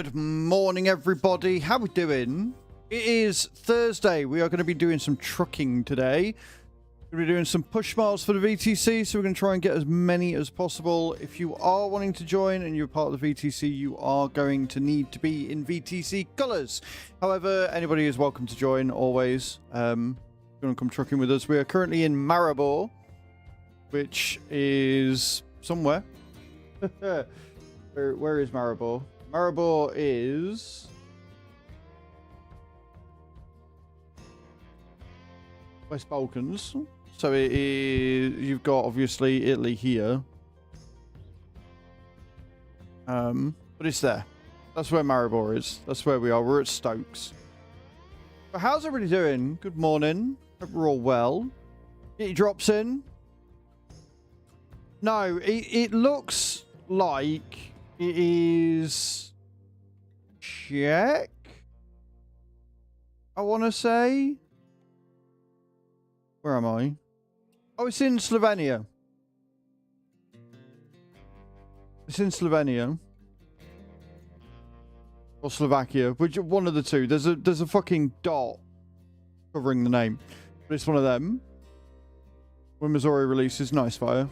Good morning, everybody. How we doing? It is Thursday. We are going to be doing some trucking today. We're going to be doing some push miles for the VTC, so we're going to try and get as many as possible. If you are wanting to join and you're part of the VTC, you are going to need to be in VTC colours. However, anybody is welcome to join, always. Going to come trucking with us. We are currently in Maribor, which is somewhere. Where is Maribor? Maribor is... West Balkans. So it is... You've got, obviously, Italy here. But it's there. That's where Maribor is. That's where we are. We're at Stokes. But how's everybody doing? Good morning. Hope we're all well. Get your drops in. No, it looks like... It is Czech, I want to say. Where am I? Oh, it's in Slovenia. It's in Slovenia. Or Slovakia, which one of the two. There's a fucking dot covering the name. But it's one of them. When Missouri releases Nice Fire.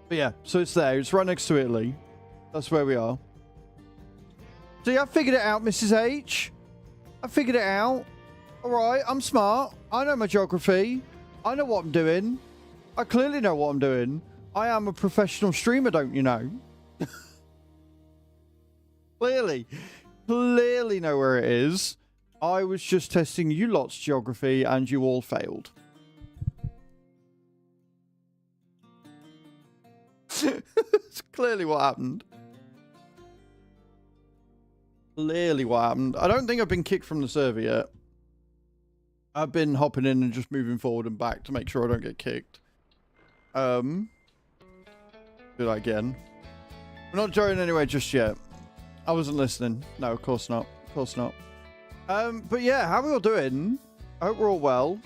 But yeah, so it's there. It's right next to Italy. That's where we are. See, I figured it out, Mrs. H. I figured it out. All right, I'm smart. I know my geography. I know what I'm doing. I clearly know what I'm doing. I am a professional streamer, don't you know? Clearly know where it is. I was just testing you lot's geography and you all failed. It's clearly what happened. Clearly what happened. I don't think I've been kicked from the server yet. I've been hopping in and just moving forward and back to make sure I don't get kicked. Do that again. We're not joining anywhere just yet. I wasn't listening. No, of course not. Of course not. But yeah, how are we all doing? I hope we're all well.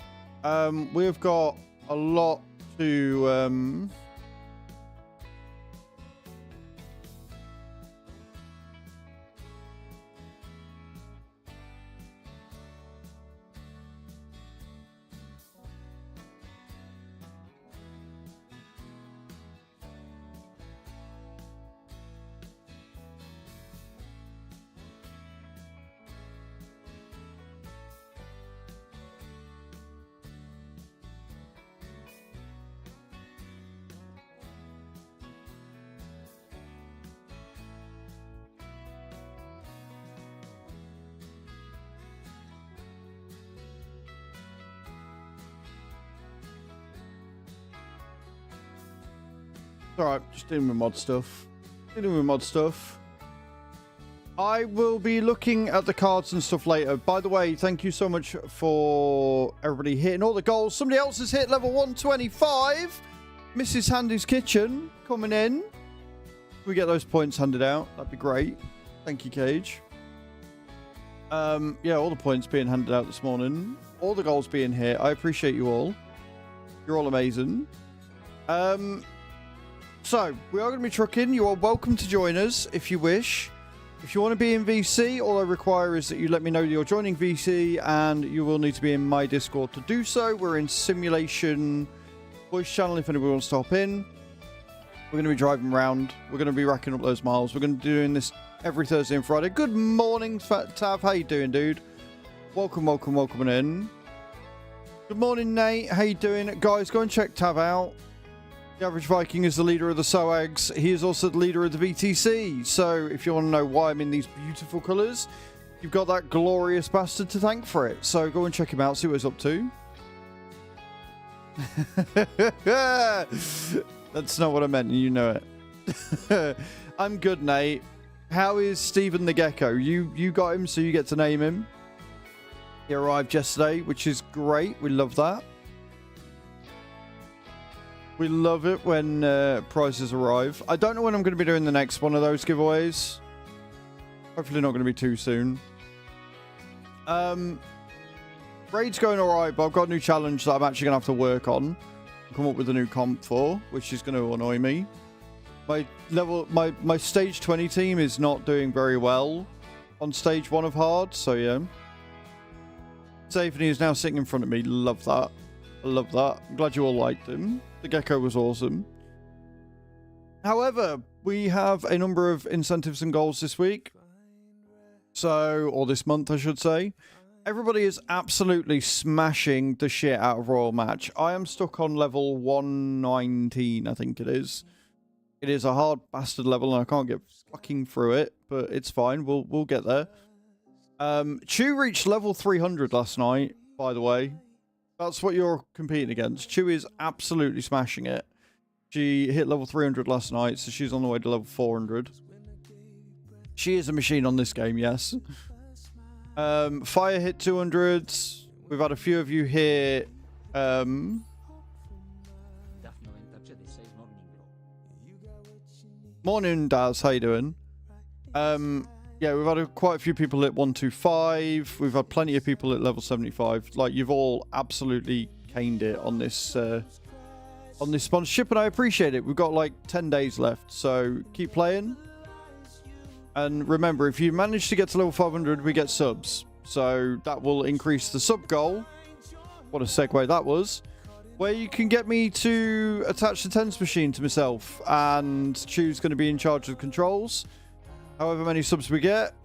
We've got a lot to... Alright, just dealing with mod stuff. I will be looking at the cards and stuff later. By the way, thank you so much for everybody hitting all the goals. Somebody else has hit level 125. Mrs. Handy's Kitchen coming in. We get those points handed out. That'd be great. Thank you, Cage. Yeah, all the points being handed out this morning. All the goals being hit. I appreciate you all. You're all amazing. So, we are going to be trucking. You are welcome to join us if you wish. If you want to be in VC, all I require is that you let me know you're joining VC, and you will need to be in my Discord to do so. We're in Simulation Voice Channel if anybody wants to hop in. We're going to be driving around. We're going to be racking up those miles. We're going to be doing this every Thursday and Friday. Good morning, Tav. How you doing, dude? Welcome in. Good morning, Nate. How you doing? Guys, go and check Tav out. The Average Viking is the leader of the SOAGs. He is also the leader of the VTC. So if you want to know why I'm in these beautiful colours, you've got that glorious bastard to thank for it. So go and check him out, see what he's up to. That's not what I meant, you know it. I'm good, Nate. How is Stephen the Gecko? You got him, so you get to name him. He arrived yesterday, which is great. We love that. We love it when prizes arrive. I don't know when I'm going to be doing the next one of those giveaways. Hopefully not going to be too soon. Raid's going alright, but I've got a new challenge that I'm actually going to have to work on. Come up with a new comp for, which is going to annoy me. My stage 20 team is not doing very well on stage 1 of hard, so yeah. Safety is now sitting in front of me. Love that. I love that. I'm glad you all liked him. The gecko was awesome. However, we have a number of incentives and goals this week. So, or this month, I should say. Everybody is absolutely smashing the shit out of Royal Match. I am stuck on level 119, I think it is. It is a hard bastard level and I can't get fucking through it, but it's fine. We'll get there. Chu reached level 300 last night, by the way. That's what you're competing against. Chu is absolutely smashing it. She hit level 300 last night, so she's on the way to level 400. She is a machine on this game, yes. Fire hit 200. We've had a few of you here. Morning, Daz. How you doing? Yeah, we've had quite a few people at 125. We've had plenty of people at level 75. Like, you've all absolutely caned it on this sponsorship, and I appreciate it. We've got like 10 days left, so keep playing. And remember, if you manage to get to level 500, we get subs. So that will increase the sub goal. What a segue that was. Where you can get me to attach the TENS machine to myself, and Chu's going to be in charge of controls. However many subs we get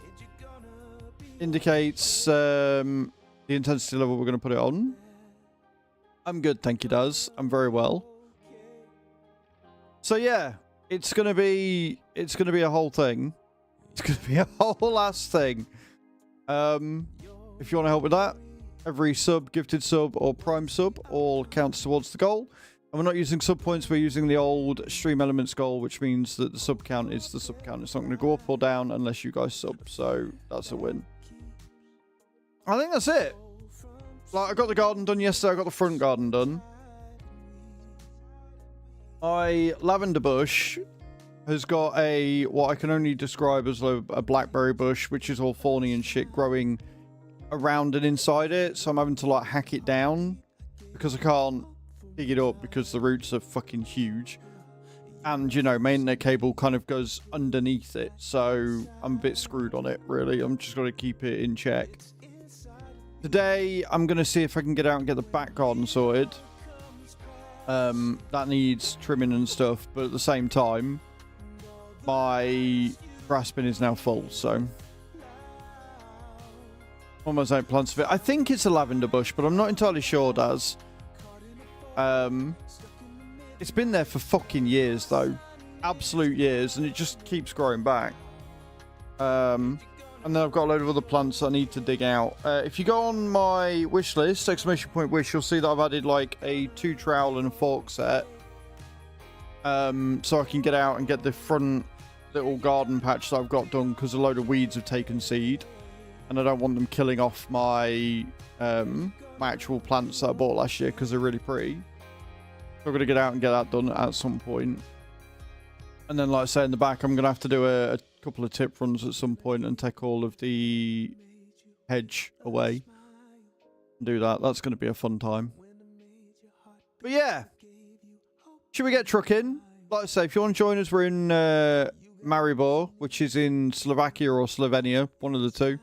indicates the intensity level we're going to put it on. I'm good, thank you, Daz. I'm very well. So yeah, it's going to be a whole thing. It's going to be a whole ass thing. If you want to help with that, every sub, gifted sub, or prime sub all counts towards the goal. And we're not using sub points, we're using the old stream elements goal, which means that the sub count is the sub count. It's not going to go up or down unless you guys sub. So that's a win. I think that's it. Like, I got the garden done yesterday, I got the front garden done. My lavender bush has got what I can only describe as a blackberry bush, which is all thorny and shit growing around and inside it. So I'm having to like hack it down because I can't dig it up because the roots are fucking huge. And, you know, my internet cable kind of goes underneath it. So I'm a bit screwed on it, really. I'm just going to keep it in check. Today, I'm going to see if I can get out and get the back garden sorted. That needs trimming and stuff. But at the same time, my grass bin is now full, so almost out plants of it. I think it's a lavender bush, but I'm not entirely sure, Daz. It's been there for fucking years, though. Absolute years, and it just keeps growing back. And then I've got a load of other plants I need to dig out. If you go on my wish list, !wish, you'll see that I've added like a 2 trowel and a fork set. So I can get out and get the front little garden patch that I've got done, because a load of weeds have taken seed. And I don't want them killing off my my actual plants that I bought last year, because they're really pretty. So I'm going to get out and get that done at some point. And then, like I say, in the back, I'm going to have to do a couple of tip runs at some point and take all of the hedge away. And do that. That's going to be a fun time. But yeah. Should we get trucking? Like I say, if you want to join us, we're in Maribor, which is in Slovakia or Slovenia. One of the two.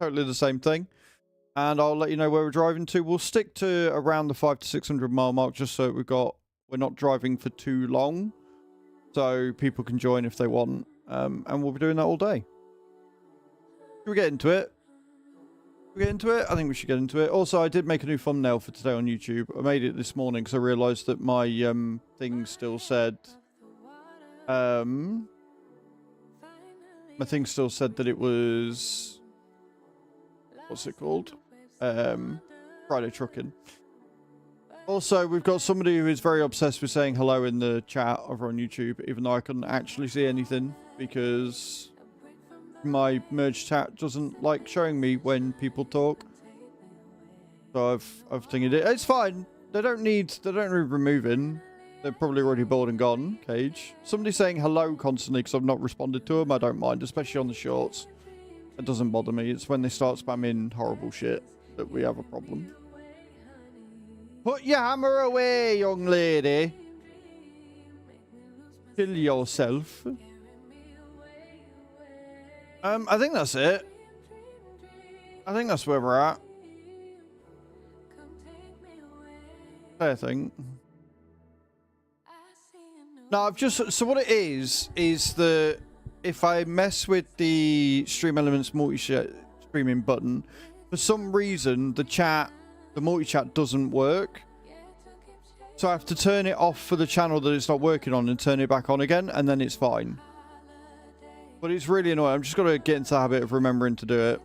Totally the same thing. And I'll let you know where we're driving to. We'll stick to around the 500 to 600 mile mark, just so we're not driving for too long, so people can join if they want. And we'll be doing that all day. Should we get into it? Should we get into it? I think we should get into it. Also, I did make a new thumbnail for today on YouTube. I made it this morning because I realised that my thing still said that it was, what's it called? Friday Trucking. Also, we've got somebody who is very obsessed with saying hello in the chat over on YouTube, even though I couldn't actually see anything because my merge chat doesn't like showing me when people talk. So I've thinking it's fine. They don't need removing. They're probably already bored and gone. Cage. Somebody saying hello constantly because I've not responded to them. I don't mind, especially on the shorts. It doesn't bother me. It's when they start spamming horrible shit that we have a problem. Put your hammer away, young lady. Kill yourself. I think that's it. I think that's where we're at. I think. No, I've just... So what it is that if I mess with the Stream Elements multi-streaming button, for some reason, the multi-chat doesn't work. So I have to turn it off for the channel that it's not working on and turn it back on again, and then it's fine. But it's really annoying. I'm just going to get into the habit of remembering to do it.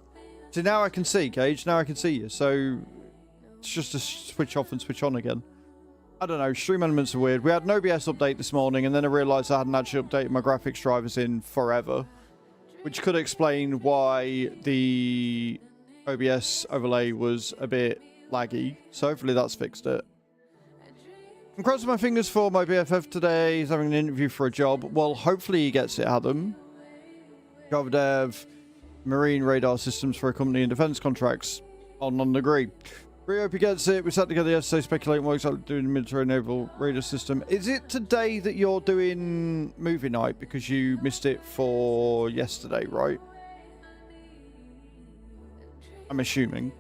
See, now I can see, Gage. Now I can see you. So it's just to switch off and switch on again. I don't know. Stream Elements are weird. We had an OBS update this morning, and then I realised I hadn't actually updated my graphics drivers in forever. Which could explain why the OBS overlay was a bit laggy. So hopefully that's fixed it. I'm crossing my fingers for my BFF today. He's having an interview for a job. Well, hopefully he gets it, Adam. Java dev, marine radar systems for a company in defense contracts. On non-agree. We hope he gets it. We sat together yesterday speculating what exactly doing the military naval radar system. Is it today that you're doing movie night? Because you missed it for yesterday, right? I'm assuming.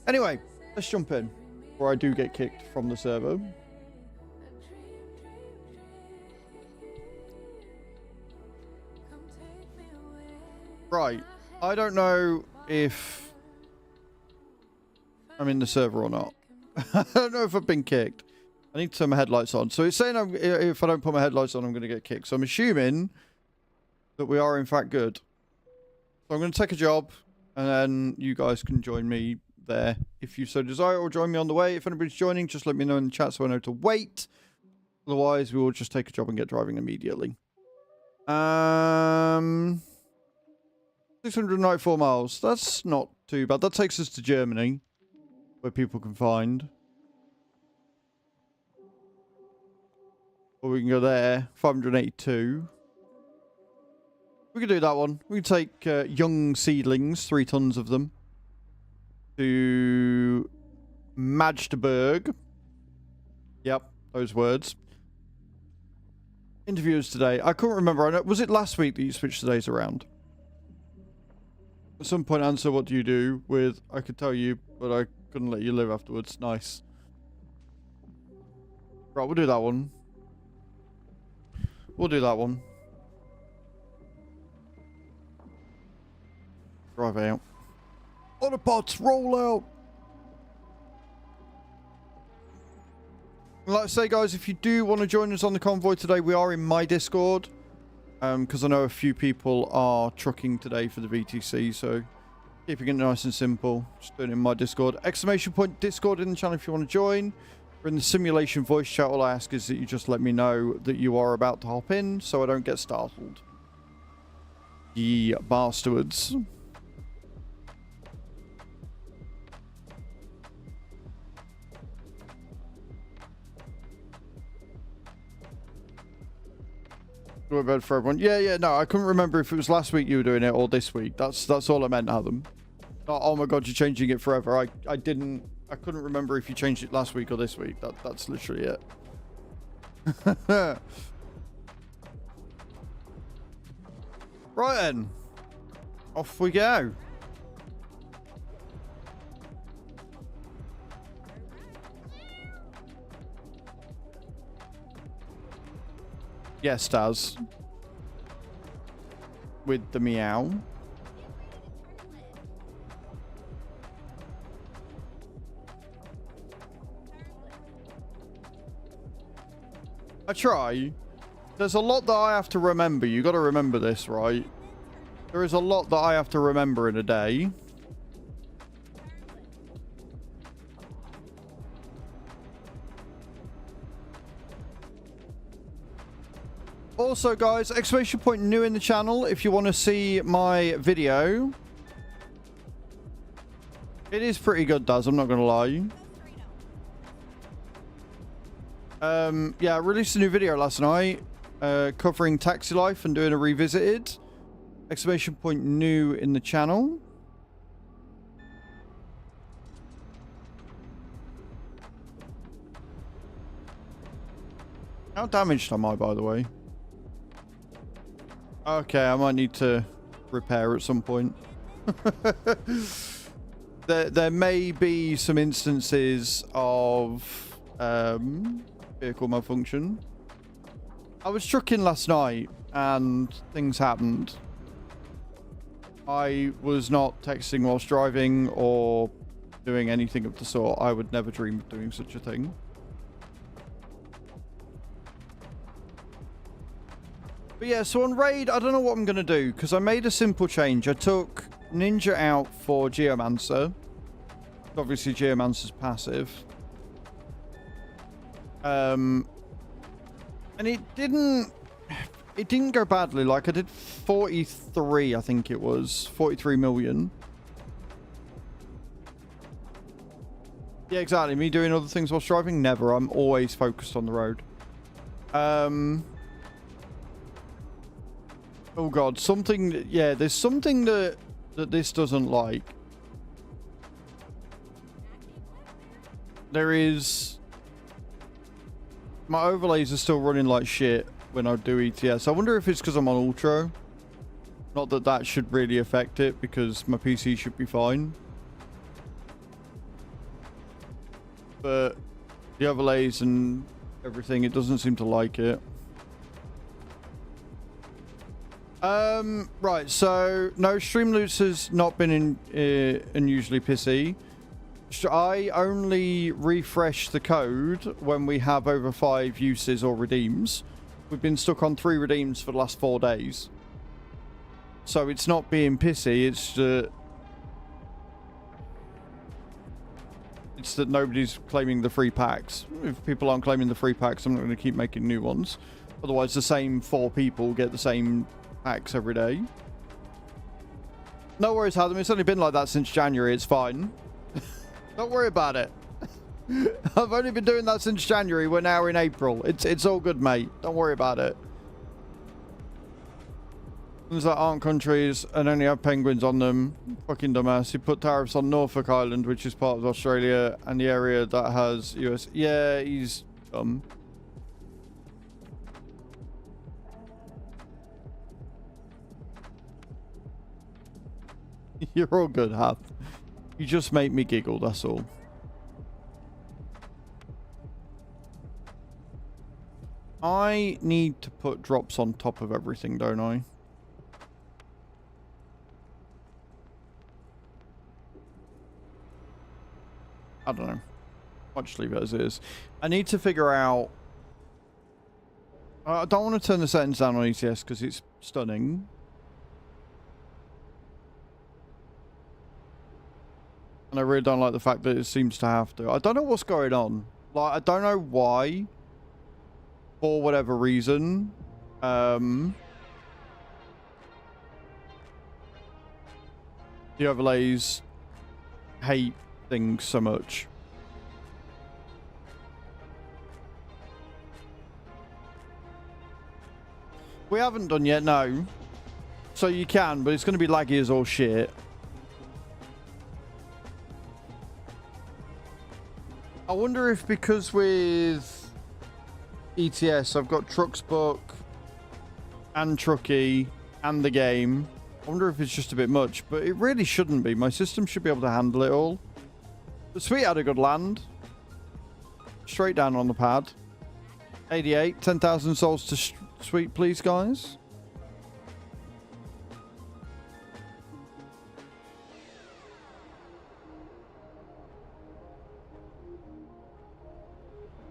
Anyway, let's jump in. Before I do get kicked from the server. Right. I don't know if I'm in the server or not. I don't know if I've been kicked. I need to turn my headlights on. So it's saying if I don't put my headlights on, I'm going to get kicked. So I'm assuming that we are in fact good. So I'm going to take a job and then you guys can join me there if you so desire, or join me on the way. If anybody's joining, just let me know in the chat so I know to wait. Otherwise, we will just take a job and get driving immediately. 694 miles. That's not too bad. That takes us to Germany, where people can find. Or we can go there. 582. We can do that one. We can take young seedlings, 3 tons of them, to Magdeburg. Yep, those words. Interviewers today. I couldn't remember. I know, was it last week that you switched the days around? At some point, answer, what do you do with, I could tell you, but I couldn't let you live afterwards. Nice. Right, we'll do that one. We'll do that one. Drive out. Autobots, roll out! Like I say, guys, if you do want to join us on the convoy today, we are in my Discord. Because I know a few people are trucking today for the VTC, so keeping it nice and simple. Just doing it in my Discord. Exclamation point Discord in the channel if you want to join. We're in the simulation voice chat. All I ask is that you just let me know that you are about to hop in so I don't get startled. Ye bastards. Go to bed for everyone. Yeah, no, I couldn't remember if it was last week you were doing it or this week. That's all I meant, Adam. Not, oh my god, you're changing it forever. I couldn't remember if you changed it last week or this week. That's literally it. Right then. Off we go. Yes, Daz. With the meow. I try. There's a lot that I have to remember. You got to remember this, right? There is a lot that I have to remember in a day. Also, guys, exclamation point new in the channel if you want to see my video. It is pretty good, Daz, I'm not going to lie. Yeah, I released a new video last night covering taxi life and doing a revisited. Exclamation point new in the channel. How damaged am I, by the way? Okay, I might need to repair at some point. There may be some instances of vehicle malfunction. I was trucking last night and things happened. I was not texting whilst driving or doing anything of the sort. I would never dream of doing such a thing. But yeah, so on raid, I don't know what I'm going to do because I made a simple change. I took Ninja out for Geomancer. Obviously, Geomancer's passive. And it didn't go badly. Like, I did 43, I think it was. 43 million. Yeah, exactly. Me doing other things whilst driving? Never. I'm always focused on the road. Oh god, something... Yeah, there's something that this doesn't like. There is... My overlays are still running like shit when I do ETS. I wonder if it's because I'm on Ultra. Not that that should really affect it, because my PC should be fine. But the overlays and everything, it doesn't seem to like it. Right, so no, Streamloots has not been unusually pissy. I only refresh the code when we have over 5 uses or redeems. We've been stuck on 3 redeems for the last 4 days. So it's not being pissy, it's that nobody's claiming the free packs. If people aren't claiming the free packs, I'm not going to keep making new ones. Otherwise, the same 4 people get the same packs every day. No worries, Adam. It's only been like that since January. It's fine. Don't worry about it. I've only been doing that since January. We're now in April. It's all good, mate. Don't worry about it. Things that aren't countries and only have penguins on them. Fucking dumbass. He put tariffs on Norfolk Island, which is part of Australia, and the area that has US. Yeah, he's dumb. You're all good, Hap. You just make me giggle, that's all. I need to put drops on top of everything, don't I? I don't know. I'll just leave it as is. I need to figure out... I don't want to turn the settings down on ETS because it's stunning. And I really don't like the fact that it seems to have to. I don't know what's going on. Like, I don't know why. For whatever reason. The overlays hate things so much. We haven't done yet, no. So you can, but it's going to be laggy as all shit. I wonder if because with ETS I've got Trucks Book and Truckee and the game. I wonder if it's just a bit much, but it really shouldn't be. My system should be able to handle it all. But Sweet had a good land. Straight down on the pad. 88. 10,000 souls to Sweet, please, guys.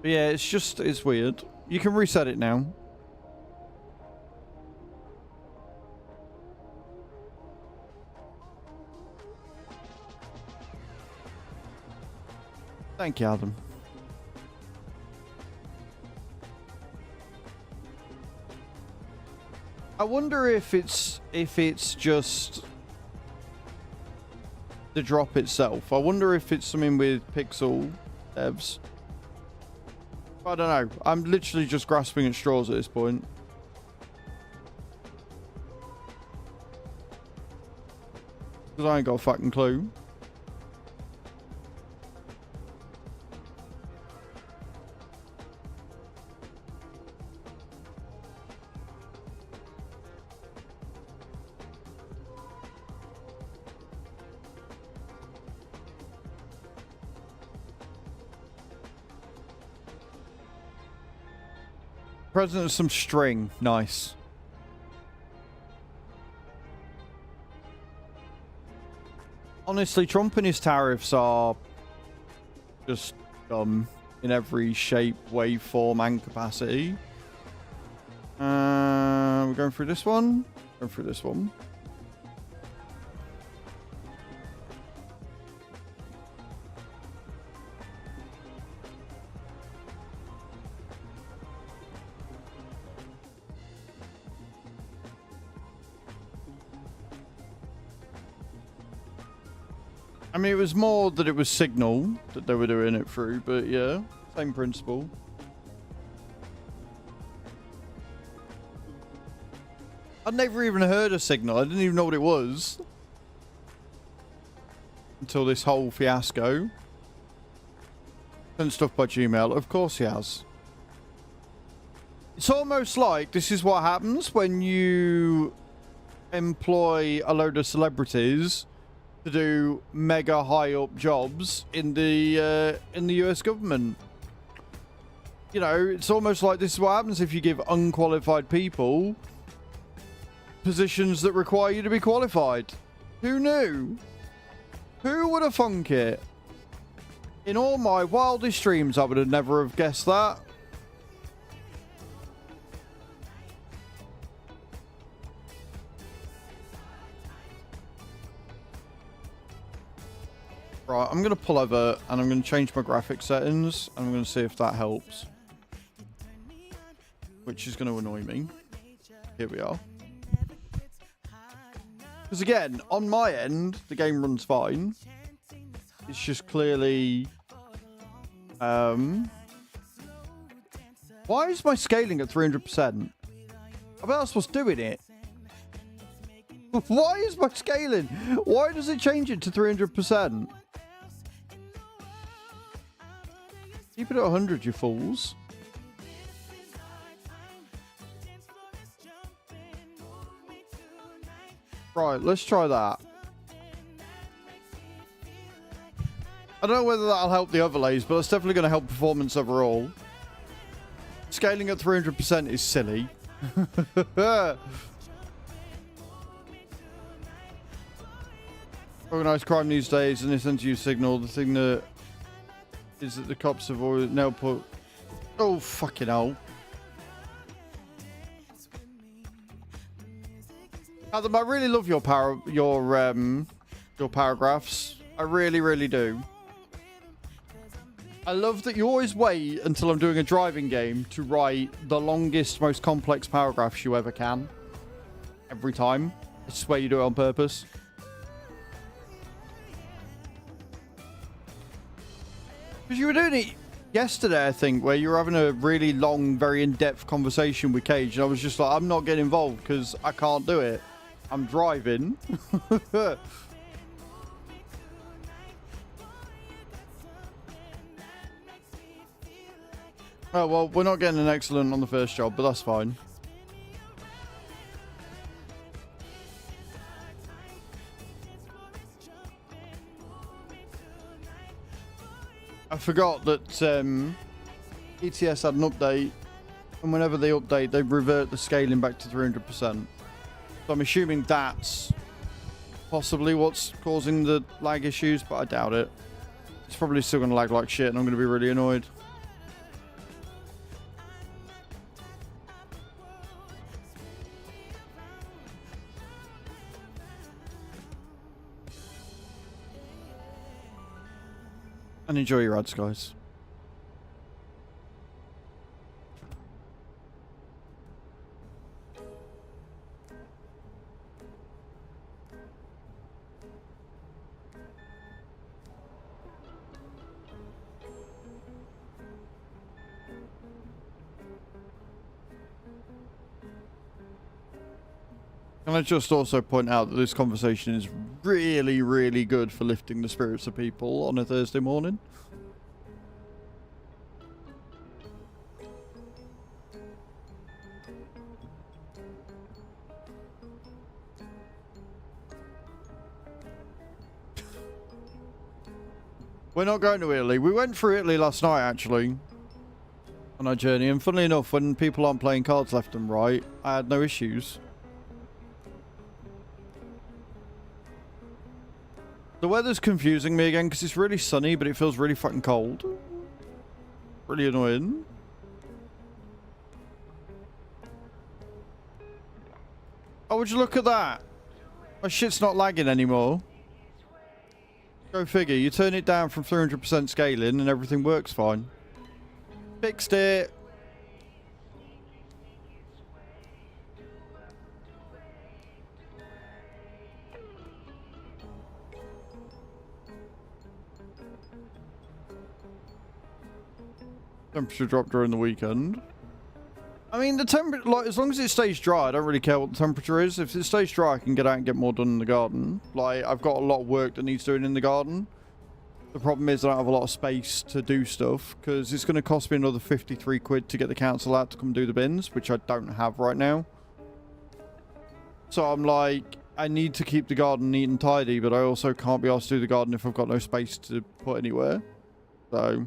But yeah, it's weird. You can reset it now. Thank you, Adam. I wonder if it's just the drop itself. I wonder if it's something with Pixel devs. I don't know. I'm literally just grasping at straws at this point. Because I ain't got a fucking clue. President of some string. Nice. Honestly, Trump and his tariffs are just dumb in every shape, way, form, and capacity. We're going through this one. Going through this one. I mean, it was more that it was Signal that they were doing it through, but yeah, same principle. I'd never even heard of Signal. I didn't even know what it was until this whole fiasco. Sent stuff by Gmail. Of course he has. It's almost like this is what happens when you employ a load of celebrities to do mega high up jobs in the US government. You know, it's almost like this is what happens if you give unqualified people positions that require you to be qualified. Who knew? Who would have thunk it? In all my wildest dreams, I would have never have guessed that. Right, I'm going to pull over and I'm going to change my graphic settings and I'm going to see if that helps. Which is going to annoy me. Here we are. Because again, on my end, the game runs fine. It's just clearly... Why is my scaling at 300%? I bet that's what's doing it. Why is my scaling? Why does it change it to 300%? Keep it at 100, you fools. Right, let's try that. I don't know whether that'll help the overlays, but it's definitely going to help performance overall. Scaling at 300% is silly. Organised crime these days, and this NTU signal, the thing that is that the cops have always now put... Oh, fucking hell. Adam, I really love your paragraphs. I really, really do. I love that you always wait until I'm doing a driving game to write the longest, most complex paragraphs you ever can. Every time. I swear you do it on purpose. Because you were doing it yesterday, I think, where you were having a really long, very in-depth conversation with Cage, and I was just like, I'm not getting involved because I can't do it. I'm driving. Oh, well, we're not getting an excellent on the first job, but that's fine. I forgot that ETS had an update, and whenever they update, they revert the scaling back to 300%. So I'm assuming that's possibly what's causing the lag issues, but I doubt it. It's probably still going to lag like shit, and I'm going to be really annoyed. And enjoy your ads, guys. Can I just also point out that this conversation is really, really good for lifting the spirits of people on a Thursday morning? We're not going to Italy. We went through Italy last night, actually. on our journey. And funnily enough, when people aren't playing cards left and right, I had no issues. The weather's confusing me again because it's really sunny, but it feels really fucking cold. Really annoying. Oh, would you look at that? My shit's not lagging anymore. Go figure. You turn it down from 300% scaling and everything works fine. Fixed it. Temperature drop during the weekend. I mean, the temperature, like, as long as it stays dry, I don't really care what the temperature is. If it stays dry, I can get out and get more done in the garden. Like, I've got a lot of work that needs doing in the garden. The problem is I don't have a lot of space to do stuff, because it's going to cost me another 53 quid to get the council out to come do the bins, which I don't have right now. So I'm like, I need to keep the garden neat and tidy, but I also can't be asked to do the garden if I've got no space to put anywhere. So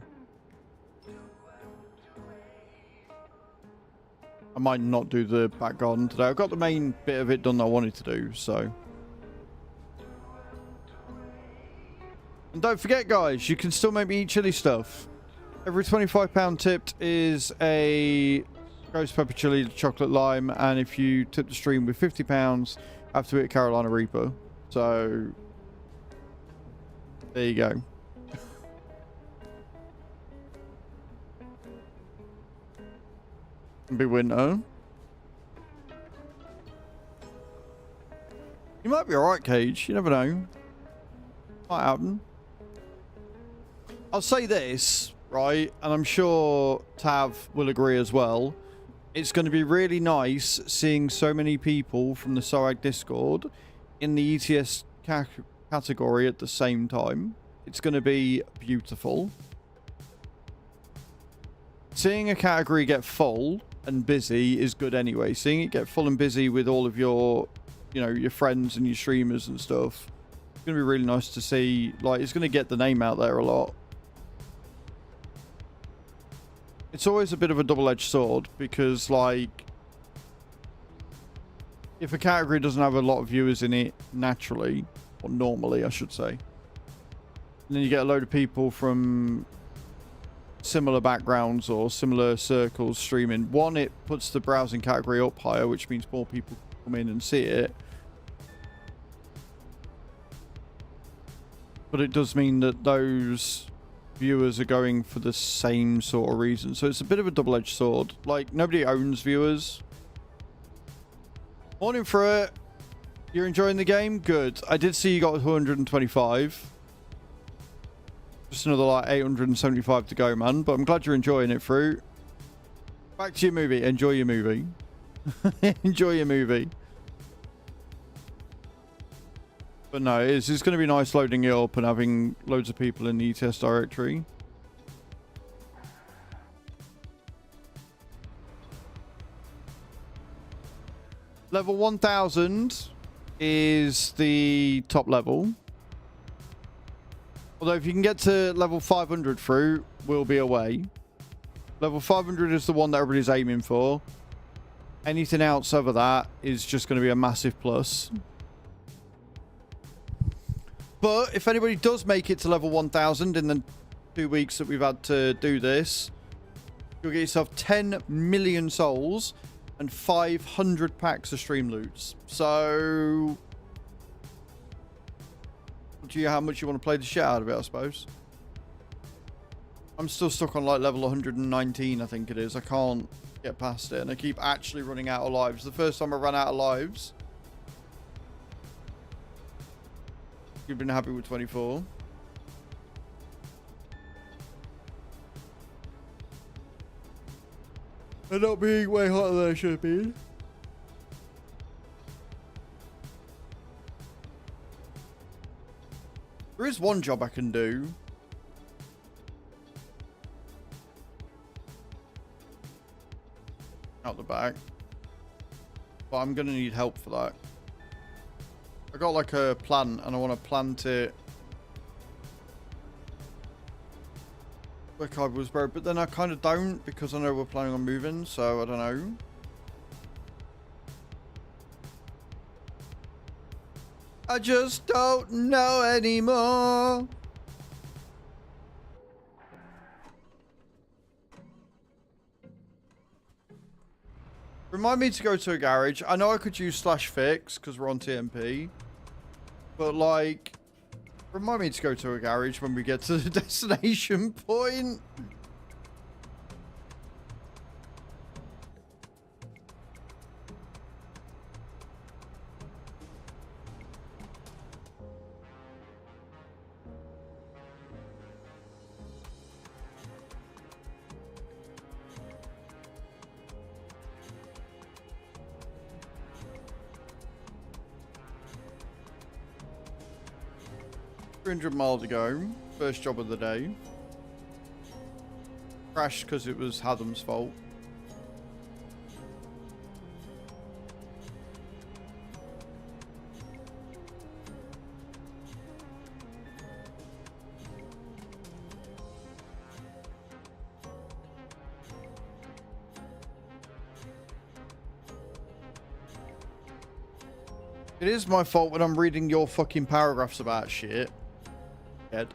I might not do the back garden today. I've got the main bit of it done that I wanted to do, so. And don't forget, guys, you can still make me eat chili stuff. Every £25 tipped is a ghost pepper chili chocolate lime, and if you tip the stream with £50, I have to eat a Carolina Reaper. So there you go. Be winter. You might be alright, Cage. You never know. Might happen. I'll say this, right? And I'm sure Tav will agree as well. It's going to be really nice seeing so many people from the SOAG Discord in the ETS category at the same time. It's going to be beautiful. Seeing a category get full and busy is good anyway. Seeing it get full and busy with all of your, you know, your friends and your streamers and stuff, it's going to be really nice to see. Like, it's going to get the name out there a lot. It's always a bit of a double-edged sword because, like, if a category doesn't have a lot of viewers in it naturally, or normally, I should say, and then you get a load of people from similar backgrounds or similar circles streaming. One, it puts the browsing category up higher, which means more people come in and see it. But it does mean that those viewers are going for the same sort of reason. So it's a bit of a double-edged sword. Like, nobody owns viewers. Morning for it. You're enjoying the game? Good. I did see you got 125. Just another like 875 to go, man. But I'm glad you're enjoying it, Fruit. Back to your movie. Enjoy your movie. Enjoy your movie. But no, it's going to be nice loading it up and having loads of people in the ETS directory. Level 1000 is the top level. Although if you can get to level 500 through, we'll be away. Level 500 is the one that everybody's aiming for. Anything else over that is just going to be a massive plus. But if anybody does make it to level 1000 in the 2 weeks that we've had to do this, you'll get yourself 10 million souls and 500 packs of stream loots. So, do you how much you want to play the shit out of it, I suppose. I'm still stuck on like level 119, I think it is. I can't get past it, and I keep actually running out of lives. The first time I ran out of lives, you've been happy with 24. And not being way hotter than I should have been. There is one job I can do. Out the back. But I'm going to need help for that. I got like a plant and I want to plant it where cardboard's buried, but then I kind of don't because I know we're planning on moving, so I don't know. I just don't know anymore. Remind me to go to a garage. I know I could use /fix because we're on TMP. But, like, remind me to go to a garage when we get to the destination point. $300 to go. First job of the day. Crashed because it was Hadam's fault. It is my fault when I'm reading your fucking paragraphs about shit. Ed.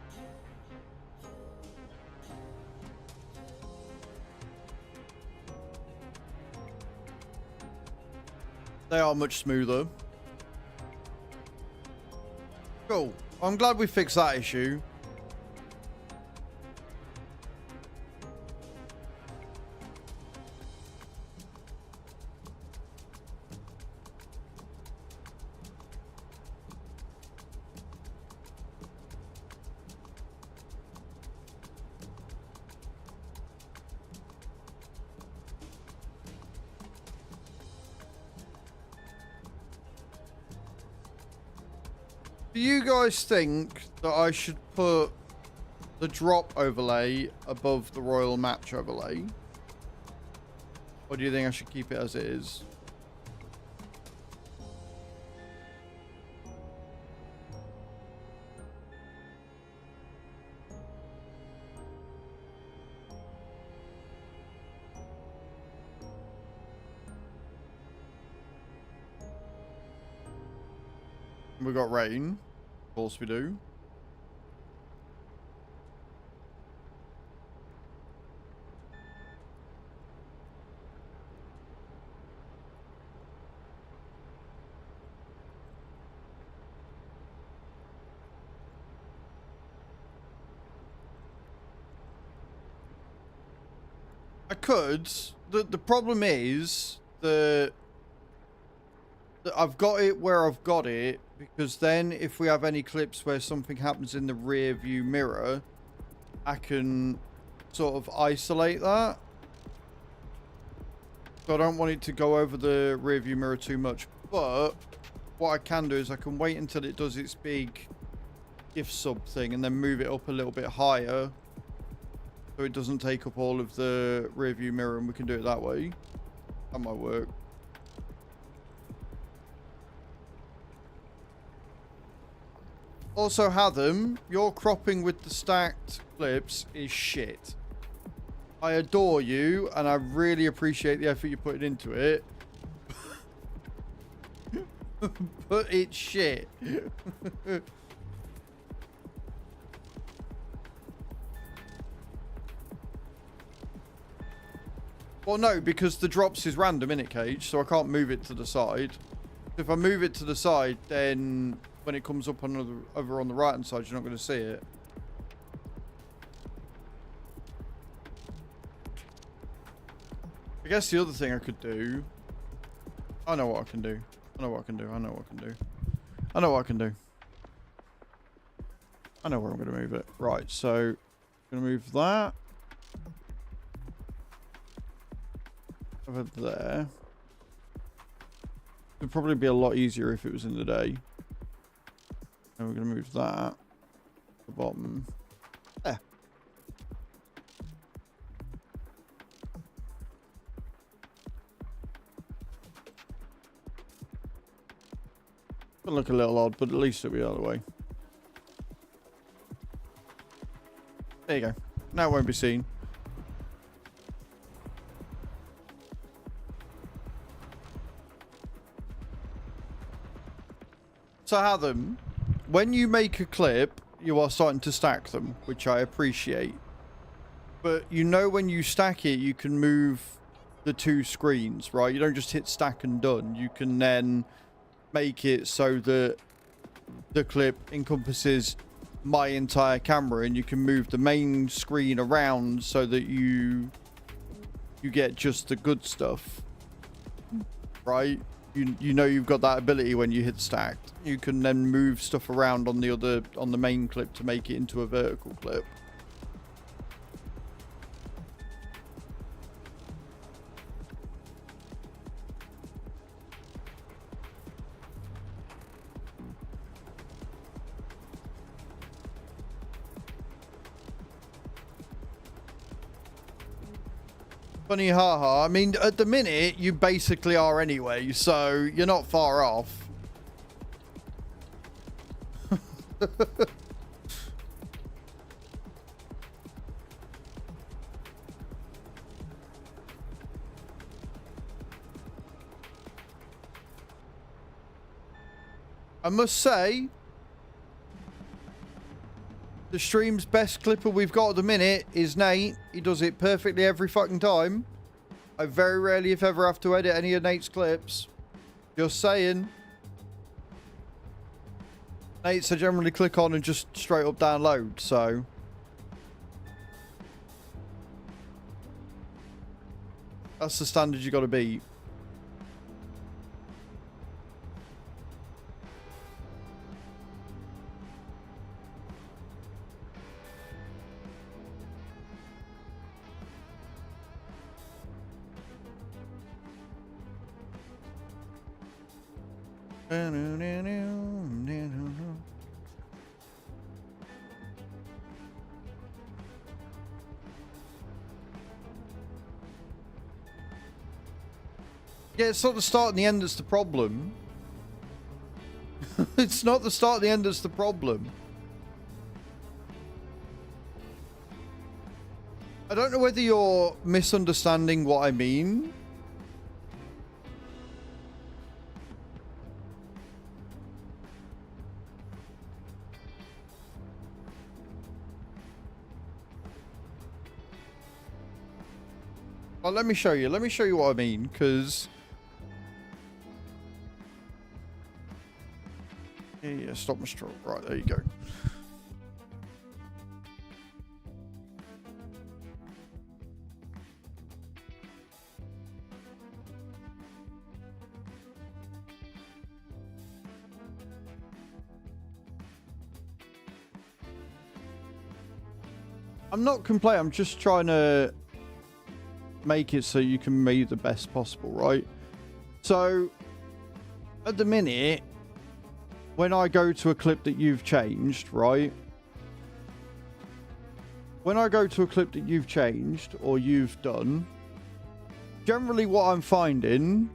They are much smoother. Cool. I'm glad we fixed that issue. Do you guys think that I should put the drop overlay above the royal match overlay? Or do you think I should keep it as it is? We got rain. Of course we do. I could. The problem is that I've got it where I've got it, because then if we have any clips where something happens in the rear view mirror, I can sort of isolate that. So I don't want it to go over the rear view mirror too much. But what I can do is I can wait until it does its big gift sub thing and then move it up a little bit higher so it doesn't take up all of the rear view mirror, and we can do it that way. That might work. Also, Hatham, your cropping with the stacked clips is shit. I adore you, and I really appreciate the effort you put into it. But it's shit. Well, no, because the drops is random, innit, Cage? So I can't move it to the side. If I move it to the side, then when it comes up over on the right hand side, you're not going to see it. I guess the other thing I could do, I know what I can do. I know what I can do. I know what I can do. I know what I can do. I know where I'm going to move it. Right, so I'm going to move that over there. It'd probably be a lot easier if it was in the day. And we're going to move that to the bottom. There. It'll look a little odd, but at least it'll be out of the way. There you go. Now it won't be seen. So Hatham, when you make a clip, you are starting to stack them, which I appreciate. But you know when you stack it, you can move the two screens, right? You don't just hit stack and done. You can then make it so that the clip encompasses my entire camera, and you can move the main screen around so that you get just the good stuff, right? You know you've got that ability when you hit stacked. You can then move stuff around on the main clip to make it into a vertical clip. Funny haha. I mean, at the minute, you basically are anyway, so you're not far off. I must say, the stream's best clipper we've got at the minute is Nate. He does it perfectly every fucking time. I very rarely, if ever, have to edit any of Nate's clips. Just saying. Nate's I generally click on and just straight up download, so. That's the standard you gotta beat. Yeah, it's not the start and the end that's the problem. It's not the start and the end that's the problem. I don't know whether you're misunderstanding what I mean. Well, let me show you. Let me show you what I mean, because... Yeah, stop my stroke. Right, there you go. I'm not complaining. I'm just trying to make it so you can make the best possible, right? So, at the minute... when I go to a clip that you've changed, right? When I go to a clip that you've changed or you've done, generally what I'm finding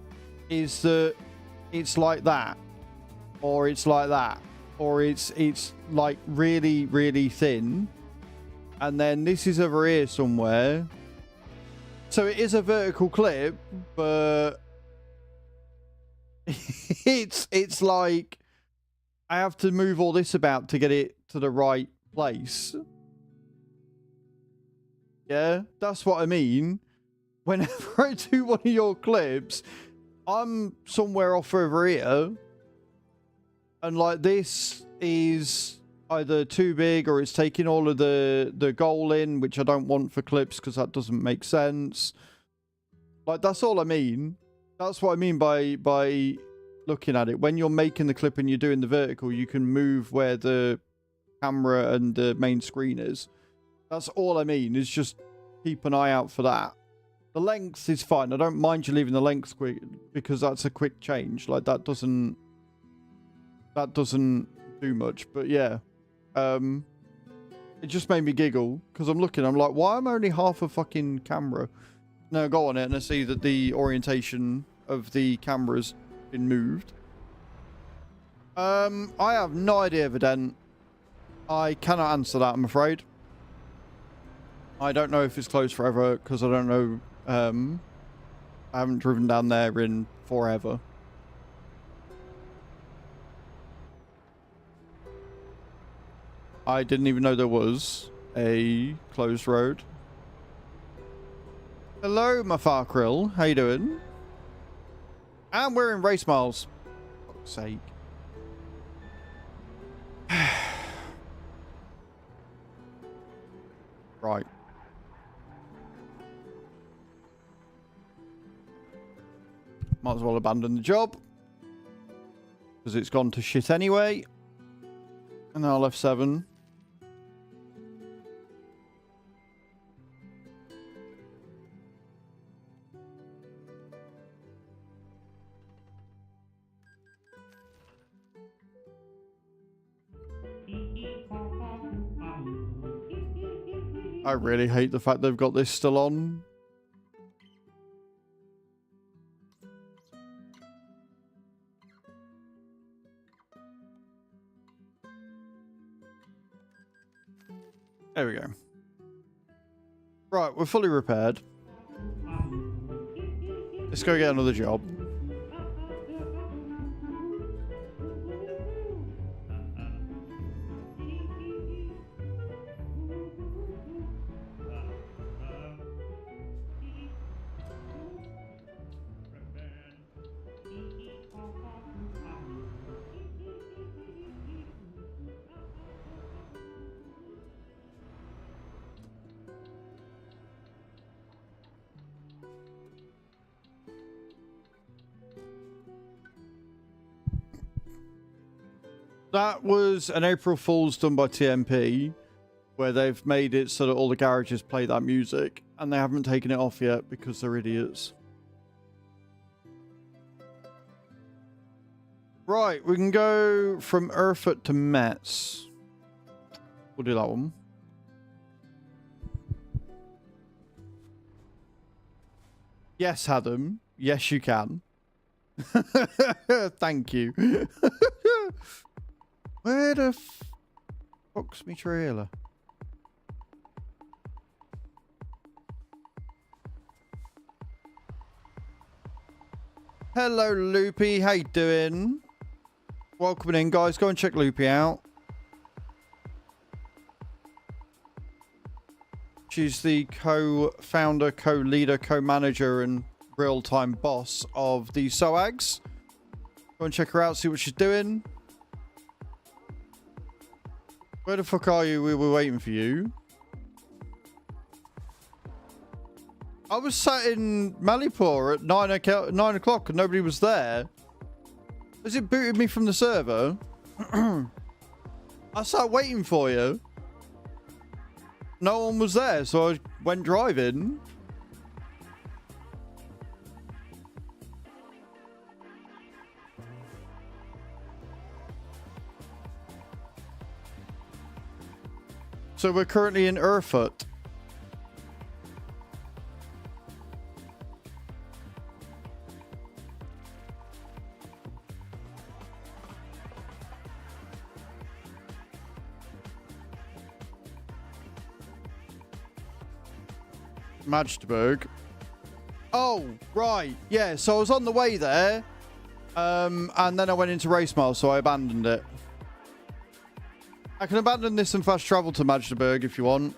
is that it's like that, or it's like that, or it's like really, really thin, and then this is over here somewhere. So it is a vertical clip, but it's like I have to move all this about to get it to the right place. Yeah, that's what I mean. Whenever I do one of your clips, I'm somewhere off over here. And like this is either too big or it's taking all of the goal in, which I don't want for clips because that doesn't make sense. Like, that's all I mean. That's what I mean by looking at it. When you're making the clip and you're doing the vertical, you can move where the camera and the main screen is. That's all I mean, is just keep an eye out for that. The length is fine. I don't mind you leaving the length quick because that's a quick change. Like, that doesn't do much. But yeah, it just made me giggle because I'm looking, I'm like, why am I only half a fucking camera? Now go on it and I see that the orientation of the camera's been moved. I have no idea, Vident. I cannot answer that, I'm afraid. I don't know if it's closed forever because I don't know. I haven't driven down there in forever. I didn't even know there was a closed road. Hello, my Farkrill. How you doing? And we're in race miles. For fuck's sake. Right. Might as well abandon the job. Because it's gone to shit anyway. And now left 7. I really hate the fact they've got this still on. There we go. Right, we're fully repaired. Let's go get another job. That was an April Fool's done by TMP, where they've made it so that all the garages play that music, and they haven't taken it off yet because they're idiots. Right, we can go from Erfurt to Metz. We'll do that one. Yes, Adam. Yes, you can. Thank you. Where the fuck's me trailer? Hello, Loopy. How you doing? Welcome in, guys. Go and check Loopy out. She's the co-founder, co-leader, co-manager, and real-time boss of the SOAGs. Go and check her out, see what she's doing. Where the fuck are you? We were waiting for you. I was sat in Malipur at 9 o'clock and nobody was there. Has it booted me from the server? I sat waiting for you. No one was there, so I went driving. So we're currently in Erfurt. Magdeburg. Oh, right. Yeah, so I was on the way there. And then I went into race mile, so I abandoned it. I can abandon this and fast travel to Magdeburg if you want.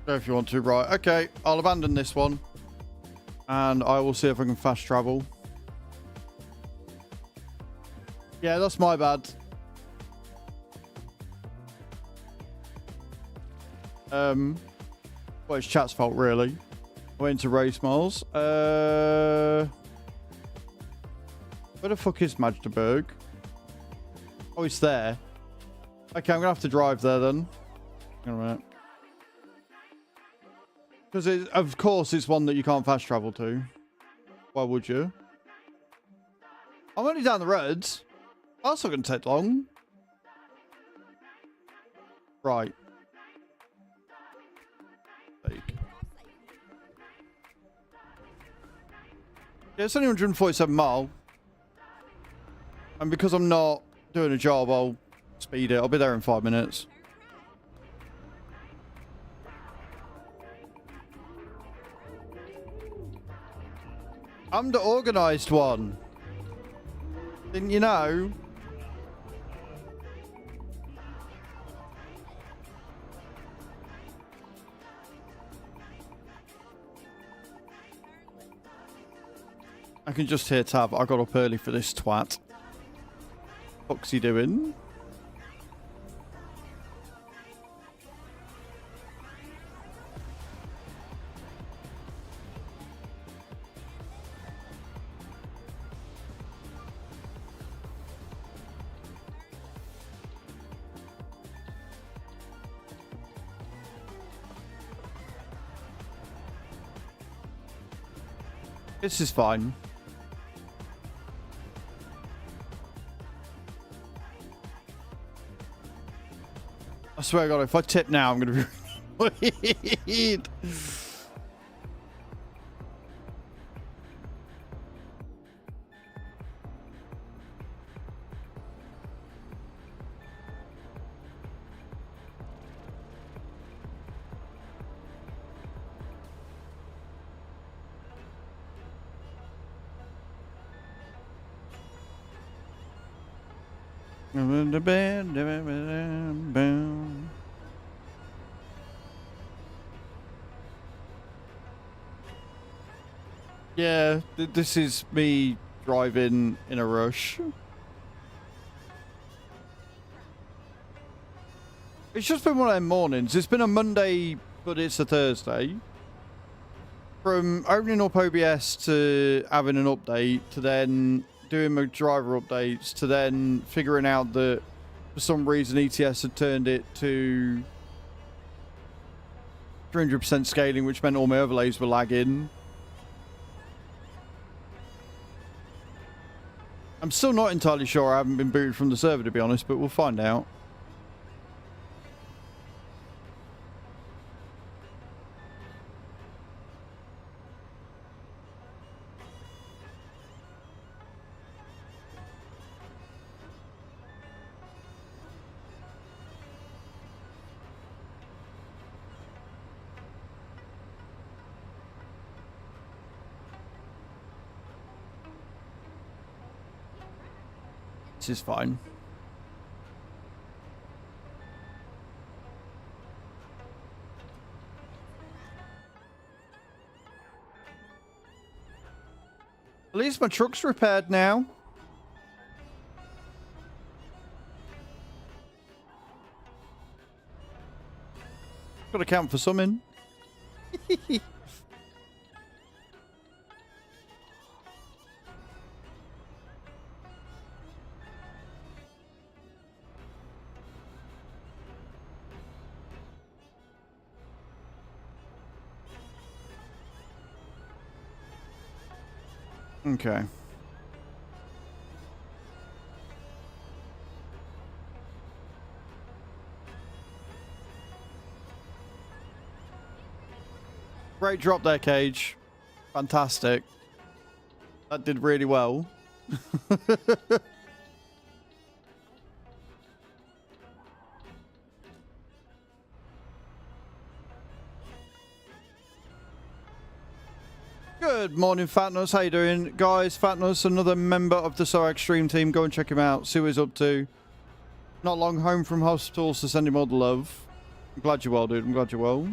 If you want to, right. Okay, I'll abandon this one. And I will see if I can fast travel. Yeah, that's my bad. Well, it's chat's fault, really. I went into race miles. Where the fuck is Magdeburg? Oh, it's there. Okay, I'm gonna have to drive there then. Hang on a minute. Because, of course, it's one that you can't fast travel to. Why would you? I'm only down the roads. That's not going to take long. Right. Yeah, it's only 147 mile. And because I'm not doing a job, I'll speed it. I'll be there in 5 minutes. I'm the organised one. Didn't you know? I can just hear Tab. I got up early for this twat. What's he doing? This is fine. I swear to God, if I tip now, I'm going to be weird. Yeah, this is me driving in a rush. It's just been one of them mornings. It's been a Monday, but it's a Thursday. From opening up OBS to having an update to then doing my driver updates to then figuring out that for some reason ETS had turned it to 300% scaling, which meant all my overlays were lagging. I'm still not entirely sure. I haven't been booted from the server, to be honest, but we'll find out. This is fine. At least my truck's repaired now. Got to count for something. Okay. Great drop there, Cage. Fantastic. That did really well. Good morning, Fatnus. How you doing? Guys, Fatnus, another member of the SOAG stream team. Go and check him out. See what he's up to. Not long home from hospital, so send him all the love. I'm glad you're well, dude. I'm glad you're well.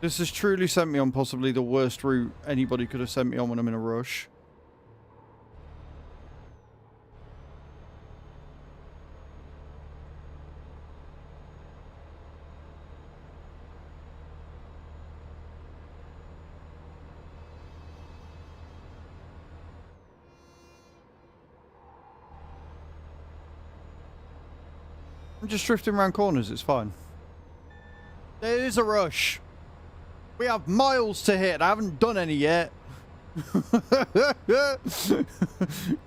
This has truly sent me on possibly the worst route anybody could have sent me on when I'm in a rush. I'm just drifting around corners, it's fine. There is a rush. We have miles to hit. I haven't done any yet.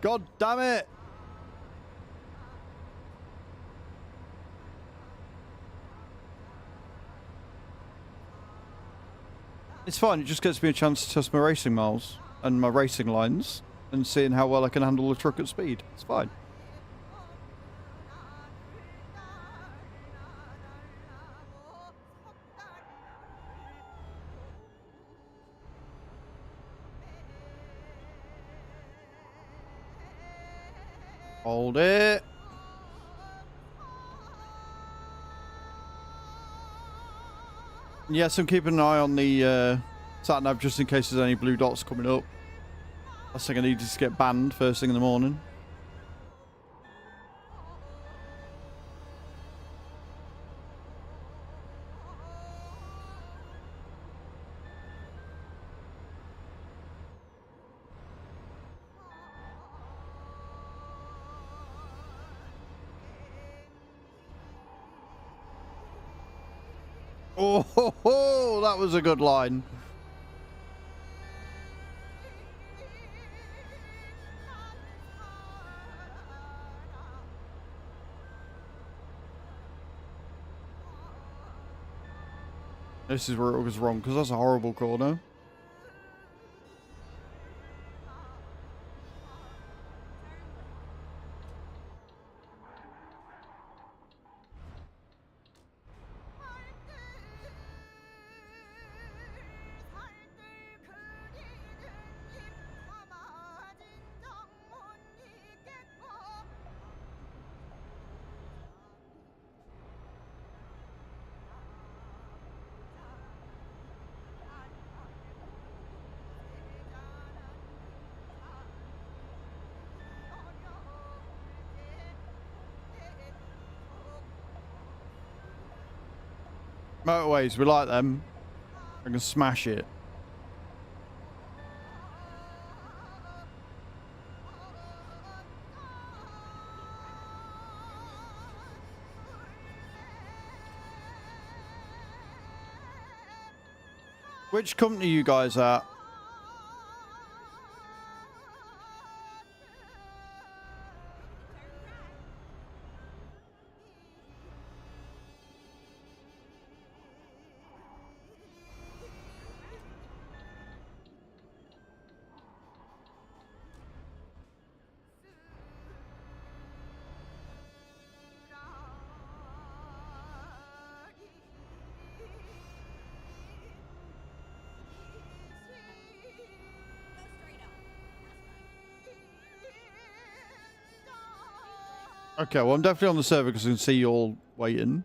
God damn it. It's fine. It just gets me a chance to test my racing miles and my racing lines and seeing how well I can handle the truck at speed. It's fine. Hold it. Yes, I'm keeping an eye on the sat-nav just in case there's any blue dots coming up. Last thing I need is to get banned first thing in the morning. Oh, ho, ho, that was a good line. This is where it was wrong, because that's a horrible corner. Motorways, we like them. I can smash it. Which company are you guys at? Okay, well, I'm definitely on the server because I can see you all waiting.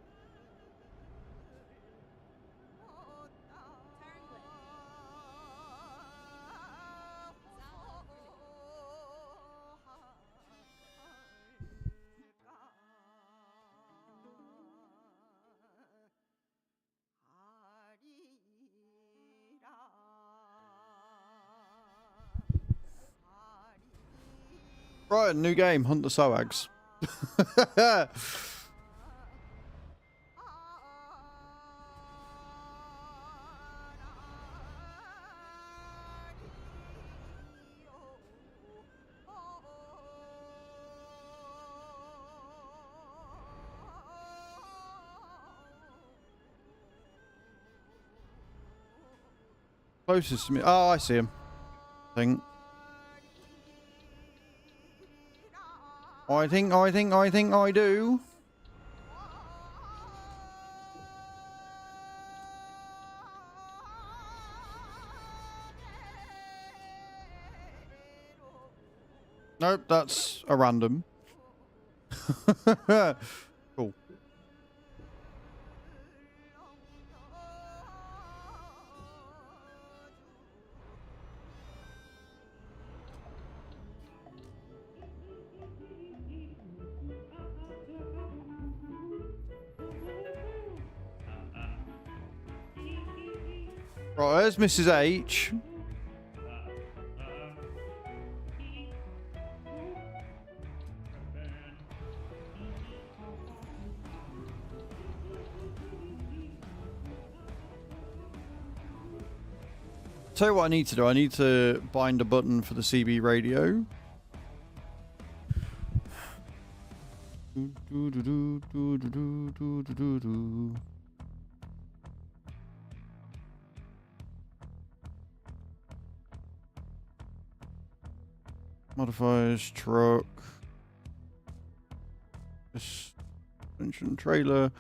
Right, new game, Hunt the Soags. Closest to me. Oh, I see him. I think I do. Nope, that's a random. Cool. Right, there's Mrs. H. Tell you what I need to do. I need to bind a button for the CB radio. Modifiers, truck. Suspension trailer.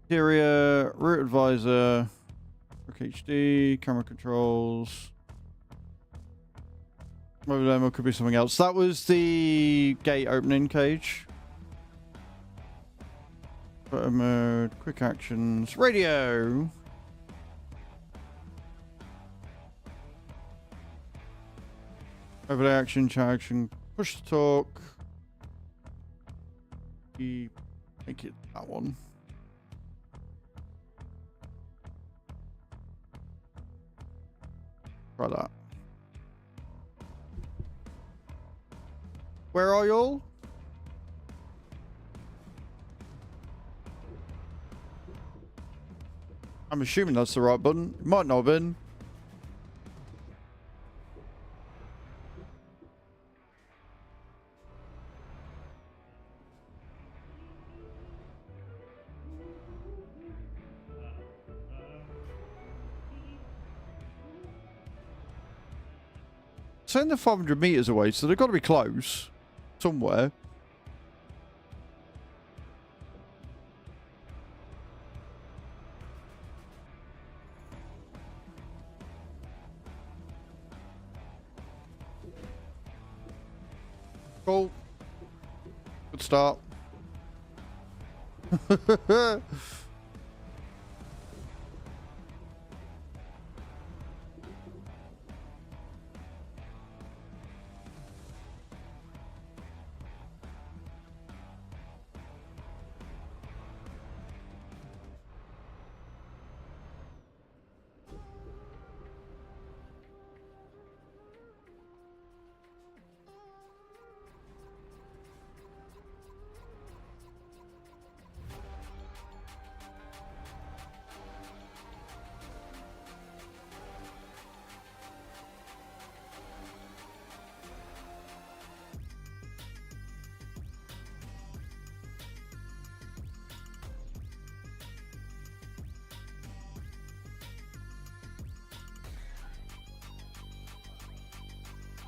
Interior, route advisor. Truck HD, camera controls. Over there could be something else. That was the gate opening cage. Photo mode, quick actions, radio. Overlay action, chat action, push to talk. Make it that one. Try that. Where are y'all? I'm assuming that's the right button. It might not have been. Saying they're 500 meters away, so they've got to be close somewhere. Cool. Good start.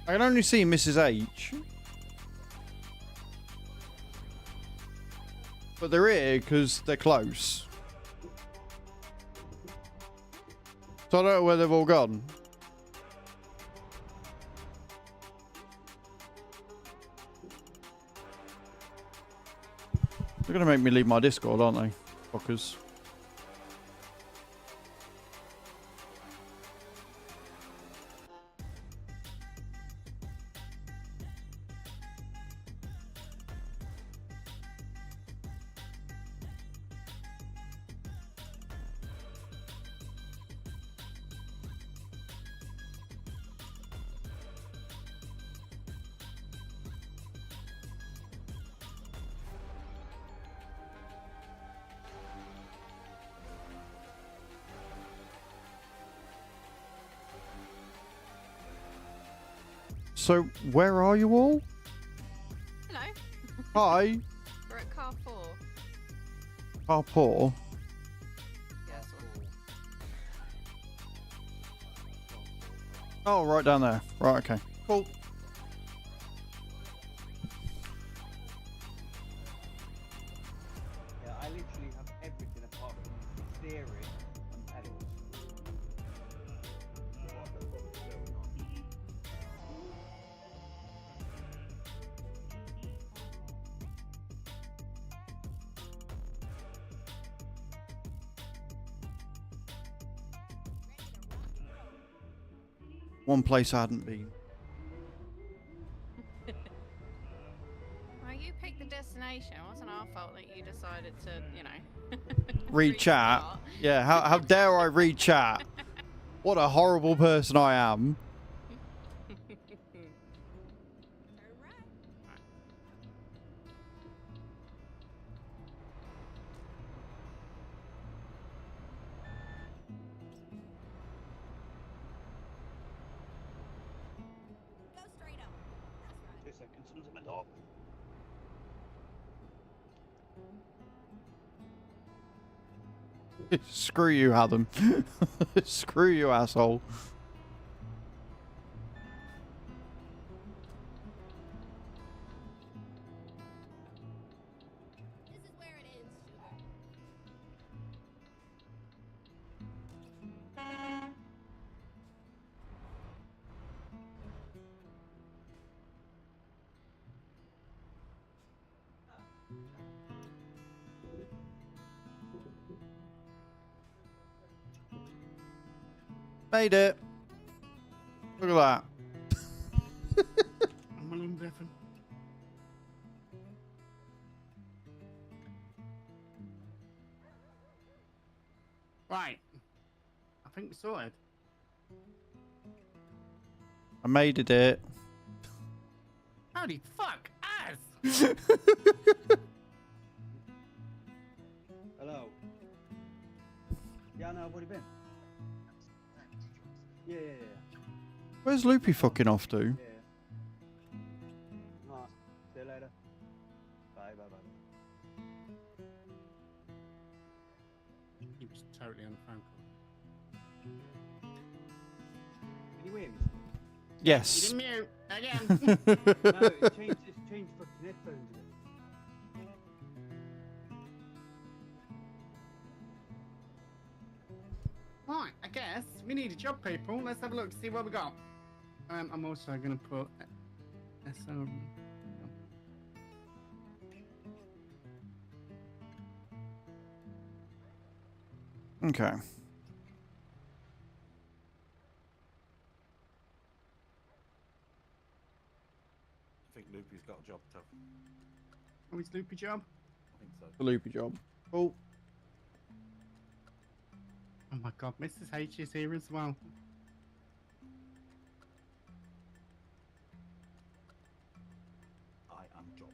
I can only see Mrs. H. But they're here because they're close. So I don't know where they've all gone. They're going to make me leave my Discord, aren't they? Fuckers. So, where are you all? Hello. Hi. We're at car 4. Car 4. Yes. Oh, right down there. Right, okay. Cool. Yeah, I literally have everything apart from steering and pedals. One place I hadn't been. Well, you picked the destination. It wasn't our fault that you decided to, you know. Read chat. restart. Yeah, how dare I read chat? What a horrible person I am. Go straight up. That's right. 2 seconds, someone's at my door. Screw you, Adam. Screw you, asshole. Made it. Look at that. I'm William Griffin. Right. I think we sorted. I made it. Holy fuck, ass! Hello. Yeah, I know. What have you been? Yeah. Where's Loopy fucking off to? Yeah. Nice. See you later. Bye. He was totally on the phone call. Can you hear me? Yes. You didn't mute again. No, it's changed fucking headphones. Right, I guess we need a job, people. Let's have a look, see what we got. I'm also going to put SO. Okay. I think Loopy's got a job to. Oh, it's Loopy job. I think so. The Loopy job. Cool. Oh my god, Mrs. H is here as well. I am job.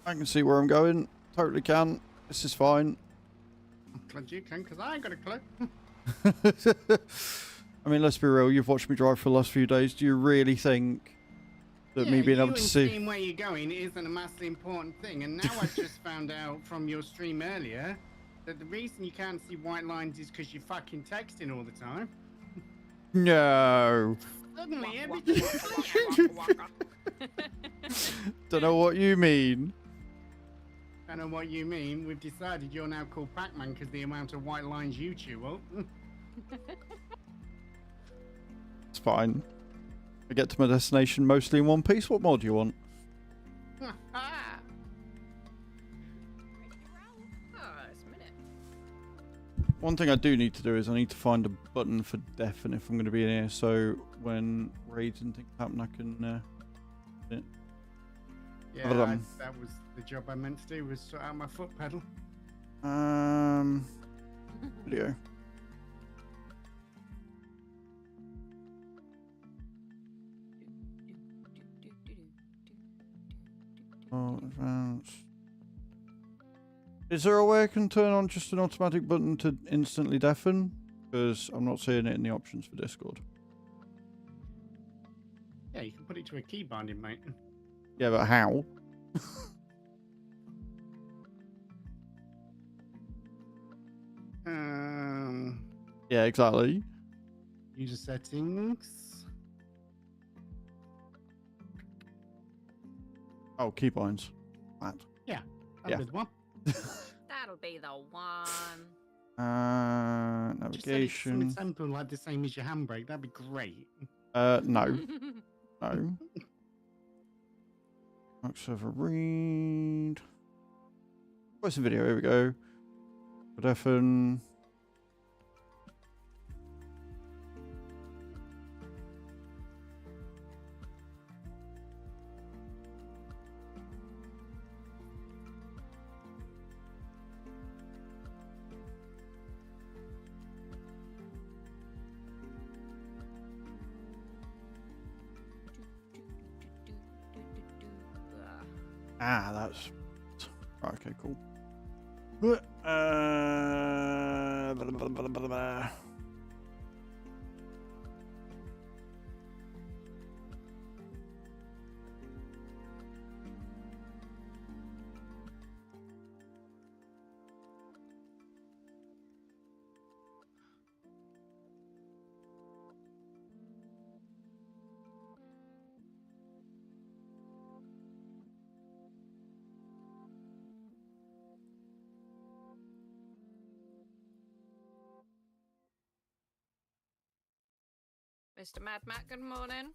I can see where I'm going. Totally can. This is fine. I'm glad you can, because I ain't got a clue. I mean, let's be real. You've watched me drive for the last few days. Do you really think that me being able to see... seeing where you're going isn't a massively important thing. And now I've just found out from your stream earlier that the reason you can't see white lines is because you're fucking texting all the time. No. Suddenly everything... Don't know what you mean. I know what you mean. We've decided you're now called Pac-Man because the amount of white lines you chew up. It's fine. I get to my destination mostly in one piece. What more do you want? Oh, it's a minute. One thing I do need to do is I need to find a button for deafen if I'm going to be in here, so when raids and things happen, I can. Yeah, that was the job I meant to do, was sort out my foot pedal. Video. Oh, advanced. Is there a way I can turn on just an automatic button to instantly deafen? Because I'm not seeing it in the options for Discord. Yeah, you can put it to a key binding, mate. Yeah, but how? Yeah, exactly. User settings. Oh, keybinds. That. Yeah, Yeah. that'll be the one. That'll be the one. Just say it's Navigation. something simple like the same as your handbrake. That'd be great. No. No. Max server read. Where's the video? Here we go. Deafen. Ah, that's right. Okay, cool. Blah, blah, blah, blah. Mr. Mad Matt, good morning.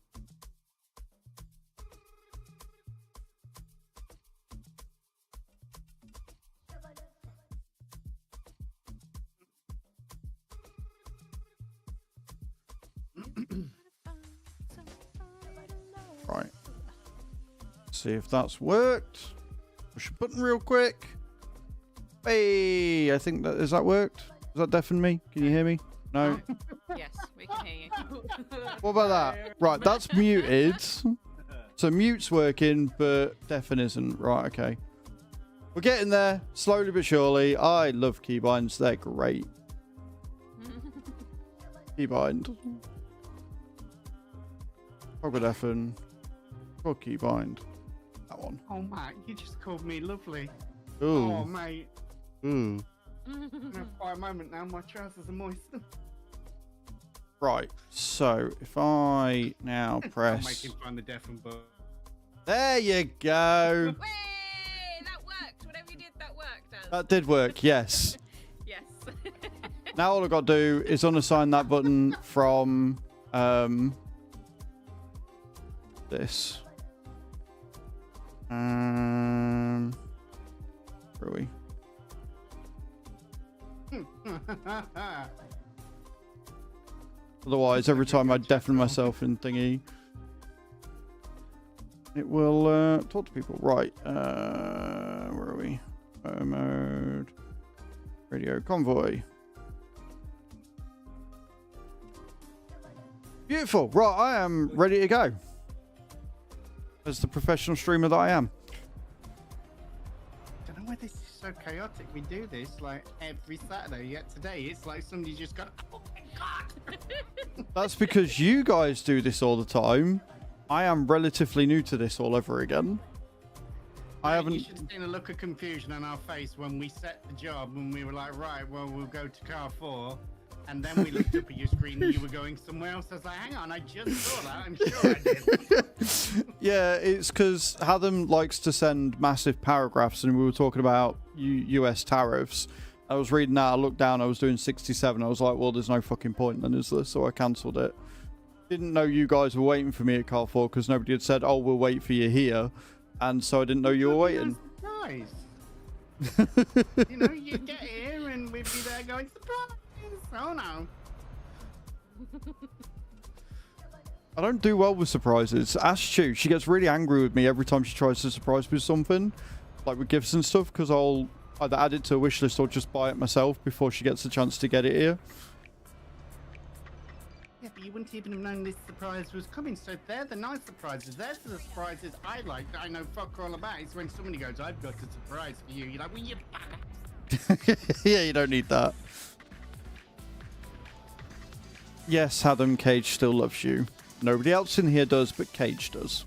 Right. See if that's worked. Push a button real quick. Hey, I think that has that worked? Has that deafened me? Can you hear me? No. Yes, we can hear you. What about that? Right, that's muted. So mute's working, but deafen isn't. Right, okay. We're getting there, slowly but surely. I love keybinds. They're great. Keybind. Toggle deafen. Or keybind. That one. Oh, Matt, you just called me lovely. Ooh. Oh, mate. Ooh. In a quiet moment now, my trousers are moist. Right, so if I now I'll press... make him find the deafen button. There you go. Way! That worked. Whatever you did, that worked. Az. That did work, yes. Yes. Now all I've got to do is unassign that button from this. Where are we? Otherwise, every time I deafen myself in thingy, it will talk to people. Right. Where are we? Mode. Radio convoy. Beautiful. Right, I am ready to go. As the professional streamer that I am. I don't know why this is so chaotic. We do this like every Saturday, yet today it's like somebody just got, oh my god! That's because you guys do this all the time. I am relatively new to this all over again. I haven't... You should have seen a look of confusion on our face when we set the job and we were like, right, well, we'll go to car 4. And then we looked up at your screen and you were going somewhere else. I was like, hang on, I just saw that. I'm sure I did. Yeah, it's because Hatham likes to send massive paragraphs, and we were talking about US tariffs. I was reading that, I looked down, I was doing 67. I was like, well, there's no fucking point then, is there? So I cancelled it. Didn't know you guys were waiting for me at car 4 because nobody had said, oh, we'll wait for you here. And so I didn't know you were waiting. Nice. You know, you get here and we'd be there going, surprise! Oh no. I don't do well with surprises. Ask Stu. She gets really angry with me every time she tries to surprise me with something. Like with gifts and stuff, because I'll either add it to a wish list or just buy it myself before she gets a chance to get it here. Yeah, but you wouldn't even have known this surprise was coming, so they're the nice surprises. They're the surprises I like that I know fuck all about. It's when somebody goes, I've got a surprise for you. You're like, well, you badass. Yeah, you don't need that. Yes, Hatham, Cage still loves you. Nobody else in here does, but Cage does.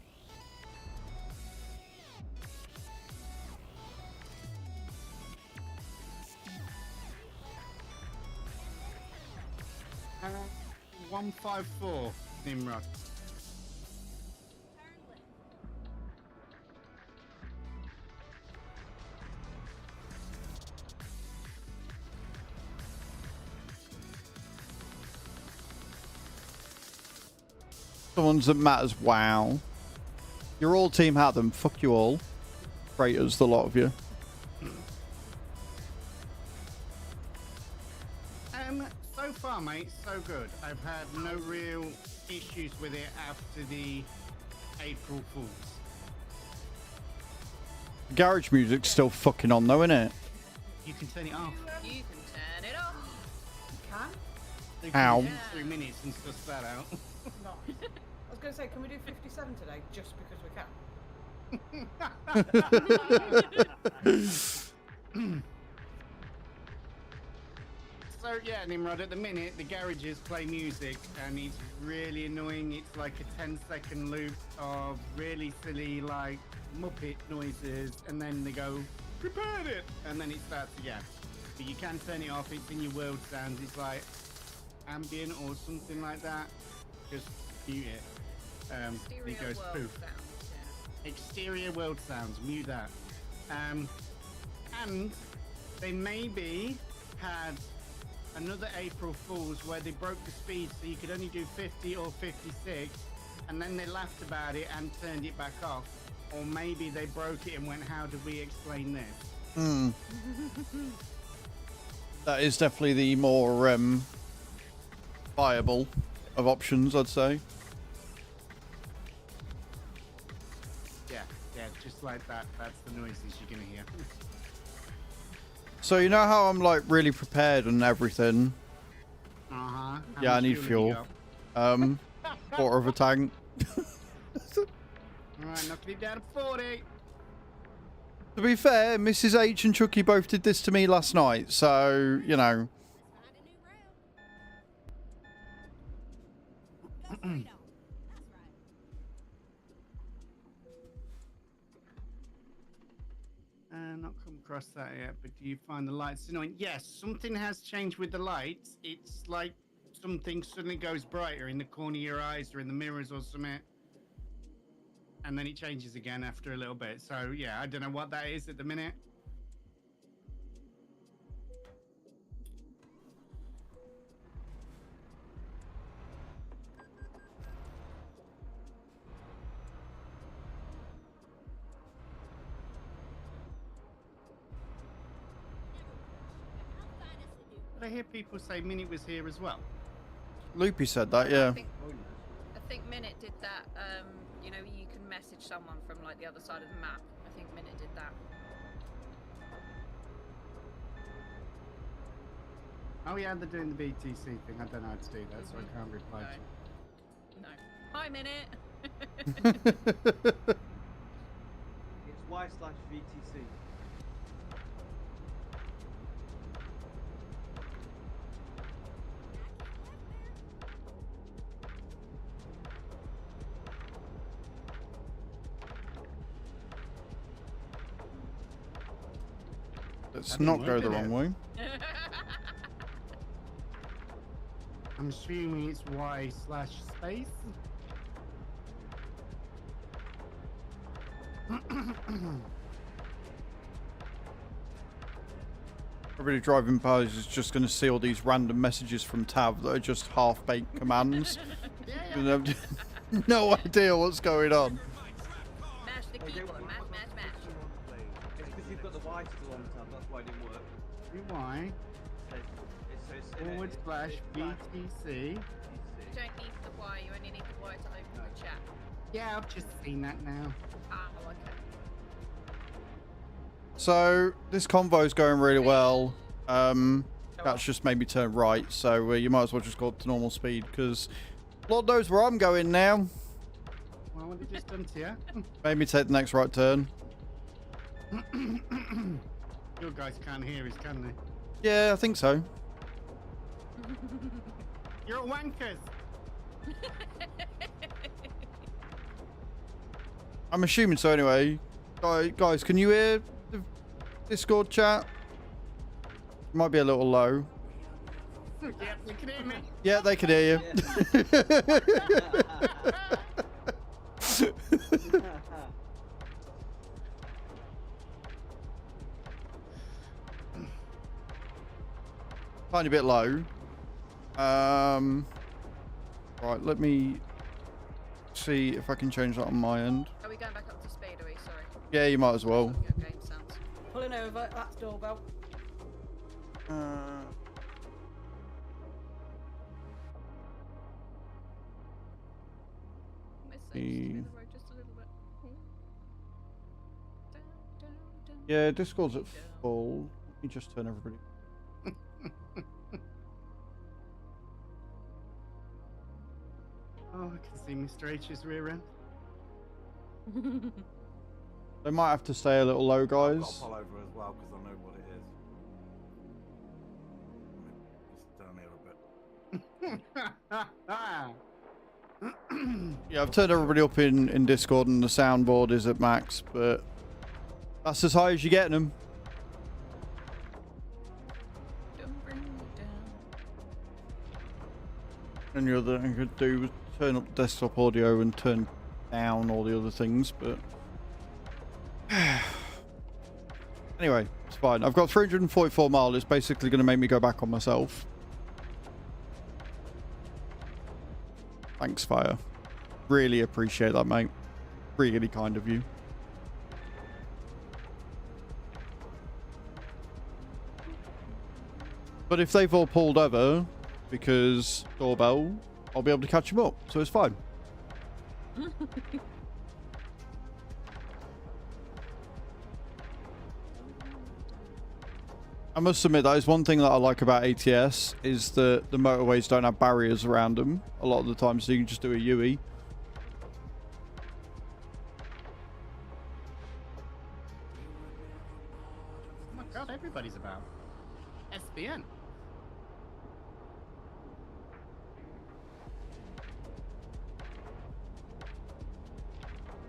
Uh, 154, Nimrod. The ones that matters. Wow. You're all Team Hatham. Fuck you all. Traitors, the lot of you. So far, mate, so good. I've had no real issues with it after the April Fools. Garage music's still fucking on though, innit? You can turn it off. You can turn it off. Can? You Ow. can 3 minutes and suss that out. Nice. I was going to say, can we do 57 today just because we can? So yeah, Nimrod, at the minute the garages play music and it's really annoying. It's like a 10-second loop of really silly like Muppet noises and then they go, prepared it! And then it starts again. But you can turn it off, it's in your world sounds, it's like ambient or something like that. Just mute it. It Exterior goes world poof. sounds, yeah. Exterior world sounds, mute that. And they maybe had another April Fool's where they broke the speed so you could only do 50 or 56, and then they laughed about it and turned it back off. Or maybe they broke it and went, how do we explain this? That is definitely the more viable of options, I'd say. Yeah, just like that. That's the noises you're gonna hear. So you know how I'm like really prepared and everything? Uh-huh. Yeah, I need fuel. Quarter of a tank. Alright, knocking it down to 40. To be fair, Mrs. H and Chucky both did this to me last night, so, you know. Find a new route. Go straight on. That's right. Not come across that yet, but do you find the lights annoying? Yes, something has changed with the lights. It's like something suddenly goes brighter in the corner of your eyes or in the mirrors or something. And then it changes again after a little bit. So, yeah, I don't know what that is at the minute. But I hear people say Minute was here as well. Loopy said that, yeah. I think Minute did that. You know, you can message someone from like the other side of the map. I think Minute did that. Oh yeah, they're doing the VTC thing. I don't know how to do that, so I can't reply to No. Hi, Minute. It's y/VTC. Let's That didn't not work, go the did wrong it? way. I'm assuming it's y/space. Everybody driving past is just going to see all these random messages from Tav that are just half-baked commands. And have no idea what's going on. Mash the keyboard. Mash, mash, mash. It's because you've got the Y still on the tab, that's why it didn't work. Y /VTC. You don't need the Y. You only need the Y to open the chat. Yeah, I've just seen that now. Oh, okay. So this convoy's going really well. That's just made me turn right, so you might as well just go up to normal speed because Lord knows where I'm going now. Well, what have you just done to you? Made me take the next right turn. Your guys can't hear us, can they? Yeah, I think so. You're wankers. I'm assuming so anyway. Guys, can you hear the Discord chat? Might be a little low. Yep, they can hear me. Yeah, they can hear you. Tiny bit low. Right, let me see if I can change that on my end. Are we going back up to speed? Are we? Sorry. Yeah, you might as well. Your game sounds. Pulling over, that's doorbell. Just a little bit. Yeah, Discord's at full. Let me just turn everybody. Oh, I can see Mr. H's rear end. They might have to stay a little low, I've got guys. to pull over as well because I know what it is. Just down here a bit. Yeah, I've turned everybody up in Discord and the soundboard is at max, but that's as high as you're getting them. Don't bring me down. And the other thing I could do was turn up desktop audio and turn down all the other things, but anyway, it's fine. I've got 344 miles. It's basically going to make me go back on myself. Thanks, Fire. Really appreciate that, mate. Really kind of you. But if they've all pulled over because doorbell, I'll be able to catch them up, so it's fine. I must admit that is one thing that I like about ATS is that the motorways don't have barriers around them a lot of the time, so you can just do a UE. Oh my god, everybody's about. SBN.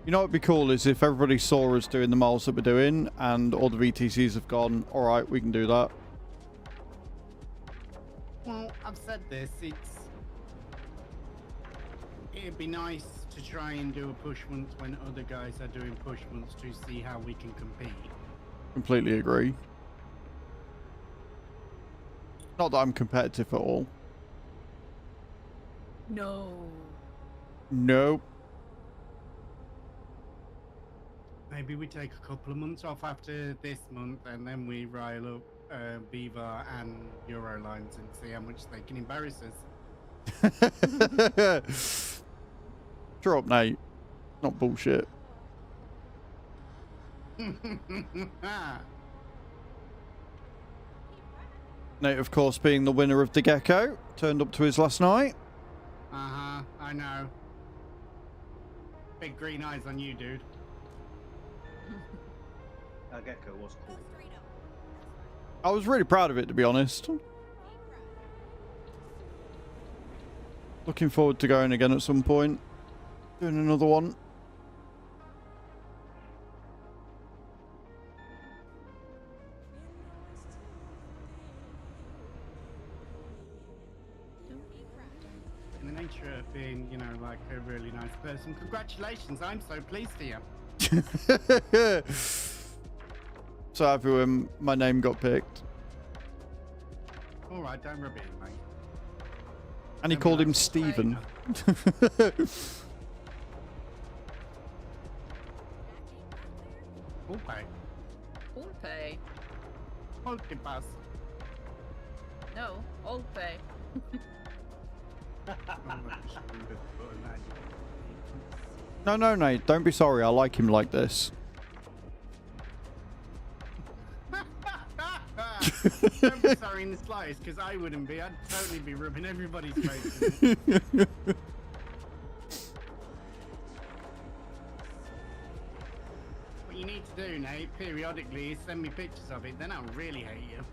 You know what would be cool is if everybody saw us doing the miles that we're doing and all the VTCs have gone, all right, we can do that. Well, I've said this, it'd be nice to try and do a push once when other guys are doing push once to see how we can compete. Completely agree. Not that I'm competitive at all. No. Nope. Maybe we take a couple of months off after this month and then we rile up Beaver and Eurolines and see how much they can embarrass us. Shut up, Nate. Not bullshit. Nate, of course, being the winner of the Gecko, turned up to his last night. Uh-huh, I know. Big green eyes on you, dude. That gecko was Go cool. straight up. I was really proud of it, to be honest. Keep right. Looking forward to going again at some point. Doing another one. In the nature of being, you know, like a really nice person, congratulations, I'm so pleased for you. So happy when my name got picked. Alright, don't rub it in, mate. And he Don't be called like him a Stephen. Okay. All pay. Hold the bus. No, all pay. No, Nate. Don't be sorry. I like him like this. Don't be sorry in the slightest, because I wouldn't be. I'd totally be rubbing everybody's face in it. What you need to do, Nate, periodically is send me pictures of it, then I'll really hate you.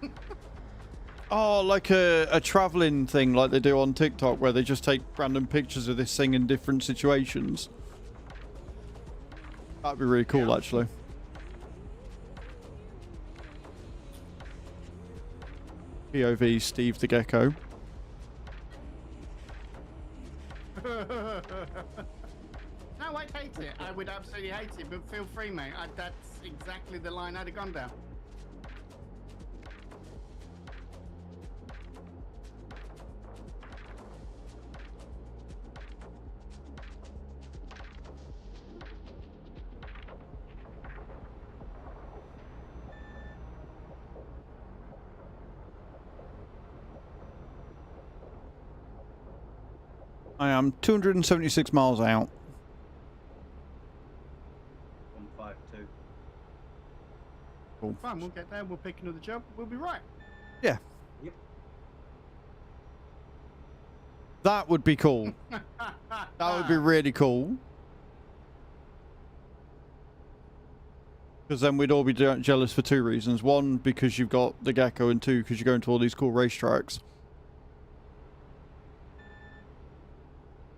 Oh, like a traveling thing like they do on TikTok where they just take random pictures of this thing in different situations. That'd be really cool, Yeah. actually. POV Steve the Gecko. No, I'd hate it. I would absolutely hate it, but feel free, mate. That's exactly the line I'd have gone down. I am 276 miles out. 152. Fine, we'll get there. We'll pick another job. We'll be right. Yeah. Yep. That would be cool. That would be really cool. Because then we'd all be jealous for two reasons. One, because you've got the Gecko, and two, because you're going to all these cool racetracks.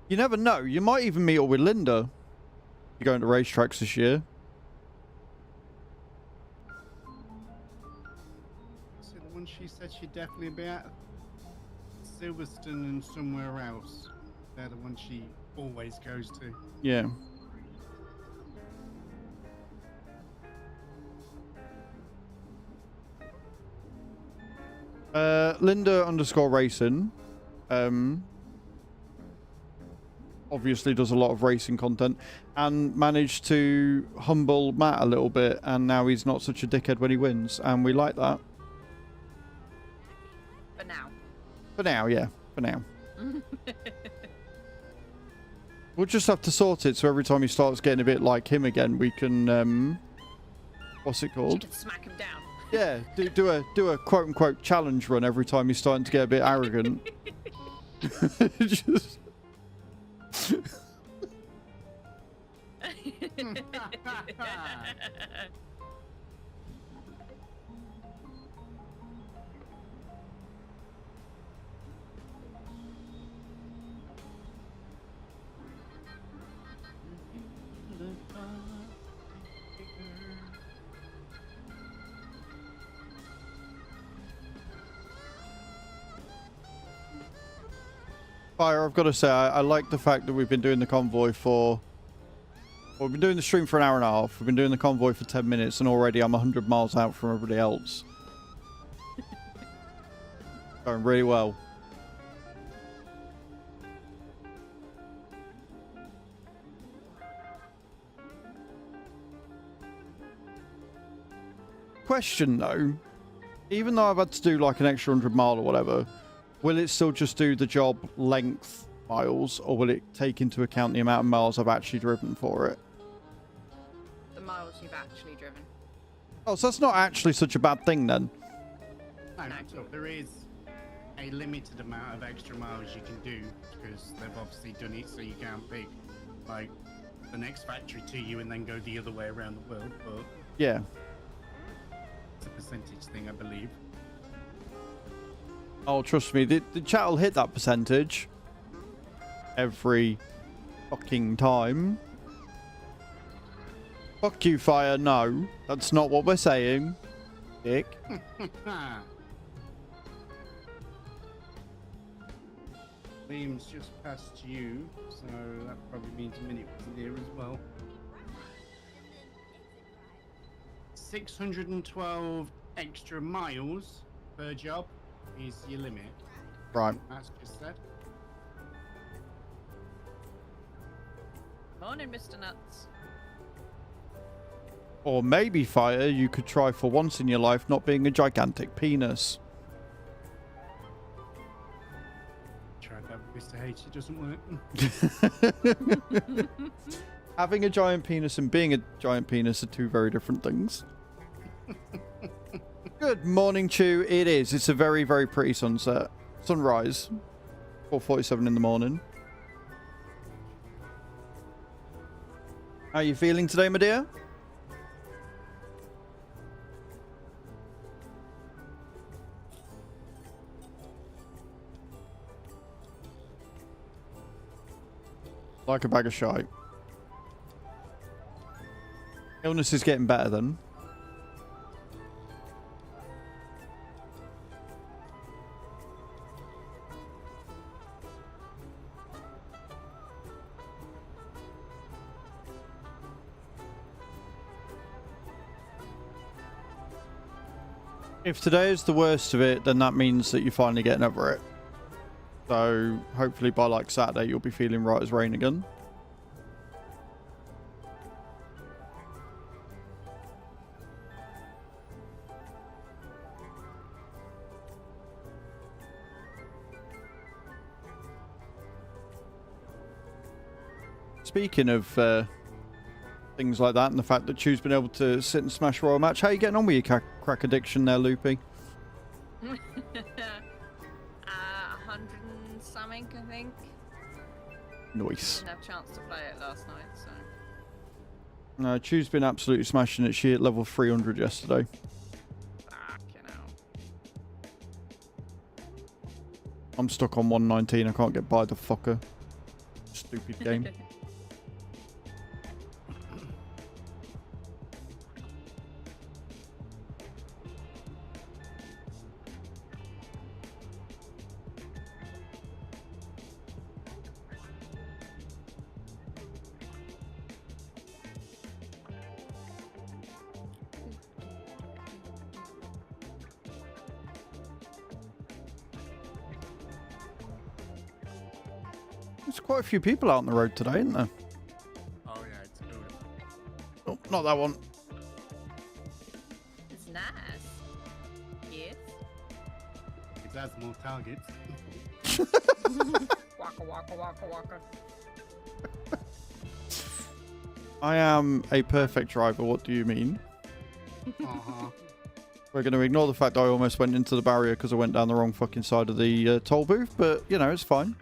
You never know. You might even meet up with Linda. You're going to racetracks this year. So the one she said she'd definitely be at Silverstone and somewhere else. They're the ones she always goes to. Yeah. Linda _ racing. obviously does a lot of racing content, and managed to humble Matt a little bit, and now he's not such a dickhead when he wins, and we like that. For now. For now, yeah. For now. We'll just have to sort it so every time he starts getting a bit like him again, we can, what's it You called? can smack him down. Yeah, do a quote-unquote challenge run every time he's starting to get a bit arrogant. Just... Fire, I've got to say, I like the fact that we've been doing the convoy for... Well, we've been doing the stream for an hour and a half. We've been doing the convoy for 10 minutes, and already I'm 100 miles out from everybody else. Going really well. Question, though. Even though I've had to do, like, an extra 100 mile or whatever... Will it still just do the job length miles, or will it take into account the amount of miles I've actually driven for it? The miles you've actually driven. Oh, so that's not actually such a bad thing then. No, so there is a limited amount of extra miles you can do, because they've obviously done it so you can't pick, like, the next factory to you and then go the other way around the world, but... Yeah. It's a percentage thing, I believe. Oh, trust me, the chat will hit that percentage every fucking time. Fuck you, Fire. No, that's not what we're saying. Dick. Liam's just past you, so that probably means Minute wasn't here as well. 612 extra miles per job is your limit. Right. That's just said. Morning, Mr. Nuts. Or maybe, Fire, you could try for once in your life not being a gigantic penis. Tried that with Mr. H, it doesn't work. Having a giant penis and being a giant penis are two very different things. Good morning, Chew. It is. It's a very, very pretty sunset. Sunrise. 4:47 in the morning. How are you feeling today, my dear? Like a bag of shite. Illness is getting better then. If today is the worst of it, then that means that you're finally getting over it. So hopefully by like Saturday you'll be feeling right as rain again. Speaking of things like that, and the fact that Chew's been able to sit and smash Royal Match, how are you getting on with your crack addiction there, Loopy? 100 and something, I think. Nice. Didn't have a chance to play it last night, so. No, Chew's been absolutely smashing it. She hit level 300 yesterday. Fucking hell. I'm stuck on 119. I can't get by the fucker. Stupid game. There's quite a few people out on the road today, isn't there? Oh yeah, it's beautiful. Oh, not that one. It's nice. Yes. It has more targets. Waka waka waka waka. I am a perfect driver. What do you mean? Uh-huh. We're going to ignore the fact that I almost went into the barrier because I went down the wrong fucking side of the toll booth, but, you know, it's fine.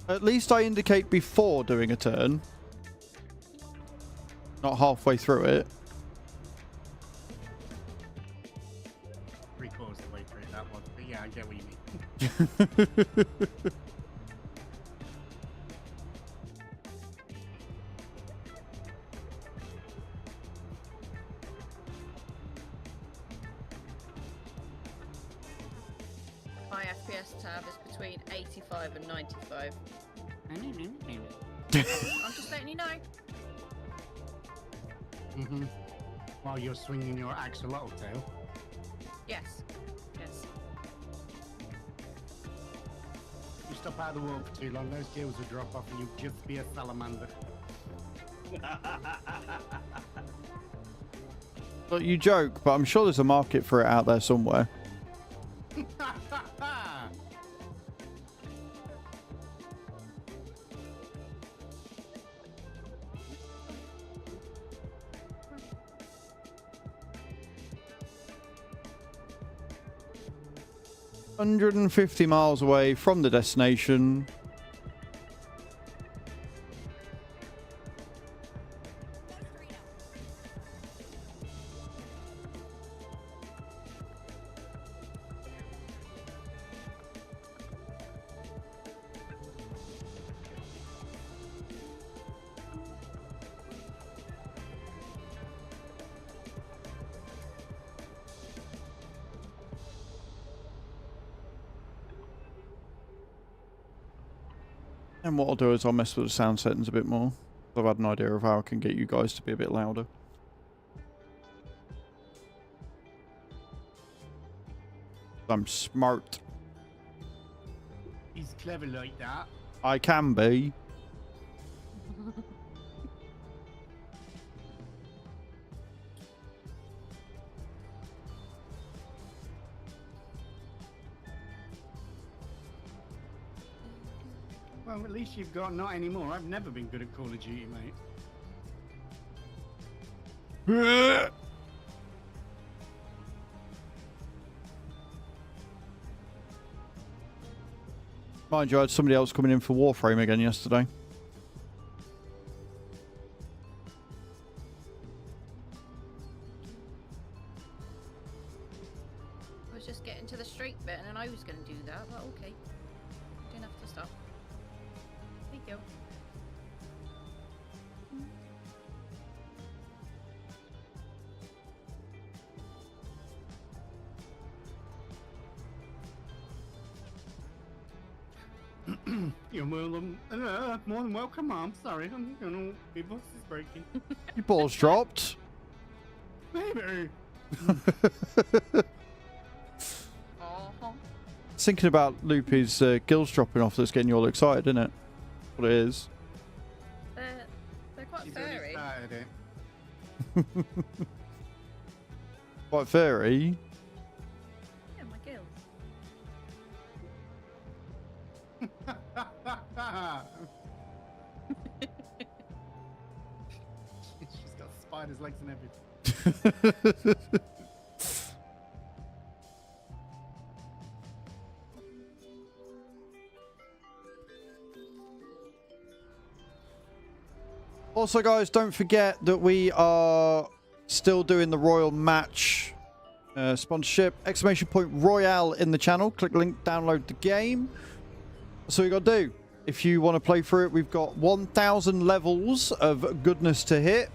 At least I indicate before doing a turn. Not halfway through it. 3/4 of the way through that one. But yeah, I get what you mean. My FPS tab is between 85 and 95. I'm just letting you know. Mm-hmm. While you're swinging your axolotl tail. Yes. Yes. You stop out of the water for too long, those gills will drop off and you'll just be a salamander. Look, you joke, but I'm sure there's a market for it out there somewhere. 150 miles away from the destination. And what I'll do is I'll mess with the sound settings a bit more. I've had an idea of how I can get you guys to be a bit louder. I'm smart. He's clever like that. I can be. Well, at least you've got not anymore. I've never been good at Call of Duty, mate. Mind you, I had somebody else coming in for Warframe again yesterday. I was just getting to the straight bit and then I was going to do that, but okay. Didn't have to stop. Thank you. You're more than welcome, Mom. Sorry, I'm gonna. My voice is breaking. Your balls dropped. Baby. Thinking about Loopy's gills dropping off that's getting you all excited, isn't it? What it is. They're quite She's already furry. started it. Quite furry. Yeah, my gills. She's got spiders' legs and everything. Also, guys, don't forget that we are still doing the Royal Match sponsorship. !Royale in the channel. Click link, download the game. That's all you got to do. If you want to play through it, we've got 1,000 levels of goodness to hit.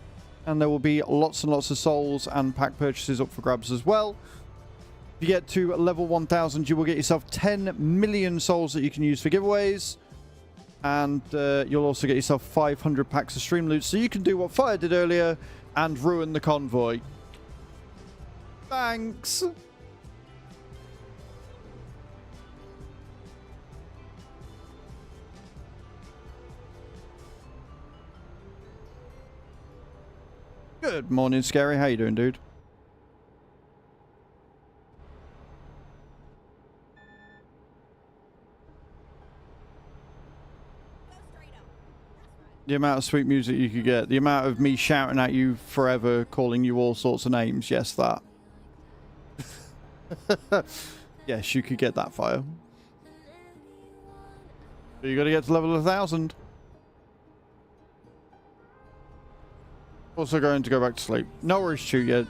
And there will be lots and lots of souls and pack purchases up for grabs as well. If you get to level 1,000, you will get yourself 10 million souls that you can use for giveaways. And you'll also get yourself 500 packs of stream loot. So you can do what Fire did earlier and ruin the convoy. Thanks. Good morning, Scary. How you doing, dude? Go straight up. That's right. The amount of sweet music you could get. The amount of me shouting at you forever, calling you all sorts of names. Yes, that. Yes, you could get that fire. But you got to get to level 1000. Also going to go back to sleep. No worries, Chew, yet.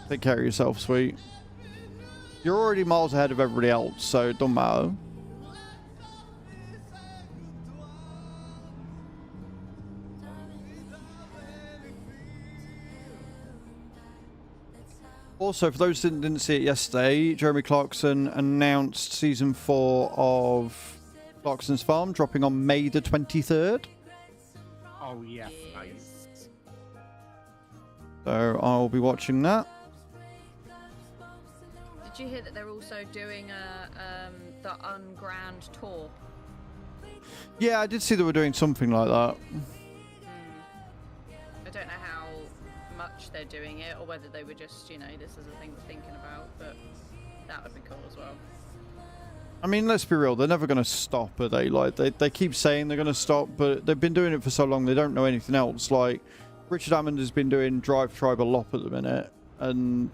Take care of yourself, sweet. You're already miles ahead of everybody else, so it don't matter. Also, for those that didn't see it yesterday, Jeremy Clarkson announced season 4 of Clarkson's Farm dropping on May the 23rd. Oh, yes, nice. So I'll be watching that. Did you hear that they're also doing the Ungrand tour? Yeah, I did see they were doing something like that. I don't know how much they're doing it, or whether they were just, you know, this is a thing we're thinking about, but that would be cool as well. I mean, let's be real, they're never going to stop, are they? Like, they keep saying they're going to stop, but they've been doing it for so long, they don't know anything else. Like, Richard Hammond has been doing Drive Tribe a lot at the minute, and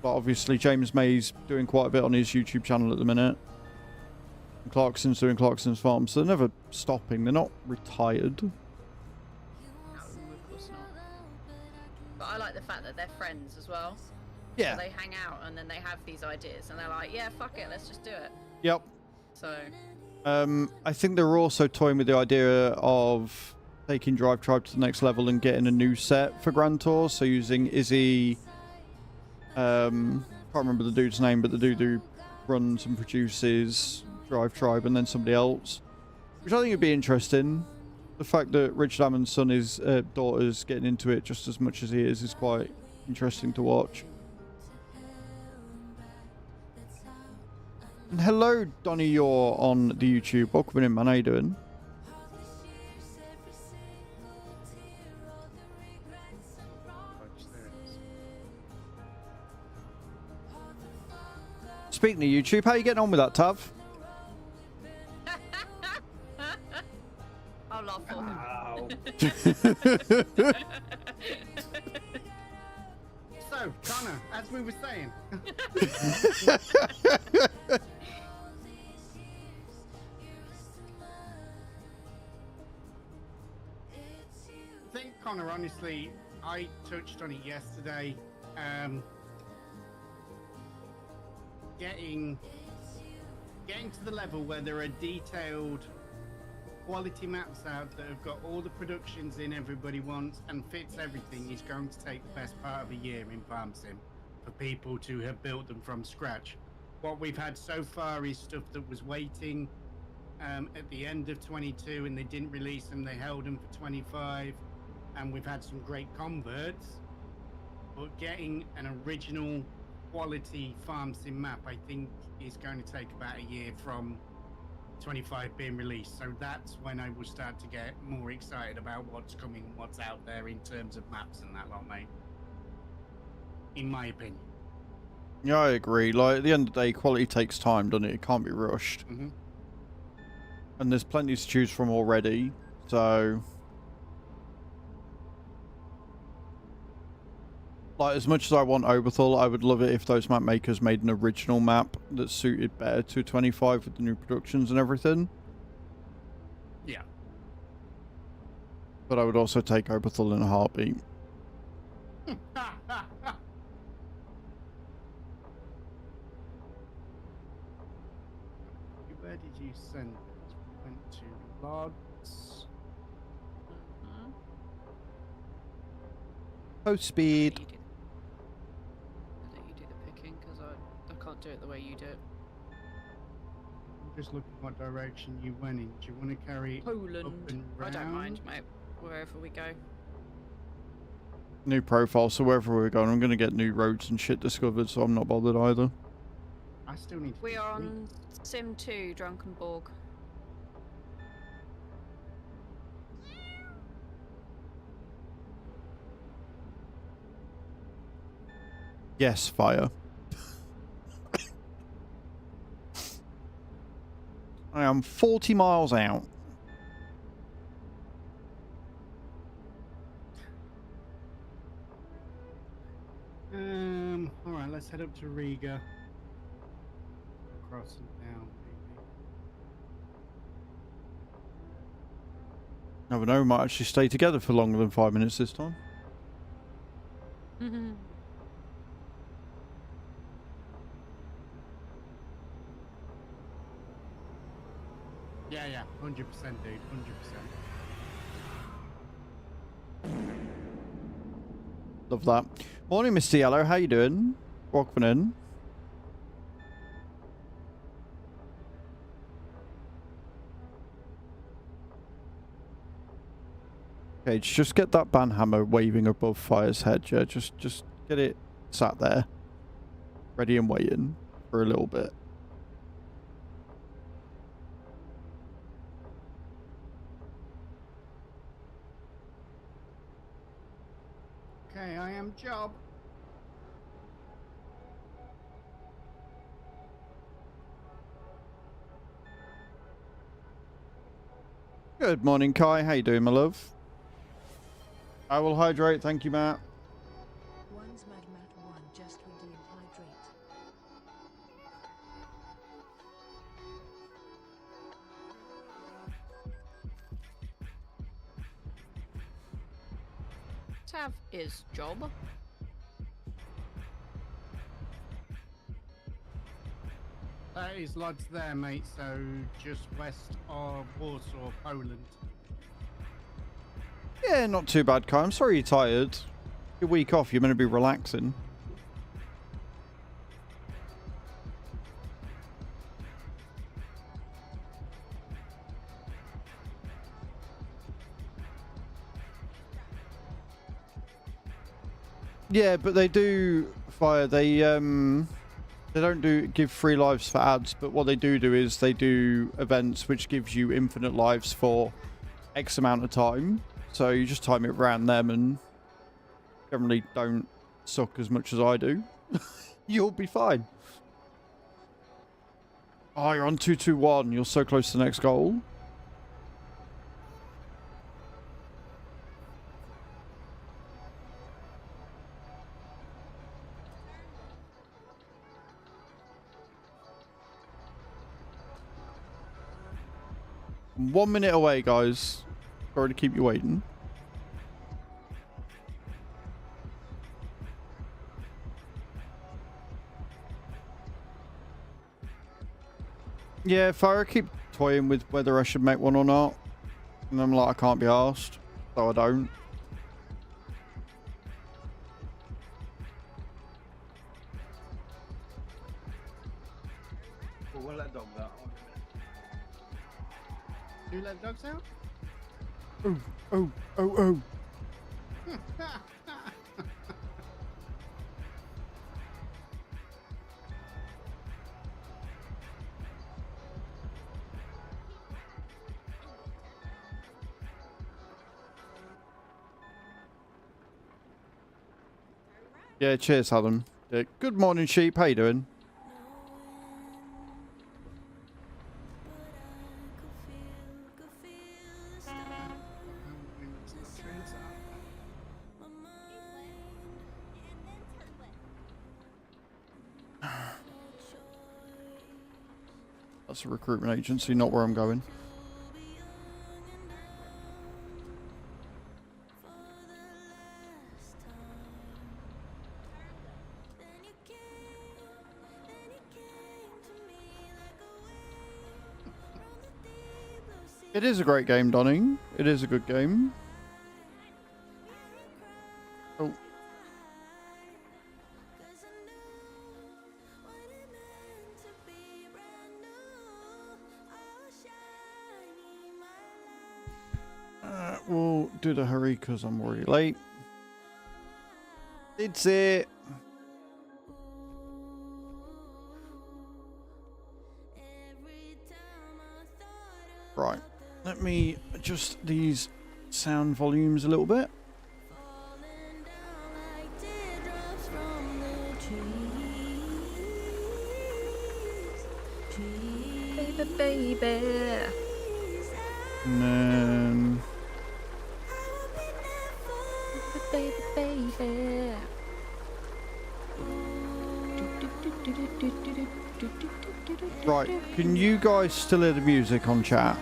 but obviously James May's doing quite a bit on his YouTube channel at the minute. And Clarkson's doing Clarkson's Farm, so they're never stopping, they're not retired. No, of course not. But I like the fact that they're friends as well. Yeah. So they hang out and then they have these ideas and they're like, yeah, fuck it, let's just do it. Yep. So I think they're also toying with the idea of taking Drive Tribe to the next level and getting a new set for Grand Tour. So using Izzy, can't remember the dude's name, but the dude who runs and produces Drive Tribe, and then somebody else, which I think would be interesting. The fact that Richard Hammond's son is daughter's getting into it just as much as he is quite interesting to watch. And hello, Donnie, you're on the YouTube. Welcome in, man. How you doing? Speaking of YouTube, how you getting on with that, Tav? I'll laugh for him. Ow. So, Connor, as we were saying, I think, Connor, honestly, I touched on it yesterday. Getting to the level where there are detailed quality maps out that have got all the productions in everybody wants and fits everything is going to take the best part of a year in Farm Sim for people to have built them from scratch. What we've had so far is stuff that was waiting at the end of 22 and they didn't release them, they held them for 25, and we've had some great converts, but getting an original quality Farm Sim map I think is going to take about a year from 25 being released. So that's when I will start to get more excited about what's coming, what's out there in terms of maps and that lot, mate. In my opinion. Yeah, I agree. Like, at the end of the day, quality takes time, doesn't it? It can't be rushed. Mm-hmm. And there's plenty to choose from already, so... Like, as much as I want Oberthal, I would love it if those map makers made an original map that suited better to 25 with the new productions and everything. Yeah. But I would also take Oberthal in a heartbeat. Where did you send it? Went to logs. Oh, speed. I'll let you do the picking because I can't do it the way you do it. I'm just looking what direction you went in. Do you want to carry it up Poland. and I don't mind, round? mate. Wherever we go. New profile, so wherever we're going, I'm going to get new roads and shit discovered, so I'm not bothered either. I still need to We do are three. on Sim 2, Drunken Borg. Yes, fire. I am 40 miles out. Alright, let's head up to Riga. Across and down, maybe. Never know, we might actually stay together for longer than 5 minutes this time. Yeah, 100% dude, 100%. Love that. Morning, Mr. Yellow. How you doing? Welcome in. Okay, just get that banhammer waving above Fire's head, yeah? Just get it sat there. Ready and waiting for a little bit. Okay, I am job. Good morning, Kai. How you doing, my love? I will hydrate. Thank you, Matt. One's Mad Matt 1 just redeemed hydrate. Tav is job. That is Lodz there, mate, so just west of Warsaw, Poland. Yeah, not too bad, Kai. I'm sorry you're tired. Your week off, you're meant to be relaxing. Yeah, but they do fire. They don't give free lives for ads, but what they do is they do events which gives you infinite lives for X amount of time. So you just time it around them and generally don't suck as much as I do. You'll be fine. Oh, you're on 221. You're so close to the next goal. I'm 1 minute away, guys. Sorry to keep you waiting. Yeah, Fire, I keep toying with whether I should make one or not. And I'm like, I can't be asked, so I don't. But we'll let dogs out. Do you let dogs out? Oh. Yeah, cheers, Adam. Yeah, good morning, sheep. How you doing? That's a recruitment agency, not where I'm going. It is a great game, Donning. It is a good game. Oh. We'll do the hurry because I'm already late. It's it. Right. Let me adjust these sound volumes a little bit. Baby, baby. And then Baby, baby. right, can you guys still hear the music on chat?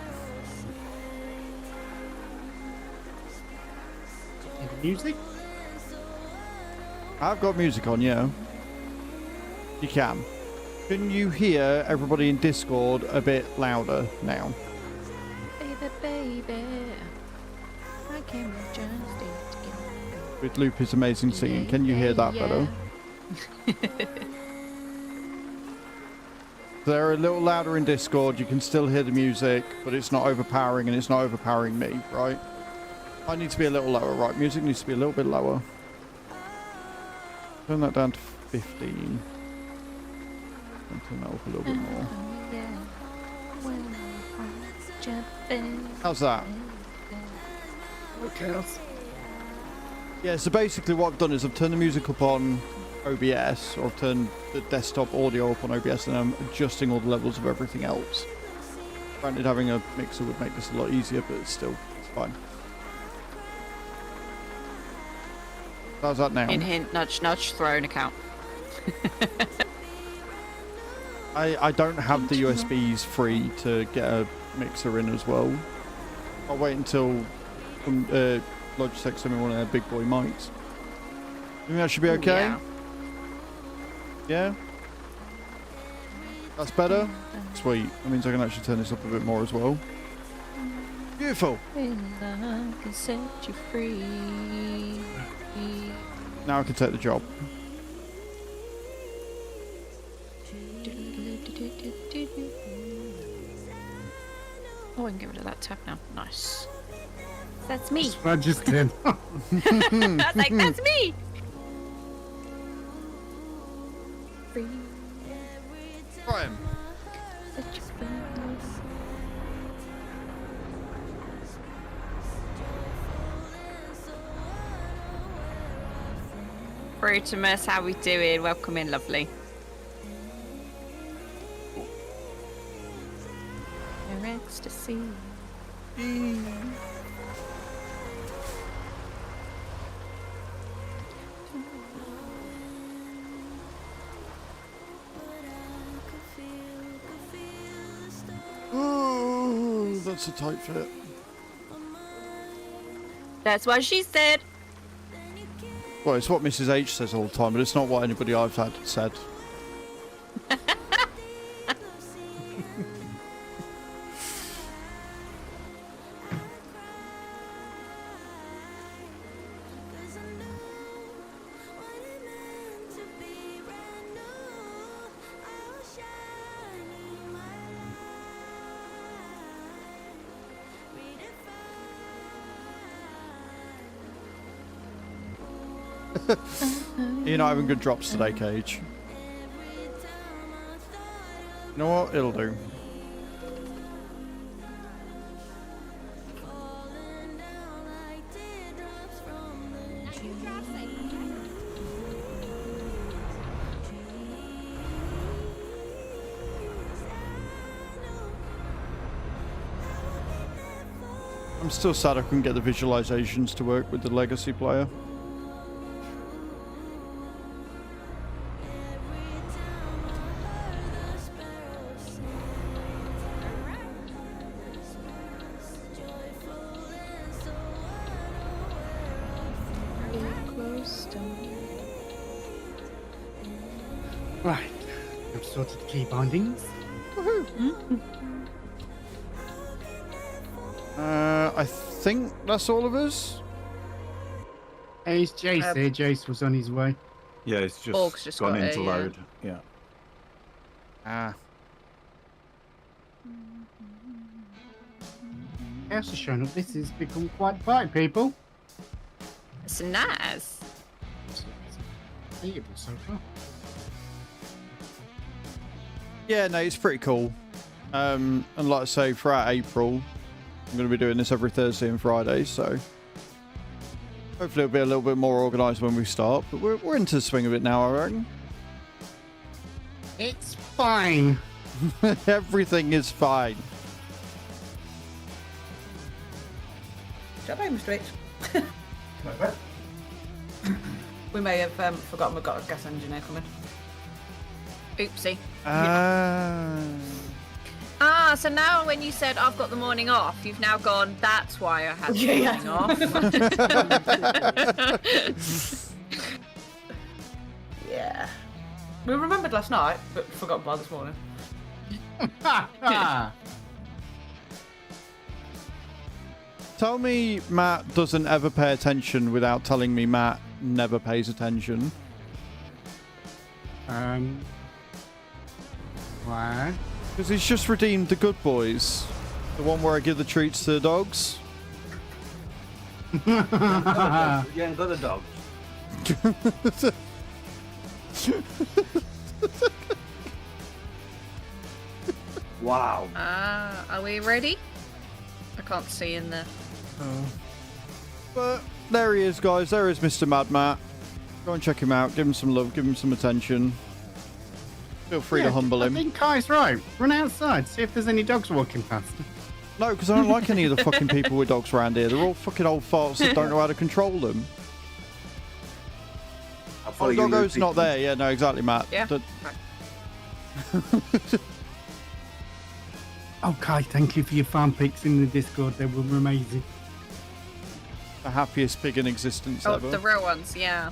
And music? I've got music on, yeah. You can. Can you hear everybody in Discord a bit louder now? Baby, baby. I can't just stay together. With Lupus amazing singing, can you hear that better? They're a little louder in Discord, you can still hear the music, but it's not overpowering and it's not overpowering me, right? I need to be a little lower, right? Music needs to be a little bit lower. Turn that down to 15. And turn that up a little bit more. How's that? Okay. Yeah, so basically what I've done is I've turned the music up on OBS, or I've turned the desktop audio up on OBS, and I'm adjusting all the levels of everything else. Granted, having a mixer would make this a lot easier, but it's fine. How's that now? Hint, hint, nudge, nudge, throw an account. I don't have the USBs free to get a mixer in as well. I'll wait until Logitech send me one of their big boy mics. You think that should be okay? Yeah. Yeah? That's better? Sweet. That means I can actually turn this up a bit more as well. Beautiful. Love can set you free. Now I can take the job. Oh, I can get rid of that tab now. Nice. That's me. That's what I just did. I was like, that's me. Free. Brian. Set you free. Brutimus, how we doing? Welcome in, lovely. Your ecstasy. Oh, that's a tight fit. That's what she said. Well, it's what Mrs. H says all the time, but it's not what anybody I've had said. You're not having good drops today, Cage. You know what? It'll do. I'm still sad I couldn't get the visualizations to work with the legacy player. Right. I've sorted the key bindings. I think that's all of us. Hey, it's Jace here. Jace was on his way. Yeah, it's Borg's just just gone got into it, yeah. load. Yeah. Ah. House has shown up. This has become quite bright, people. It's nice. unbeatable so far. Yeah, no, it's pretty cool. And like I say, throughout April, I'm going to be doing this every Thursday and Friday, so hopefully it'll be a little bit more organised when we start. But we're into the swing of it now, I reckon. It's fine. Everything is fine. Job home straight. We may have forgotten we've got a gas engineer coming. Oopsie. So now when you said I've got the morning off, you've now gone, that's why I had the morning off. Yeah. We remembered last night, but forgotten by this morning. Tell me Matt doesn't ever pay attention without telling me Matt never pays attention. Why? Because he's just redeemed the Good Boys. The one where I give the treats to the dogs. You ain't got a dog. Wow. Are we ready? I can't see in there. But there he is, guys. There is Mr. Mad Matt. Go and check him out. Give him some love. Give him some attention. Feel free to humble him. I think Kai's right. Run outside, see if there's any dogs walking past. No, because I don't like any of the fucking people with dogs around here. They're all fucking old farts that don't know how to control them. Oh, Doggo's not there. Yeah, no, exactly, Matt. Yeah. Oh, Kai, thank you for your farm pics in the Discord. They were amazing. The happiest pig in existence Oh, ever. the real ones, yeah.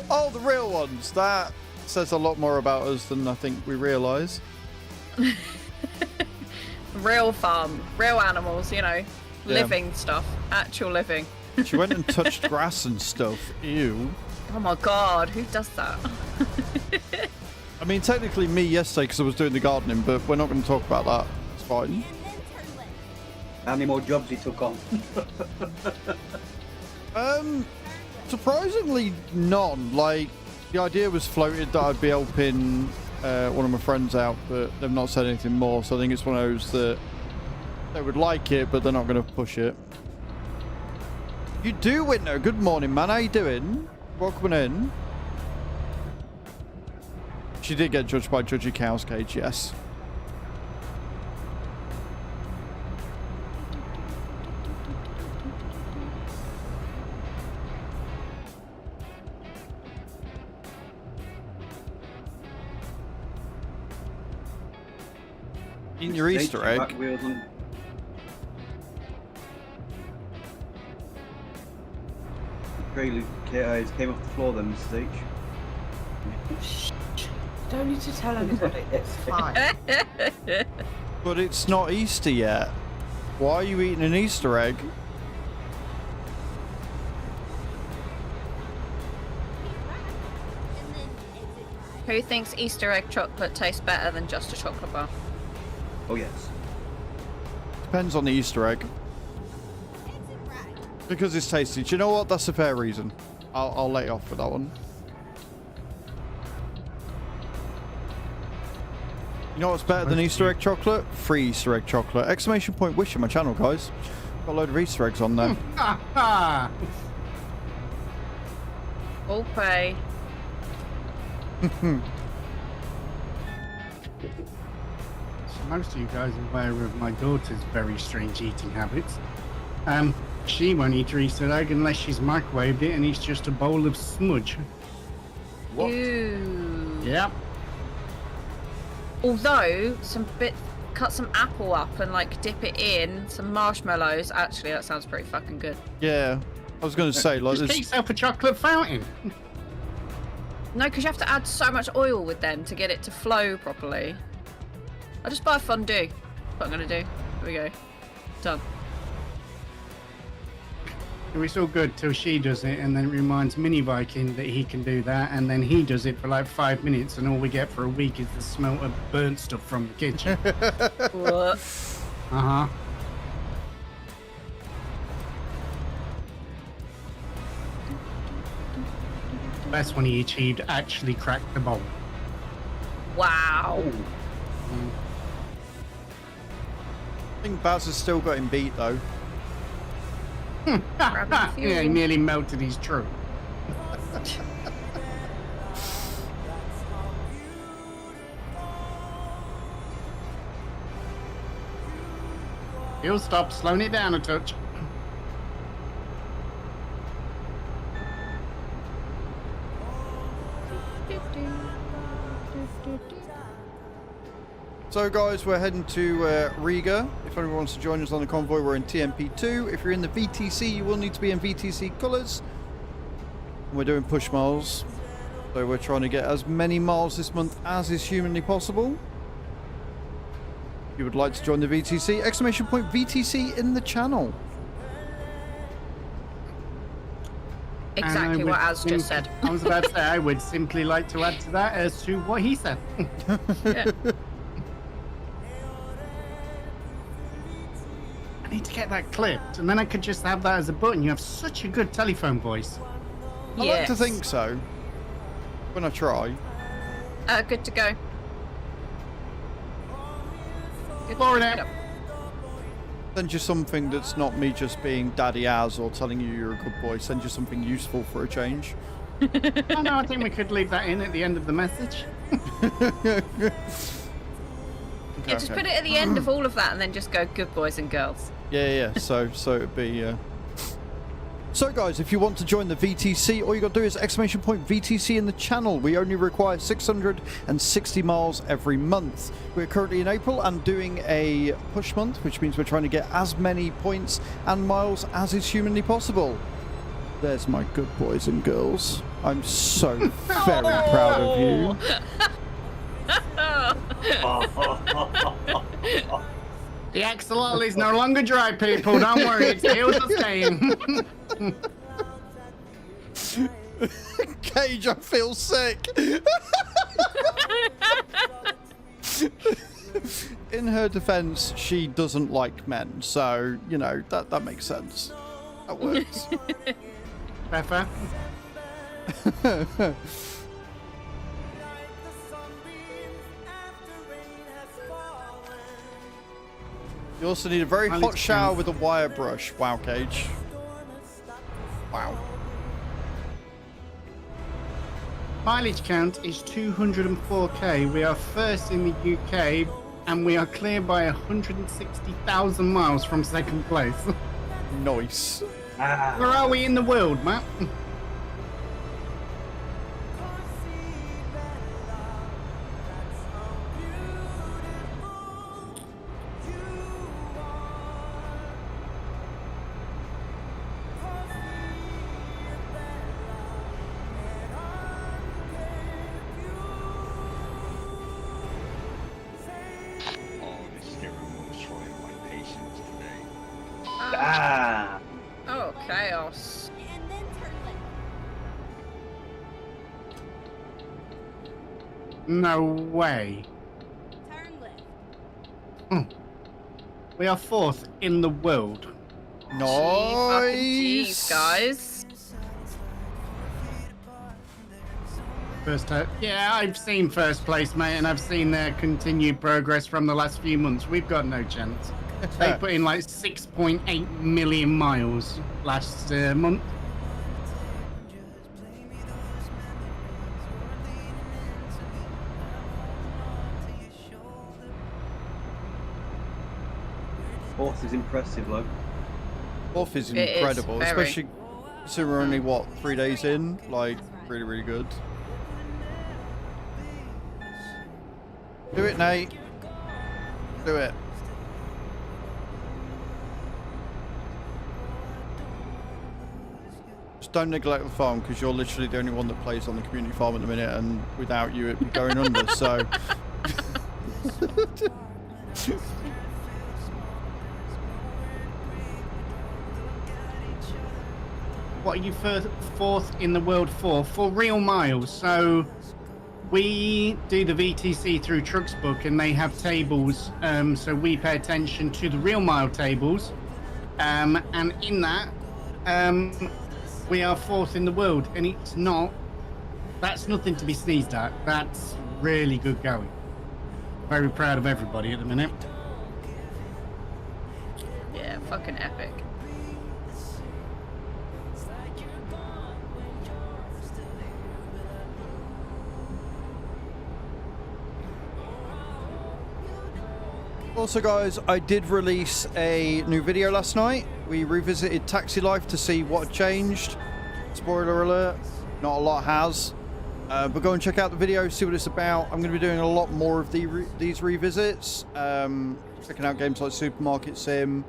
Oh, the real ones. That says a lot more about us than I think we realise. Real farm, real animals, you know, Yeah. living stuff, actual living. She went and touched grass and stuff. Ew. Oh my god, who does that? I mean, technically me yesterday because I was doing the gardening, but we're not going to talk about that. It's fine. How many more jobs he took on? Surprisingly none. Like, the idea was floated that I'd be helping one of my friends out, but they've not said anything more, so I think it's one of those that they would like it, but they're not going to push it. You do, Winter. Good morning, man. How you doing? Welcome in. She did get judged by Judgy Cow's Cage, yes. Eating your Easter egg. Back wheels on. Really came off the floor then, Mr. H. Don't need to tell anybody. It's fine. But it's not Easter yet. Why are you eating an Easter egg? Who thinks Easter egg chocolate tastes better than just a chocolate bar? Oh yes. Depends on the Easter egg. Because it's tasty. Do you know what? That's a fair reason. I'll let you off with that one. You know what's better than Easter egg chocolate? Free Easter egg chocolate. Exclamation point wish on my channel, guys. Got a load of Easter eggs on there. All pay. So most of you guys are aware of my daughter's very strange eating habits. She won't eat her Easter egg unless she's microwaved it and it's just a bowl of smudge. What? Ew. Yep. Although, cut some apple up and like dip it in some marshmallows. Actually, that sounds pretty fucking good. Yeah. I was going to say, like, Just get this. yourself a chocolate fountain. No, because you have to add so much oil with them to get it to flow properly. I'll just buy fondue. That's what I'm going to do. Here we go. Done. It's all good till she does it, and then it reminds Mini Viking that he can do that, and then he does it for like 5 minutes, and all we get for a week is the smell of burnt stuff from the kitchen. What? Uh-huh. Best one he achieved actually cracked the bowl. Wow. I think Baz has still got him beat though. Grabbing fuel. Yeah, he nearly melted his truck. He'll stop slowing it down a touch. So guys, we're heading to Riga. If anyone wants to join us on the convoy, we're in TMP2. If you're in the VTC, you will need to be in VTC colours. We're doing push miles. So we're trying to get as many miles this month as is humanly possible. If you would like to join the VTC, exclamation point VTC in the channel. Exactly what Az just said. I was about to say, I would simply like to add to that as to what he said. Yeah. I need to get that clipped, and then I could just have that as a button. You have such a good telephone voice. I like to think so. When I try. Good to go. Good Florida. to go. Send you something that's not me just being Daddy Az or telling you you're a good boy. Send you something useful for a change. Oh, no, I think we could leave that in at the end of the message. Yeah, just put it at the end of all of that and then just go good boys and girls. Yeah. So it'd be. So guys, if you want to join the VTC, all you got to do is exclamation point VTC in the channel. We only require 660 miles every month. We're currently in April and doing a push month, which means we're trying to get as many points and miles as is humanly possible. There's my good boys and girls. I'm so very proud of you. The axolotl is no longer dry, people. Don't worry, its heels are staying. Cage, I feel sick. In her defense, she doesn't like men, so you know that makes sense. That works. Pepper. You also need a very hot shower with a wire brush. Wow, Cage. Wow. Mileage count is 204k. We are first in the UK, and we are clear by 160,000 miles from second place. Nice. Where are we in the world, Matt? Oh, chaos. And then turn left. No way. Turn left. We are fourth in the world. Jeez, Nice. guys. First time. Yeah, I've seen first place, mate, and I've seen their continued progress from the last few months. We've got no chance. They put in like 6.8 million miles last month. Fourth is impressive, look. Fourth is It is, incredible, very. especially so we're only what 3 days in. Like really, really good. Do it, Nate. Do it. Just don't neglect the farm because you're literally the only one that plays on the community farm at the minute, and without you, it'd be going under. So. What are you fourth in the world for? For real miles. So we do the VTC through Trucksbook, and they have tables. So we pay attention to the real mile tables. And in that, we are fourth in the world, and it's not That's nothing to be sneezed at. That's really good going. Very proud of everybody at the minute. Yeah, fucking epic. Also, guys, I did release a new video last night. We revisited Taxi Life to see what had changed. Spoiler alert, not a lot has. But go and check out the video, see what it's about. I'm going to be doing a lot more of these revisits. Checking out games like Supermarket Sim.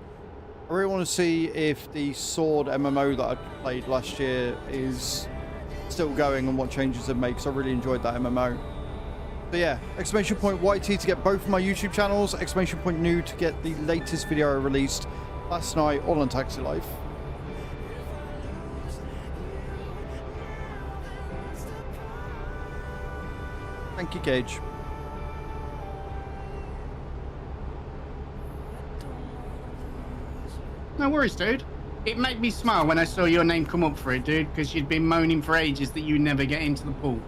I really want to see if the Sword MMO that I played last year is still going and what changes it makes. I really enjoyed that MMO. So yeah, exclamation point YT to get both of my YouTube channels, exclamation point new to get the latest video I released last night, all on Taxi Life. Thank you, Gage. No worries, dude. It made me smile when I saw your name come up for it, dude, because you'd been moaning for ages that you never get into the pool.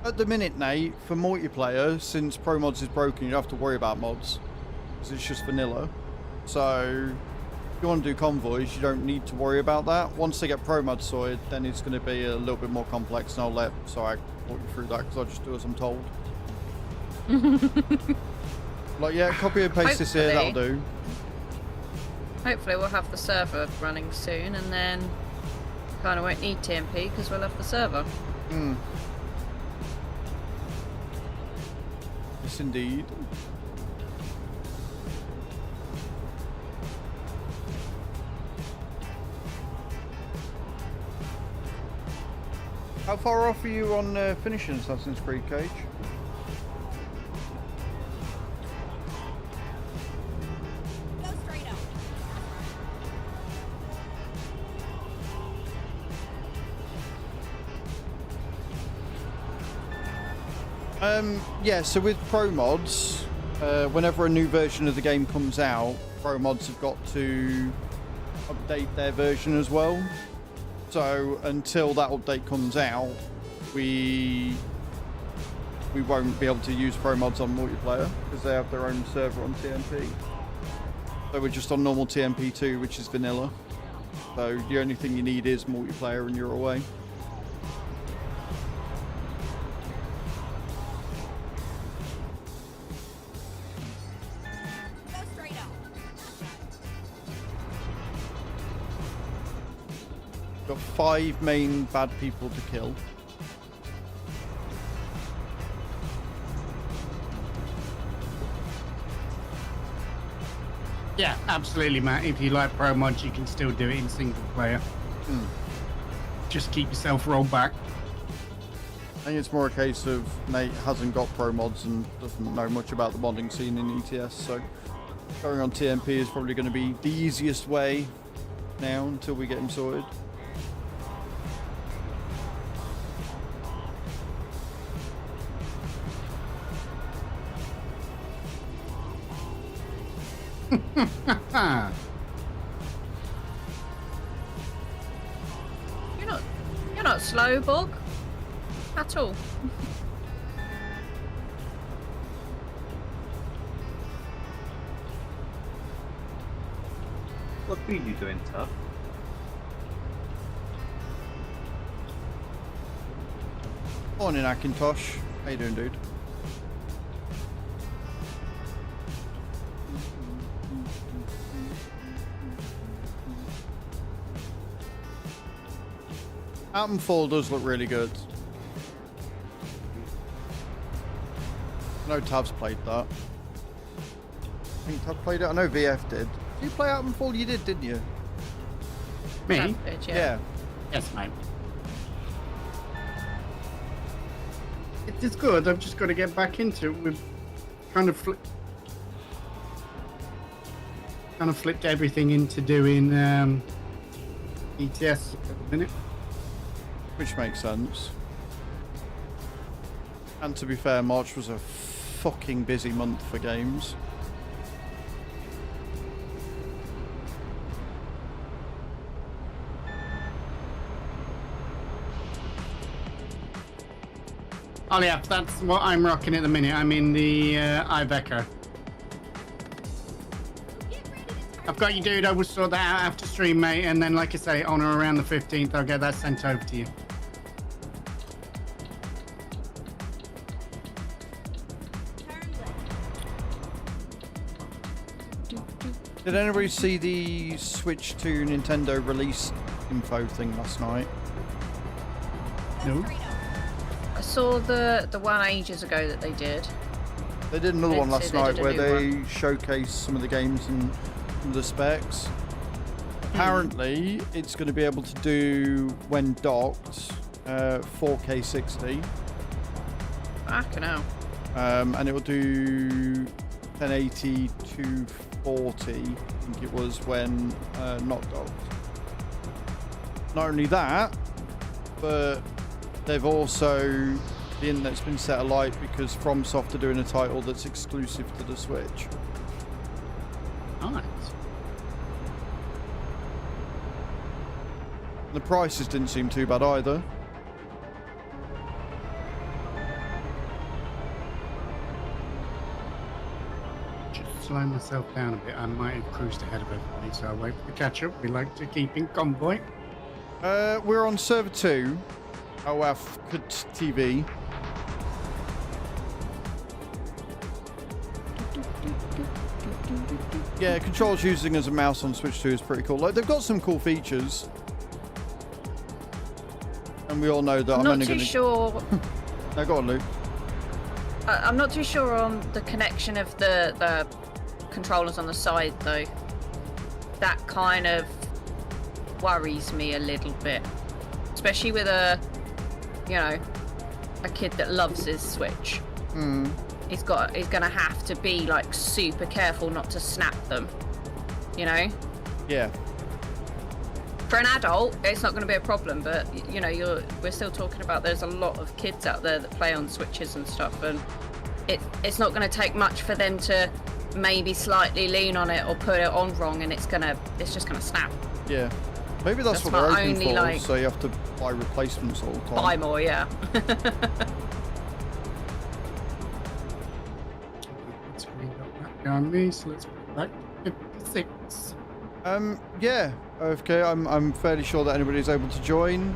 At the minute, Nate, for multiplayer, since Pro Mods is broken, you don't have to worry about mods. Because it's just vanilla. So, if you want to do convoys, you don't need to worry about that. Once they get Pro Mods sorted, then it's going to be a little bit more complex, and I'll let Sorag walk you through that, because I'll just do as I'm told. Like, yeah, copy and paste this here, that'll do. Hopefully we'll have the server running soon, and then kind of won't need TMP because we'll have the server. Hmm. Yes, indeed. How far off are you on finishing Assassin's Creed, Cage? Go straight up. Yeah, so with Pro Mods, whenever a new version of the game comes out, Pro Mods have got to update their version as well. So until that update comes out, we won't be able to use Pro Mods on multiplayer because they have their own server on TMP. So we're just on normal TMP2, which is vanilla. So the only thing you need is multiplayer and you're away. Go straight up. Got 5 main bad people to kill. Yeah, absolutely, Matt. If you like Pro Mods, you can still do it in single player. Just keep yourself rolled back. I think it's more a case of Nate hasn't got Pro Mods and doesn't know much about the modding scene in ETS, so going on TMP is probably going to be the easiest way now until we get him sorted. You're not slow, Bog. At all. What are you doing, Tough? Morning, Akintosh. How you doing, dude? Atomfall does look really good. I know Tav's played that. I think Tav played it. I know VF did. Did you play Atomfall? You did, didn't you? Me? Savage, Yeah. Yes, mate. It's good. I've just got to get back into it. We've kind of flipped everything into doing ETS at the minute. Which makes sense. And to be fair, March was a fucking busy month for games. Oh yeah, that's what I'm rocking at the minute. I'm in the Iveco. I've got you, dude. I will sort that out after stream, mate. And then, like I say, on or around the 15th, I'll get that sent over to you. Turn left. Did anybody see the Switch to Nintendo release info thing last night? No. Straight up. I saw the one ages ago that they did. They did another They one last said they night did a where new they showcased some of the games and some of the specs. Apparently, it's going to be able to do, when docked, 4K 60. Fucking hell. And it will do 1080 to 40, I think it was, when not docked. Not only that, but they've also, the internet's been set alight because FromSoft are doing a title that's exclusive to the Switch. Nice. The prices didn't seem too bad either. Just slow myself down a bit. I might have cruised ahead of everybody, so I'll wait for the catch up. We like to keep in convoy. We're on server 2. OF TV. Yeah, controls using as a mouse on Switch 2 is pretty cool. Like, they've got some cool features. And we all know that I'm not only too going to... sure. No, go on, Luke. I'm not too sure on the connection of the controllers on the side, though. That kind of worries me a little bit, especially with a kid that loves his Switch. He's gonna have to be like super careful not to snap them, you know. Yeah. For an adult, it's not going to be a problem, but we're still talking about there's a lot of kids out there that play on Switches and stuff, and it's not going to take much for them to maybe slightly lean on it or put it on wrong, and it's just gonna snap. Yeah. Maybe that's That's what they're my open only, for, like- so you have to buy replacements all the time. Buy more, yeah. Let's read up that down me, so let's put back to 56. Yeah. Okay, I'm fairly sure that anybody's able to join.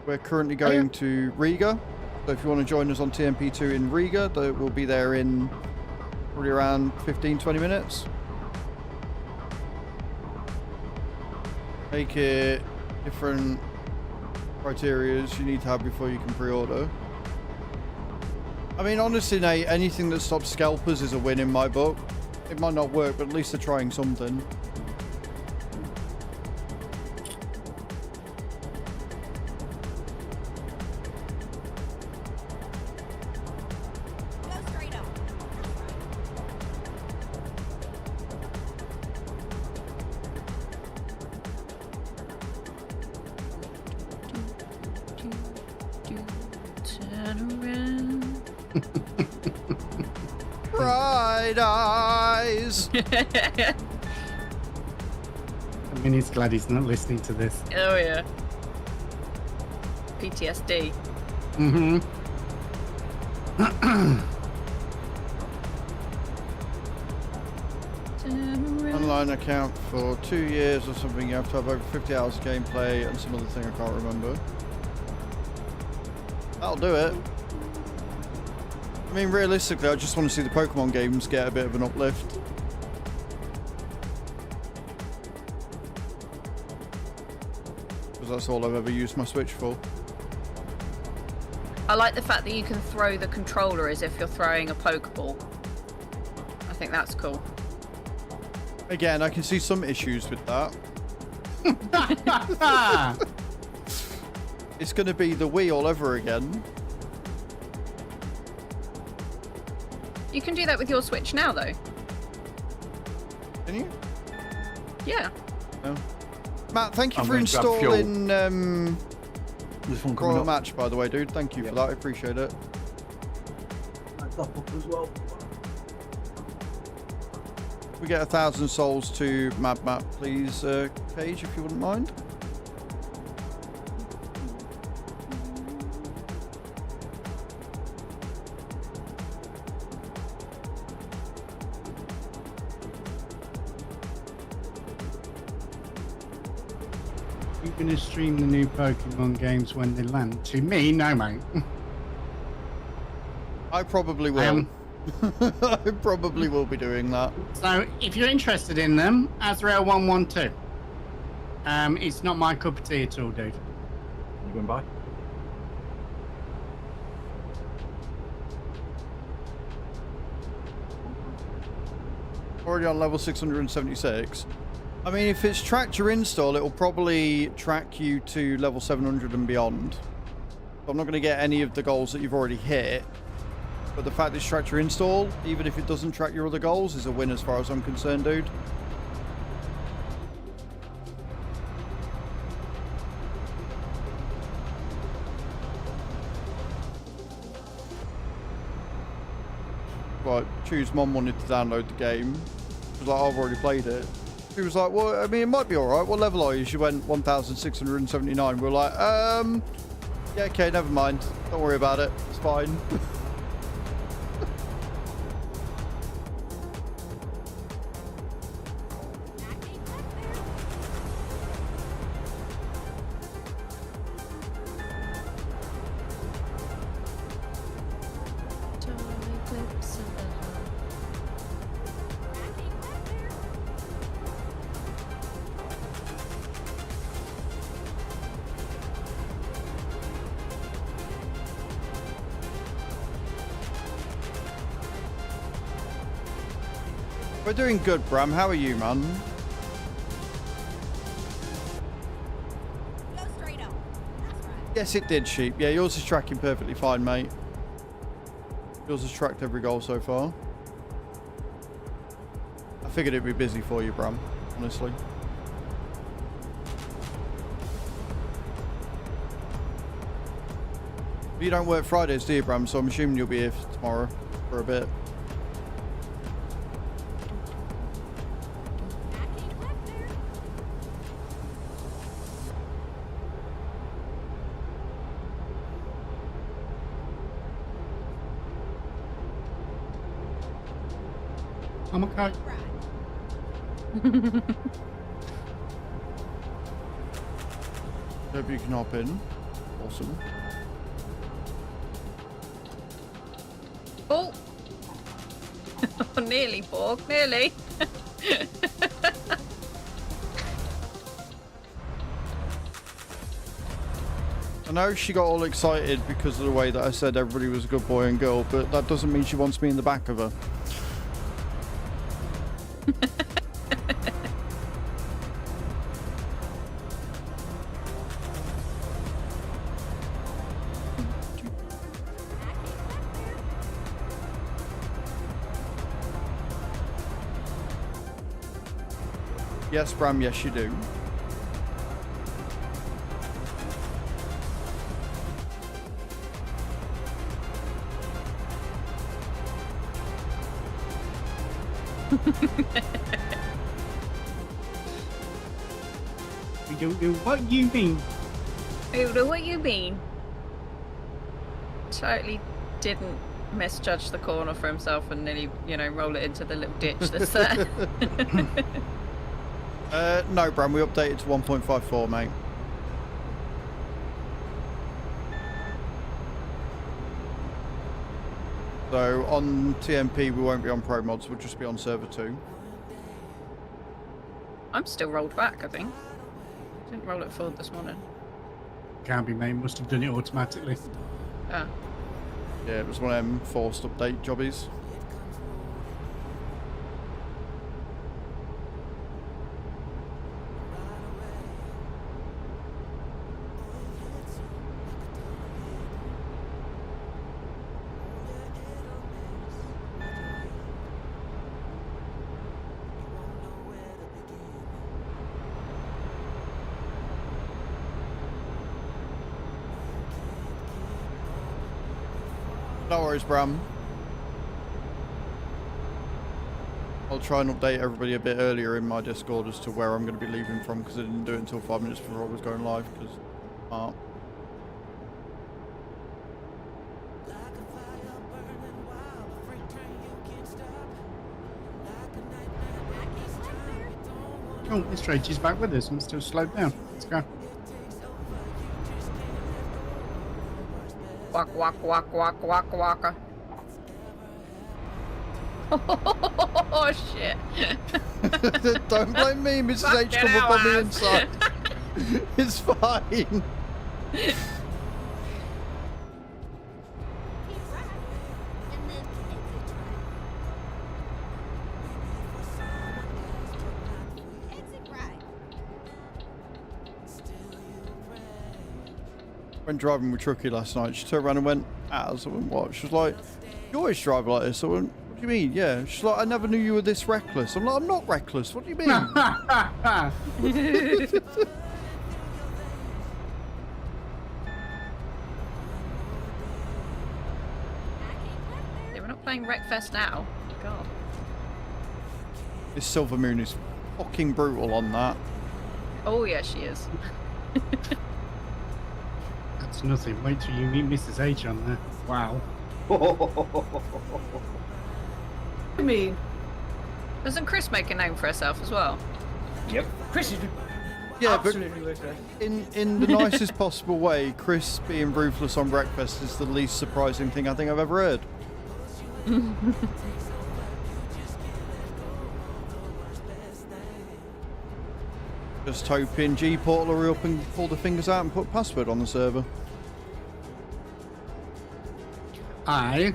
We're currently going to Riga, so if you want to join us on TMP2 in Riga, we'll be there in probably around 15-20 minutes. Make it different criterias you need to have before you can pre-order. I mean, honestly, Nate, anything that stops scalpers is a win in my book. It might not work, but at least they're trying something. Go straight up. Turn around. Bright eyes. I mean, he's glad he's not listening to this. Oh yeah. PTSD. Mm-hmm. Turn around. Online account for 2 years or something. You have to have over 50 hours of gameplay and some other thing I can't remember. That'll do it. I mean, realistically, I just want to see the Pokemon games get a bit of an uplift. Because that's all I've ever used my Switch for. I like the fact that you can throw the controller as if you're throwing a Pokeball. I think that's cool. Again, I can see some issues with that. It's going to be the Wii all over again. You can do that with your Switch now, though. Can you? Yeah. No. Matt, thank you I'm for going to grab fuel. installing This one coming Royal up. Match, by the way, dude. Thank you Yeah. for that. I appreciate it. stuff up as well. We get 1,000 souls to Mad Map, please, Cage, if you wouldn't mind. You're going to stream the new Pokemon games when they land? To me, no, mate. I probably will. I am. I probably will be doing that. So, if you're interested in them, Azrael 112. It's not my cup of tea at all, dude. You going by? Already on level 676. I mean, if it's tracked your install, it'll probably track you to level 700 and beyond. So I'm not going to get any of the goals that you've already hit. But the fact that it's tracked your install, even if it doesn't track your other goals, is a win as far as I'm concerned, dude. Right, Choose Mom wanted to download the game. She was like, I've already played it. She was like, well, I mean, it might be alright. What level are you? She went 1,679. We were like, yeah, okay, never mind. Don't worry about it. It's fine. We're doing good, Bram. How are you, man? Go straight up. That's right. Yes, it did, Sheep. Yeah, yours is tracking perfectly fine, mate. Yours has tracked every goal so far. I figured it'd be busy for you, Bram, honestly. But you don't work Fridays, do you, Bram? So I'm assuming you'll be here tomorrow for a bit. I'm okay. Hope you can hop in. Awesome. Oh! Nearly, Borg, nearly. I know she got all excited because of the way that I said everybody was a good boy and girl, but that doesn't mean she wants me in the back of her. Yes, Bram, yes you do. We don't know what you mean. I don't know what you mean. Totally didn't misjudge the corner for himself and nearly, you know, roll it into the little ditch that's there. No, Bram, we updated to 1.54, mate. So on TMP, we won't be on Pro Mods, we'll just be on Server 2. I'm still rolled back, I think. Didn't roll it forward this morning. Can't be, mate. Must have done it automatically. Ah. Yeah, it was one of them forced update jobbies. No worries, Bram. I'll try and update everybody a bit earlier in my Discord as to where I'm going to be leaving from, because I didn't do it until 5 minutes before I was going live. Because Oh, this Rachel's back with us. I'm still slowed down. Let's go. Walk, walk, walk, walk, walk, walk. Oh shit! don't blame me, Mrs. Fuck H. it Come up out, on the man. inside. It's fine. Keep right. And then exit right. When driving with Truckee last night, she turned around and went, "Az," I went, "What?" She was like, "You always drive like this." I went, "What do you mean?" "Yeah." She's like, "I never knew you were this reckless." I'm like, "I'm not reckless. What do you mean?" Yeah, we're not playing Wreckfest now. God. This Silver Moon is fucking brutal on that. Oh yeah, she is. That's nothing. Wait till you meet Mrs. H on there. Wow. I mean, Doesn't Chris make a name for herself as well? Yep. Chris is Yeah, but absolutely wicked. in the nicest possible way, Chris being ruthless on breakfast is the least surprising thing I think I've ever heard. Just hoping G-Portal will hurry up and pull the fingers out and put password on the server. Aye.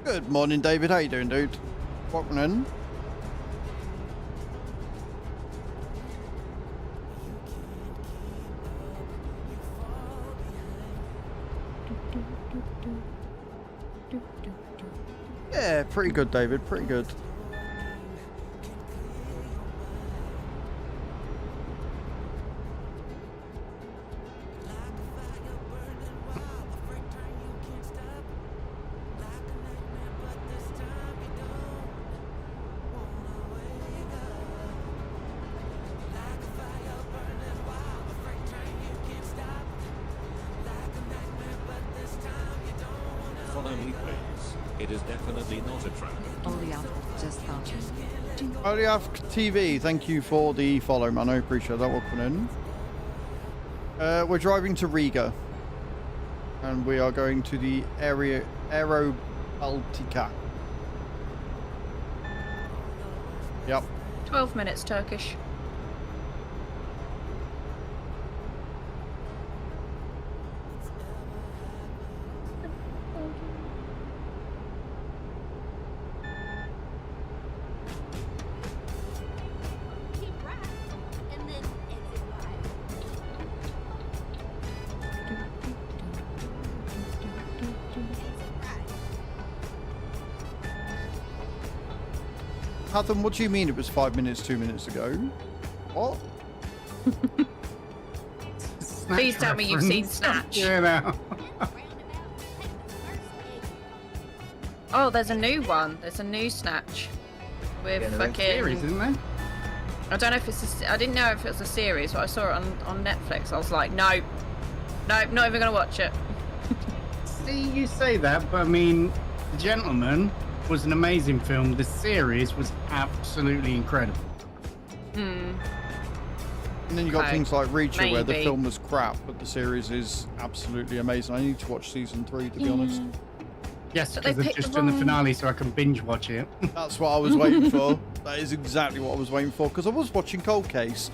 Good morning, David. How you doing, dude? Welcome in. Yeah, pretty good, David. Pretty good. Follow me, please. It is definitely not a trap. Oliaf just started. Oliaf TV, thank you for the follow, man. I appreciate that. Welcome in. We're driving to Riga, and we are going to the area Aero Baltica. Yep. 12 minutes Turkish. Keep right. And then exit right. Exit right. Hatham, what do you mean it was 5 minutes 2 minutes ago? What? Snatch Please tell me you've seen reference. Snatch. Yeah, now. Then roundabout. Take the first exit. Oh, there's a new one. There's a new Snatch. With Yeah, there is. Series, fucking... isn't there? I don't know if it's I didn't know if it was a series, but I saw it on Netflix. I was like, no. Nope, not even going to watch it. See, you say that, but I mean, The Gentleman was an amazing film. The series was absolutely incredible. Hmm. And then you got Okay. things like Reacher, where the Maybe. film was crap, but the series is absolutely amazing. I need to watch season 3, to be honest. Yes, But they because I've picked just the done the wrong- finale so I can binge watch it. That's what I was waiting for. That is exactly what I was waiting for, because I was watching Cold Case,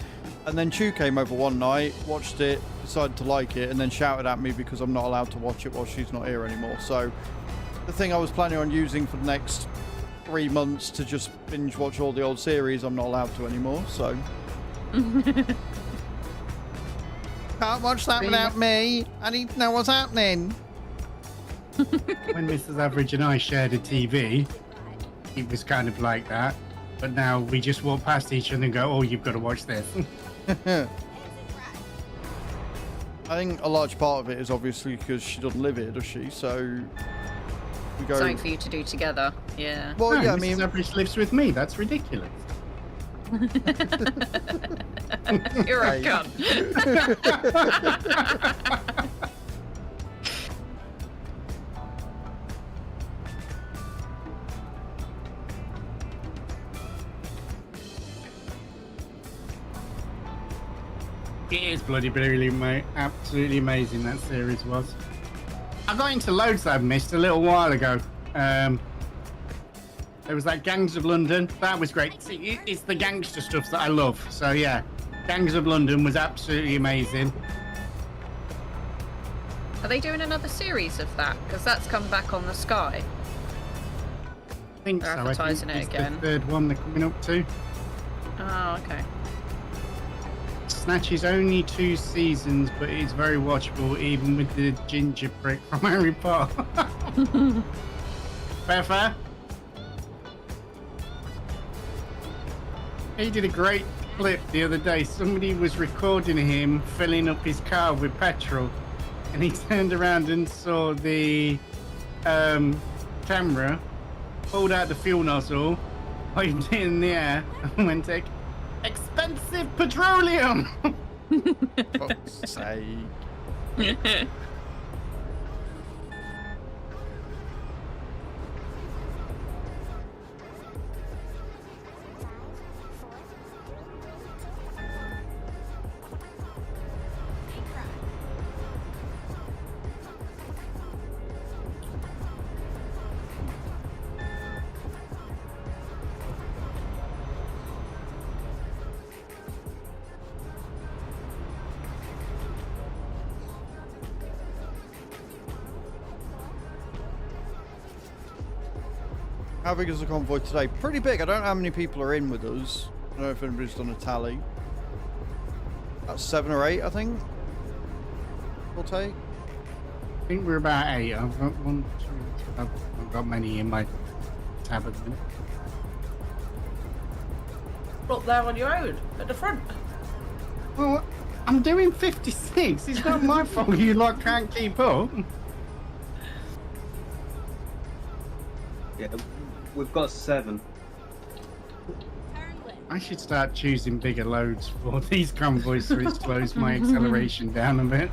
and then Chu came over one night, watched it, decided to like it, and then shouted at me because I'm not allowed to watch it while she's not here anymore. So the thing I was planning on using for the next 3 months to just binge watch all the old series, I'm not allowed to anymore. So can't watch that without me. I need to know what's happening. When Mrs. Average and I shared a TV, it was kind of like that. But now we just walk past each other and go, oh, you've got to watch this. Exit right. I think a large part of it is obviously because she doesn't live here, does she? So we go. Something for you to do together. Yeah. Well, No, yeah, I Mrs. mean, Average lives with me. That's ridiculous. You're a Hey. cunt. It is bloody brilliant, mate. Absolutely amazing that series was. I got into loads that I've missed a little while ago. There was that Gangs of London. That was great. See, it's the gangster stuff that I love. So yeah, Gangs of London was absolutely amazing. Are they doing another series of that? Because that's come back on the Sky. I think They're so. I think advertising it it's again. the third one they're coming up to. Oh, okay. Snatch is only 2 seasons, but it's very watchable, even with the ginger prick from Harry Potter. Fair. He did a great clip the other day. Somebody was recording him filling up his car with petrol, and he turned around and saw the camera, pulled out the fuel nozzle, waved it in the air, and went, expensive petroleum! fuck's sake. How big is the convoy today? Pretty big. I don't know how many people are in with us. I don't know if anybody's done a tally. About 7 or 8, I think. We'll take. I think we're about 8. I've got 1, 2, 3. I've got many in my tab at the minute. Up there on your own, at the front. Well, I'm doing 56. It's not my fault you lot can't keep up. Yeah, we've got 7. Turn left. I should start choosing bigger loads for these convoys so it slows my acceleration down a bit.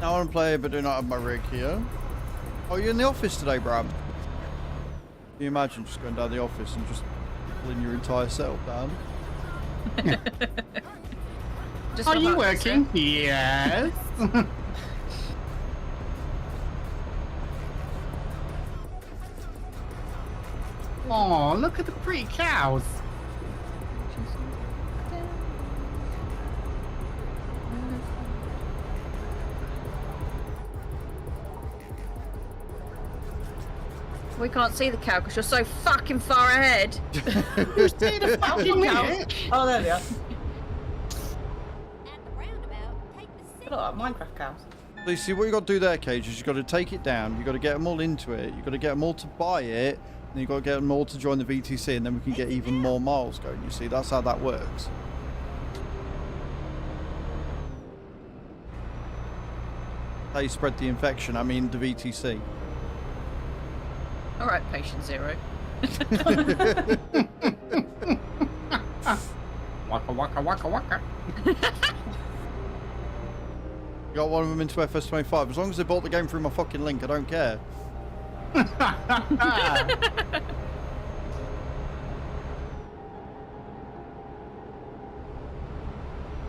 I want to play, but do not have my rig here. Oh, you're in the office today, Bram? Can you imagine just going down the office and just pulling your entire setup down? Just Are for you that, working? Yes. Oh, look at the pretty cows. We can't see the cow because you're so fucking far ahead. You see the fucking cows? Oh, there they are. At the roundabout, take the Look like Minecraft cows. So you see what you got to do there, Cage, is you got to take it down. You got to get them all into it. You got to get them all to buy it. And you got to get them all to join the VTC, and then we can get even more miles going. You see, that's how that works. How you spread the infection? I mean, the VTC. All right, patient 0. Waka waka waka waka. You got one of them into FS25. As long as they bought the game through my fucking link, I don't care.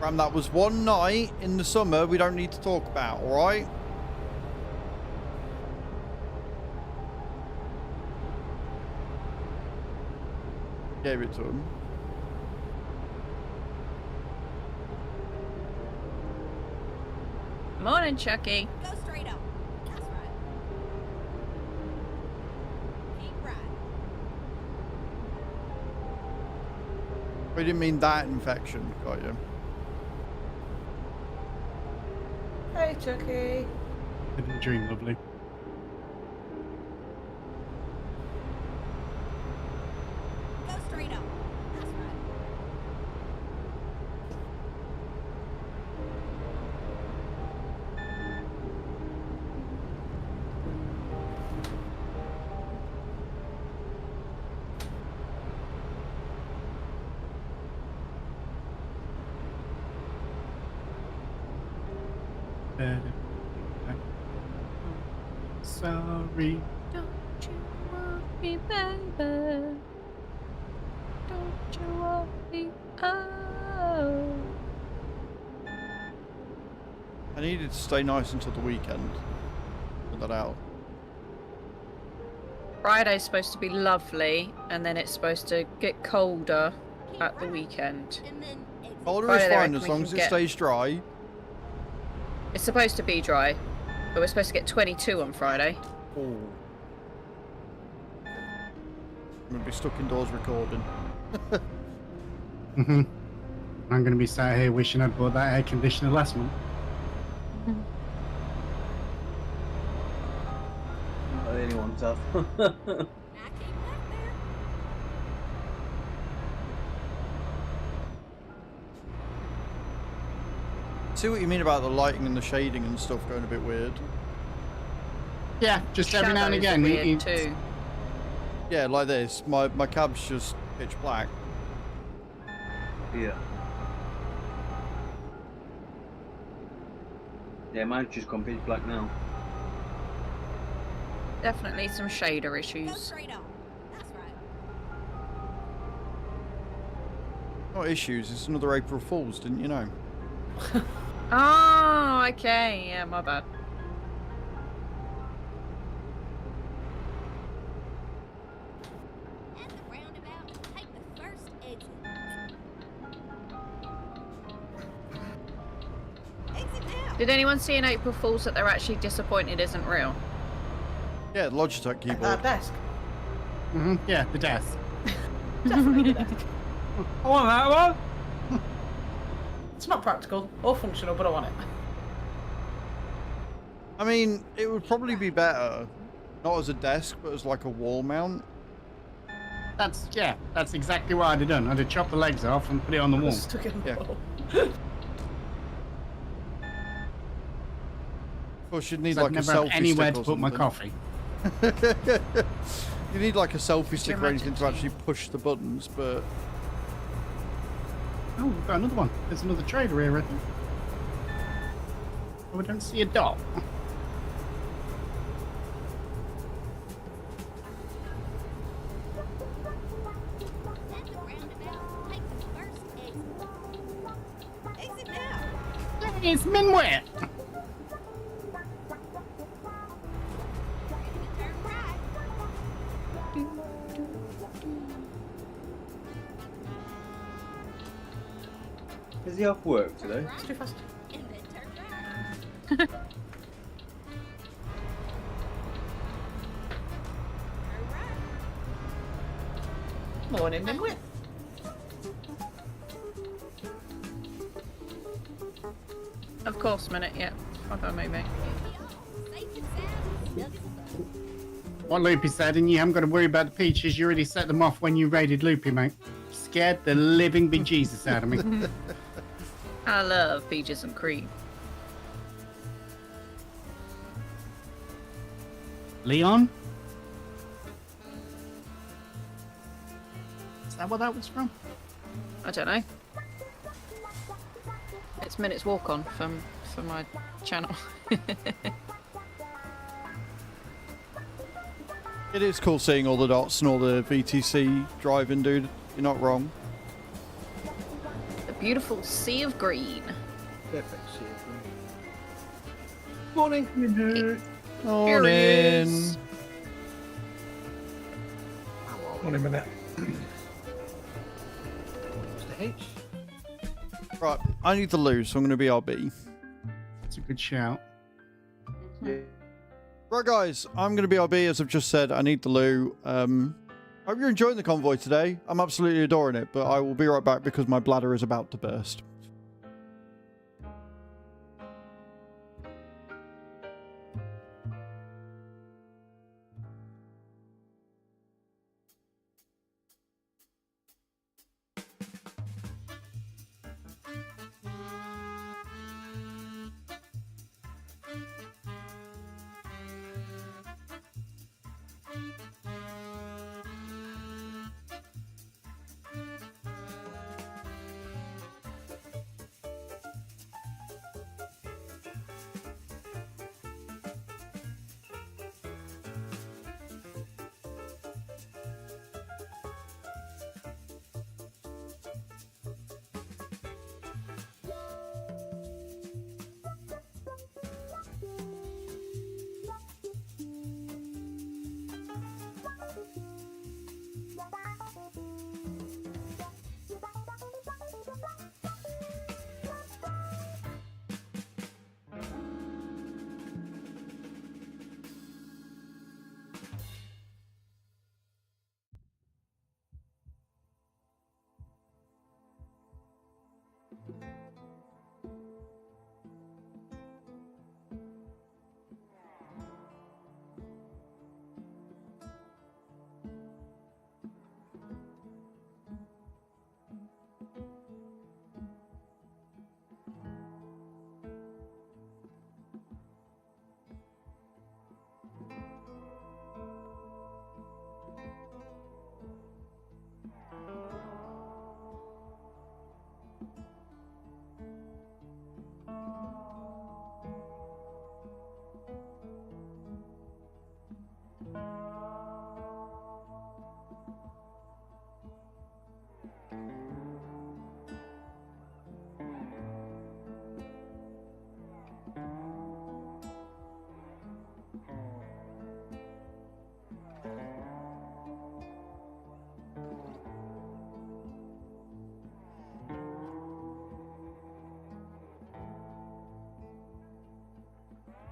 Ram, that was one night in the summer we don't need to talk about, alright? Gave it to him. Morning, Chucky. Go straight up. That's right. Keep right. We didn't mean that infection, got you? Hey, Chucky. Living the dream, lovely. Go straight up. That's right. sorry. Don't you want me, baby? Don't you want me? Oh. I needed to stay nice until the weekend. Put that out. Friday's supposed to be lovely, and then it's supposed to get colder at the weekend. And then Colder Friday is they fine reckon as we long can as it get- stays dry. It's supposed to be dry, but we're supposed to get 22 on Friday. Oh. I'm gonna be stuck indoors recording. I'm going to be sat here wishing I'd bought that air conditioner last month. Not the only ones have. I came back there. See what you mean about the lighting and the shading and stuff going a bit weird. Yeah, just every now and Shadows are again. weird it- too. Yeah, like this. My cab's just pitch black. Yeah. Yeah, mine's just gone pitch black now. Definitely some shader Go issues. straight on. That's right. Not issues, it's another April Fool's, didn't you know? Oh, okay. Yeah, my bad. At the roundabout, take the first exit. Exit now. Did anyone see in April Fool's that they're actually disappointed isn't real? Yeah, the Logitech keyboard. Desk. Yeah, the desk. Definitely the desk. I want that one. It's not practical or functional, but I want it. I mean, it would probably be better, not as a desk, but as like a wall mount. That's exactly what I'd have done. I'd have chopped the legs off and put it on the wall. Stuck in the Yeah. wall. Of course, you'd need So I'd like a never selfie have anywhere stick to or put my something. coffee. You need like a selfie stick or imagine anything to actually push the buttons, but Oh, we've got another one. There's another trader here, I think. Oh, we don't see a dot. At the roundabout, take the first exit. Exit now. Hey, it's Minware. Turn right. Is he off work today? It's too fast. And then turn right. Turn right. Morning, Minwit. Of course, minute. Yeah. Okay, maybe. Safe and sound. Snug as a bug. What Loopy said, and you haven't got to worry about the peaches. You already set them off when you raided Loopy, mate. Scared the living bejesus out of me. I love peaches and cream. Leon? Is that what that was from? I don't know. It's minutes walk on for my channel. it is cool seeing all the dots and all the VTC driving, dude. You're not wrong. The beautiful sea of green. Perfect. Morning. Here he Morning. is. One minute. Mr. H. Right, I need to lose, so I'm going to be RB. That's a good shout. Yeah. Right, guys, I'm going to be RB, as I've just said. I need the loo. Hope you're enjoying the convoy today. I'm absolutely adoring it, but I will be right back because my bladder is about to burst.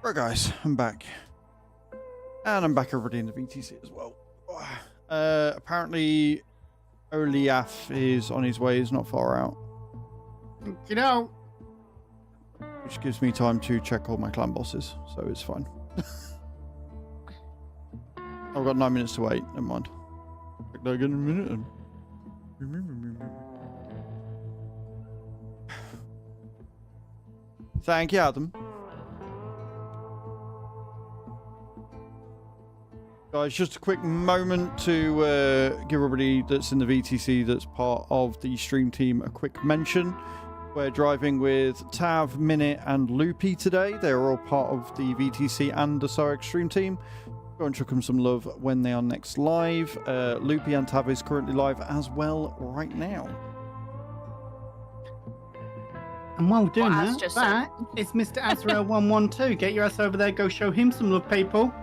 Right, guys, I'm back. And I'm back everybody in the VTC as well. Apparently, Oliaf is on his way, he's not far out. You know, Which gives me time to check all my clan bosses, so it's fine. I've got 9 minutes to wait, never mind. Check that again in a minute. Thank you, Adam. Guys, just a quick moment to give everybody that's in the VTC that's part of the stream team a quick mention. We're driving with Tav, Minute, and Loopy today. They're all part of the VTC and the SOAX stream team. Go and chuck them some love when they are next live. Loopy and Tav is currently live as well right now. and while we're doing Well, Az that, just that is Mr. Azrael 112. Get your ass over there. Go show him some love, people.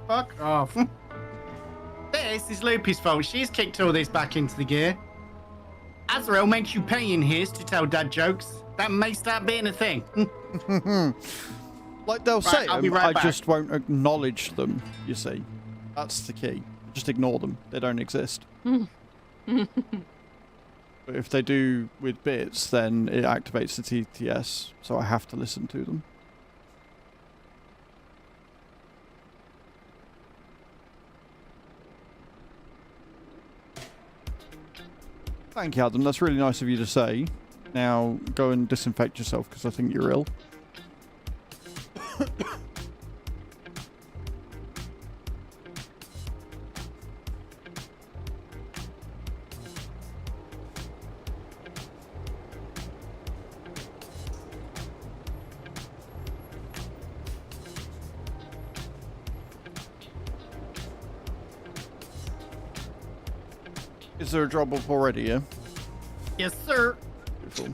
Fuck off. This is Loopy's fault. She's kicked all this back into the gear. Azrael makes you pay in his to tell dad jokes. That may start being a thing. Like they'll say I'll be them, right I back. just won't acknowledge them, you see. That's the key. Just ignore them. They don't exist. But if they do with bits, then it activates the TTS, so I have to listen to them. Thank you, Adam. That's really nice of you to say. Now, go and disinfect yourself, because I think you're ill. Is there a drop up already, yeah? Yes, sir. Beautiful.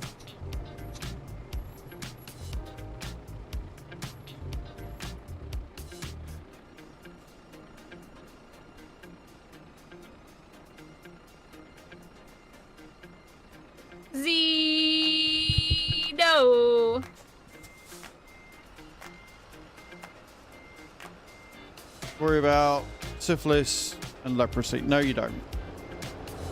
No. Worry about syphilis and leprosy. No, you don't.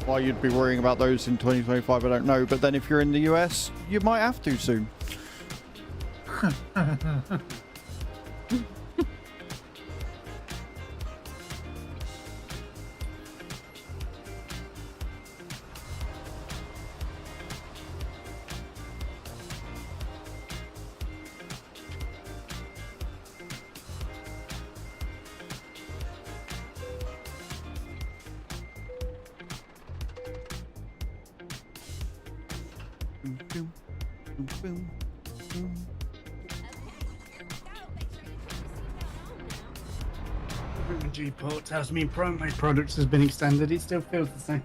Why you'd be worrying about those in 2025, I don't know. But then if you're in the US, you might have to soon. Boom, boom, boom, boom, boom. G-port tells me promo products has been extended. It still feels the same.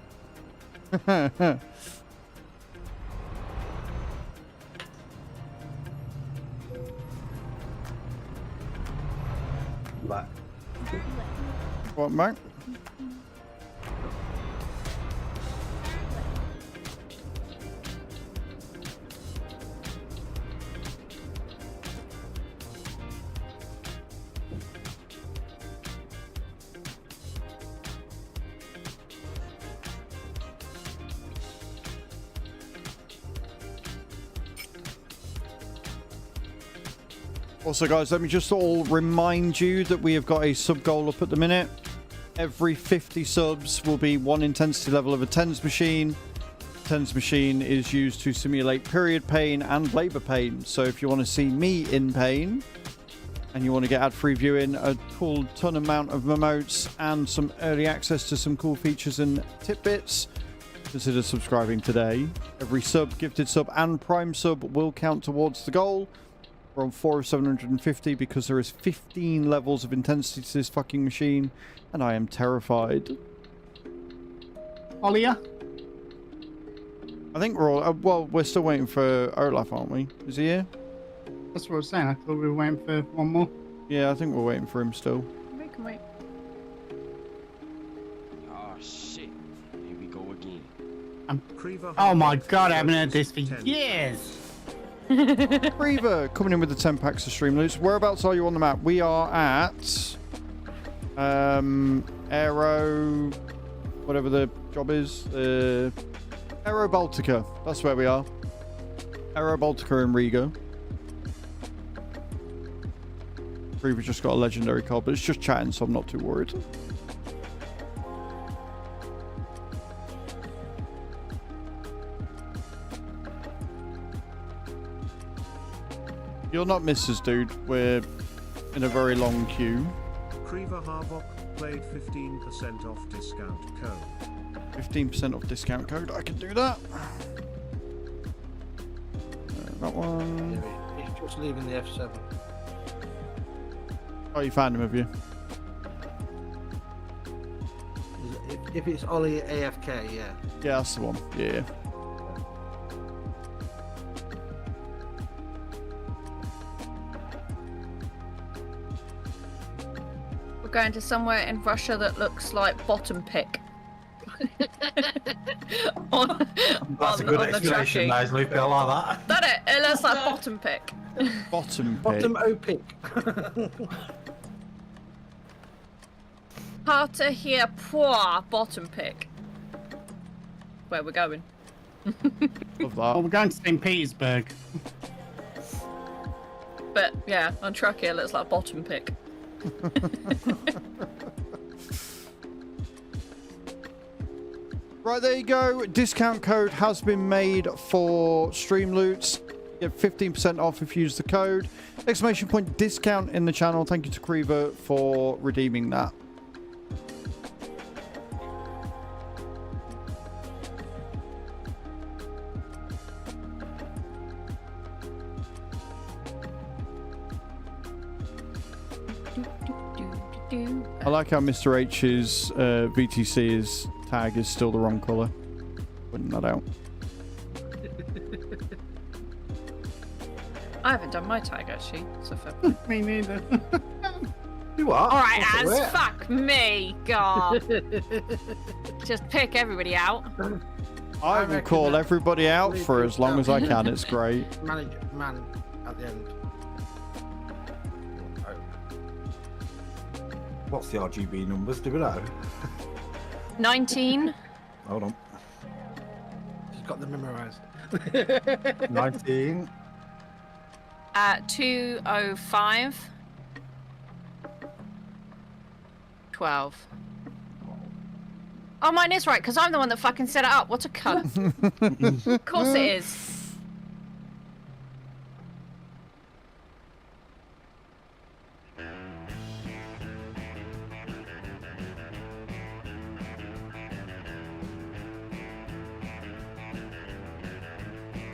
What, mate? Also, guys, let me just all remind you that we have got a sub goal up at the minute. Every 50 subs will be one intensity level of a TENS machine. TENS machine is used to simulate period pain and labor pain. So if you want to see me in pain and you want to get ad-free viewing, a cool ton amount of emotes and some early access to some cool features and tidbits, consider subscribing today. Every sub, gifted sub and prime sub will count towards the goal. We're on 4 of 750 because there is 15 levels of intensity to this fucking machine, and I am terrified. Olia? I think we're all... well, we're still waiting for Olaf, aren't we? Is he here? That's what I was saying. I thought we were waiting for one more. Yeah, I think we're waiting for him still. We can wait. Oh shit. Here we go again. model. Oh my god, I haven't heard this for years. Reaver coming in with the 10 packs of stream loots. Whereabouts are you on the map? We are at Aero, whatever the job is. Aero Baltica. That's where we are. Aero Baltica in Riga. Reaver just got a legendary card, but it's just chatting, so I'm not too worried. You're not Mrs. Dude. We're in a very long queue. Creever Harbok played 15% off discount code. 15% off discount code. I can do that. That one. He's just leaving the F7. Oh, you found him, have you? If it's Ollie AFK, yeah. Yeah, that's the one. Yeah. We're going to somewhere in Russia that looks like bottom pick. That's a good explanation, nice, Luke. I like that. Doesn't it? It looks like bottom pick. Bottom pick. Bottom O pick. Hard to hear poor bottom pick. Where we're going. Love Well, that. we're going to St. Petersburg. But yeah, on truck here looks like bottom pick. Right, there you go. Discount code has been made for stream loots. You get 15% off if you use the code. Exclamation point discount in the channel. Thank you to Creever for redeeming that. I like how Mr. H's VTC's tag is still the wrong colour. Pointing that out. I haven't done my tag actually, so fair play. Me neither. You are? Alright, That's Az, it. fuck me, God. Just pick everybody out. I will reckon call that- everybody out for as long as I can. It's great. Man at the end. What's the RGB numbers? Do we know? 19. Hold on. She's got them memorised. 19. 205. 12. Oh, mine is right, because I'm the one that fucking set it up. What a cunt. Of course it is.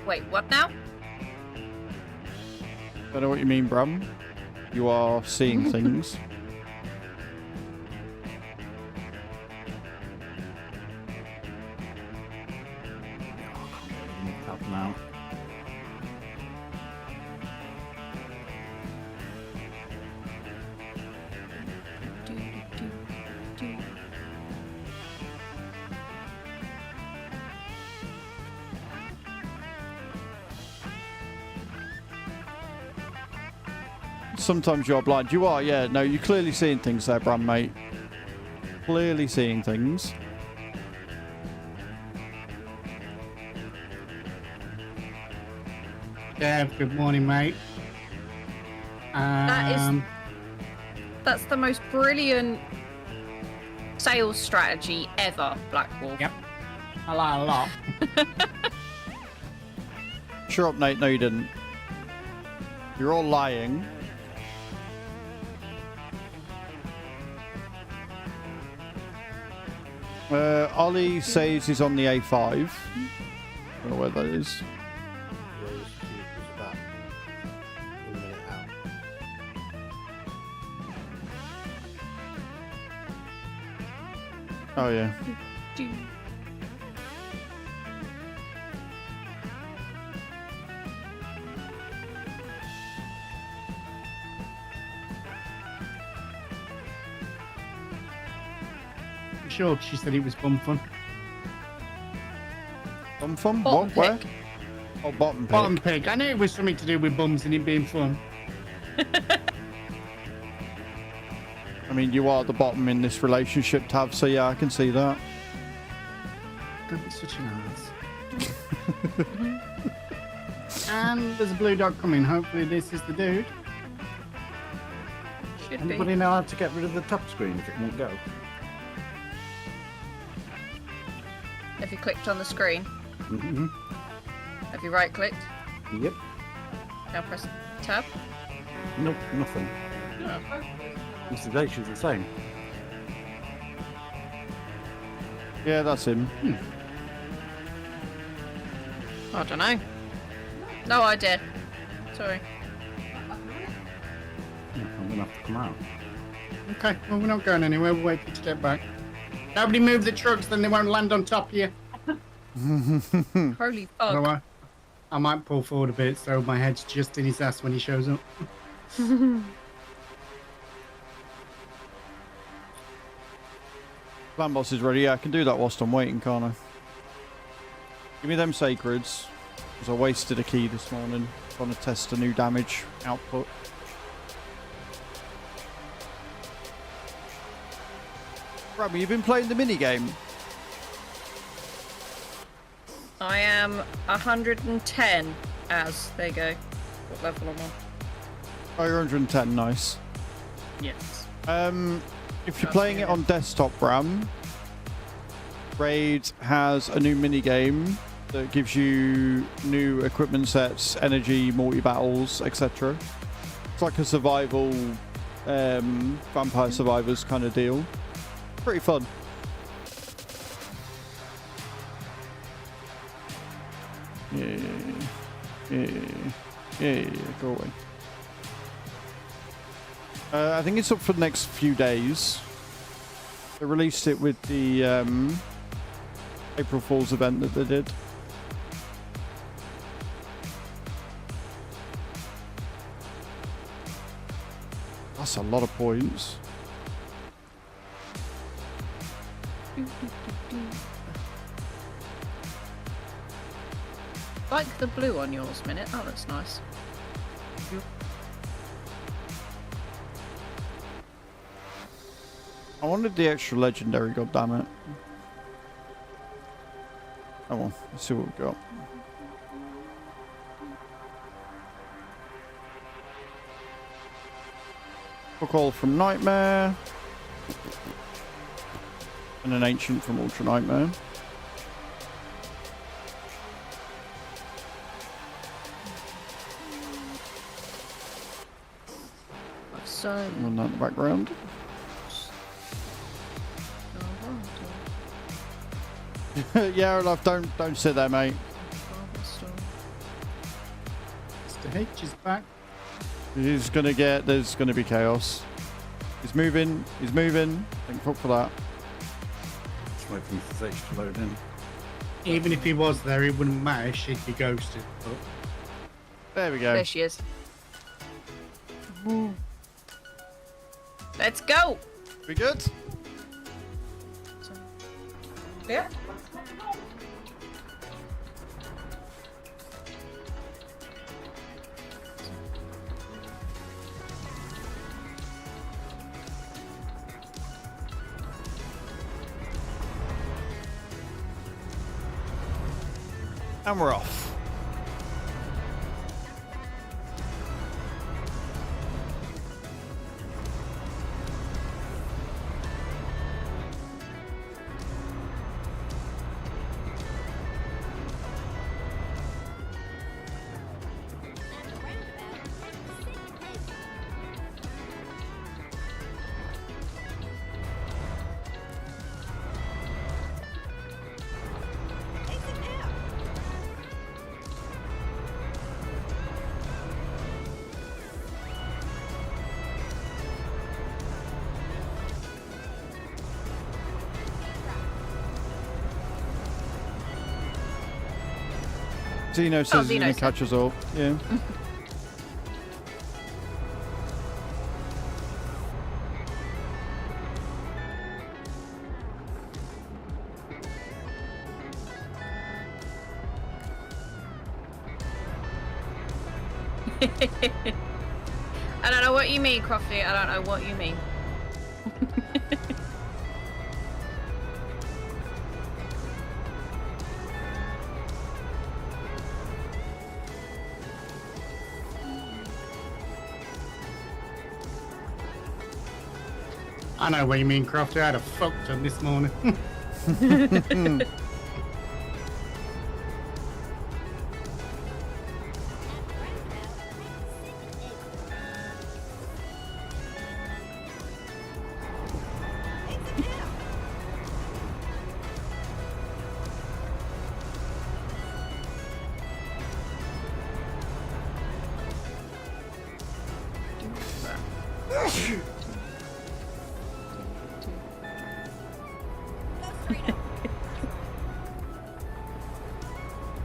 Wait, what now? I know what you mean, Bram. You are seeing things. Up now. Sometimes you're blind. You are, yeah. No, you're clearly seeing things there, Bram, mate. Clearly seeing things. Yeah, good morning, mate. That's the most brilliant sales strategy ever, Blackwall. Yep. I like it a lot. Sure up, Nate. No, you didn't. You're all lying. Ollie says he's on the A5. I don't know where that is. Oh, yeah. Sure, she said it was fun. Bum fun? Bottom What? Where? pick. Oh, bottom pick. Bottom pick. I knew it was something to do with bums and it being fun. I mean, you are the bottom in this relationship, Tav, so yeah, I can see that. Don't be such an ass. And there's a blue dot coming. Hopefully this is the dude. Should Anybody be. know how to get rid of the top screen if it won't go? Have you clicked on the screen? Mm-hmm. Have you right clicked? Yep. Now press tab. Nope, nothing. Installation's the same. Yeah, that's him. I don't know. No idea. Sorry. I'm gonna have to come out. Okay, well, we're not going anywhere. We'll wait for you to get back. Nobody move the trucks, then they won't land on top of you. Holy fuck. Otherwise, I might pull forward a bit so my head's just in his ass when he shows up. Plan boss is ready. Yeah, I can do that whilst I'm waiting, can't I? Give me them sacreds. Because I wasted a key this morning trying to test a new damage output. Rabbi, you've been playing the minigame? I am 110 as. There you go. What level I'm on? Oh, you're 110, nice. Yes. If you're playing it on desktop RAM, Raid has a new minigame that gives you new equipment sets, energy, multi-battles, etc. It's like a survival, Vampire Survivors kind of deal. Pretty fun. Yeah, go away. I think it's up for the next few days. They released it with the April Fool's event that they did. That's a lot of points. Like the blue on yours, Minute. Oh, that's nice. I wanted the extra legendary, goddammit. Oh well, let's see what we've got. Book all from Nightmare. And an ancient from Ultra Nightmare. So. And that in the background. Yeah, love, don't sit there, mate. Mr. H is back. There's gonna be chaos. He's moving. Thank fuck for that. Just waiting for H to load in. Even if he was there, it wouldn't matter. She'd be ghosted. But There we go. There she is. Let's go! We good? Yeah. And we're off. Zeno says he's Zeno gonna said. catch us all. Yeah. I don't know what you mean, Crofty. I don't know what you mean. I know what you mean, Crofty. I had a fuck ton this morning.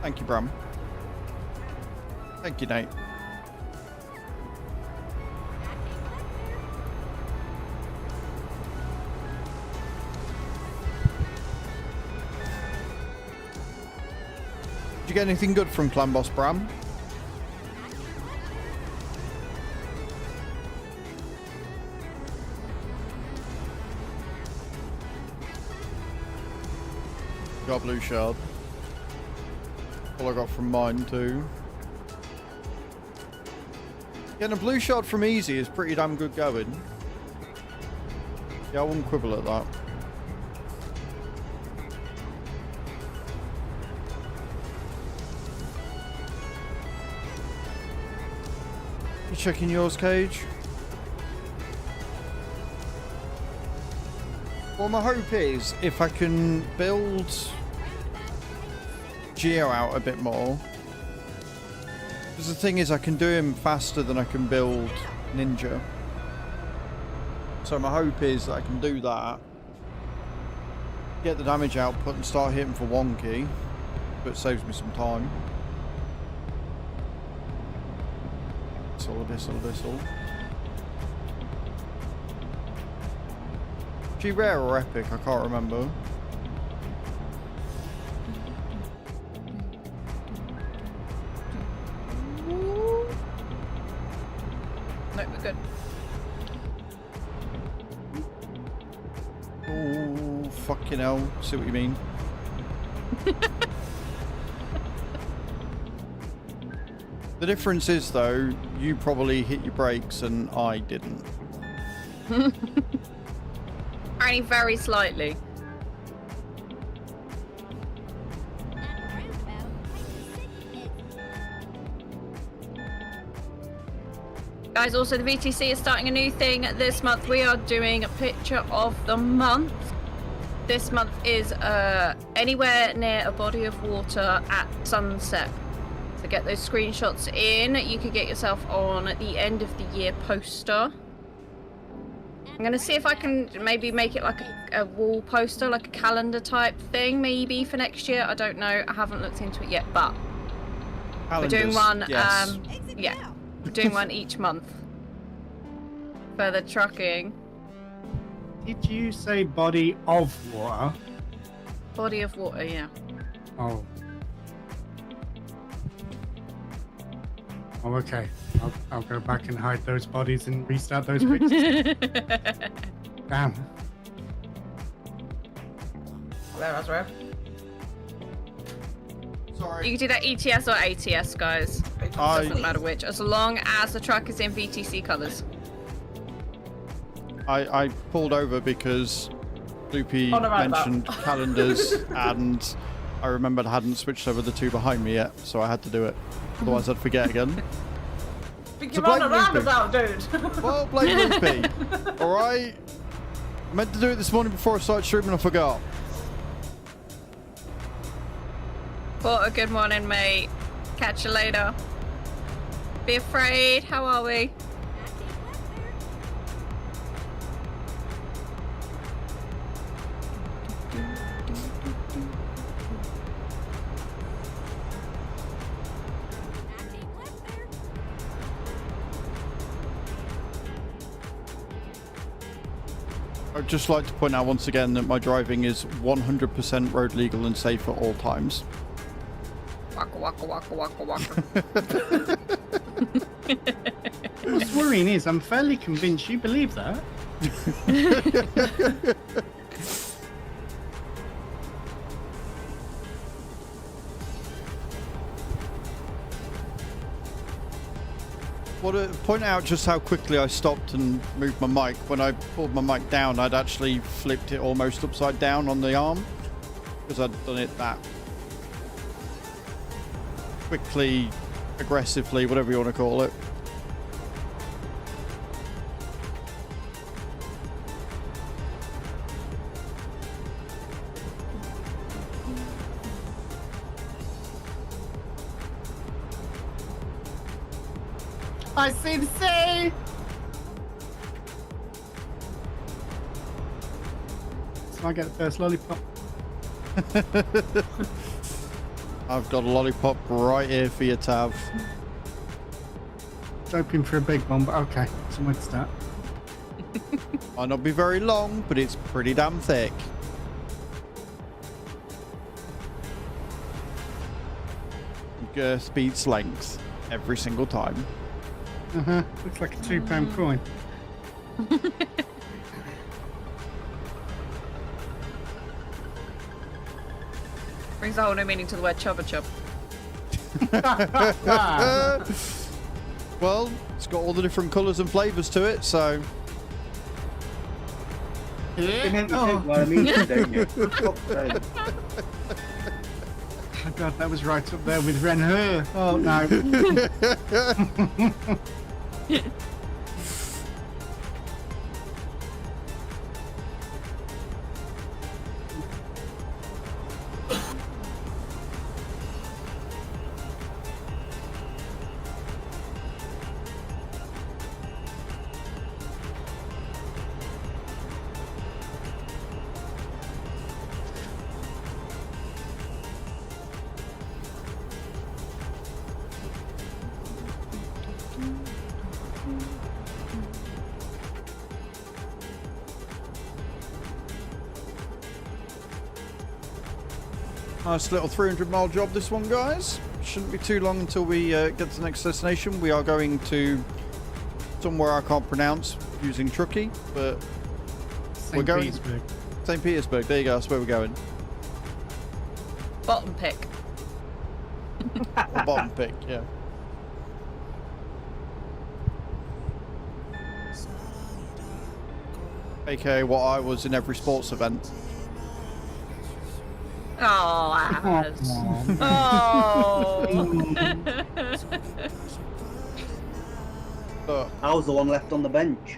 Thank you, Bram. Thank you, Nate. Did you get anything good from Clan Boss Bram? Got a blue shard. All I got from mine too. Getting a blue shard from easy is pretty damn good going. Yeah, I wouldn't quibble at that. You checking yours, Cage? Well, my hope is if I can build Geo out a bit more. Because the thing is, I can do him faster than I can build Ninja. So my hope is that I can do that. Get the damage output and start hitting for wonky. But it saves me some time. Abyssal. She rare or epic? I can't remember. No, we're good. Oh, fucking hell. See what you mean. The difference is, though, you probably hit your brakes and I didn't. Only very slightly. Guys, also the VTC is starting a new thing this month. We are doing a picture of the month. This month is anywhere near a body of water at sunset. To get those screenshots in, you could get yourself on the end of the year poster. I'm going to see if I can maybe make it like a wall poster, like a calendar type thing, maybe for next year. I don't know. I haven't looked into it yet, but Calendars, we're doing one. Yes. Yeah, we're doing one each month for the trucking. Did you say body of water? Body of water, yeah. Oh. Oh, okay. I'll go back and hide those bodies and restart those pictures. Damn. There, Azrael. Sorry. You can do that ETS or ATS, guys. Doesn't matter which, as long as the truck is in VTC colours. I pulled over because Loopy mentioned calendars and I remembered I hadn't switched over the two behind me yet, so I had to do it. Otherwise I'd forget again. Think So you're on blame a roundabout, Loopy. dude. Well, blame Loopy. Alright? I meant to do it this morning before I started streaming, I forgot. Porter, good morning, mate. Catch you later. Be afraid. How are we? I'd just like to point out once again that my driving is 100% road legal and safe at all times. Waka waka waka waka waka. What's worrying is I'm fairly convinced you believe that. Want to point out just how quickly I stopped and moved my mic. When I pulled my mic down, I'd actually flipped it almost upside down on the arm because I'd done it that quickly, aggressively, whatever you want to call it. I see the sea. So I get the first lollipop. I've got a lollipop right here for you, Tav. Hoping for a big one, but okay, somewhere to start. Might not be very long, but it's pretty damn thick. Girth beats length every single time. Looks like a £2 coin. Brings a whole new meaning to the word chubba chub. Well, it's got all the different colours and flavours to it, so... You meant to take what I mean, don't you? For fuck's sake. Oh god, that was right up there with Ren Her. Oh no. Nice little 300-mile job, this one, guys. Shouldn't be too long until we get to the next destination. We are going to somewhere I can't pronounce using Truckee, but we're going... Petersburg. St. Petersburg, there you go, that's where we're going. Bottom pick. Or bottom pick, yeah. AKA what I was in every sports event. Oh, Az. Oh. I was the one left on the bench.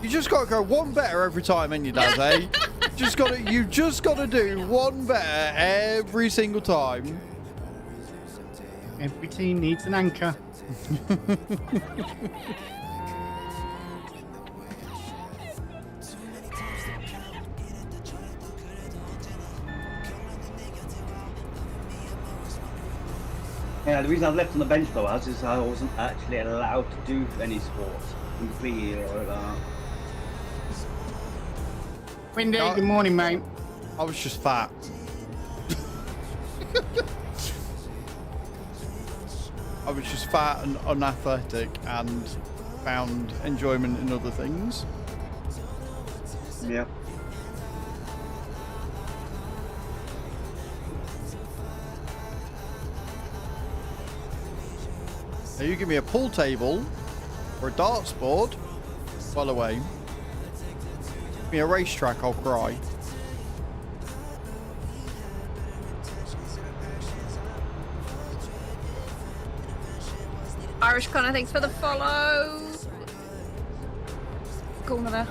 You just got to go one better every time, ain't you, Daz, eh? You just got to do one better every single time. Every team needs an anchor. Yeah, the reason I was left on the bench though is I wasn't actually allowed to do any sports in PE or like that. Windy, good morning, mate. I was just fat. I was just fat and unathletic and found enjoyment in other things. Yeah. Now you give me a pool table or a darts board, well away. Give me a racetrack, I'll cry. Irish Connor, thanks for the follow. Corner there.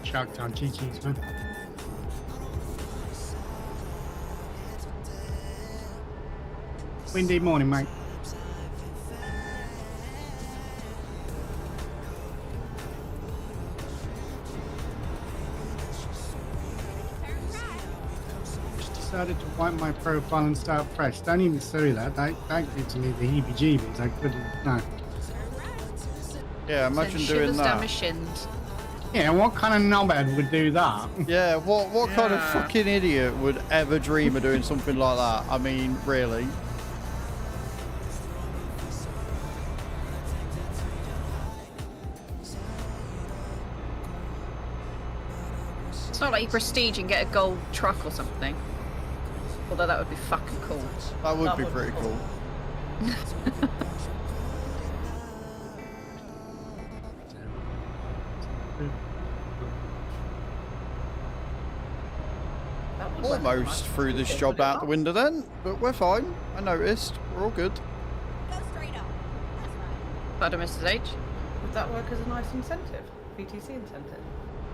Shark Town, GG's, man. Windy morning, mate. Just decided to wipe my profile and start fresh. Don't even say that. That gives me the heebie-jeebies. I couldn't. No. Yeah, imagine doing Shivers down my that. shins. Yeah, what kind of knobhead would do that? Yeah, what kind of Yeah. fucking idiot would ever dream of doing something like that? I mean, really? It's not like you prestige and get a gold truck or something. Although that would be fucking cool. That would That be would pretty be cool. That would work Almost nice. threw this Okay, job put it out the up. window then, but we're fine. I noticed. We're all good. Go straight up. That's right. Pardon, Mrs. H. Would that work as a nice incentive? VTC incentive?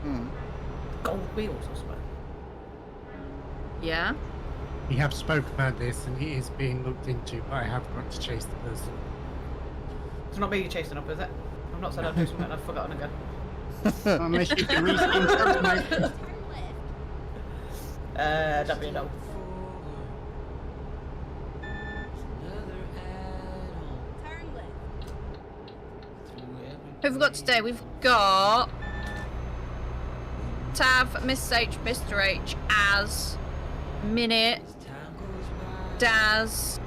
Hmm. Gold wheels, I swear. Yeah. We have spoke about this and it is being looked into, but I have got to chase the person. It's not me you're chasing up, is it? I've not said I'd do something and I've forgotten again. Unless you can reskin trucks, mate. Turn left. W no. Turn left. Who've we got today? We've got Tav, Mrs. H, Mr. H, Az, Minute, Daz.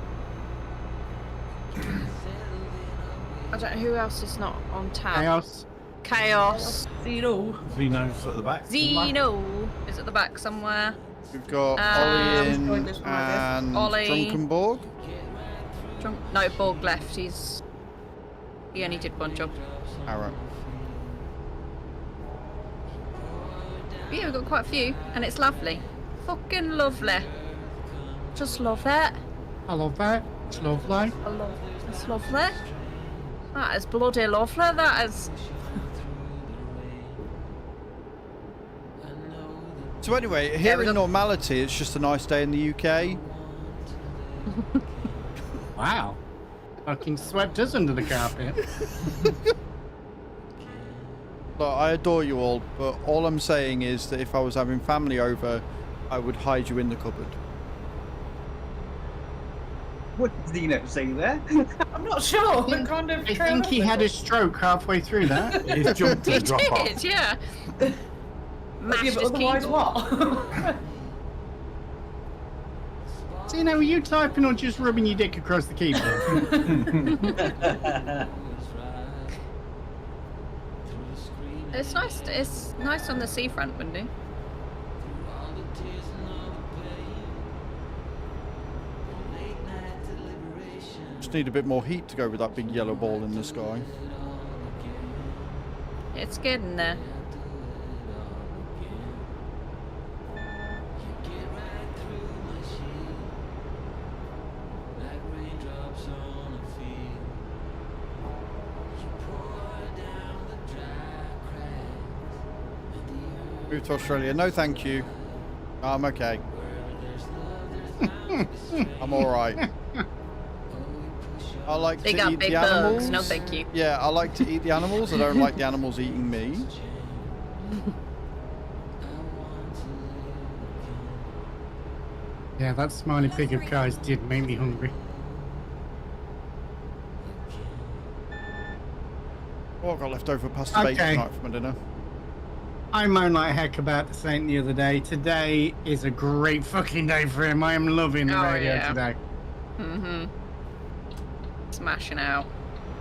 I don't know who else is not on tab. Chaos. Chaos. Zero. Vino's at the back. Zeno is at the back somewhere. We've got Ollie Um, in this one, I guess. and Ollie. Drunkenborg. No, Borg left. He only did one job. Alright. But yeah, we've got quite a few, and it's lovely. Fucking lovely. Just love it. I love that. It's lovely. I love it. It's lovely. That is bloody lovely. That is. So anyway, here we in got- normality, it's just a nice day in the UK. Wow. Fucking swept us under the carpet. Look, I adore you all, but all I'm saying is that if I was having family over, I would hide you in the cupboard. What did Zeno say there? I'm not sure. I'm kind of. I think he had a stroke halfway through that. He's jumped to He the drop off. did, yeah. Yeah, Mashed but his otherwise keyboard. what? So, you know, were you typing or just rubbing your dick across the keyboard? It's nice. It's nice on the seafront, Wendy. Just need a bit more heat to go with that big yellow ball in the sky. It's getting there. Move to Australia. No, thank you. I'm okay. I'm all right. I like Big to up eat big the animals. bugs. No, thank you. Yeah, I like to eat the animals. I don't like the animals eating me. Yeah, that smiley pig of guys did make me hungry. Oh, I've got leftover pasta bake Okay. tonight for my dinner. I moaned like heck about the Saint the other day. Today is a great fucking day for him. I am loving the Oh, radio yeah. today. Mm-hmm. Smashing out.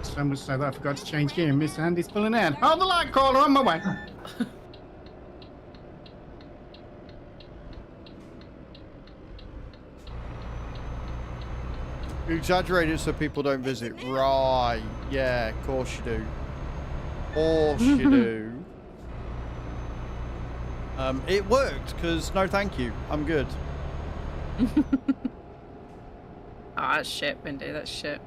So much so that I forgot to change gear and Mr. Handy's pulling out. Oh, the light caller on my way. You exaggerate it so people don't visit. Right. Yeah, of course you do. Of course you do. It worked, because no thank you. I'm good. Oh, that's shit, Wendy. That's shit.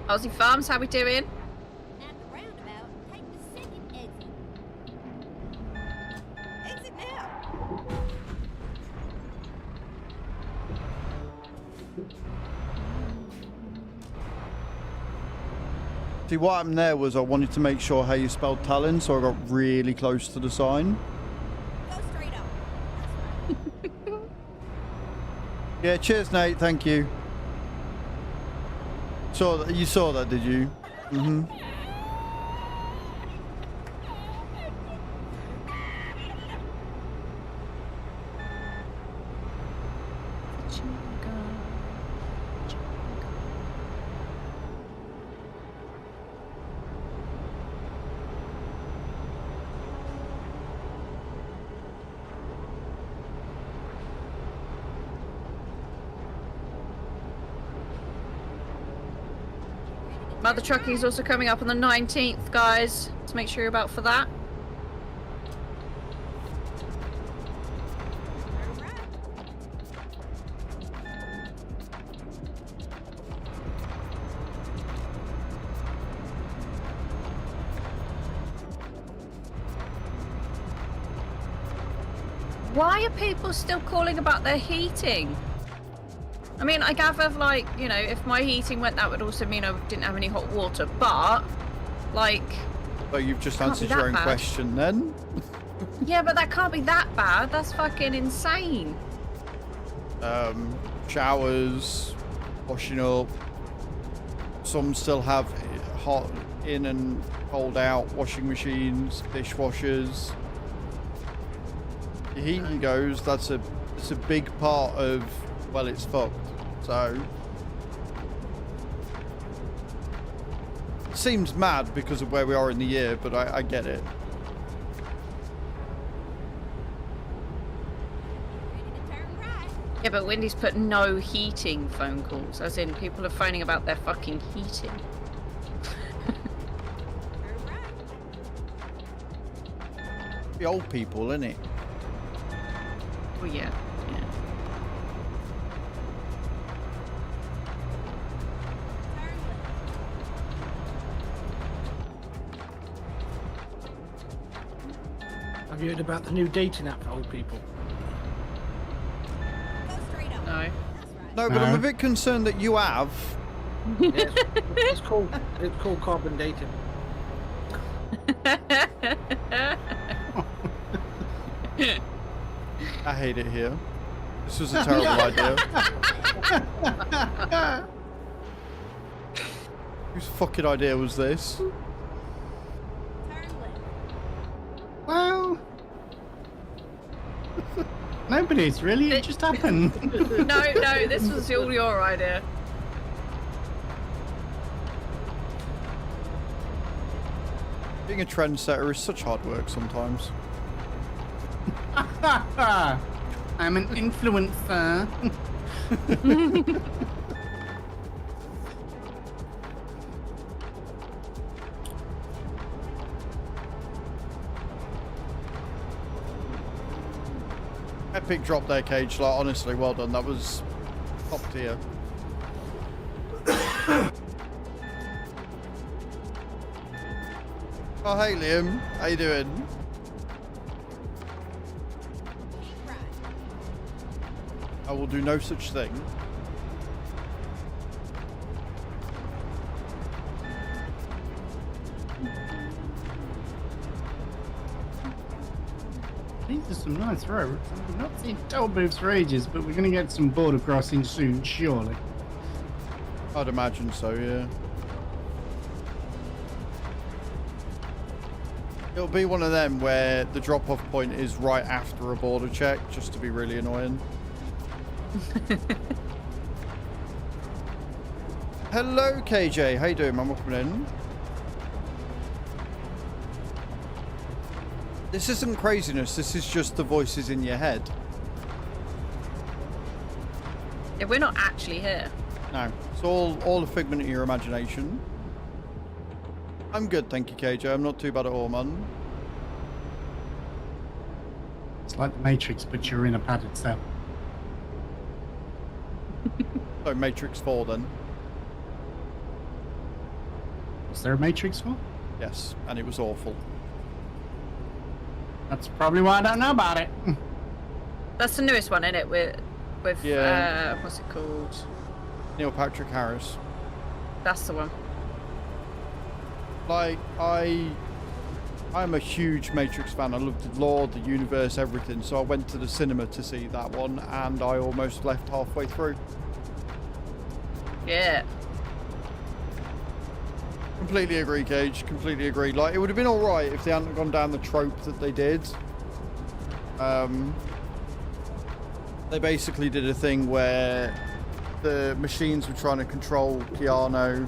Aussie Farms, how we doing? At the roundabout, take the second exit. Exit now. See, what happened there was I wanted to make sure how you spelled Talon, so I got really close to the sign. Go straight up. That's right. Yeah, cheers, Nate. Thank you. You saw that, did you? Mm-hmm. Mother Truckie's also coming up on the 19th, guys. So make sure you're about for that. Why are people still calling about their heating? I mean, I gather, like, you know, if my heating went, that would also mean I didn't have any hot water, but, like... Well, you've just can't answered be your that own bad. question then. Yeah, but that can't be that bad. That's fucking insane. Showers, washing up. Some still have hot in and cold out washing machines, dishwashers. Your heating goes, it's a big part of, well, it's fucked. So seems mad because of where we are in the year, but I get it. Yeah, but Wendy's put no heating phone calls, as in people are phoning about their fucking heating. The old people, innit? Oh yeah, yeah. Have you heard about the new dating app for old people? No. No, but I'm a bit concerned that you have. Yes, it's called carbon dating. I hate it here. This was a terrible idea. Whose fucking idea was this? Well, nobody's really. It just happened. No, this was all your idea. Being a trendsetter is such hard work sometimes. I'm an influencer. Epic drop there, Cage. Like, honestly, well done. That was top tier. Oh, hey, Liam. How you doing? I will do no such thing. These are some nice roads. I've not seen toll booths for ages, but we're going to get some border crossing soon, surely. I'd imagine so, yeah. It'll be one of them where the drop-off point is right after a border check, just to be really annoying. Hello, KJ. How you doing, man? Welcome in. This isn't craziness. This is just the voices in your head. Yeah, we're not actually here. No, it's all a figment of your imagination. I'm good, thank you, KJ. I'm not too bad at all, man. It's like the Matrix, but you're in a padded cell. So Matrix 4 then. Was there a Matrix 4? Yes, and it was awful. That's probably why I don't know about it. That's the newest one, isn't it? With Yeah. What's it called? Neil Patrick Harris. That's the one. Like, I'm a huge Matrix fan. I love the lore, the universe, everything. So I went to the cinema to see that one, and I almost left halfway through. Yeah. Completely agree, Cage. Completely agree. Like, it would have been all right if they hadn't gone down the trope that they did. They basically did a thing where the machines were trying to control Keanu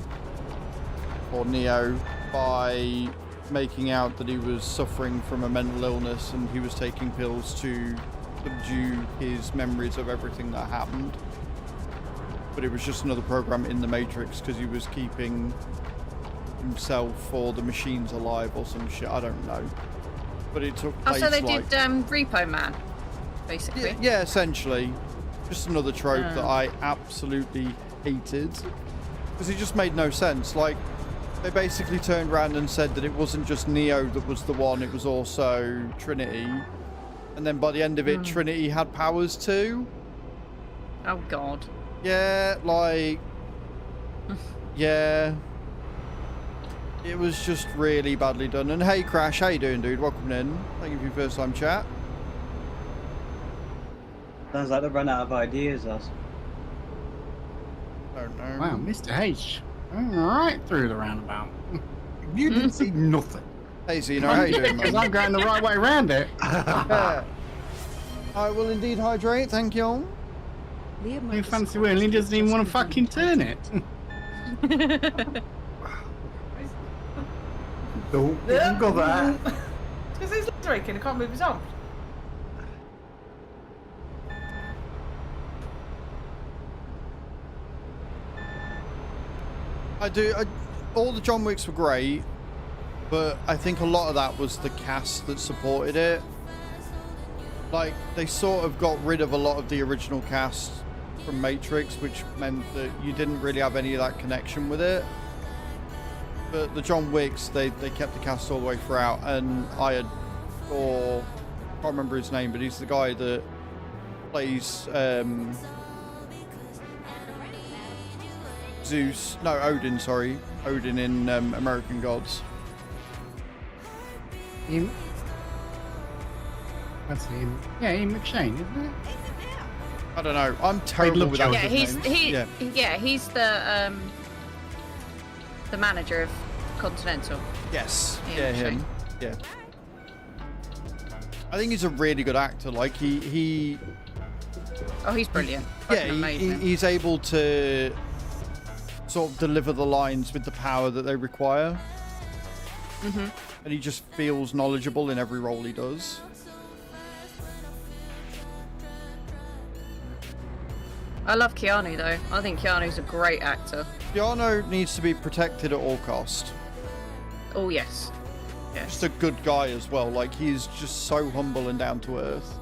or Neo by making out that he was suffering from a mental illness and he was taking pills to subdue his memories of everything that happened. But it was just another program in the Matrix because he was keeping himself or the machines alive or some shit. I don't know. But it took place so they like... did Repo Man, basically. Yeah, essentially. Just another trope that I absolutely hated. Because it just made no sense. Like, they basically turned around and said that it wasn't just Neo that was the one, it was also Trinity. And then by the end of it, Trinity had powers too. Oh, God. Yeah, like... yeah. It was just really badly done. And hey, Crash, how you doing, dude? Welcome in. Thank you for your first time chat. Sounds like they've run out of ideas, us. Don't know. Wow, Mr. H. Right through the roundabout. You didn't see nothing. Hey, Zeno, how you doing, Because man? I'm going the right way around it. Yeah. I will indeed hydrate, thank you. You fancy wheel, he doesn't even want to fucking turn it. Don't even go there. Because he's drinking, he can't move his arms. All the John Wicks were great, but I think a lot of that was the cast that supported it. Like, they sort of got rid of a lot of the original cast from Matrix, which meant that you didn't really have any of that connection with it. But the John Wicks, they kept the cast all the way throughout, and I adore, I can't remember his name, but he's the guy that plays Odin, sorry. Odin in American Gods. That's him. Yeah, Ian McShane, isn't it? I don't know. I'm terrible with that. Yeah, he's the manager of Continental. Yes. Ian Yeah, McShane. him. Yeah. I think he's a really good actor. Like he Oh, he's brilliant. yeah, Fucking amazing. he's able to sort of deliver the lines with the power that they require. And he just feels knowledgeable in every role he does. I love Keanu though. I think Keanu's a great actor. Keanu needs to be protected at all cost. Oh yes. Just a good guy as well. Like, he's just so humble and down to earth.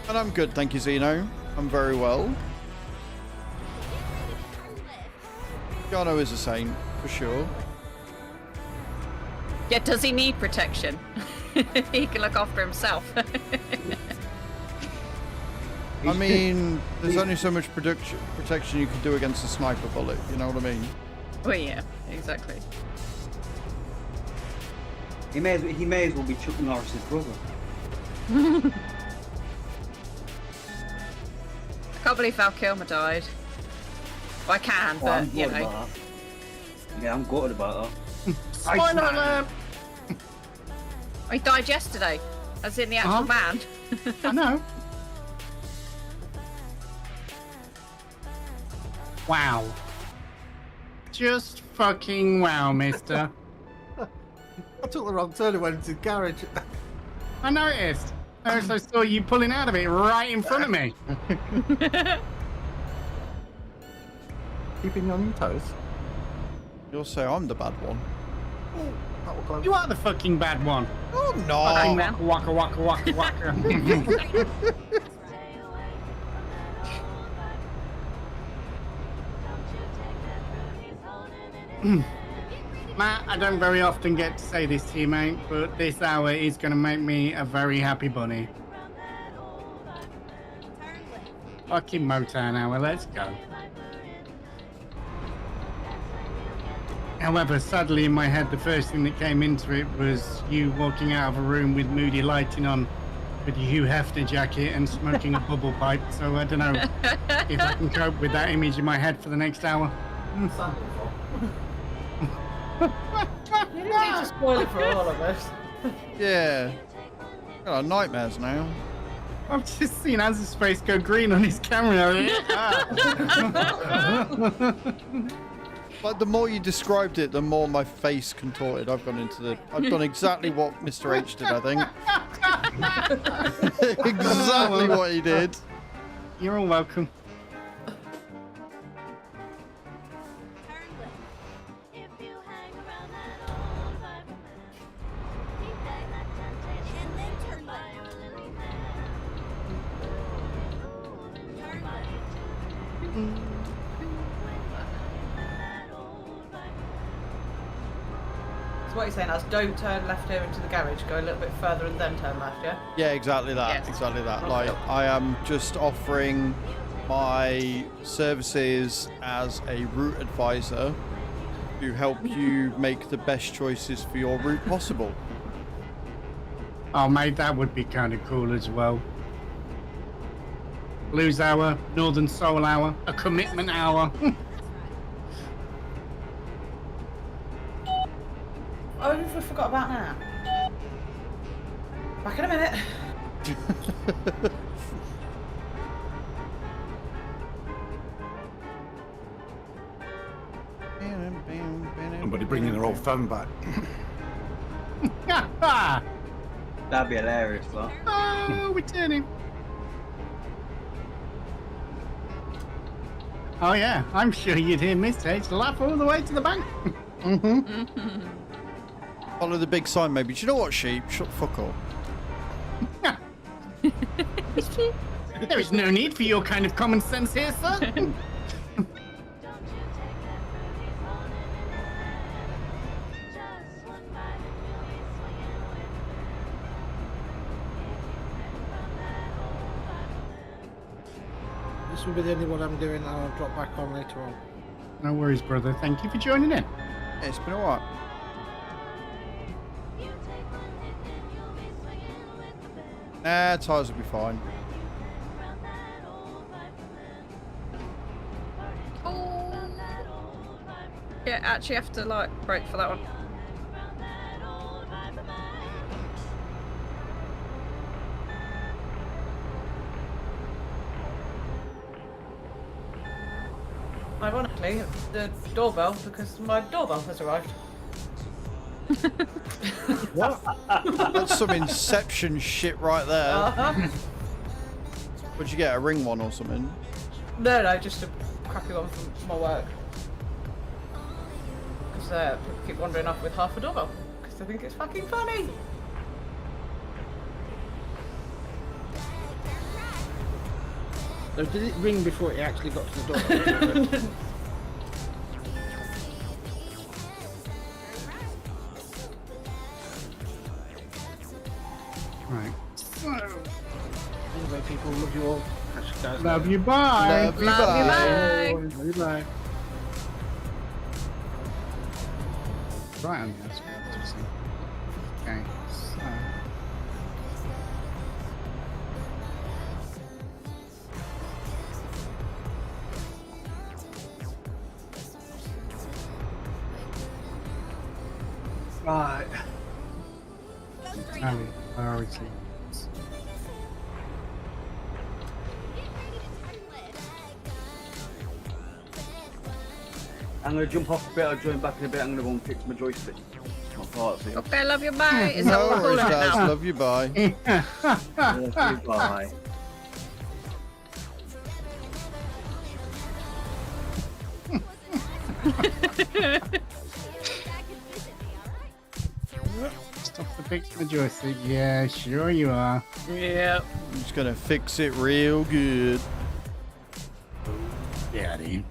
And I'm good, thank you, Zeno. I'm very well. Keanu is a saint, for sure. Yeah, does he need protection? He can look after himself. I mean, there's only so much protection you can do against a sniper bullet, you know what I mean? Well, yeah, exactly. He may as well be Chuck Norris's brother. I can't believe Val Kilmer died. Well, I can, Oh, but I'm you gutted know. about that. Yeah, I'm gutted about that. Spoiler alert! He died yesterday, as in the actual man. I know. Wow. Just fucking wow, mister. I took the wrong turn and went into the garage. I noticed. I also saw you pulling out of it right in front of me. Keeping you on your toes. You'll say I'm the bad one. That was close. You are the fucking bad one. Oh, no. Fucking waka waka waka waka. Matt, I don't very often get to say this to you, mate, but this hour is going to make me a very happy bunny. Fucking Motown hour, let's go. However, sadly in my head, the first thing that came into it was you walking out of a room with moody lighting on with a Hugh Hefner jacket and smoking a bubble pipe, so I don't know if I can cope with that image in my head for the next hour. You didn't need to spoil it for all of us. Yeah. Got nightmares now. I've just seen Az's face go green on his camera. But the more you described it, the more my face contorted. I've done exactly what Mr. H did, I think. Exactly what he did. You're all welcome. So what you're saying is don't turn left here into the garage, go a little bit further and then turn left, yeah? Yeah, exactly that. Yes. Exactly that. Like, I am just offering my services as a route advisor to help you make the best choices for your route possible. Oh, mate, that would be kind of cool as well. Blues hour, Northern Soul hour, a commitment hour. Oh, we forgot about now. Back in a minute. Somebody bringing their old phone back. That'd be hilarious, but. Oh, we're turning. Oh yeah, I'm sure you'd hear Miss H laugh all the way to the bank. Follow the big sign, maybe. Do you know what, sheep? Shut the fuck up. There is no need for your kind of common sense here, sir. This will be the only one I'm doing, and I'll drop back on later on. No worries, brother. Thank you for joining in. Yeah, it's been alright. Nah, tyres will be fine. Oh. Yeah, actually have to like brake for that one. Ironically, the doorbell, because my doorbell has arrived. What? That's some Inception shit right there. Uh-huh. Would you get, a ring one or something? No, just a crappy one from my work. Because people keep wandering off with half a doorbell, because they think it's fucking funny. So did it ring before it actually got to the door? Right. So, Anyway, people, love you all. Actually, guys, love you, bye. Love you, Love bye. you, bye. Love you, bye. Right on the Azraels. Okay, so. Right. Priority. I'm going to jump off a bit, I'll join back in a bit, I'm going to go and fix my joystick. My parts here. Okay, love you, bye. Is that No what we're worries, calling it Daz. now? Love you, bye. Goodbye. Stop to fix my joystick. Yeah, sure you are. Yep. I'm just gonna fix it real good. Yeah, dude.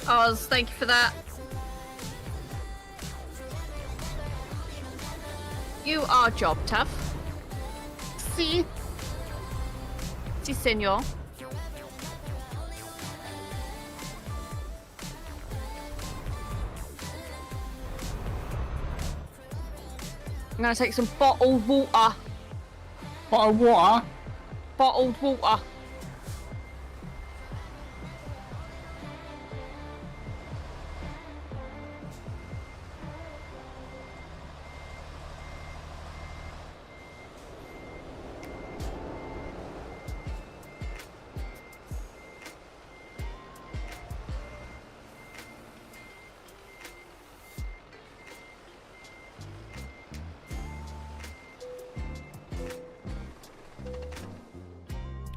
Oz, thank you for that. You are job tough. See? Si, senor. I'm gonna take some bottled water. Bottled water? Bottled water.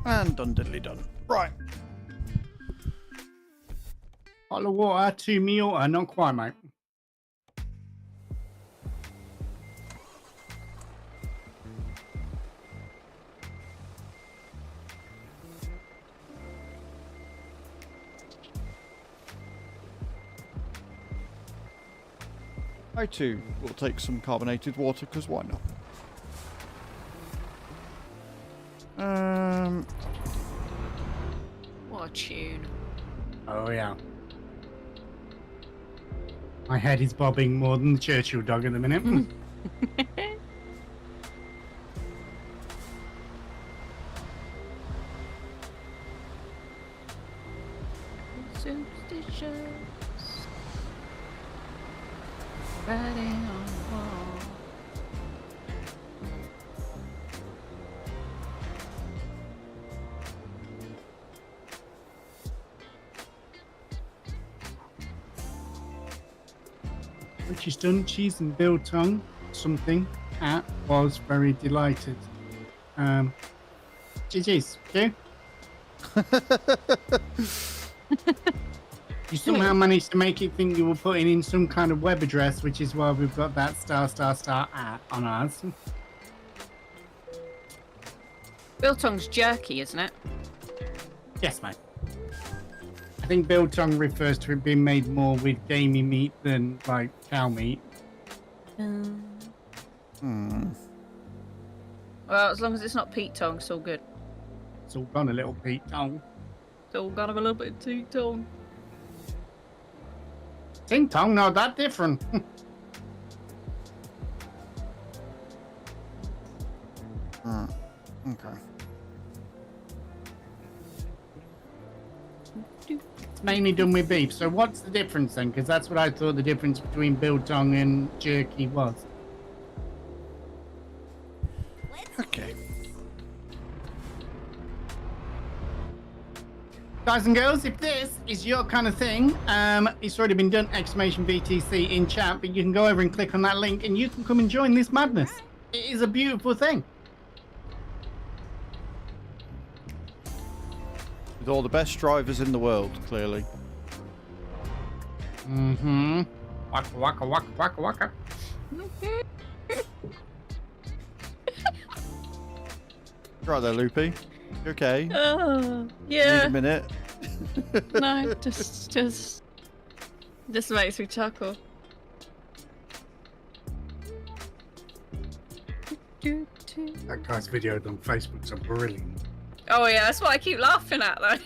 And done diddly done. Right. Bottle of water, 2 meal, not quite, mate. I too will take some carbonated water, because why not? What a tune. Oh, yeah. My head is bobbing more than the Churchill dog at the minute. Superstitious. Writing on the wall. Which is done, cheese and biltong, something at was very delighted. GG's, okay? You somehow managed to make it think you were putting in some kind of web address, which is why we've got that *** at on ours. Biltong's jerky, isn't it? Yes, mate. I think biltong refers to it being made more with gamey meat than like cow meat. Well, as long as it's not peat tongue, it's all good. It's all gone a little Pete tongue. It's all got a little bit of peat tongue. Ting tong, not that different. Okay. It's mainly done with beef. So what's the difference then? Because that's what I thought the difference between biltong and jerky was. Okay. Guys and girls, if this is your kind of thing, it's already been done, !VTC in chat, but you can go over and click on that link and you can come and join this madness. It is a beautiful thing. With all the best drivers in the world, clearly. Mm-hmm. Waka waka waka waka waka. Right there, Loopy. You okay? Oh, Need yeah. a minute. No, just makes me chuckle. That guy's videoed on Facebook's brilliant. Oh yeah, that's what I keep laughing at though.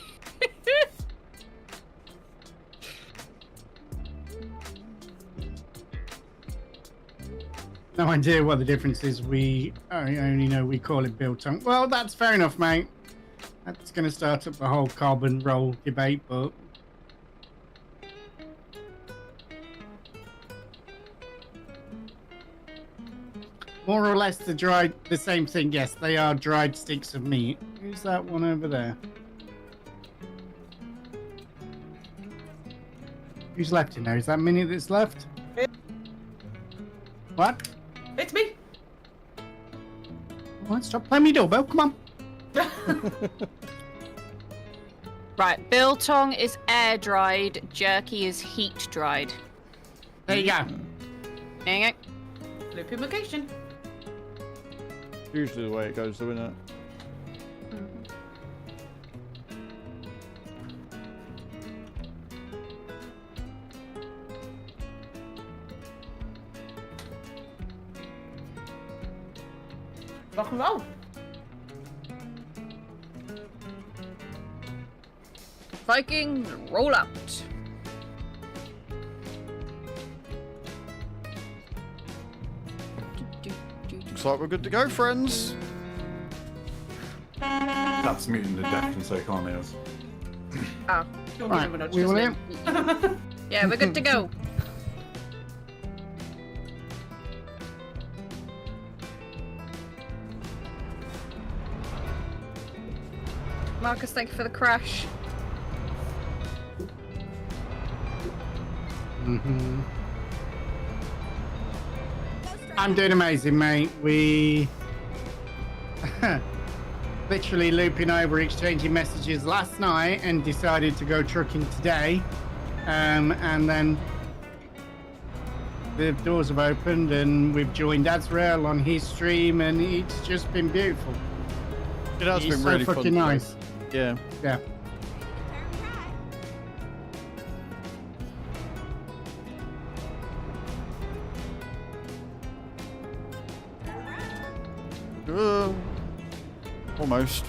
No idea what the difference is. I only know we call it biltong. Well, that's fair enough, mate. That's going to start up the whole carbon roll debate, but... more or less the same thing. Yes, they are dried sticks of meat. Who's that one over there? Who's left in there? Is that Minnie that's left? What? It's me. What? Stop playing me doorbell. Come on. Right, biltong is air dried, jerky is heat dried. There you go. Dang it. Loopy location. Usually the way it goes, though, isn't it? Rock and roll. Viking, roll out. Looks like we're good to go, friends. That's muting the deck and so can't hear us. Ah, Don't Right, give him a nudge, we will just in. yeah, we're good to go. Marcus, thank you for the crash. I'm doing amazing, mate. We literally looping over, exchanging messages last night, and decided to go trucking today. And then the doors have opened, and we've joined Azrael on his stream, and it's just been beautiful. It has It's been so really fun. fucking nice. Yeah. Yeah. Almost.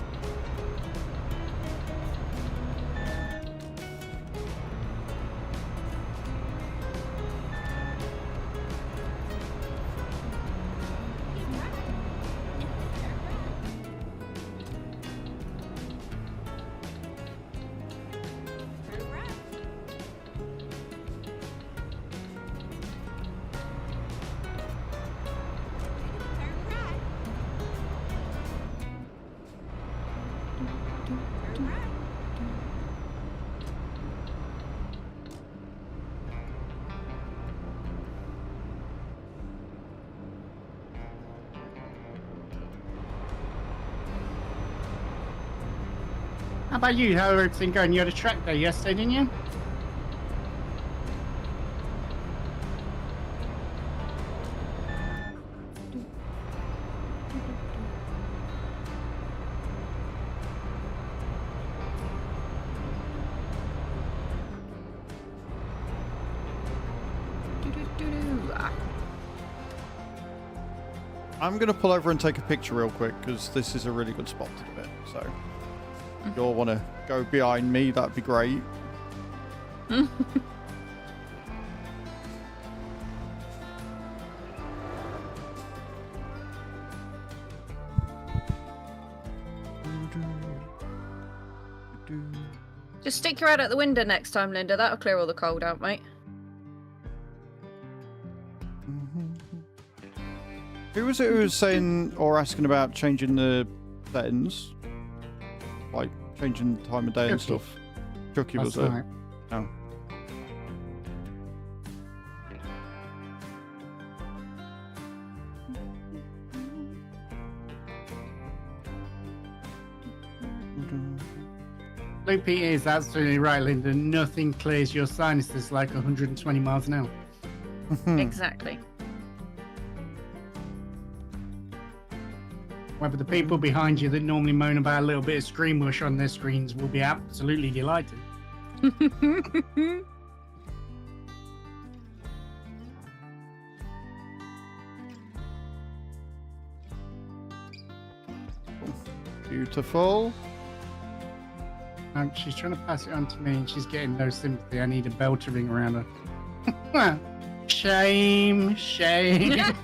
How about you? How everything going? You had a track day yesterday, didn't you? I'm going to pull over and take a picture real quick because this is a really good spot to do it. So if you all want to go behind me, that'd be great. Just stick your head out the window next time, Linda. That'll clear all the cold out, mate. Who was it who was saying or asking about changing the settings? Like changing the time of day and Chucky. stuff? Chucky was That's it? right. Oh. Loopy is absolutely right, Linda. Nothing clears your sinuses like 120 miles an hour. Exactly. Whether the people behind you that normally moan about a little bit of screen mush on their screens will be absolutely delighted. Beautiful. She's trying to pass it on to me and she's getting no sympathy. I need a bell to ring around her. Shame, shame.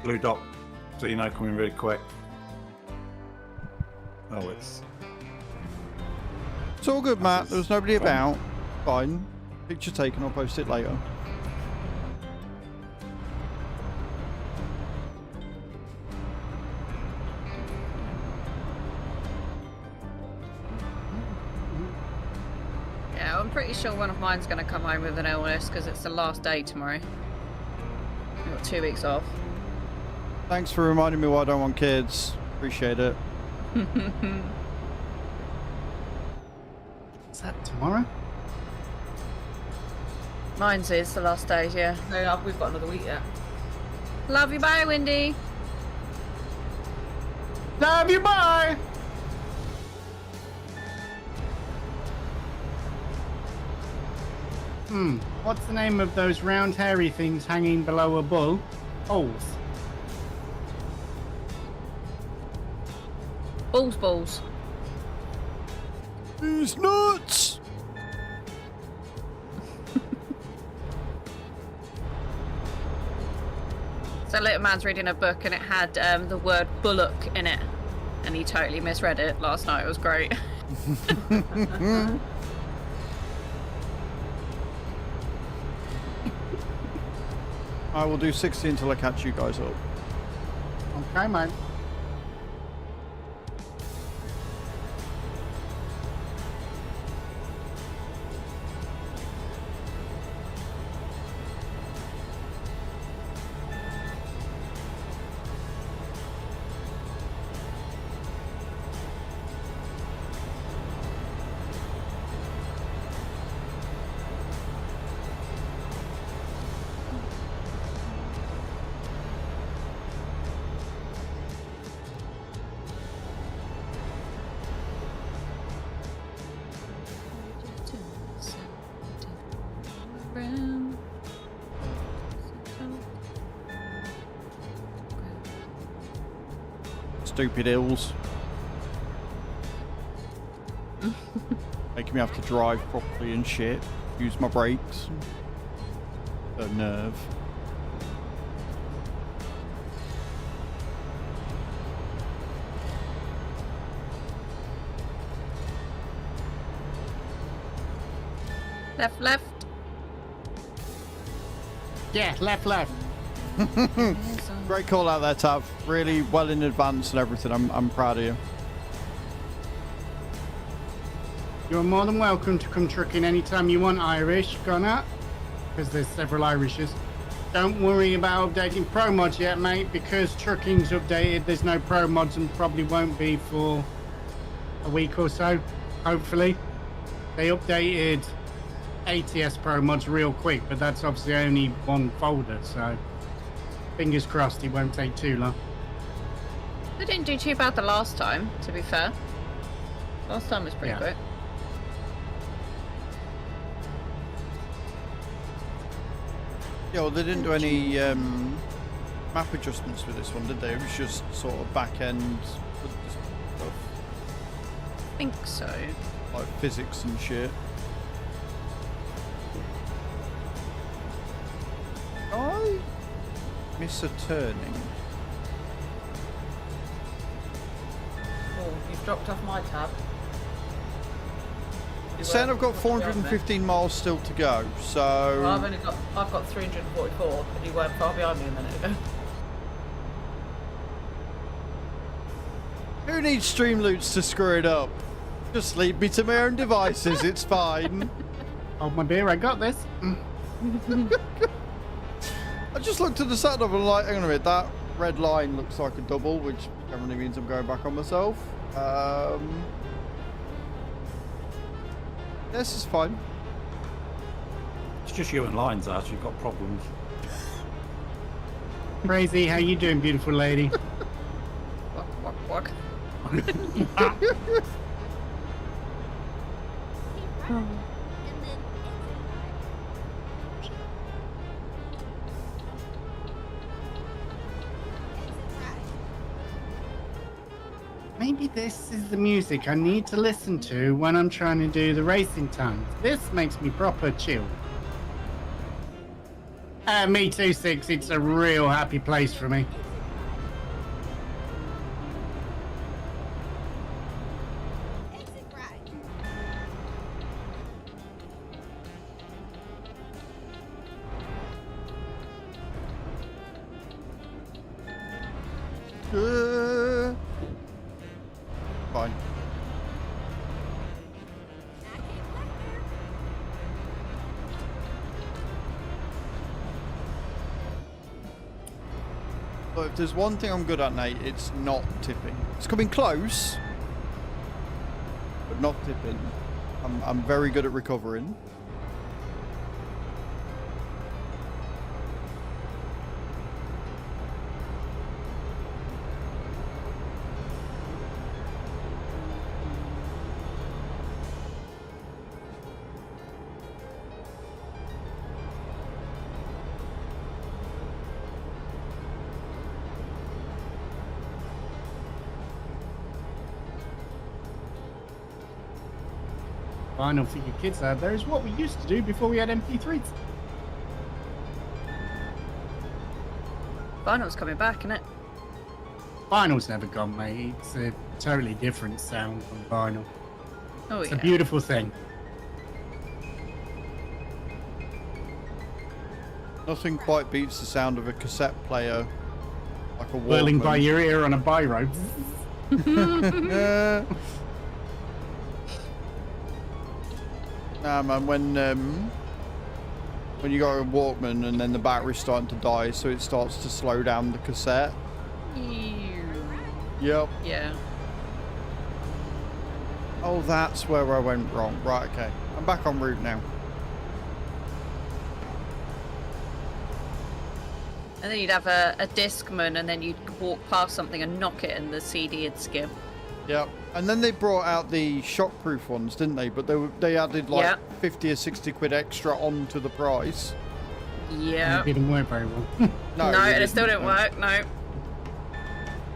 Blue dot, so you know, coming really quick. Oh, it's It's all good, Matt. There was nobody about. Fine. Picture taken. I'll post it later. Yeah, I'm pretty sure one of mine's going to come home with an illness because it's the last day tomorrow. I've got 2 weeks off. Thanks for reminding me why I don't want kids. Appreciate it. Is that tomorrow? Mine's is the last day, yeah. No, we've got another week yet. Love you, bye, Wendy. Love you, bye! What's the name of those round hairy things hanging below a bull? Holes. Balls. These nuts! So little man's reading a book and it had the word bullock in it, and he totally misread it last night. It was great. I will do 60 until I catch you guys up. Okay, mate. Stupid hills. Making me have to drive properly and shit. Use my brakes. A nerve. Left. Yeah, left. Great call out there, Tav. Really well in advance and everything. I'm proud of you. You're more than welcome to come trucking anytime you want, Irish. Gonna? Because there's several Irishes. Don't worry about updating pro mods yet, mate, because trucking's updated. There's no pro mods and probably won't be for a week or so, hopefully. They updated ATS pro mods real quick, but that's obviously only one folder, so fingers crossed it won't take too long. They didn't do too bad the last time, to be fair. Last time was pretty quick. Yeah, well, they didn't do any map adjustments with this one, did they? It was just sort of back end stuff. I think so. Like physics and shit. I miss a turning. Oh, you've dropped off my tab. It's saying I've got 415 miles still to go, so... Well, I've got 344, and you weren't far behind me a minute ago. Who needs stream loots to screw it up? Just leave me to my own devices, it's fine. Hold my beer, I got this. I just looked at the setup and like, hang on a minute, that red line looks like a double, which generally means I'm going back on myself. This is fine. It's just you and lines, Ash. You've got problems. Crazy, how you doing, beautiful lady? Walk. Maybe this is the music I need to listen to when I'm trying to do the racing times. This makes me proper chill. Me too, Six. It's a real happy place for me. Fine. But if there's one thing I'm good at, Nate, it's not tipping. It's coming close, but not tipping. I'm very good at recovering. vinyl for your kids out there is what we used to do before we had MP3s. Vinyl's coming back, isn't it? Vinyl's never gone, mate. It's a totally different sound from vinyl. Oh, It's yeah. a beautiful thing. Nothing quite beats the sound of a cassette player, like a Whirling by Walkman. your ear on a biro. Nah, man, when you got a Walkman and then the battery's starting to die, so it starts to slow down the cassette. Yep. Yeah. Oh, that's where I went wrong. Right, okay. I'm back en route now. And then you'd have a Discman, and then you'd walk past something and knock it, and the CD would skim. Yep. And then they brought out the shockproof ones, didn't they? But they added like Yep. 50 or 60 quid extra onto the price. Yeah. It didn't work very well. No, they and it still didn't, didn't work. No.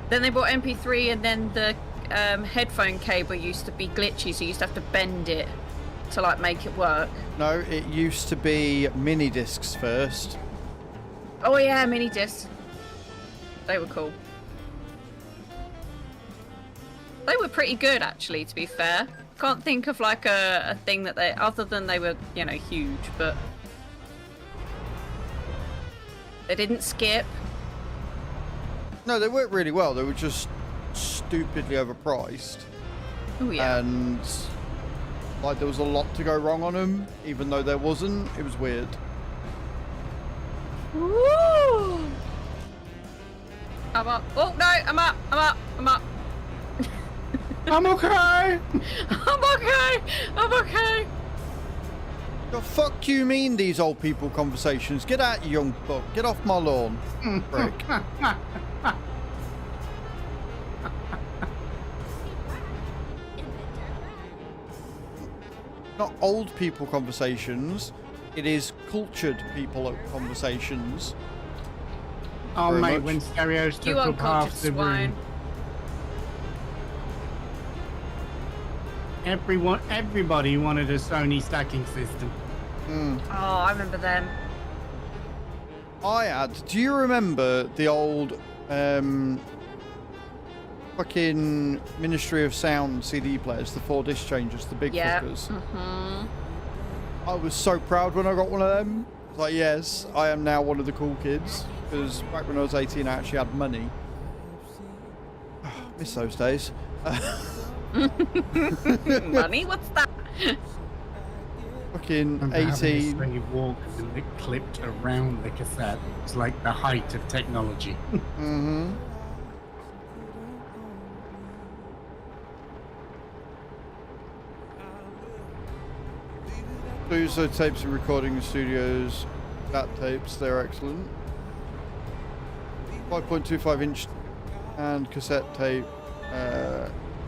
Then they bought MP3, and then the headphone cable used to be glitchy, so you used to have to bend it to like make it work. No, it used to be mini discs first. Oh yeah, mini discs. They were cool. They were pretty good, actually, to be fair. Can't think of like a thing that they, other than they were, you know, huge, but they didn't skip. No, they worked really well. They were just stupidly overpriced. Oh yeah. And like there was a lot to go wrong on them, even though there wasn't. It was weird. Woo! I'm up. Oh no, I'm up. I'm up. I'm up. I'm okay. I'm okay. I'm okay. The fuck you mean these old people conversations? Get out, you young buck. Get off my lawn. Prick. Not old people conversations. It is cultured people conversations. Oh, Very mate, much. when stereos You took up uncultured half the swine. room. Everybody wanted a Sony stacking system. Oh, I remember them. I had. Do you remember the old fucking Ministry of Sound CD players, the 4-disc changers, the big Yeah. fuckers? Mm-hmm. I was so proud when I got one of them. It's like, yes, I am now one of the cool kids. Because back when I was 18, I actually had money. Miss those days. Money? What's that? Fucking Remember having this 18. thing you walked and it clipped around the cassette. It's like the height of technology. Mm-hmm. So tapes and recording studios, that tapes, they're excellent. 5.25 inch and cassette tape,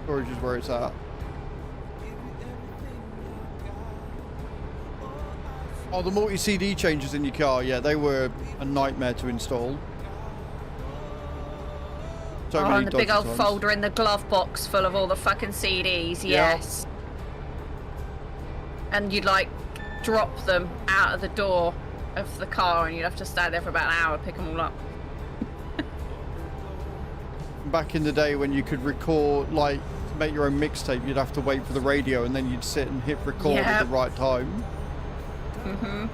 storage is where it's at. Oh, the multi-CD changes in your car, yeah, they were a nightmare to install. So Oh, many and the big dodgy old times. folder in the glove box full of all the fucking CDs. Yeah. Yes. And you'd like drop them out of the door of the car, and you'd have to stand there for about an hour, pick them all up. Back in the day when you could record, like, to make your own mixtape, you'd have to wait for the radio and then you'd sit and hit record at Yep. the right time. Mm-hmm.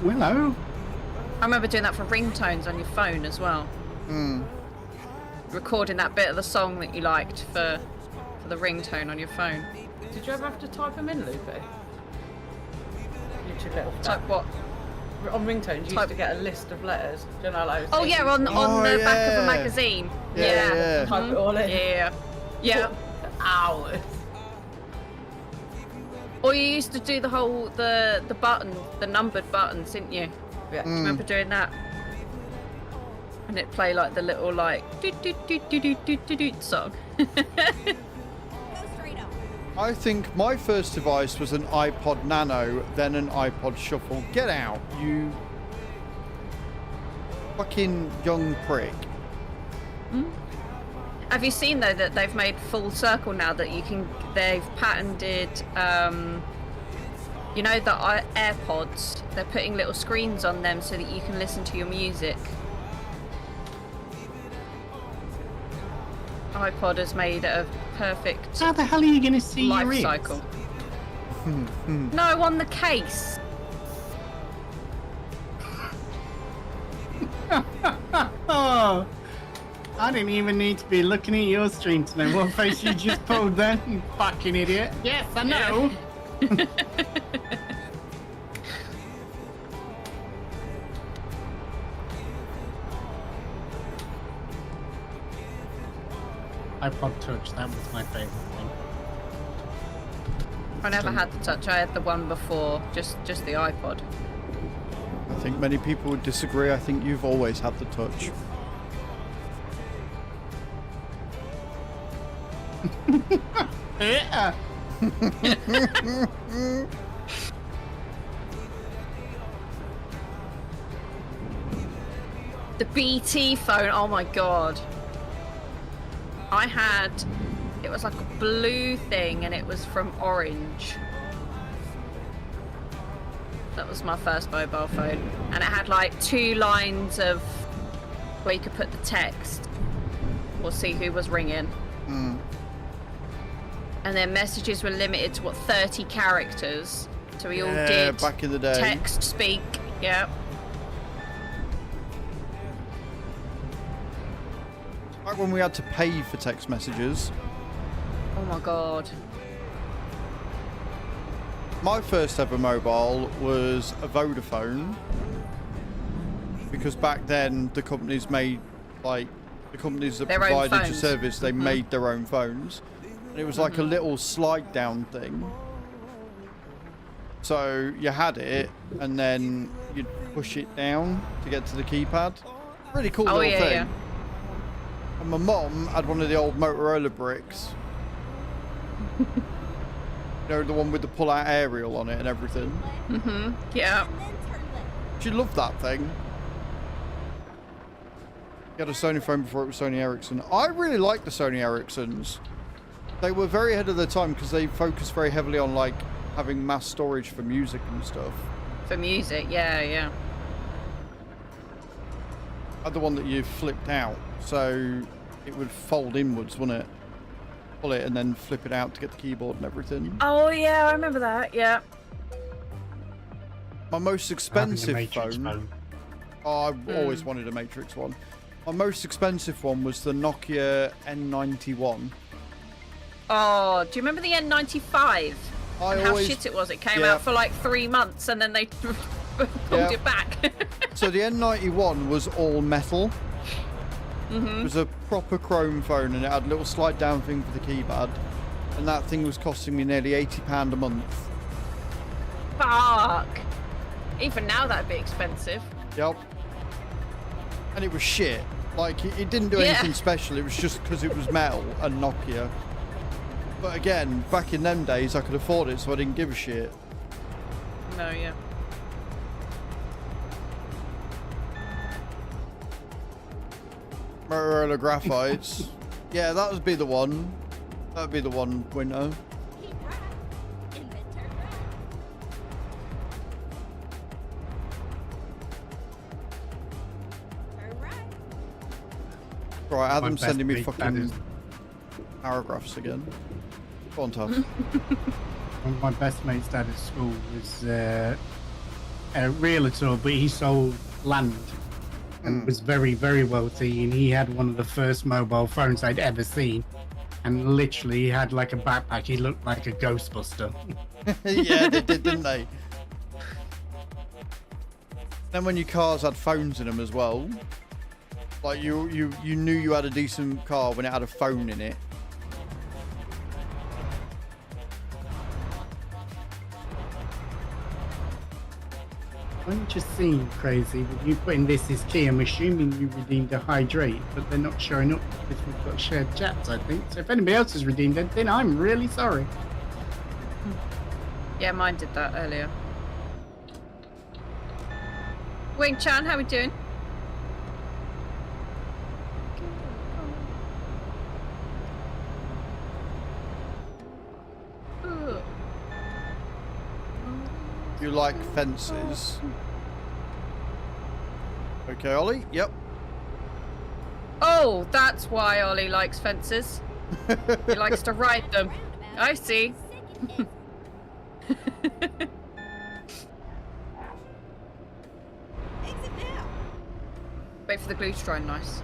Willow. I remember doing that for ringtones on your phone as well. Mm. Recording that bit of the song that you liked for the ringtone on your phone. Did you ever have to type them in, Lupe? You too little. for Type that. what? On ringtones, you used to get a list of letters. Do you know, like, Oh yeah, on Oh, the back of yeah. a magazine. Yeah, yeah. Type it all in. Yeah. Yeah. Hours. Or you used to do the whole the button, the numbered buttons, didn't you? Yeah. Do you remember doing that? And it play like the little like doot doot doot doot doot doot doot doot song. Go straight up. I think my first device was an iPod Nano, then an iPod Shuffle. Get out, you fucking young prick. Have you seen though that they've made full circle now that they've patented, you know, the AirPods, they're putting little screens on them so that you can listen to your music. iPod has made a perfect How the hell are you going to see life your ears? cycle. No, on the case. Oh, I didn't even need to be looking at your stream to know what face you just pulled then, you fucking idiot. Yes, I know. iPod Touch, that was my favourite thing. I never had the touch. I had the one before, just the iPod. I think many people would disagree. I think you've always had the touch. Yeah. The BT phone, oh my god. It was like a blue thing and it was from Orange. That was my first mobile phone. And it had like 2 lines of where you could put the text or see who was ringing. Mm. And then messages were limited to 30 characters. So we all did back in the day. text, speak, yeah. Back when we had to pay for text messages. Oh my god. My first ever mobile was a Vodafone. Because back then the companies made, like, the companies that Their own provided your phones. service, they made their own phones. And it was like a little slide down thing. So you had it and then you'd push it down to get to the keypad. Really cool little thing. Yeah. And my mom had one of the old Motorola bricks. You know, the one with the pull-out aerial on it and everything. Mm-hmm. Yeah. She loved that thing. She had a Sony phone before it was Sony Ericsson. I really liked the Sony Ericssons. They were very ahead of their time because they focused very heavily on, like, having mass storage for music and stuff. For music, yeah. I had the one that you flipped out, so it would fold inwards, wouldn't it? Pull it and then flip it out to get the keyboard and everything. Oh yeah, I remember that, yeah. My most expensive Matrix phone. Oh, I've always wanted a Matrix one. My most expensive one was the Nokia N91. Oh, do you remember the N95? And how shit it was. It came out for like 3 months and then they pulled it back. So the N91 was all metal. It was a proper chrome phone and it had a little slide down thing for the keypad. And that thing was costing me nearly £80 a month. Fuck. Even now that'd be expensive. Yep. And it was shit. Like, it didn't do anything special. It was just because it was metal and Nokia. But again, back in them days, I could afford it, so I didn't give a shit. No, yeah. Motorola Graphites. Yeah, that would be the one. That would be the one winner. Right, Adam's sending me fucking paragraphs again. Go on, Tough. One of my best mates' dad at school was a realtor, but he sold land and was very, very wealthy. And he had one of the first mobile phones I'd ever seen. And literally, he had like a backpack. He looked like a Ghostbuster. Yeah, they did, didn't they? Then when your cars had phones in them as well, like you knew you had a decent car when it had a phone in it. I'm just seeing crazy with you putting this is key. I'm assuming you redeemed a hydrate, but they're not showing up because we've got shared chats, I think. So if anybody else has redeemed it, then I'm really sorry. Yeah, mine did that earlier. Wing Chan, how we doing? You like fences. Okay, Ollie. Yep. Oh, that's why Ollie likes fences. He likes to ride them. I see. Wait for the glue to dry nice.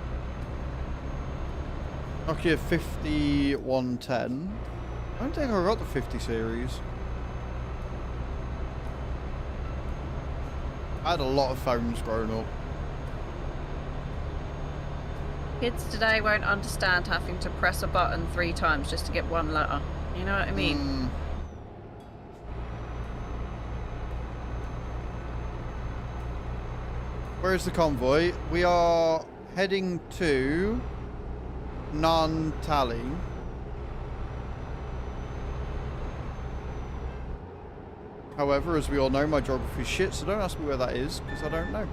Nokia 5110. I don't think I got the 50 series. I had a lot of phones growing up. Kids today won't understand having to press a button 3 times just to get one letter. You know what I mean? Where's the convoy? We are heading to Nantali. However, as we all know, my geography is shit, so don't ask me where that is, because I don't know.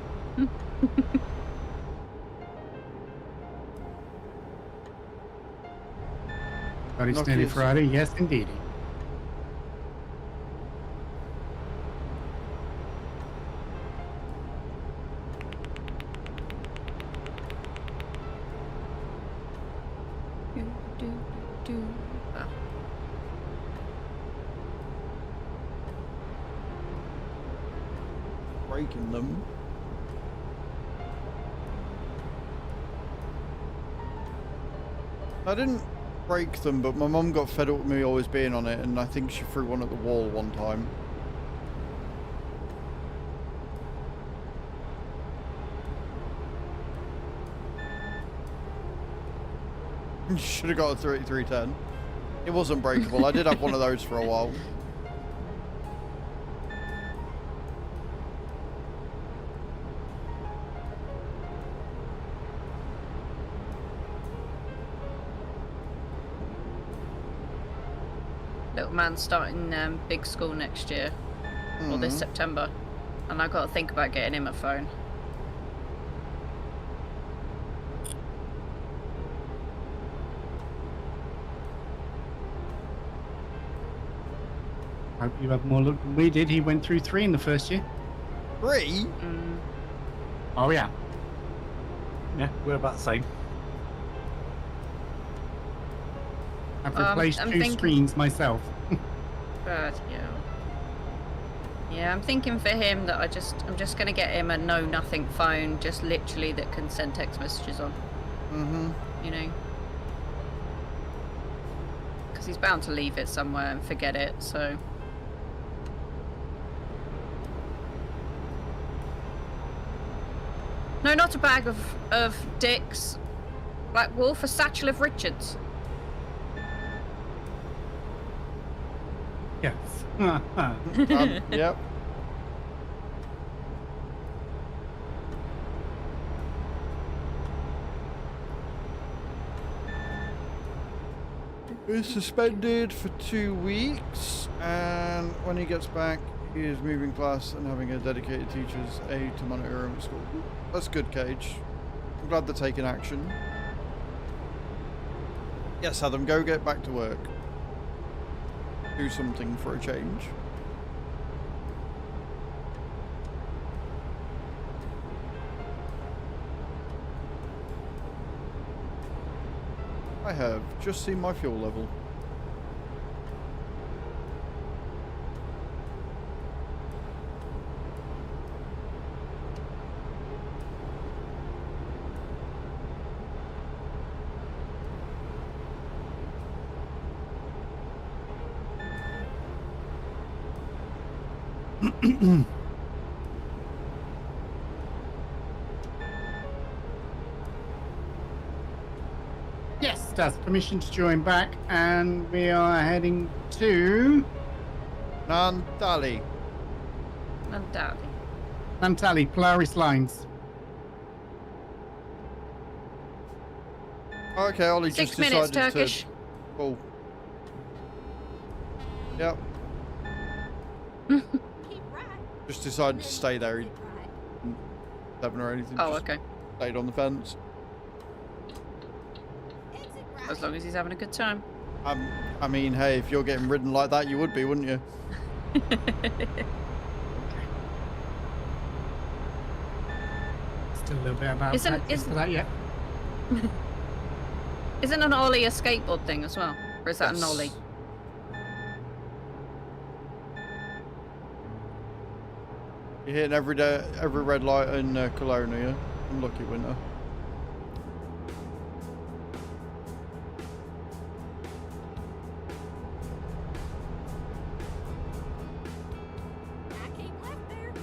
But it's nearly Friday, yes indeed. Breaking them. I didn't break them, but my mum got fed up with me always being on it, and I think she threw one at the wall one time. Should have got a 3310. It wasn't breakable. I did have one of those for a while. Little man's starting big school next year, or this September, and I've got to think about getting him a phone. Hope you have more luck than we did. He went through 3 in the first year. 3? Oh yeah. Yeah, we're about the same. I've replaced I'm 2 thinking... screens myself. But yeah, I'm thinking for him that I'm just gonna get him a know-nothing phone, just literally that can send text messages on. You know, because he's bound to leave it somewhere and forget it. So. No, not a bag of dicks. Black Wolf, a satchel of Richards. Yes. Yep. He's suspended for 2 weeks, and when he gets back, he is moving class and having a dedicated teacher's aide to monitor him at school. That's good, Cage. I'm glad they're taking action. Yes, Adam, go get back to work. Do something for a change. I have just seen my fuel level. Yes, that's permission to join back, and we are heading to Nantali. Nantali, Polaris Lines. Okay, Ollie 6 just minutes decided Turkish. to... Oh. Yep. Just decided to stay there. He didn't have or anything. Oh, just okay. Stayed on the fence. As long as he's having a good time. I mean, hey, if you're getting ridden like that, you would be, wouldn't you? Still a little bit about practice for that yet. Isn't an ollie a skateboard thing as well? Or is that an ollie? You're hitting every red light in Kelowna, yeah? Unlucky winter. I came left there.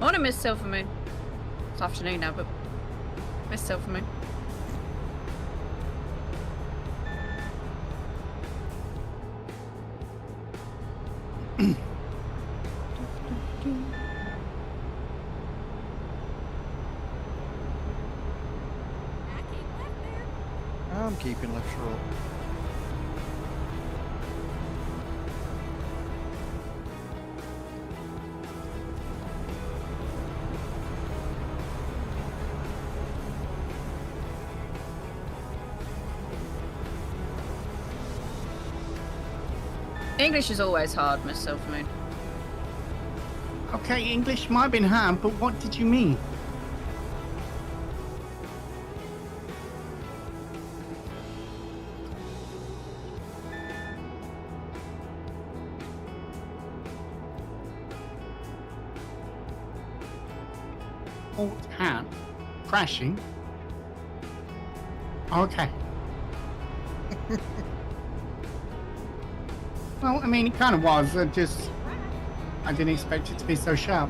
Morning, Miss Silvermoon. It's afternoon now, but Miss Silvermoon. I came left there. I'm keeping left short. English is always hard, Miss Silvermoon. Okay, English might have been hard, but what did you mean? Alt hat crashing. Okay. Well, I mean, it kind of was. I didn't expect it to be so sharp.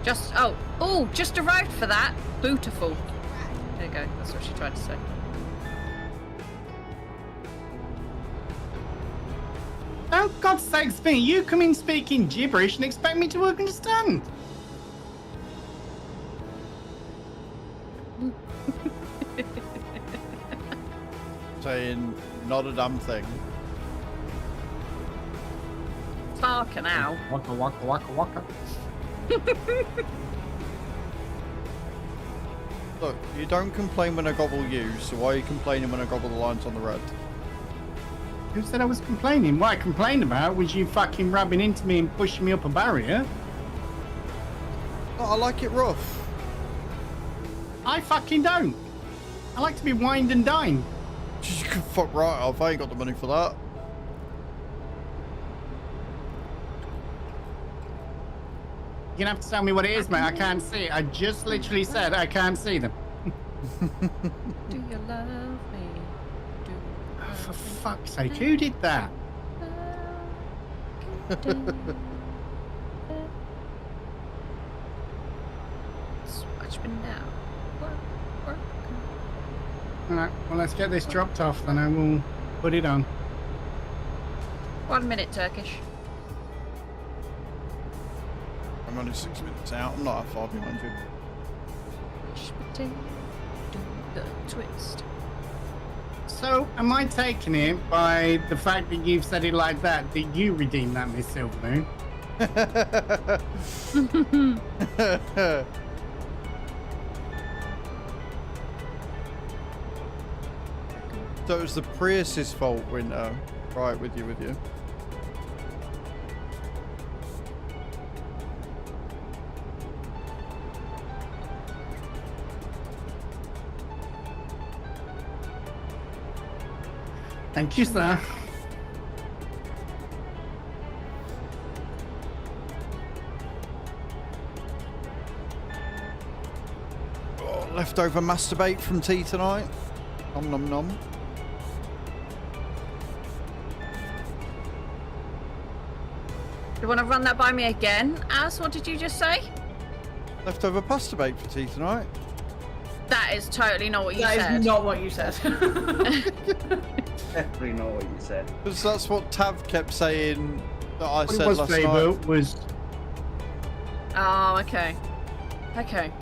Just just arrived for that. Beautiful. There you go. That's what she tried to say. Oh, God's sakes me, you come in speaking gibberish and expect me to understand. Saying not a damn thing. It's darker now. Waka waka waka waka. Look, you don't complain when I gobble you, so why are you complaining when I gobble the lines on the red? Who said I was complaining? What I complained about was you fucking rubbing into me and pushing me up a barrier. Oh, I like it rough. I fucking don't. I like to be wined and dined. You can fuck right off, I ain't got the money for that. You're gonna have to tell me what it is, mate. I can't see it. I just literally said I can't see them. Do you love me? Do you love For me? fuck's sake, who did that? Watch me now. Work. Alright, well, let's get this dropped off, then I will put it on. 1 minute, Turkish. I'm only 6 minutes out, I'm not that far behind you. Watch me do the twist. So, am I taking it by the fact that you've said it like that you redeem that, Miss Silvermoon? So it was the Prius's fault, Winter. Right, with you. Thank you, sir. Oh, leftover masturbate from tea tonight. Nom nom nom. You want to run that by me again? Az, what did you just say? Leftover pasta bake for tea tonight. That is totally not what you said. That is not what you said. Definitely not what you said. Because that's what Tav kept saying that I What said it was, last Fable, night. was Oh, okay. Okay.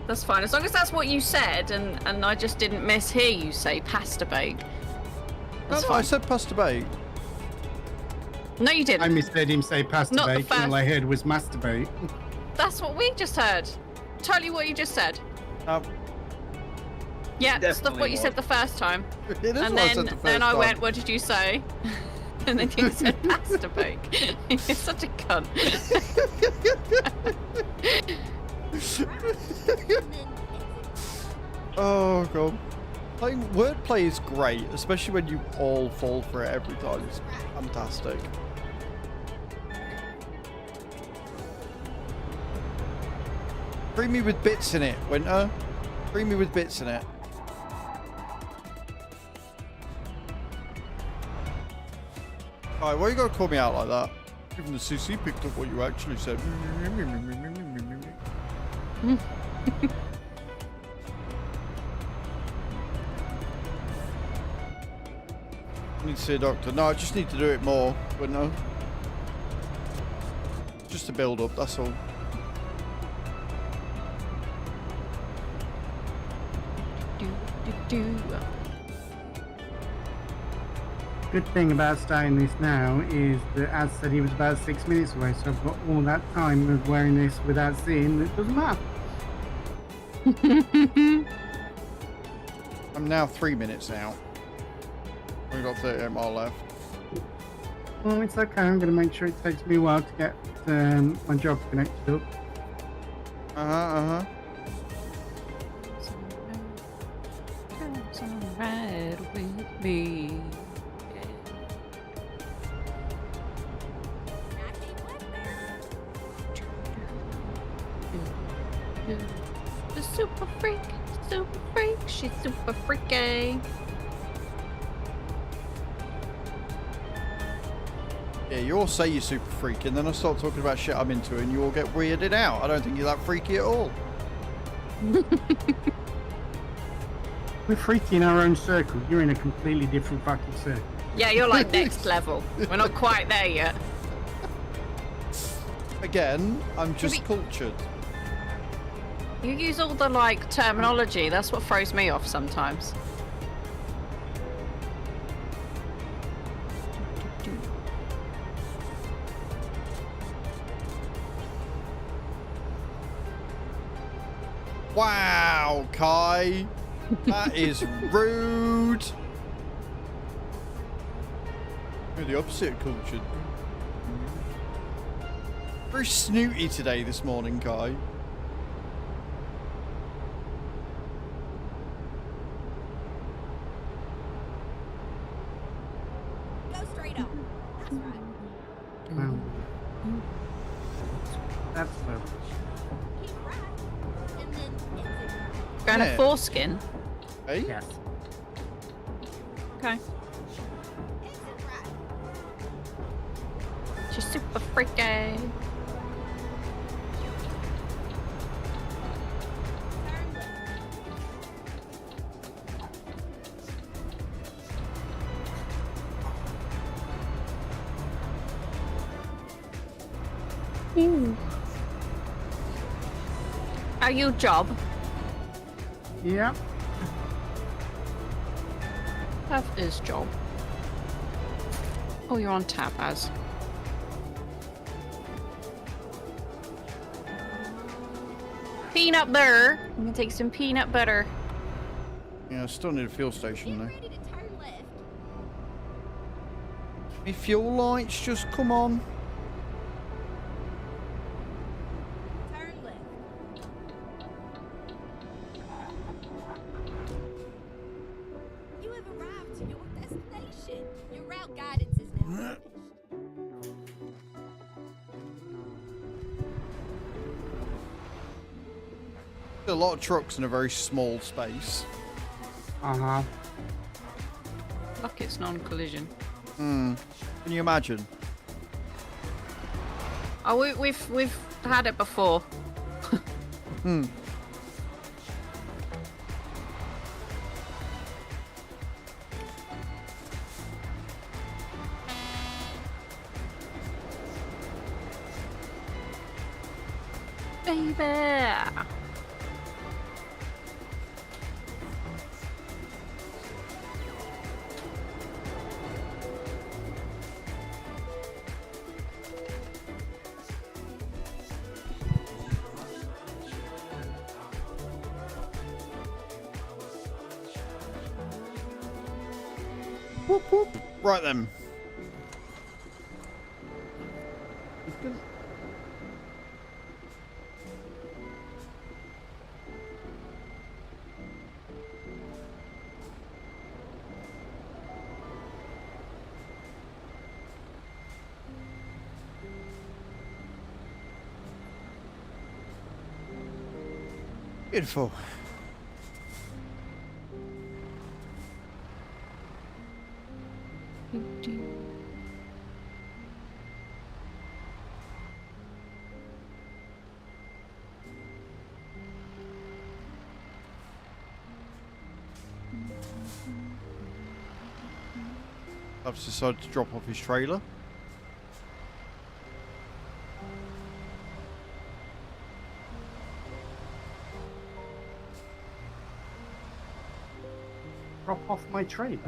That's fine. As long as that's what you said and I just didn't mishear you say pasta bake. No, That's I fine. said pasta bake. No, you didn't. I misheard him say pasta Not the bake, and all I heard was masturbate. That's what we just heard. Totally what you just said. Yeah, stuff Definitely what you said was. the first time. It is And what I said the then first I time. went, what did you say? And then you said masturbate. You're such a cunt. Oh god. Playing wordplay is great, especially when you all fall for it every time. It's fantastic. Free me with bits in it, Winter. Free me with bits in it. Alright, why you gotta call me out like that? Even the CC picked up what you actually said. I need to see a doctor. No, I just need to do it more, Winter. Just to build up, that's all. Good thing about starting this now is that Az said he was about 6 minutes away, so I've got all that time of wearing this without seeing. It doesn't matter. I'm now 3 minutes out. We've got 38 mile left. Well, it's okay. I'm going to make sure it takes me a while to get my job connected up. Uh-huh. Ride with me. The super freak, she's super freaky. Yeah, you all say you're super freaky, and then I start talking about shit I'm into, and you all get weirded out. I don't think you're that freaky at all. We're freaky in our own circle. You're in a completely different fucking circle. Yeah, you're like next level. We're not quite there yet. Again, I'm just cultured. You use all the like terminology. That's what throws me off sometimes. Wow, Kai. That is rude. You're the opposite of cultured. Very snooty today this morning, Kai. Go straight up. That's right. Wow. That's low. Keep right. And then exit. Going Yeah. to foreskin. Hey? Yes. Okay. Exit right. She's super freaky. Turn left. Are you job? Yeah. Tab is job. Oh, you're on tab as. Peanut butter. I'm gonna take some peanut butter. Yeah, I still need a fuel station Get though. ready to turn left. Me fuel lights, just come on. Turn left. You have arrived to your destination. Your route guidance is now finished. A lot of trucks in a very small space. Uh-huh. Luck it's non-collision. Can you imagine? Oh, we've had it before. Baby. Whoop, whoop. Right then. Beautiful. I've decided to drop off his trailer. Drop off my trailer.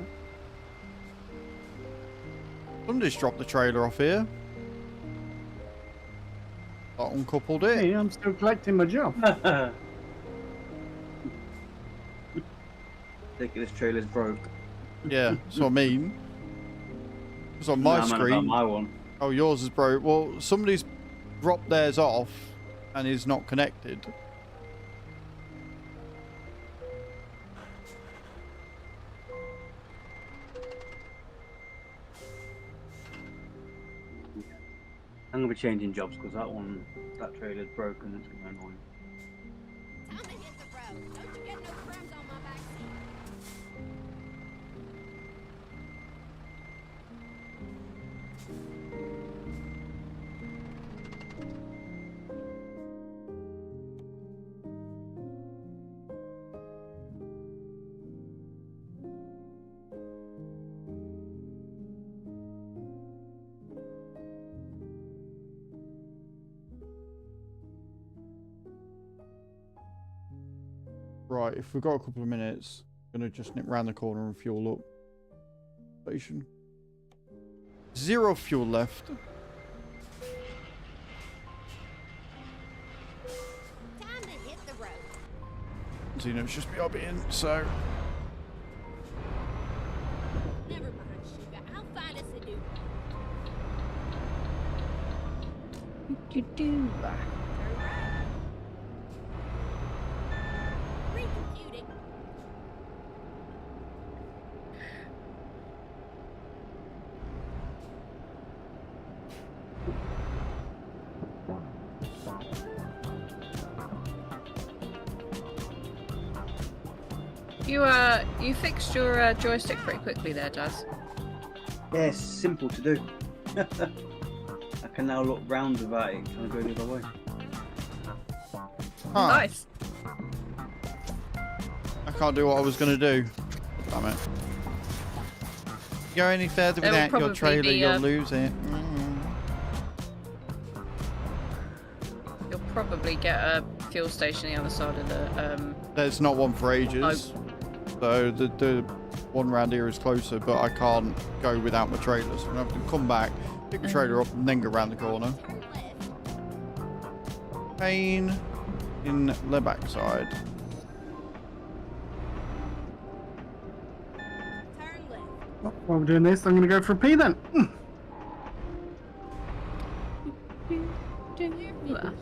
Somebody's dropped the trailer off here. I uncoupled it. Hey, I'm still collecting my job. Ridiculous trailer's broke. Yeah, that's what I mean. It's on my screen. My one. Oh, yours is broke. Well, somebody's dropped theirs off and is not connected. I'm gonna be changing jobs because that trailer's broken. It's gonna be annoying. Time to hit the road. Don't you get no crumbs on my back seat. Right, if we've got a couple of minutes, I'm going to just nip round the corner and fuel up. Station. 0 fuel left. Time to hit the road. So, you know, it's just BRB in, so... Never mind, sugar. I'll find us a new Do-do-do. recomputing. You fixed your joystick pretty quickly there, Jazz. Yeah, it's simple to do. I can now look round without it trying to go the other way. Huh. Nice. I can't do what I was going to do. Damn it. You go any further There will without your probably trailer, be, you'll lose it. You'll probably get a fuel station the other side of the There's not one for ages. So the one round here is closer, but I can't go without my trailer. So I'm going to have to come back, pick the trailer up, and then go round the corner. Turn left. Pain in the backside. Turn left. While we're doing this, I'm going to go for a pee then. Let's get going.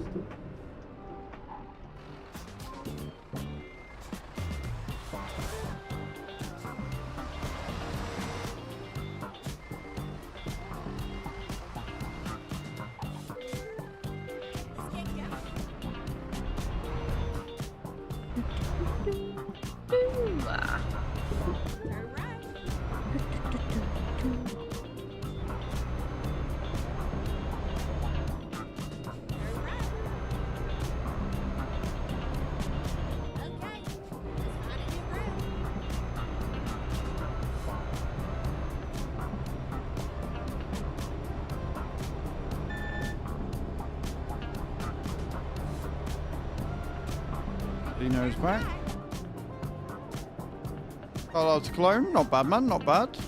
Turn right. Turn right. Okay, let's find a new route. He knows back. Hello to Cologne. Not bad, man. Not bad. Turn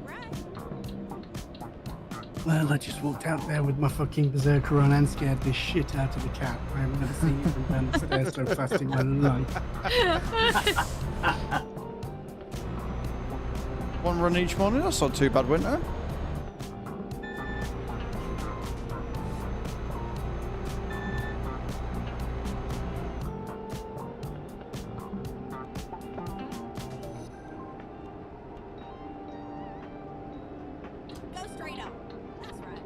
right. Well, I just walked out there with my fucking berserker on and scared the shit out of the cat. I haven't ever seen it run down the stairs so fast in my life. One run each morning. That's not too bad, Winter. Go straight up. That's right.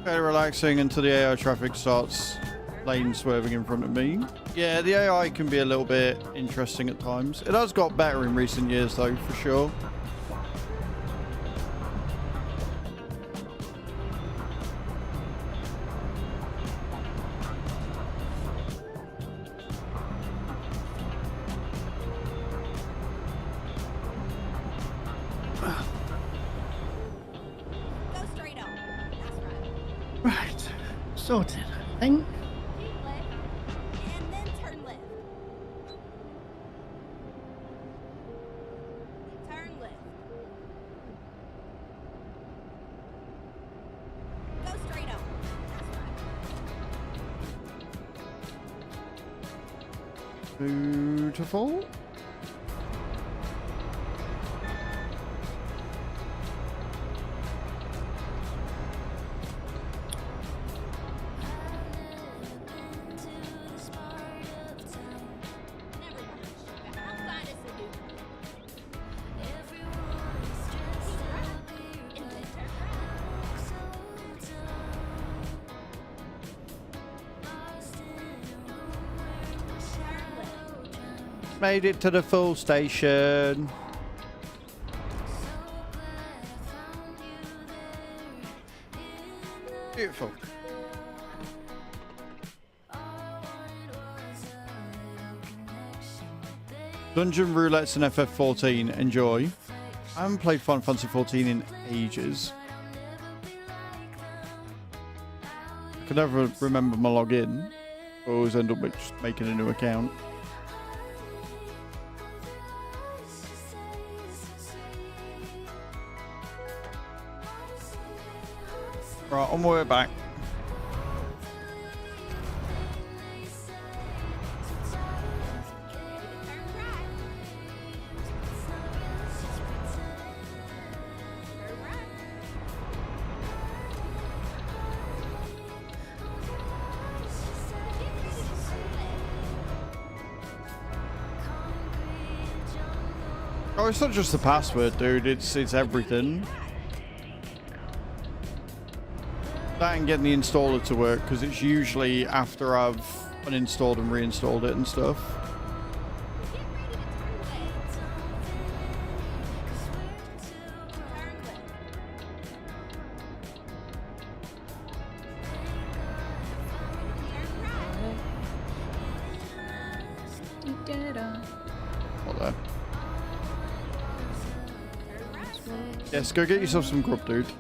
Very relaxing until the AI traffic starts lane swerving in front of me. Yeah, the AI can be a little bit interesting at times. It has got better in recent years though, for sure. Go straight up. That's right. Right. Sorted. Thing. Keep left, and then turn left. Turn left. Go straight up. That's right. Beautiful. Never mind. I'll find us a new one. Keep right, and then turn right. Turn left. Made it to the full station. Beautiful. Dungeon Roulette's in FF14. Enjoy. I haven't played Final Fantasy 14 in ages. I can never remember my login. I always end up just making a new account. Right, on my way back. Turn right. Turn right. Get ready to turn left. Oh, it's not just the password, dude. It's everything. That and getting the installer to work, because it's usually after I've uninstalled and reinstalled it and stuff. Get ready to turn left. Turn left. Turn right. What there? Turn right. Yes, go get yourself some grub, dude. Go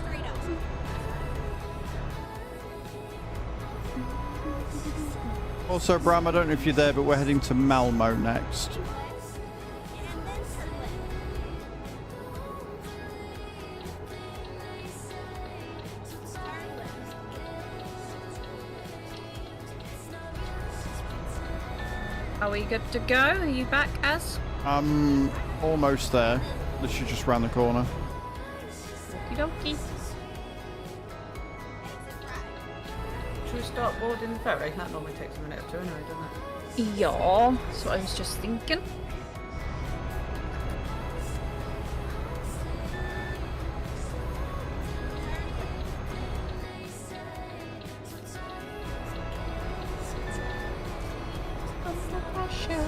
straight up. Also, Bram, I don't know if you're there, but we're heading to Malmo next. And then turn left. Turn left. Are we good to go? Are you back, Az? I'm almost there. Literally just round the corner. Okie dokie. Should we start boarding the ferry? That normally takes a minute or two anyway, doesn't it? Yeah, that's what I was just thinking. Go straight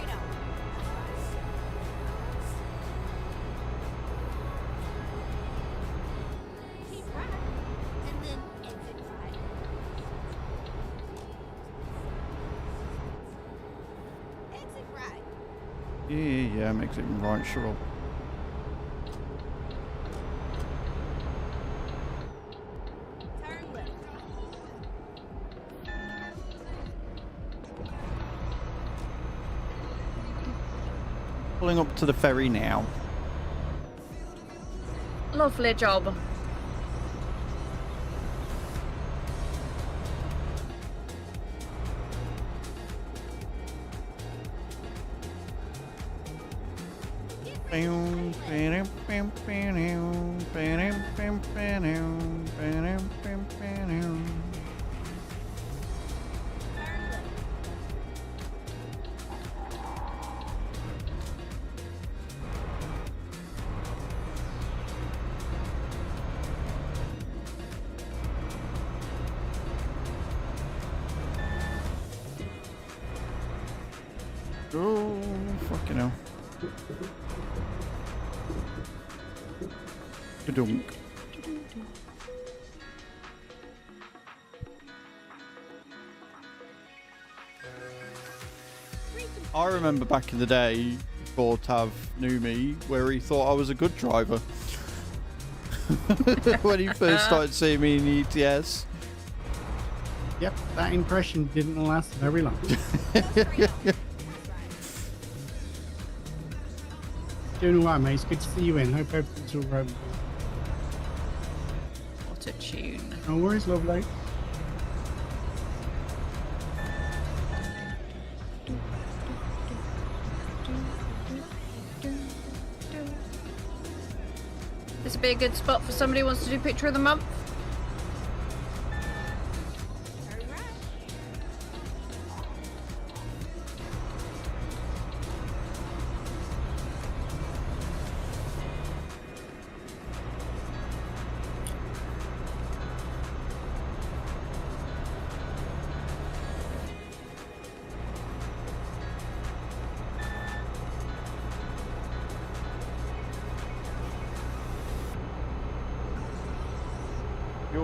up. Keep right, and then exit right. Exit right. Yeah, I'm exiting right, sure. Turn left. Pulling up to the ferry now. Lovely job. Oh, fucking hell. Ka-dunk. I remember back in the day, before Tav knew me, where he thought I was a good driver. When he first started seeing me in the ETS. Yep, that impression didn't last very long. Doing alright, mate. It's good to see you in. Hope everything's all right. What a tune. No worries, lovely. This would be a good spot for somebody who wants to do picture of the month.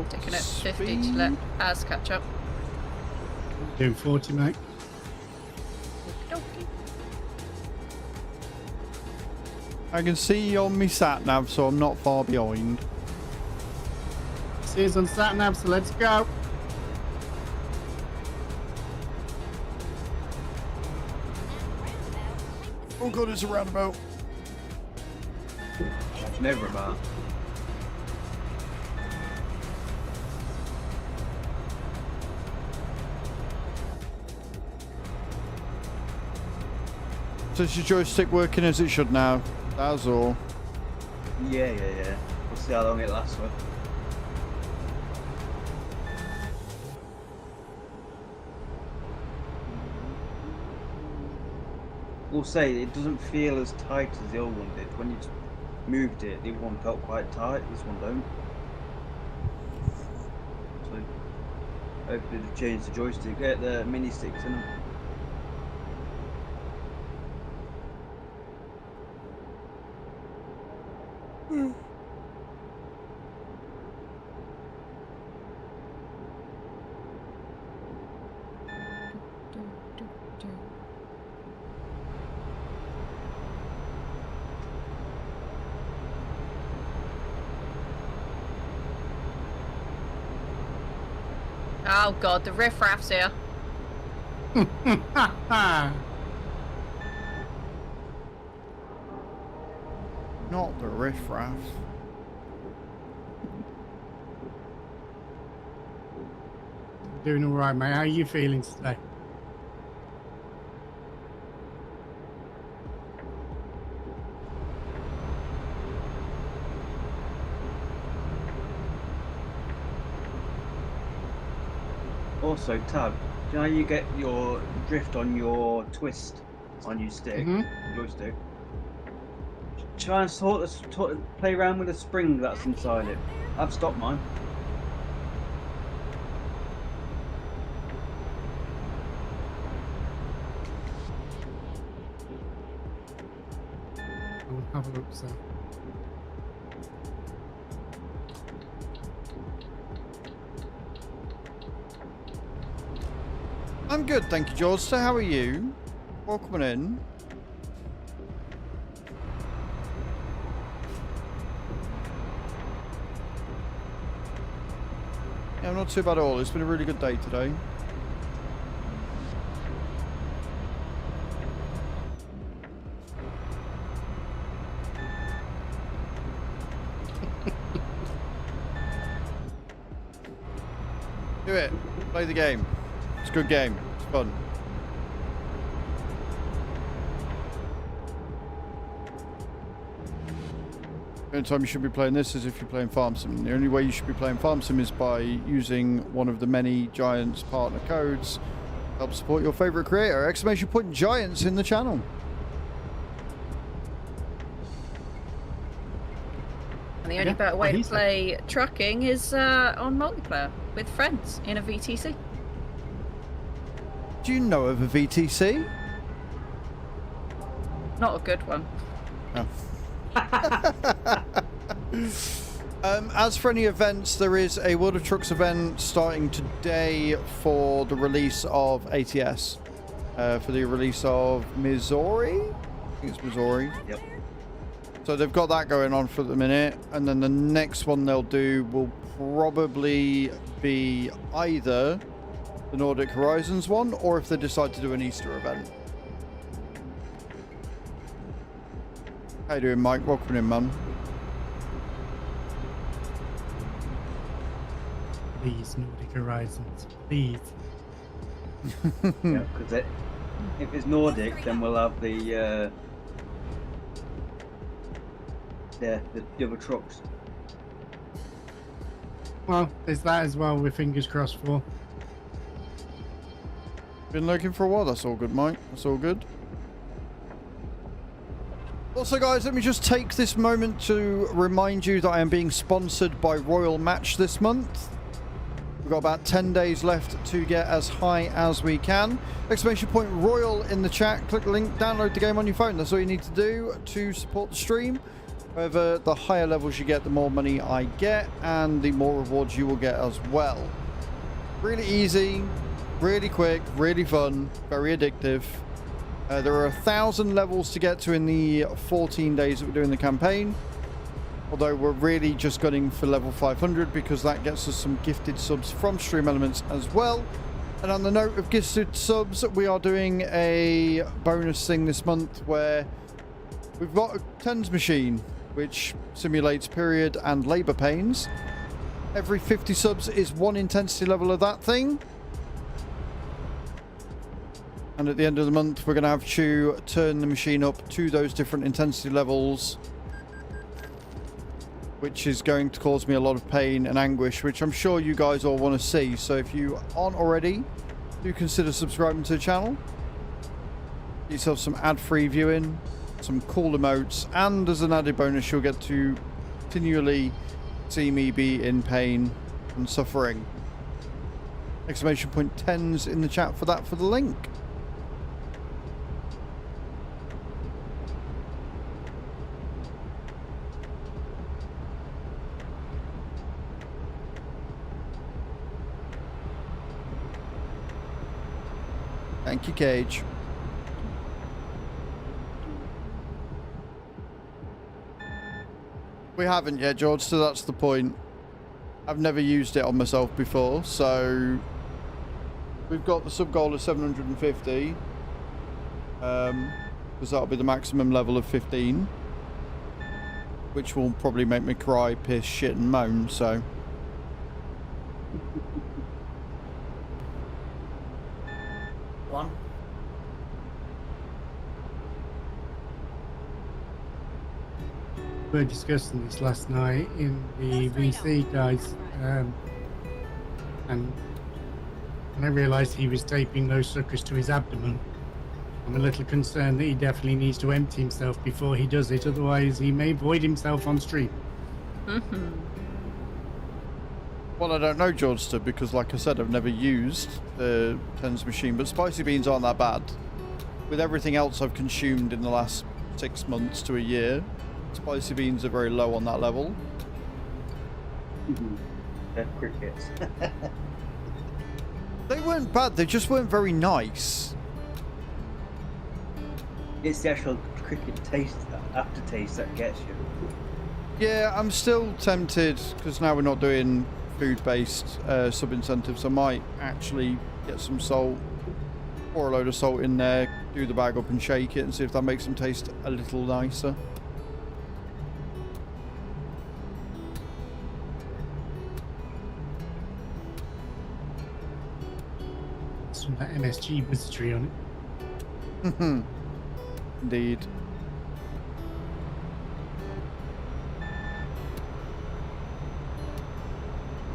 Taking it 50 to let Az catch up. Doing 40, mate. I can see you on me sat nav, so I'm not far behind. See us on sat-nav, so let's go. Oh god, it's a roundabout. Never mind. So is your joystick working as it should now? That's all. Yeah. We'll see how long it lasts for. We'll say it doesn't feel as tight as the old one did. When you moved it, the other one felt quite tight. This one don't. So hopefully they've changed the joystick. Get the mini sticks in them. Oh god, the riffraff's here. Not the riffraff. Doing alright, mate. How are you feeling today? Also, Tab, do you know how you get your drift on your twist on your stick, joystick? try and play around with the spring that's inside it. I've stopped mine. I'll have a look, sir. I'm good, thank you, George. So how are you? Welcome in. Yeah, I'm not too bad at all. It's been a really good day today. Do it. Play the game. It's a good game. It's fun. The only time you should be playing this is if you're playing Farm Sim. The only way you should be playing Farm Sim is by using one of the many Giants partner codes. Help support your favorite creator. ! Giants in the channel. And the only better way to play trucking is on multiplayer with friends in a VTC. Do you know of a VTC? Not a good one. Oh. As for any events, there is a World of Trucks event starting today for the release of ATS. For the release of Missouri? I think it's Missouri. Yep. So they've got that going on for the minute, and then the next one they'll do will probably be either the Nordic Horizons one, or if they decide to do an Easter event. How you doing, Mike? Welcome in, man. Please, Nordic Horizons, please. Yeah, because if it's Nordic, then we'll have the other trucks. Well, there's that as well. We're fingers crossed for. Been looking for a while. That's all good, Mike. That's all good. Also, guys, let me just take this moment to remind you that I am being sponsored by Royal Match this month. We've got about 10 days left to get as high as we can. !Royal in the chat. Click the link, download the game on your phone. That's all you need to do to support the stream. However, the higher levels you get, the more money I get, and the more rewards you will get as well. Really easy, really quick, really fun, very addictive. There are 1,000 levels to get to in the 14 days that we're doing the campaign. Although we're really just gunning for level 500 because that gets us some gifted subs from Stream Elements as well. And on the note of gifted subs, we are doing a bonus thing this month where we've got a tens machine which simulates period and labour pains. Every 50 subs is one intensity level of that thing. And at the end of the month, we're going to have to turn the machine up to those different intensity levels, which is going to cause me a lot of pain and anguish, which I'm sure you guys all want to see. So if you aren't already, do consider subscribing to the channel. Get yourself some ad-free viewing, some cool emotes, and as an added bonus, you'll get to continually see me be in pain and suffering. !10s in the chat for that for the link. Thank you, Cage. We haven't yet, George, so that's the point. I've never used it on myself before, so we've got the sub goal of 750, because that'll be the maximum level of 15, which will probably make me cry, piss, shit, and moan. So. One. We were discussing this last night in the VC, guys, and I realised he was taping those suckers to his abdomen. I'm a little concerned that he definitely needs to empty himself before he does it, otherwise he may void himself on stream. Well, I don't know, Georgester, because like I said, I've never used the Tens machine, but spicy beans aren't that bad. With everything else I've consumed in the last 6 months to a year, spicy beans are very low on that level. They're crickets. They weren't bad, they just weren't very nice. It's the actual cricket taste, aftertaste that gets you. Yeah, I'm still tempted, because now we're not doing food-based sub-incentives. I might actually get some salt, pour a load of salt in there, do the bag up and shake it and see if that makes them taste a little nicer. Some of that MSG wizardry on it. Indeed.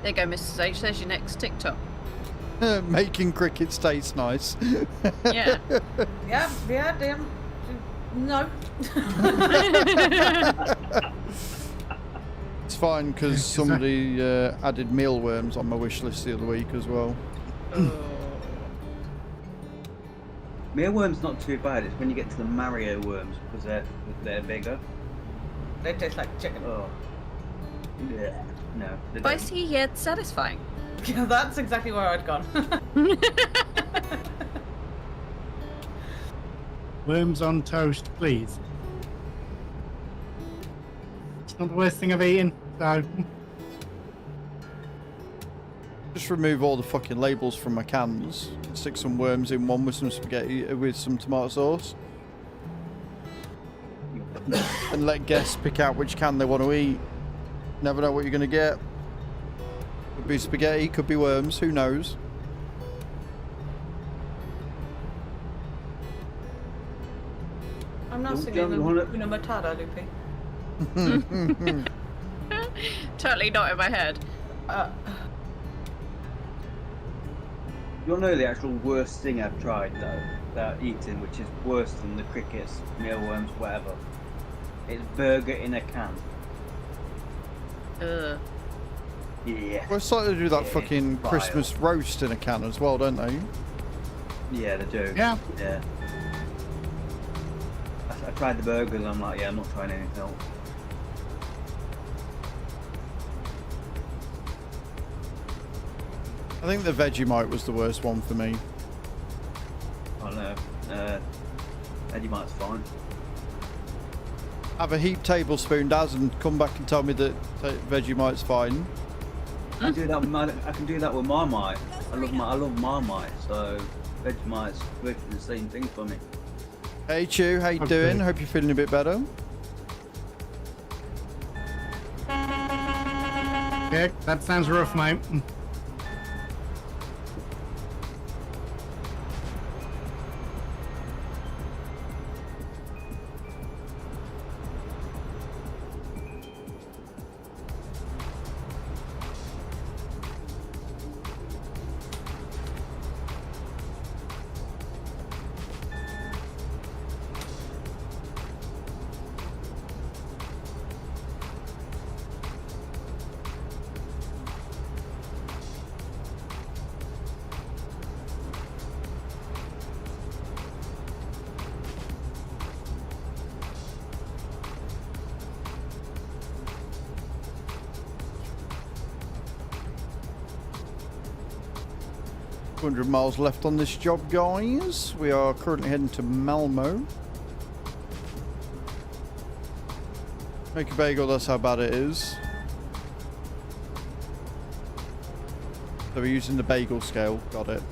There you go, Mrs. H. There's your next TikTok. Making crickets taste nice. Yeah. Yeah, damn. No. It's fine because somebody added mealworms on my wish list the other week as well. Mealworms not too bad. It's when you get to the Mario worms because they're bigger. They taste like chicken. Oh. Yeah. No. they don't. Spicy yet satisfying. Yeah, that's exactly where I'd gone. Worms on toast, please. It's not the worst thing I've eaten, so... Just remove all the fucking labels from my cans. Stick some worms in one with some spaghetti with some tomato sauce. And let guests pick out which can they want to eat. Never know what you're going to get. Could be spaghetti, could be worms, who knows? I'm not Don't singing you wanna- Una Matata, Loopy. Totally not in my head. You'll know the actual worst thing I've tried though, eating, which is worse than the crickets, mealworms, whatever. It's burger in a can. Ugh. Yeah. Well, it's like they do that Yeah, fucking it's vile. Christmas roast in a can as well, don't they? Yeah, they do. Yeah. Yeah. I tried the burgers and I'm like, yeah, I'm not trying anything else. I think the Vegemite was the worst one for me. I don't know. Vegemite's fine. Have a heaped tablespoon, Daz, and come back and tell me that Vegemite's fine. I can do that. I can do that with Marmite. I love Marmite, so Vegemite's virtually the same thing for me. Hey Chew, how you Okay. doing? Hope you're feeling a bit better. Yeah, that sounds rough, mate. $200 miles left on this job, guys. We are currently heading to Malmo. Make a bagel, that's how bad it is. So we're using the bagel scale, got it.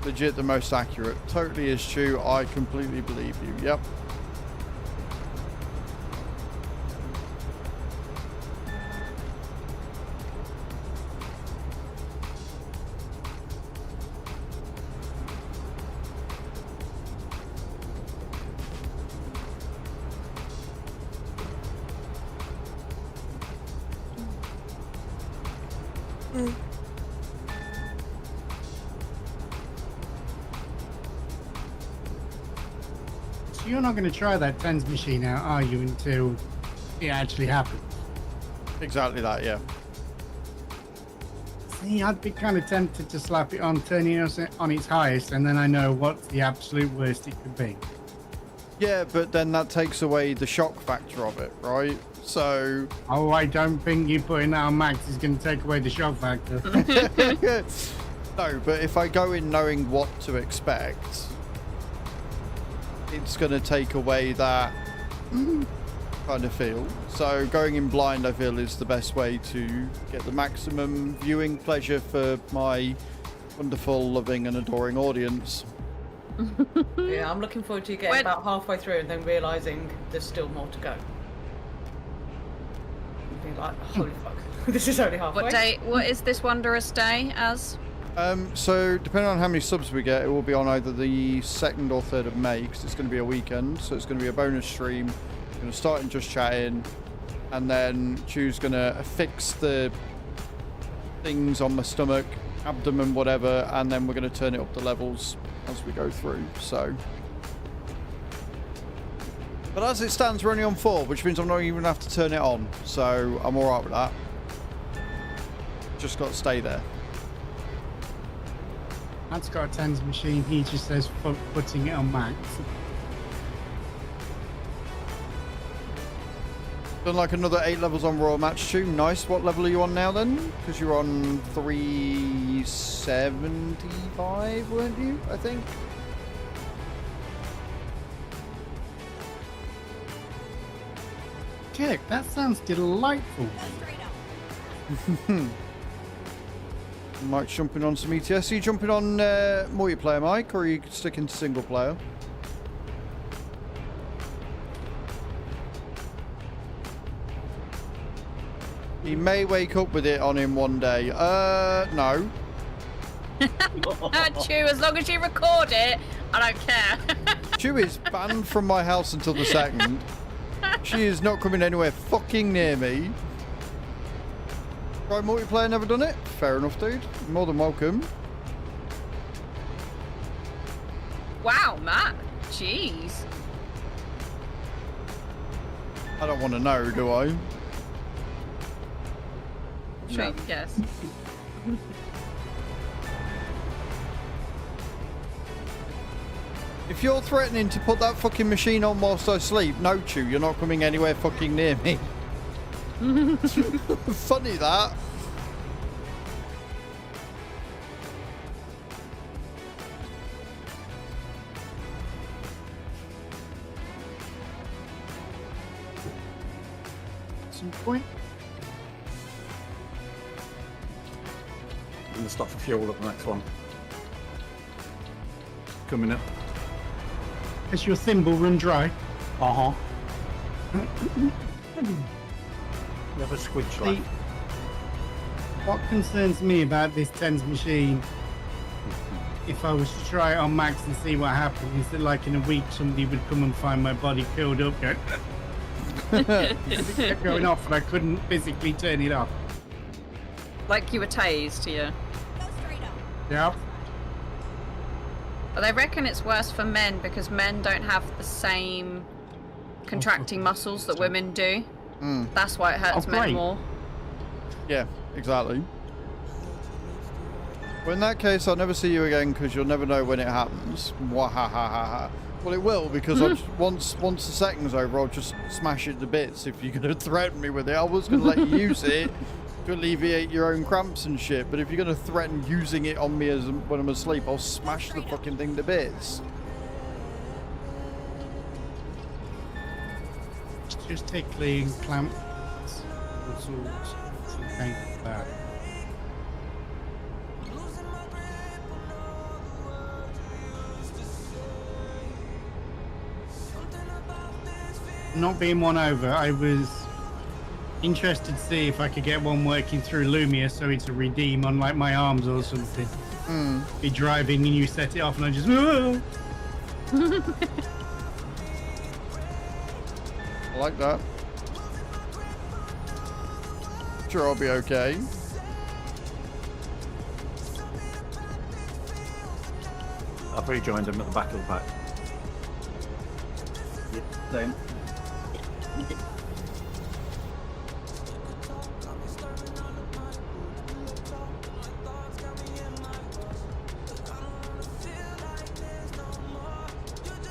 Legit the most accurate. Totally is true. I completely believe you. Yep. So you're not going to try that TENS machine out, are you, until it actually happens? Exactly that, yeah. See, I'd be kind of tempted to slap it on, turn it on its highest, and then I know what the absolute worst it could be. Yeah, but then that takes away the shock factor of it, right? So... Oh, I don't think you putting that on max is going to take away the shock factor. No, but if I go in knowing what to expect, it's going to take away that kind of feel. So going in blind, I feel, is the best way to get the maximum viewing pleasure for my wonderful, loving and adoring audience. Yeah, I'm looking forward to getting about halfway through and then realising there's still more to go. And being like, holy fuck, this is only halfway. What is this wondrous day as? So depending on how many subs we get, it will be on either the 2nd or 3rd of May, because it's going to be a weekend. So it's going to be a bonus stream. We're going to start in Just Chatting, and then Chew's going to fix the things on my stomach, abdomen, whatever, and then we're going to turn it up the levels as we go through. So, but as it stands, we're only on 4, which means I'm not even going to have to turn it on. So I'm all right with that. Just got to stay there. Matt's got a TENS machine. He just says putting it on max. Done like another 8 levels on Royal Match 2. Nice. What level are you on now then? Because you're on 375, weren't you? I think. Kirk, that sounds delightful. Mike's jumping on some ETS. Are you jumping on multiplayer, Mike, or are you sticking to single player? He may wake up with it on him one day. No. Chew, as long as you record it, I don't care. Chew is banned from my house until the 2nd. She is not coming anywhere fucking near me. Try multiplayer, never done it? Fair enough, dude. More than welcome. Wow, Matt. Jeez. I don't want to know, do I? Sure, you can guess. If you're threatening to put that fucking machine on whilst I sleep, no, Chew, you're not coming anywhere fucking near me. Funny that. Some point. And the stuff for fuel at the next one. Coming up. Has your thimble run dry? Uh-huh. You have a squidge left. What concerns me about this TENS machine, if I was to try it on max and see what happened, is that like in a week somebody would come and find my body curled up going it kept going off and I couldn't physically turn it off. Like you were tased, yeah. Yeah. But they reckon it's worse for men because men don't have the same contracting muscles that women do. That's why it hurts men more. Yeah, exactly. Well, in that case, I'll never see you again because you'll never know when it happens. Wahahaha. Well, it will because once the second's over, I'll just smash it to bits if you're going to threaten me with it. I was going to let you use it to alleviate your own cramps and shit, but if you're going to threaten using it on me when I'm asleep, I'll smash the fucking thing to bits. Just tickling, clamp, swords, something like that. Not being won over, I was interested to see if I could get one working through Lumia so it's a redeem on like my arms or something. Be driving and you set it off and I just I like that. Sure, I'll be okay. I've rejoined him at the back of the pack. Same.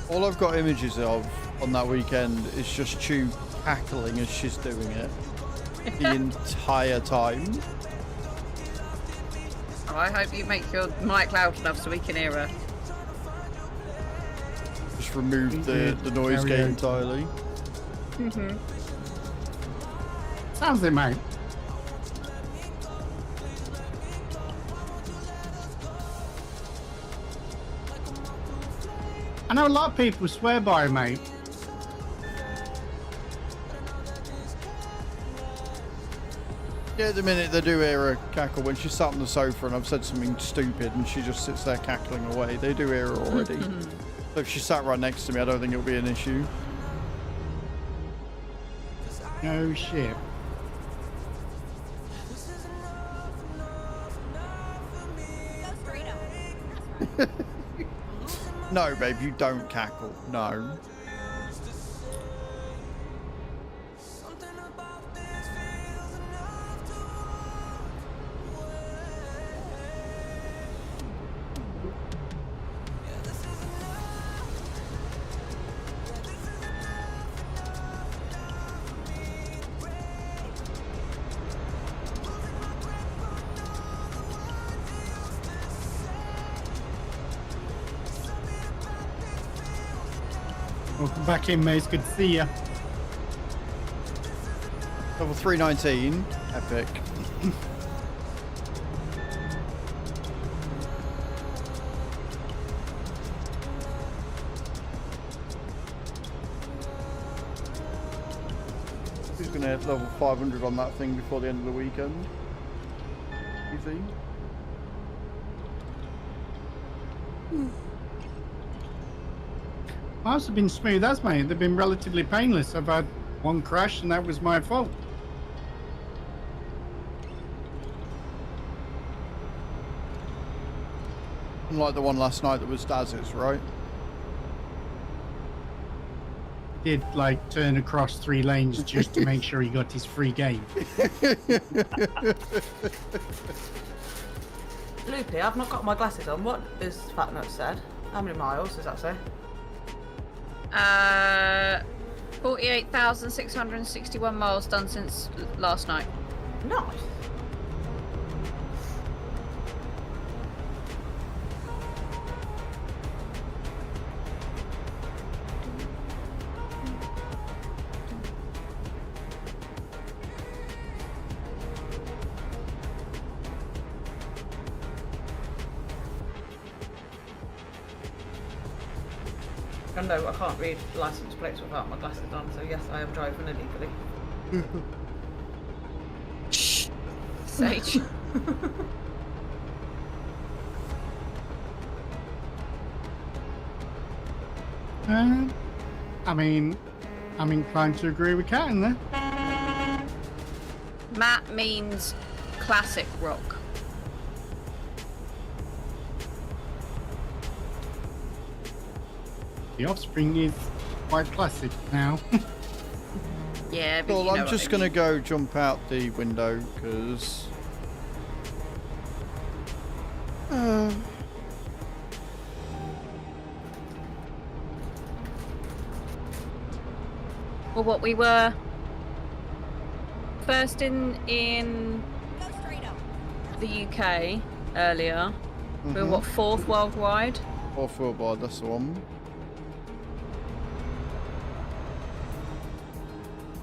All I've got images of on that weekend is just Chew cackling as she's doing it the entire time. Oh, I hope you make your mic loud enough so we can hear her. Just remove the noise gate entirely. Sounds it, mate. I know a lot of people swear by it, mate. Yeah, at the minute they do hear her cackle when she's sat on the sofa and I've said something stupid and she just sits there cackling away. They do hear her already. So if she sat right next to me, I don't think it'll be an issue. No shit. No, babe, you don't cackle. No. Welcome back in, mate. It's good to see you. Level 319. Epic. Who's going to hit level 500 on that thing before the end of the weekend? Easy. Ours have been smooth as, mate. They've been relatively painless. I've had one crash and that was my fault. Unlike the one last night that was Daz's, right? Did like turn across 3 lanes just to make sure he got his free game. Loopy, I've not got my glasses on. What is Fat Nut said? How many miles does that say? 48,661 miles done since last night. Nice. No, I can't read license plates without my glasses on, so yes, I am driving illegally. Shh. Sage. I mean, I'm inclined to agree with Kat in there. Matt means classic rock. The Offspring is quite classic now. Yeah, but Well, I'm just going to go jump out the window because... Well, what we were first in the UK earlier. We were what, 4th worldwide? 4th worldwide, that's the one.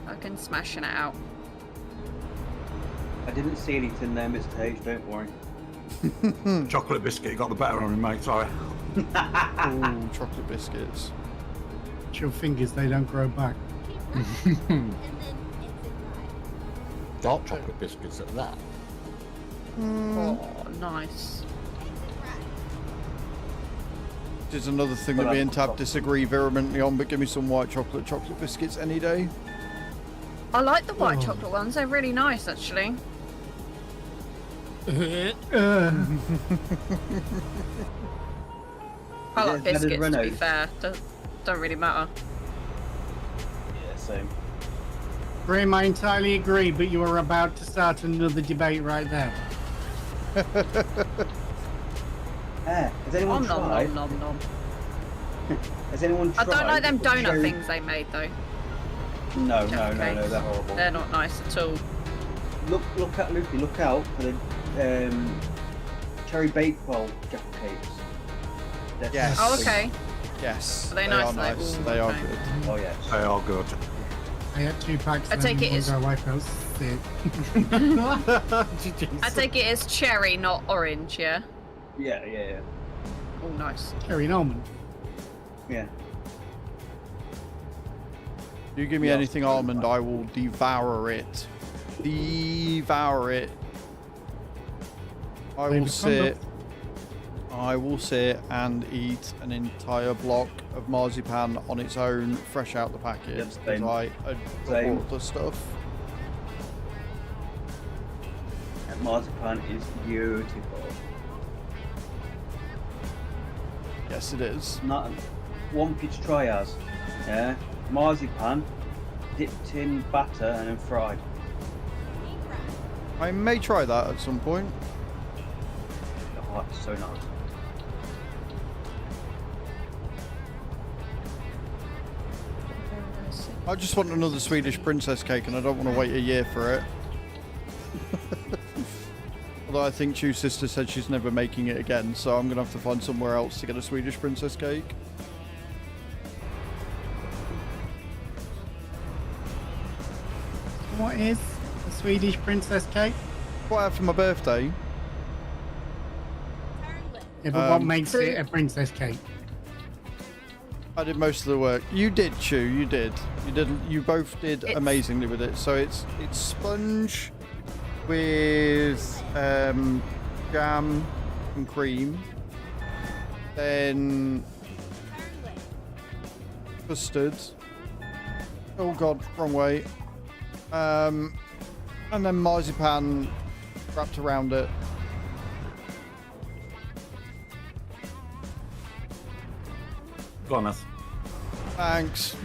Fucking smashing it out. I didn't see anything there, Mr. H, don't worry. Chocolate biscuit got the better on him, mate. Sorry. Ooh, chocolate biscuits. It's your fingers, they don't grow back. Dark chocolate biscuits at that. Oh, nice. Which is another thing that me and Tab disagree vehemently on, but give me some white chocolate biscuits any day. I like the white chocolate ones. They're really nice, actually. I like Is it as bad as biscuits, to be Renault's? fair. Don't really matter. Yeah, same. Grim, I entirely agree, but you are about to start another debate right there. Has anyone Nom tried? nom nom nom. Has anyone I tried? don't like them the donut cherry- things they made though. No, Jaffa cakes. they're horrible. They're not nice at all. Look at Luffy. Look out for the cherry bakewell Jaffa cakes. They're Yes. Oh, disgusting. okay. Yes. Are they They nice, are though? nice. Ooh, They are okay. good. Oh yes. They are good. I had 2 packs. I take it as- My wife else sick. I take it as cherry, not orange, yeah? Yeah. Oh, nice. Cherry and almond. Yeah. You give me Yeah, anything I'll- almond, I will devour it. Devour it. I will Maybe sit. I will sit and eat an entire block of marzipan on its own, fresh out the packet. Yep, Because same. I Same. adore the stuff. And marzipan is beautiful. Yes, it is. Not one pitch try as. Yeah. Marzipan dipped in batter and then fried. I may try that at some point. Oh, it's so nice. I just want another Swedish princess cake, and I don't want to wait a year for it. Although I think Chew's sister said she's never making it again, so I'm going to have to find somewhere else to get a Swedish princess cake. What is a Swedish princess cake? What I had for my birthday? Yeah, but what Um, makes it a princess cake? I did most of the work. You did, Chew. You did. You didn't. You both did It's- amazingly with it. So it's sponge with jam and cream, then custard. Oh God, wrong way. And then marzipan wrapped around it. Go on, us. Thanks.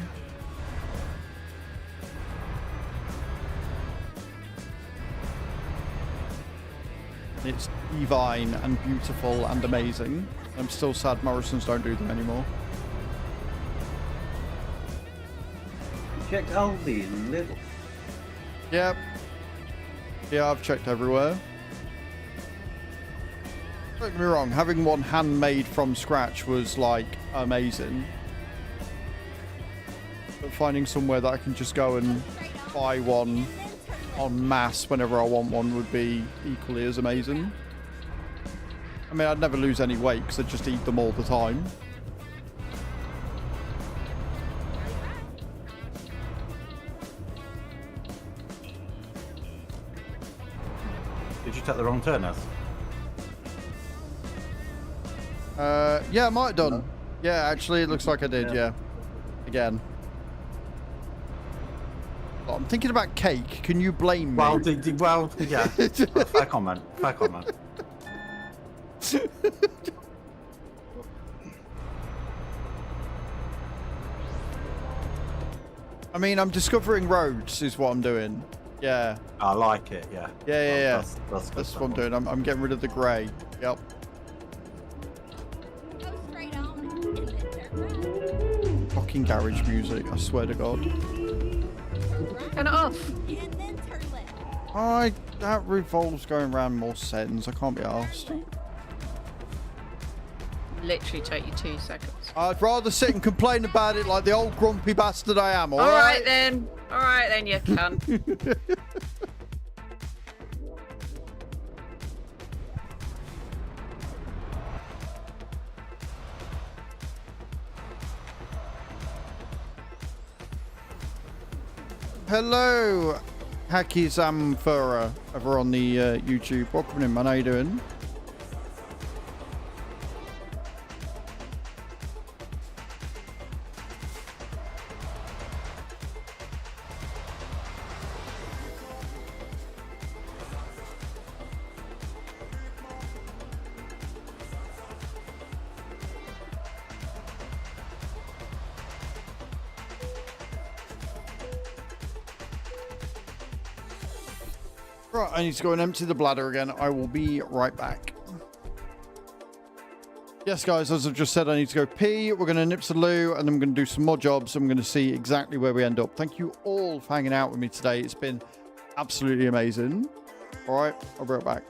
It's divine and beautiful and amazing. I'm still sad Morrison's don't do them anymore. Check Aldi and Lidl. Yep. Yeah, I've checked everywhere. Don't get me wrong, having one handmade from scratch was like amazing. But finding somewhere that I can just go and buy one en masse whenever I want one would be equally as amazing. I mean, I'd never lose any weight because I'd just eat them all the time. Did you take the wrong turn, us? Yeah, I might have done. Yeah, actually, it looks like I did, yeah. Again. Oh, I'm thinking about cake. Can you blame me? Well, yeah. Fair comment. Fair comment. I mean, I'm discovering roads is what I'm doing. Yeah. I like it, yeah. Yeah. That's That's what I'm doing. I'm getting rid of the grey. Yep. Go straight on and then turn right. Fucking garage music, I swear to God. Turn it off. And then turn left. That revolves going around more settings. I can't be arsed. Literally take you 2 seconds. I'd rather sit and complain about it like the old grumpy bastard I am, All right alright? then. All right then, you can. Hello, Hacky Zamfura over on the YouTube. Welcome in, man. How you doing? Right, I need to go and empty the bladder again. I will be right back. Yes, guys, as I've just said, I need to go pee. We're going to nip to the loo, and then we're going to do some more jobs. I'm going to see exactly where we end up. Thank you all for hanging out with me today. It's been absolutely amazing. All right, I'll be right back.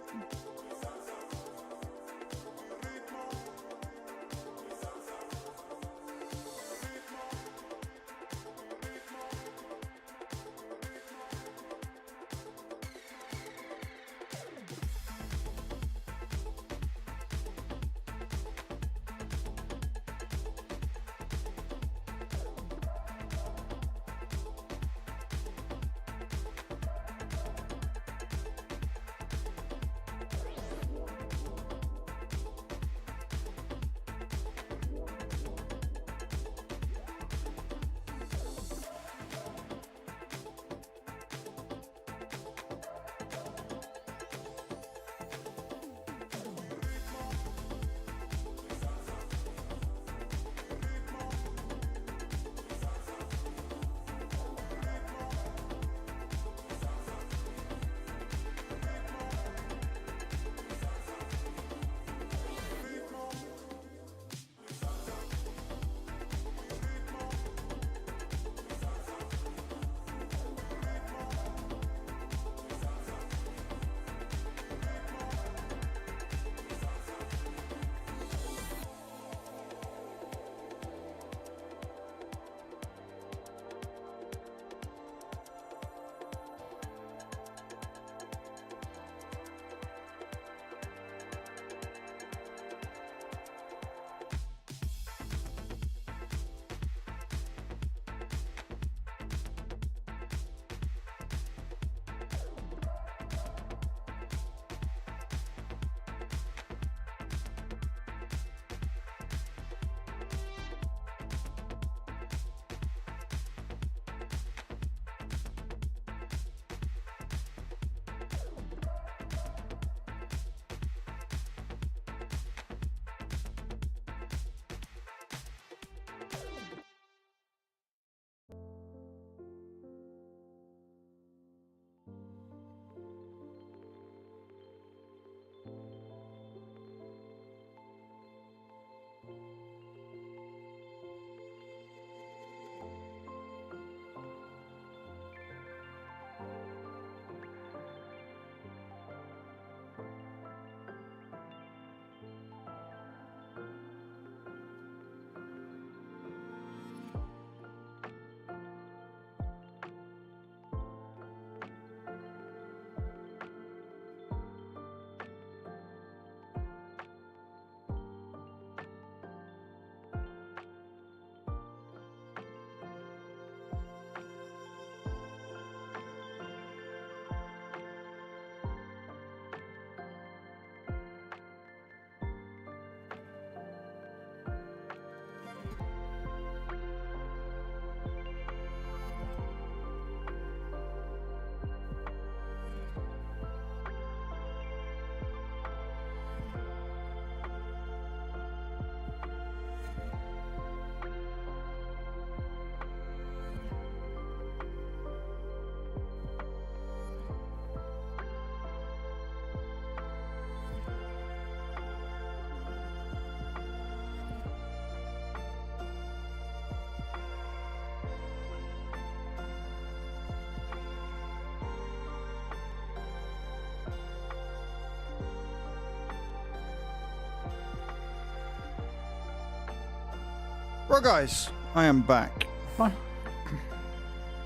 Right, guys, I am back. Bye.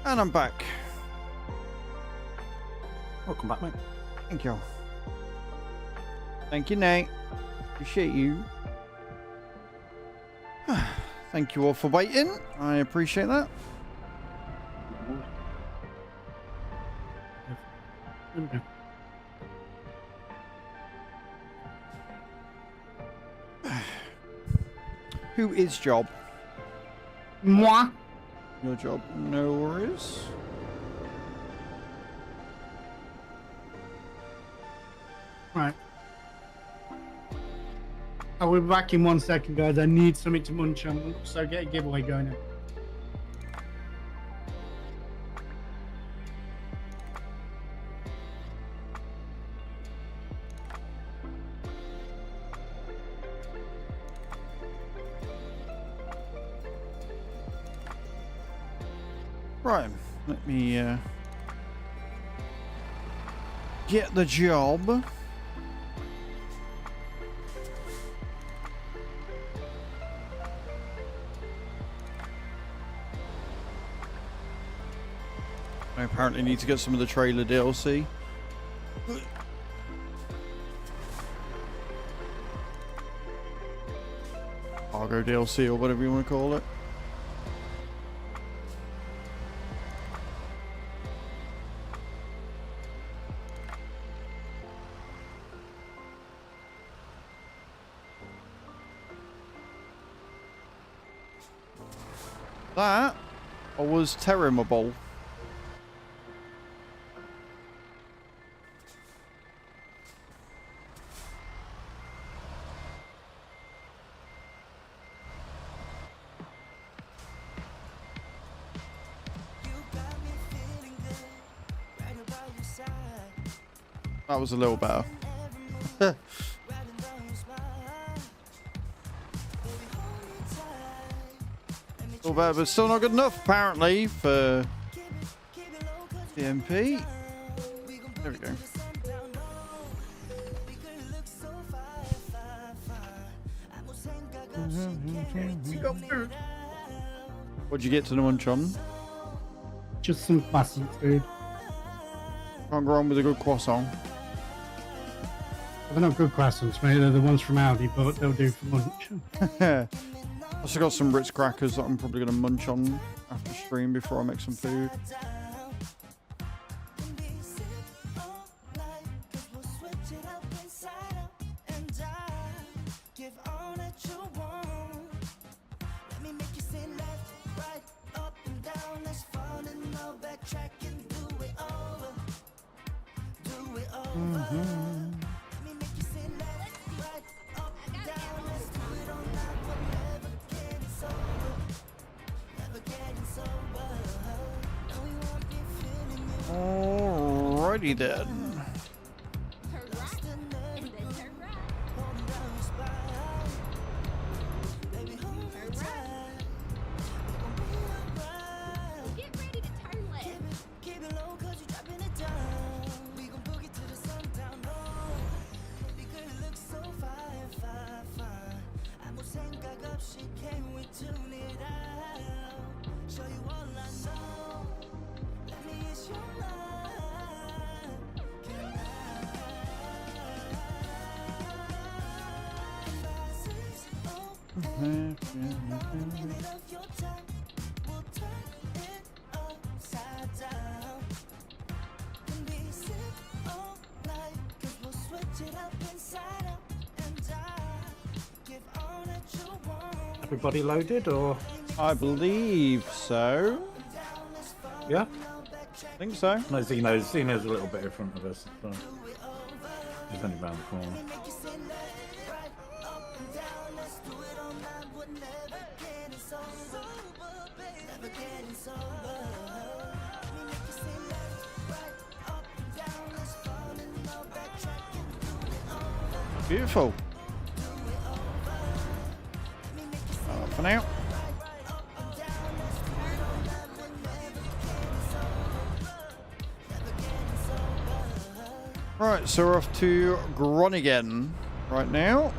And I'm back. Welcome back, mate. Thank you. Thank you, Nate. Appreciate you. Thank you all for waiting. I appreciate that. Who is Job? Moi. Your job. No worries. Right. I'll be back in 1 second, guys. I need something to munch on, so get a giveaway going now. Right, let me get the job. I apparently need to get some of the trailer DLC. Cargo DLC or whatever you want to call it. That was terrible. That was a little better. Little better, but still not good enough, apparently, for the MP. There we go. What'd you get to the munch on? Just some classic food. Can't go wrong with a good croissant. They're not good croissants, mate. They're the ones from Aldi, but they'll do for lunch. Also got some Ritz crackers that I'm probably going to munch on after stream before I make some food. Alrighty then. Everybody loaded, or? I believe so. Yeah? I think so. No, Zeno's a little bit in front of us. So he's only round the corner. Beautiful. For now. Right, so we're off to Groningen right now.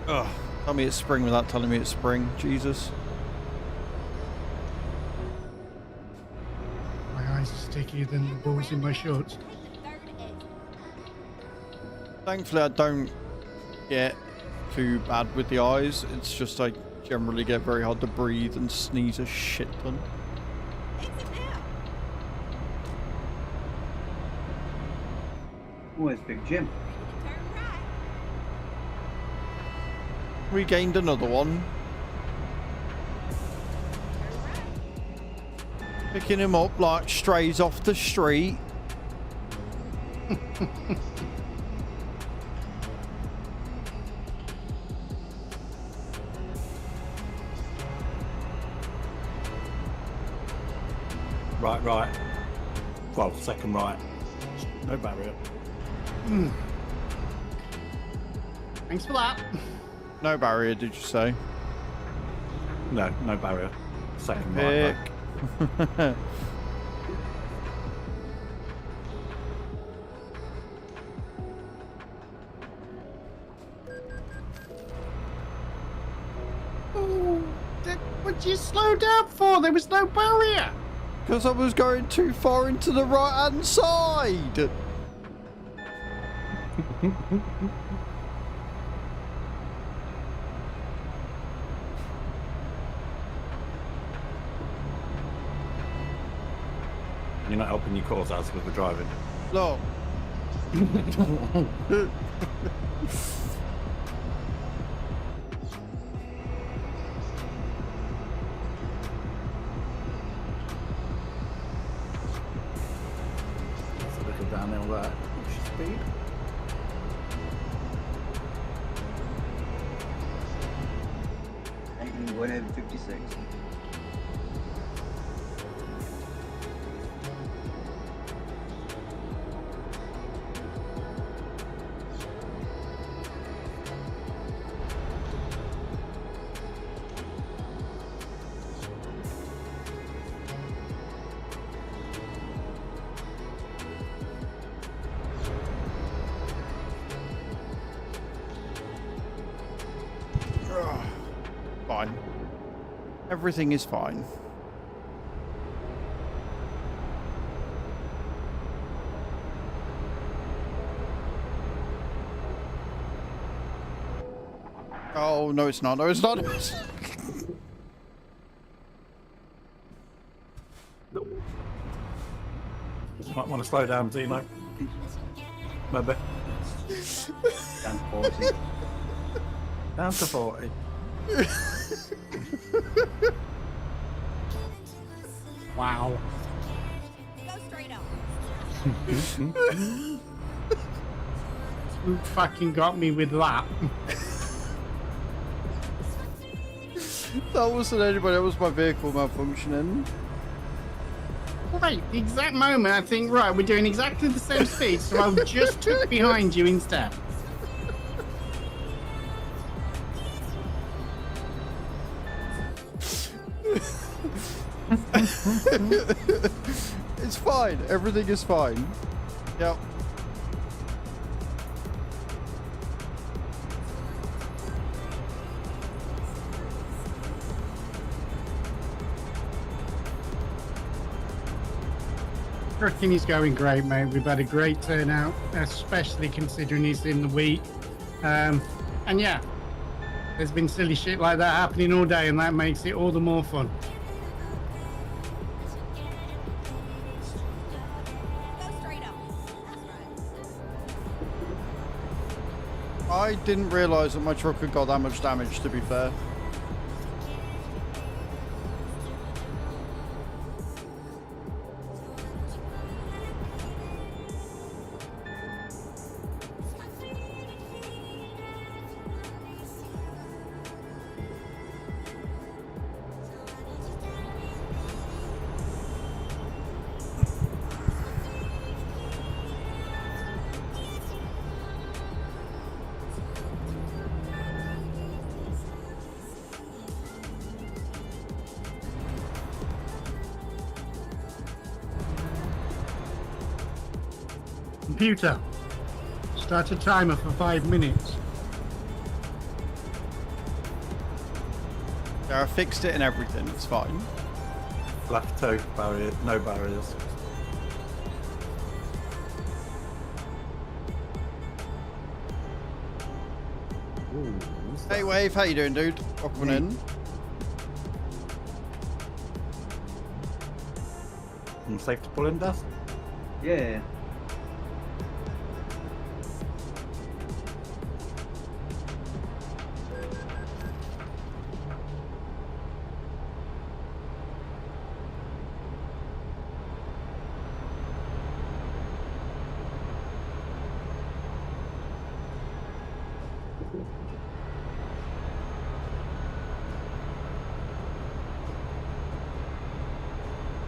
Oh, tell me it's spring without telling me it's spring. Jesus. My eyes are stickier than the balls in my shorts. Thankfully, I don't get too bad with the eyes. It's just I generally get very hard to breathe and sneeze a shit ton. Oh, it's Big Jim. We gained another one. Picking him up like strays off the street. Right. Well, second right. No barrier. Thanks for that. No barrier, did you say? No, no barrier. Second Pick. right. Oh, what'd you slow down for? There was no barrier. Because I was going too far into the right-hand side. You're not helping your cause as with the driving. Look. It's a little downhill there. Push your speed. And going over 56. Fine. Everything is fine. Oh, no, it's not. No, it's not. Might want to slow down, Zeno. Maybe. Down 40. Down to 40. Wow. Go straight up. Who fucking got me with that? That wasn't anybody. That was my vehicle malfunctioning. Right, the exact moment I think, right, we're doing exactly the same speed, so I'll just took behind you instead. It's fine. Everything is fine. Yep. I reckon he's going great, mate. We've had a great turnout, especially considering he's in the wheat. And yeah, there's been silly shit like that happening all day, and that makes it all the more fun. Go straight up. That's right. I didn't realise that my truck had got that much damage, to be fair. Computer, start a timer for 5 minutes. Yeah, I fixed it and everything. It's fine. Left toe barrier, no barriers. Ooh, Hey, Wave. How you doing, dude? Welcome in. I'm safe to pull in, Dust? Yeah.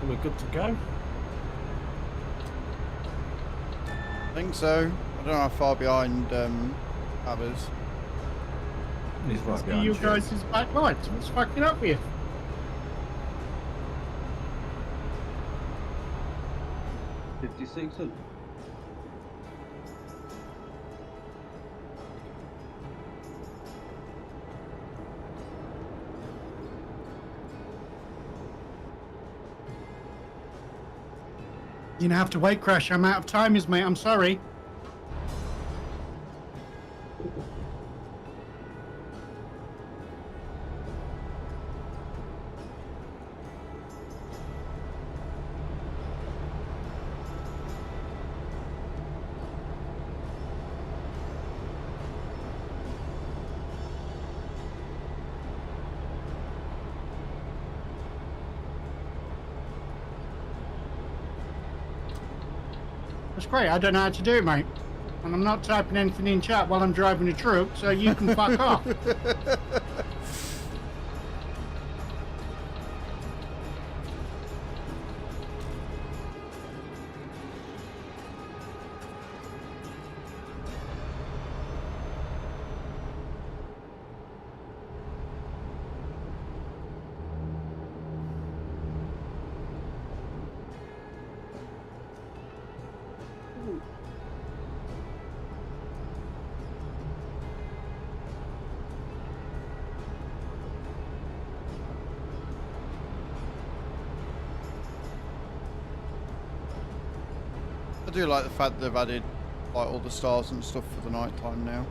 We're good to go. I think so. I don't know how far behind others. He's right See behind you you. guys' back lights. What's fucking up with you? $5,600. You're gonna have to wait, Crash. I'm out of timers, mate. I'm sorry. That's great. I don't know how to do it, mate. And I'm not typing anything in chat while I'm driving a truck, so you can fuck off. I do like the fact they've added like all the stars and stuff for the night time now.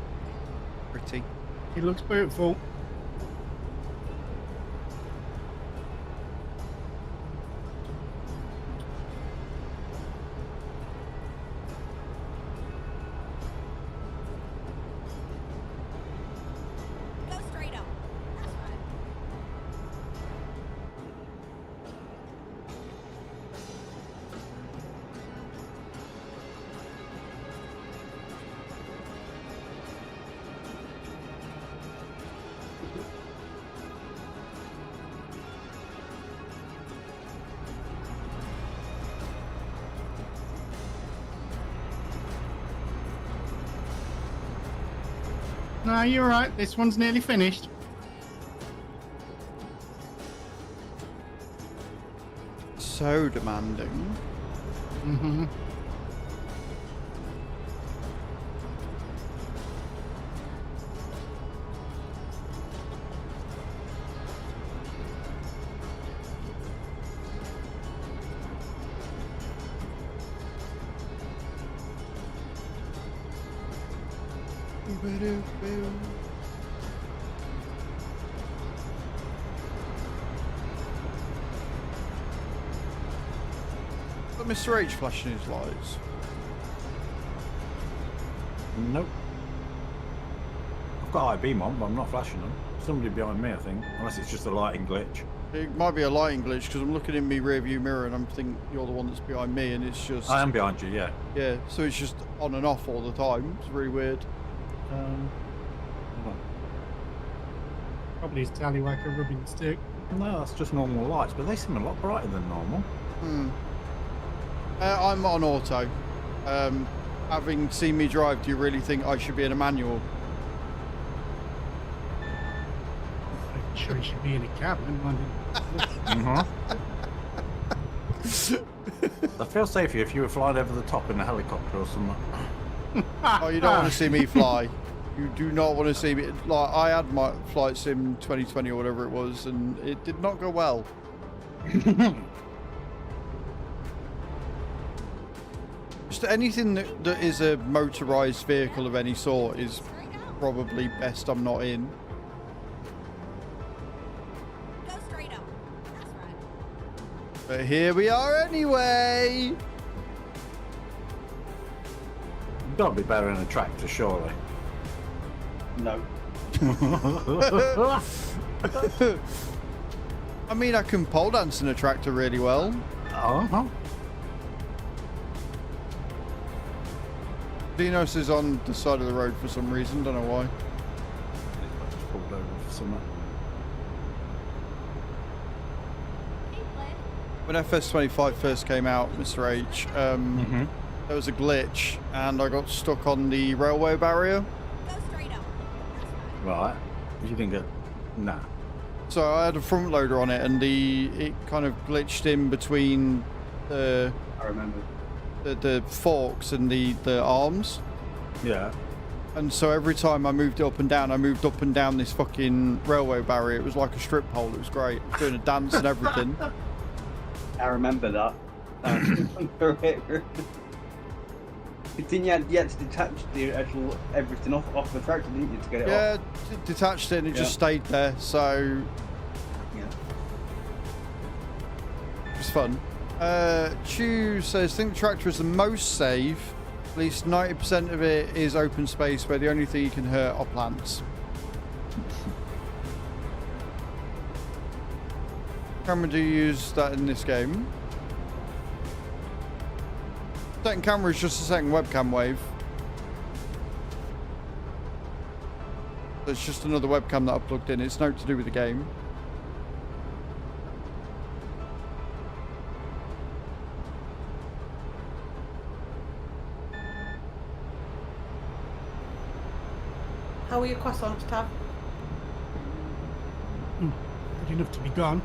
Pretty. It looks beautiful. Go straight up. That's right. No, you're right. This one's nearly finished. So demanding. Mm-hmm. But Mr. H flashing his lights. Nope. I've got high beam on, but I'm not flashing them. Somebody behind me, I think. Unless it's just a lighting glitch. It might be a lighting glitch because I'm looking in my rear view mirror and I'm thinking you're the one that's behind me and it's just... I am behind you, yeah. Yeah, so it's just on and off all the time. It's really weird. Hold on. Probably his tallywhacker rubbing stick. No, that's just normal lights, but they seem a lot brighter than normal. I'm on auto. Having seen me drive, do you really think I should be in a manual? I'm sure he should be in a cabin. I feel safer if you were flying over the top in a helicopter or something. Oh, you don't want to see me fly. You do not want to see me. Like, I had my flight sim 2020 or whatever it was, and it did not go well. Just anything that is a motorized vehicle of any sort is probably best I'm not in. Go straight up. That's right. But here we are anyway. You've got to be better in a tractor, surely. No. I mean, I can pole dance in a tractor really well. Uh-huh. Dinos is on the side of the road for some reason, don't know why. I just pulled over for something. When FS25 first came out, Mr. H, there was a glitch and I got stuck on the railway barrier. Go straight up. Right. You didn't get... Nah. So I had a front loader on it, and it kind of glitched in between the I remember. the forks and the arms. Yeah. And so every time I moved it up and down, I moved up and down this fucking railway barrier. It was like a strip pole. It was great. It was doing a dance and everything. I remember that. Didn't you had to detach the actual everything off the tractor, didn't you, to get it off? Yeah, detached it and it just stayed there. So Yeah. it was fun. Chew says, think the tractor is the most safe. At least 90% of it is open space where the only thing you can hurt are plants. Camera, do you use that in this game? Second camera is just a second webcam wave. It's just another webcam that I plugged in. It's nothing to do with the game. How are your croissants, Tav? Good enough to be gone.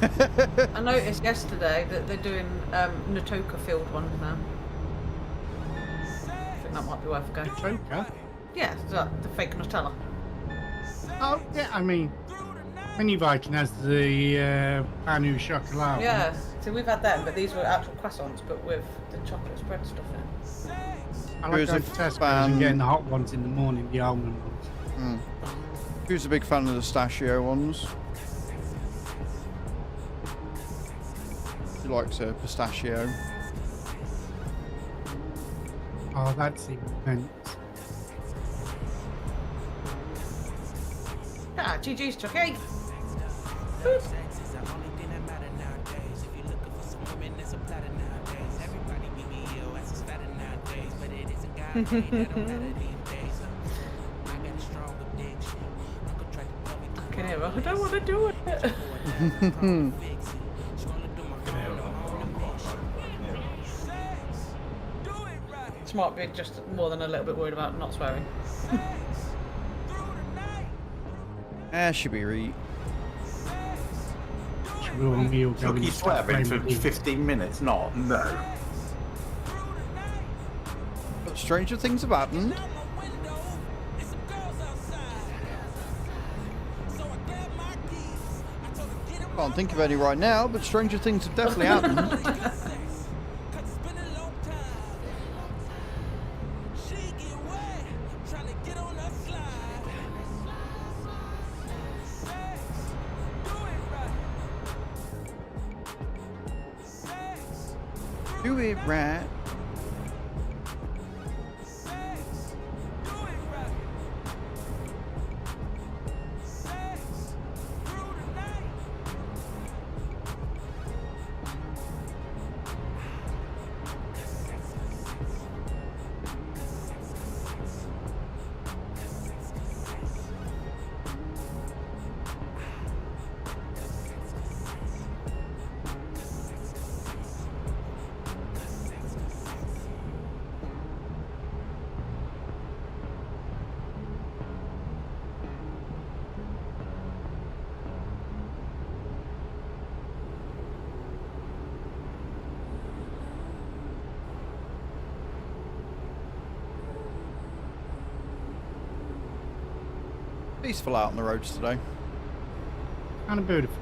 I noticed yesterday that they're doing Natoka field ones now. I think that might be worth a go. Joker? Yeah, the fake Nutella. Oh, yeah, I mean, Mini Viking has the Panu Chocolat. Yeah, so we've had them, but these were actual croissants, but with the chocolate spread stuff in. I like going to Tesco's and getting the hot ones in the morning, the almond ones. Who's a big fan of the pistachio ones? Who likes a pistachio? Oh, that's immense. Ah, GG's, Chucky. I don't want to do it. Smart be just more than a little bit worried about not swearing. Should be right. Look, you swearing for 15 minutes? Not. No. But stranger things have happened. Can't think of any right now, but stranger things have definitely happened. Do it right. Peaceful out on the roads today. Kind of beautiful.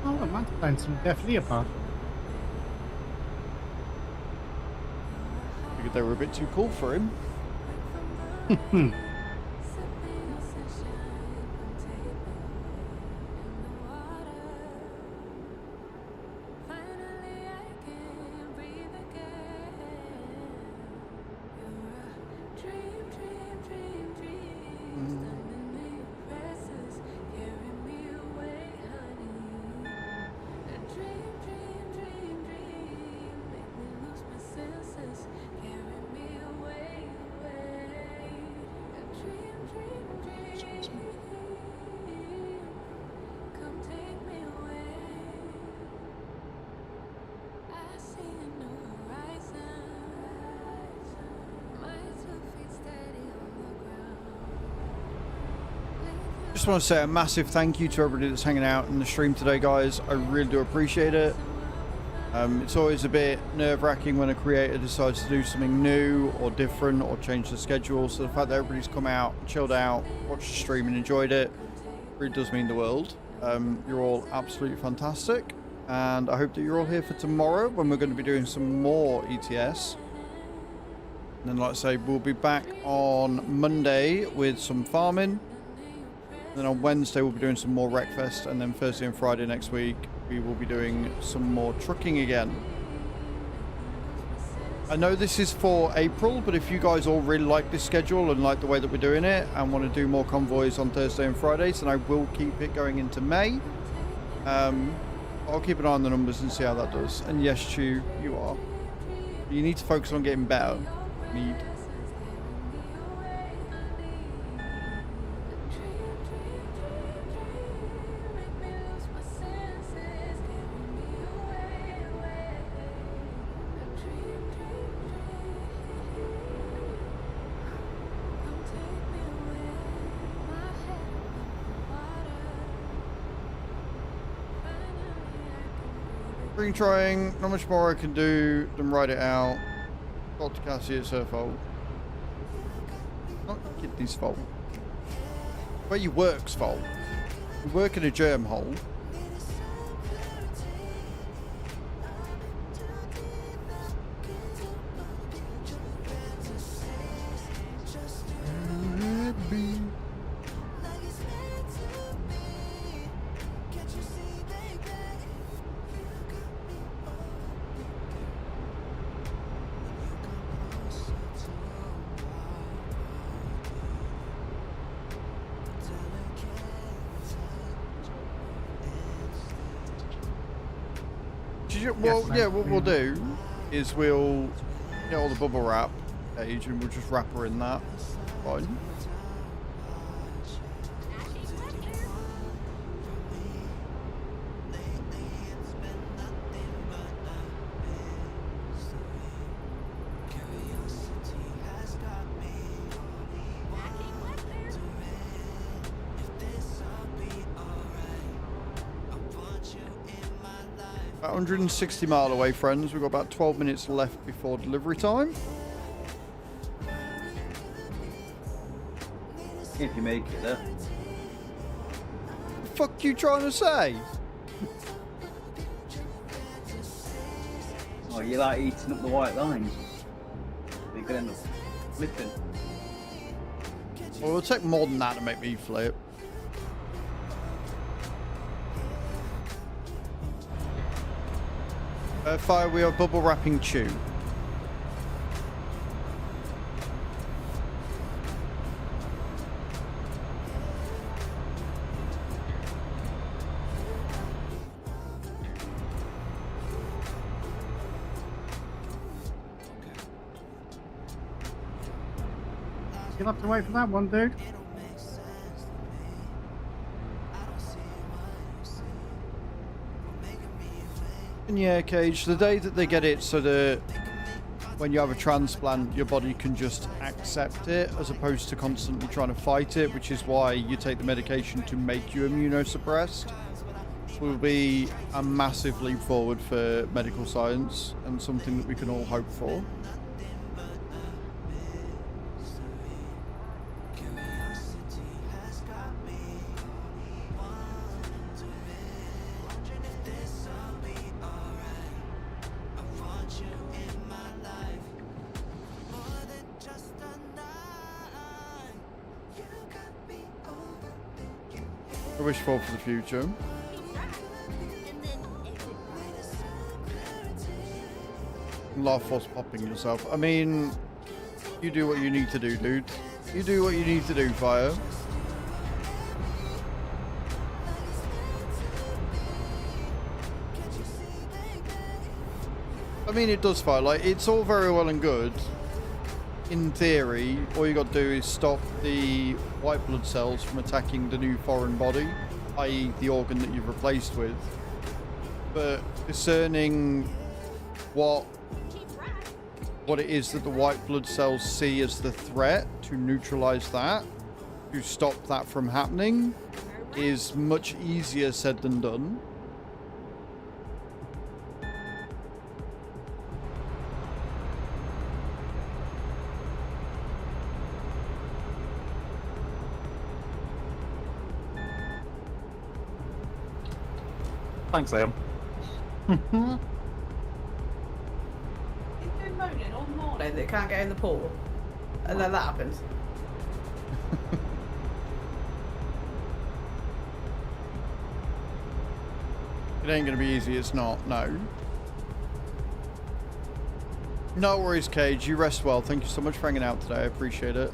Oh, the mountain lions are definitely apart. Figured they were a bit too cool for him. Just want to say a massive thank you to everybody that's hanging out in the stream today, guys. I really do appreciate it. It's always a bit nerve-wracking when a creator decides to do something new or different or change the schedule. So the fact that everybody's come out, chilled out, watched the stream and enjoyed it really does mean the world. You're all absolutely fantastic. And I hope that you're all here for tomorrow when we're going to be doing some more ETS. And then, like I say, we'll be back on Monday with some farming. And then on Wednesday, we'll be doing some more Wreckfest. And then Thursday and Friday next week, we will be doing some more trucking again. I know this is for April, but if you guys all really like this schedule and like the way that we're doing it and want to do more convoys on Thursday and Fridays, then I will keep it going into May. I'll keep an eye on the numbers and see how that does. And yes, Stu, you are. You need to focus on getting better. Spring trying, not much more I can do than ride it out. Dr. Cassie, it's her fault. Not your kidney's fault. Where you work's fault. You work in a germ hole. Well, yeah, what we'll do is we'll get all the bubble wrap page and we'll just wrap her in that. Fine. About 160 mile away, friends. We've got about 12 minutes left before delivery time. If you make it there. The fuck you trying to say? Oh, you like eating up the white lines. You're gonna end up flipping. Well, it'll take more than that to make me flip. Fire, we are bubble wrapping Chew. You'll have to wait for that one, dude. And yeah, Cage, the day that they get it so that when you have a transplant, your body can just accept it as opposed to constantly trying to fight it, which is why you take the medication to make you immunosuppressed, will be a massive leap forward for medical science and something that we can all hope for. I wish for the future. Laugh force popping yourself. I mean, you do what you need to do, dude. You do what you need to do, Fire. I mean, it does, Fire. Like, it's all very well and good. In theory, all you got to do is stop the white blood cells from attacking the new foreign body, i.e. the organ that you've replaced with. But discerning what it is that the white blood cells see as the threat, to neutralize that, to stop that from happening is much easier said than done. Thanks, Liam. He's been moaning all morning that he can't get in the pool. And then that happens. It ain't gonna be easy, it's not, no. No worries, Cage, you rest well. Thank you so much for hanging out today, I appreciate it.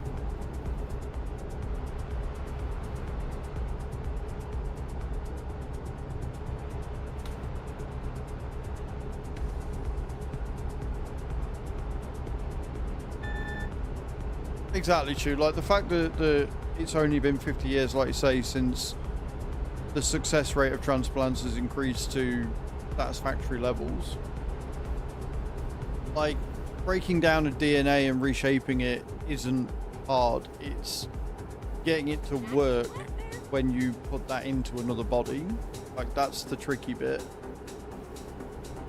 Exactly true. Like the fact that it's only been 50 years, like you say, since the success rate of transplants has increased to satisfactory levels. Like breaking down a DNA and reshaping it isn't hard. It's getting it to work when you put that into another body. Like that's the tricky bit.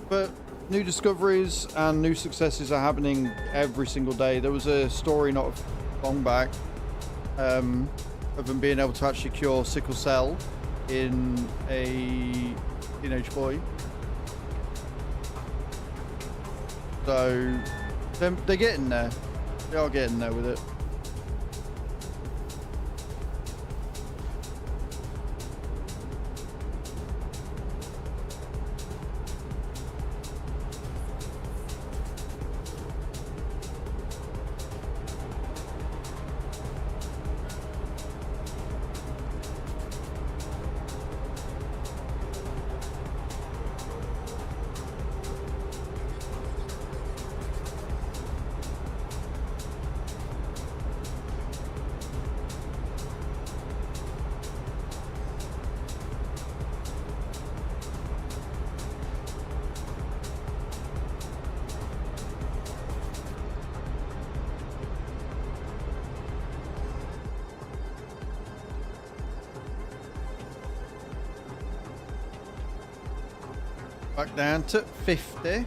But new discoveries and new successes are happening every single day. There was a story not long back of them being able to actually cure sickle cell in a teenage boy. So they're getting there. They are getting there with it. Back down to 50.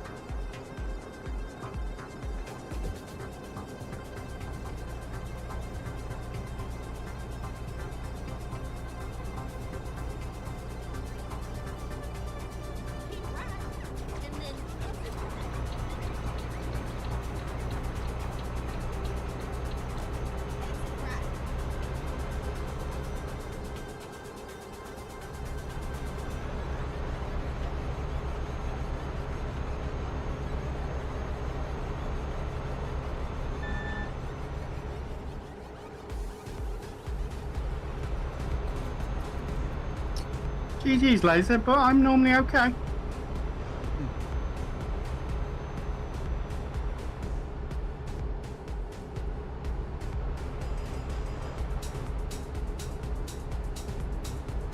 GG's laser, but I'm normally okay.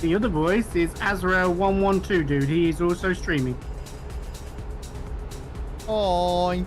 The other voice is Azrael112, dude. He is also streaming. Hi.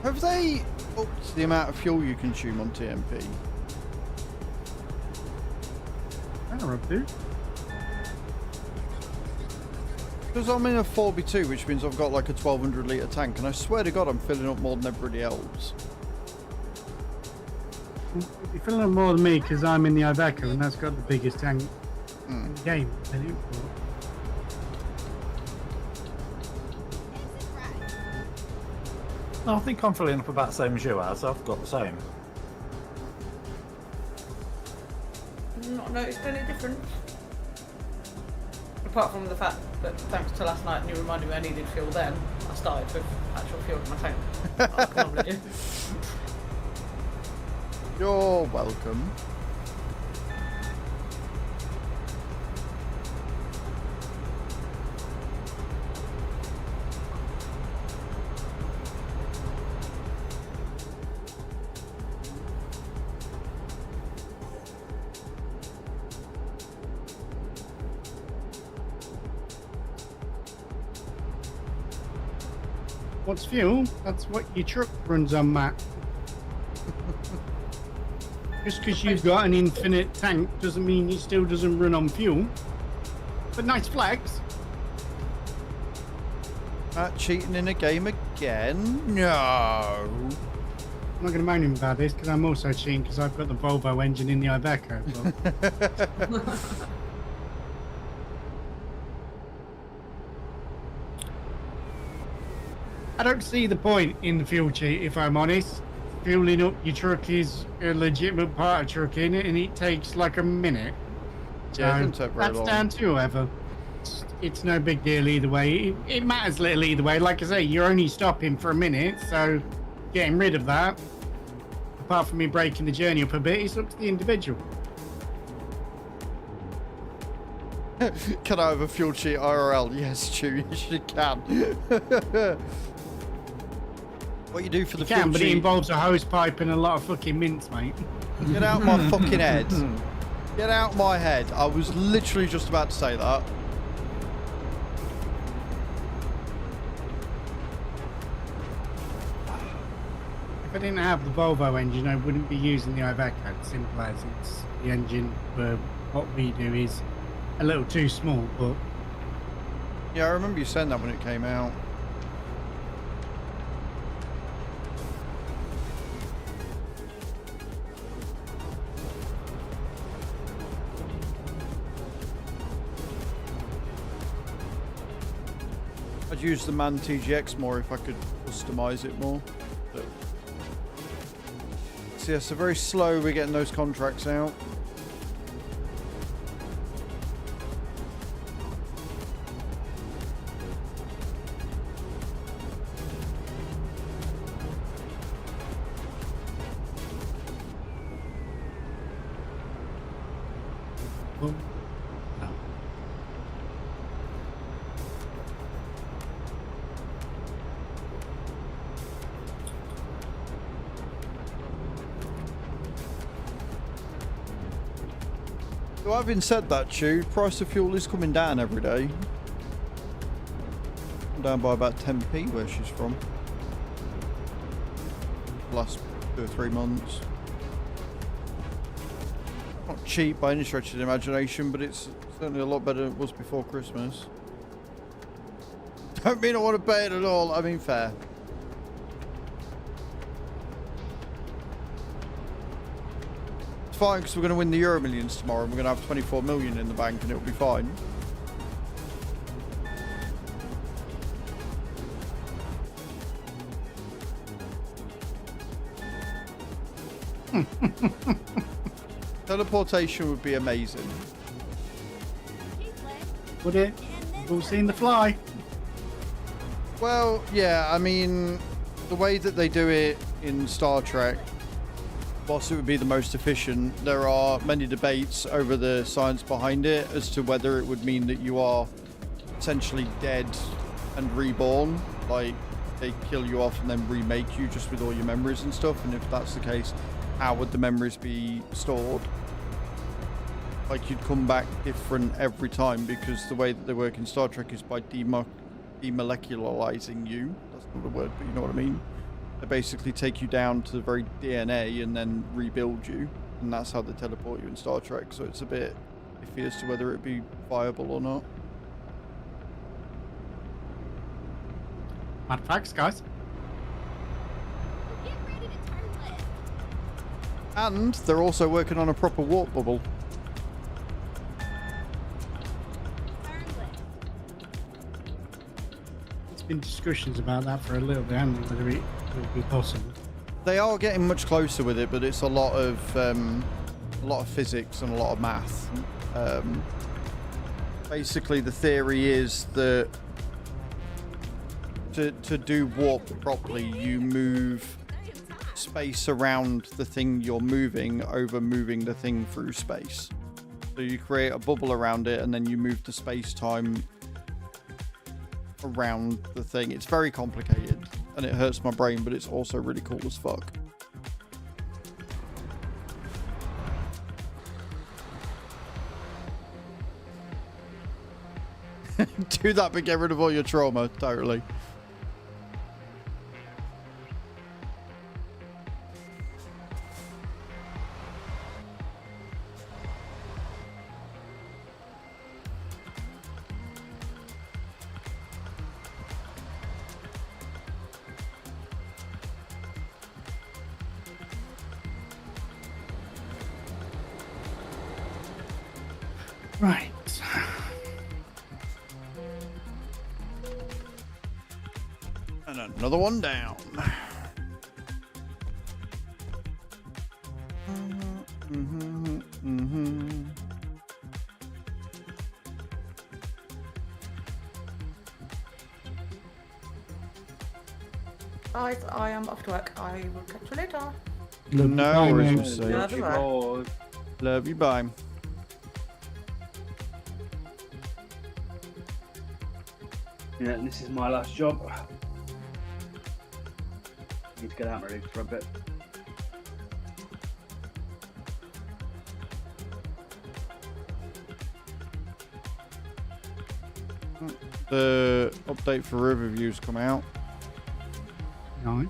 Have they upped the amount of fuel you consume on TMP? I don't know, dude. Because I'm in a 4x2, which means I've got like a 1200 litre tank, and I swear to God I'm filling up more than everybody else. You're filling up more than me because I'm in the Iveco and that's got the biggest tank in the game. No, I think I'm filling up about the same as you, Az. I've got the same. Not noticed any difference. Apart from the fact that thanks to last night and you reminded me I needed fuel then, I started with actual fuel in my tank. Like I normally do. You're welcome. What's fuel? That's what your truck runs on, Matt. Just because you've got an infinite tank doesn't mean it still doesn't run on fuel. But nice flex. Cheating in a game again? No. I'm not going to moan him about this because I'm also cheating because I've got the Volvo engine in the Iveco. But... I don't see the point in the fuel cheat, if I'm honest. Fueling up your truck is a legitimate part of trucking, and it takes like a minute. So Yeah, it doesn't take very that's long. down to whoever. It's no big deal either way. It matters little either way. Like I say, you're only stopping for a minute, so getting rid of that, apart from me breaking the journey up a bit, it's up to the individual. Can I have a fuel cheat IRL? Yes, Stu, you can. What you do for the You can, fuel but cheat? it involves a hose pipe and a lot of fucking mints, mate. Get out my fucking head. Get out my head. I was literally just about to say that. If I didn't have the Volvo engine, I wouldn't be using the Iveco. Simple as it's the engine for what we do is a little too small, but Yeah, I remember you saying that when it came out. I'd use the MAN TGX more if I could customize it more. But... So yeah, so very slow we're getting those contracts out. well, no. So having said that, Stu, price of fuel is coming down every day. Down by about 10p where she's from. Last 2 or 3 months. Not cheap by any stretch of the imagination, but it's certainly a lot better than it was before Christmas. Don't mean I want to pay it at all, I mean fair. It's fine because we're going to win the Euro Millions tomorrow and we're going to have 24 million in the bank and it'll be fine. Teleportation would be amazing. Would it? We've all seen the fly. Well, yeah, I mean, the way that they do it in Star Trek, whilst it would be the most efficient, there are many debates over the science behind it as to whether it would mean that you are essentially dead and reborn. Like, they kill you off and then remake you just with all your memories and stuff. And if that's the case, how would the memories be stored? Like, you'd come back different every time because the way that they work in Star Trek is by demolecularizing you. That's not a word, but you know what I mean. They basically take you down to the very DNA and then rebuild you. And that's how they teleport you in Star Trek. So it's a bit iffy as to whether it be viable or not. Mad facts, guys. Get ready to turn left. And they're also working on a proper warp bubble. Turn left. There's been discussions about that for a little bit, haven't there, whether it would be possible. They are getting much closer with it, but it's a lot of physics and a lot of math. Basically, the theory is that to do warp properly, you move space around the thing you're moving over moving the thing through space. So you create a bubble around it and then you move the space-time around the thing. It's very complicated and it hurts my brain, but it's also really cool as fuck. Do that, but get rid of all your trauma. Totally. Right. And another one down. Guys, I am off to work. I will catch you later. No worries, Sage. Love you, bye. Love you, bye. Yeah, this is my last job. Need to get out ready for a bit. The update for Riverview's come out. Nice.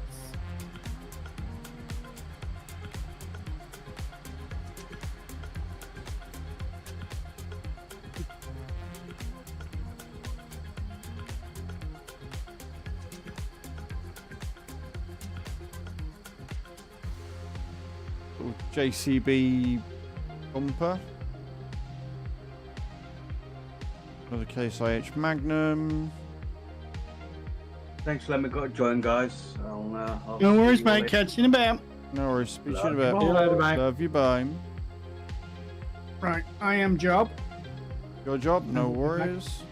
JCB bumper. Another Case IH Magnum. Thanks for letting me join, guys. I'll No worries, see you mate. later. Catch you in a bit. No worries. Speak to you in a bit. Love you, later, mate. Love you, bye. Right, I am job. Your job, no worries.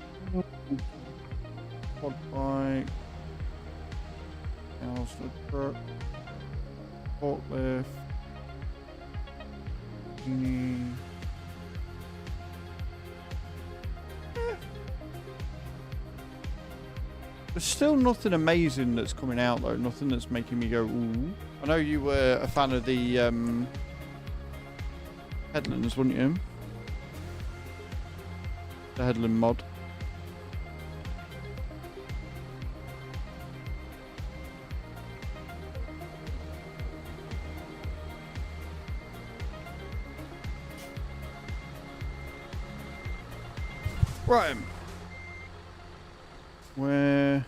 Quad bike. Elsford truck. Forklift. Genie. There's still nothing amazing that's coming out though. Nothing that's making me go ooh. I know you were a fan of the Headlands, weren't you? The Headland mod. Right. Where?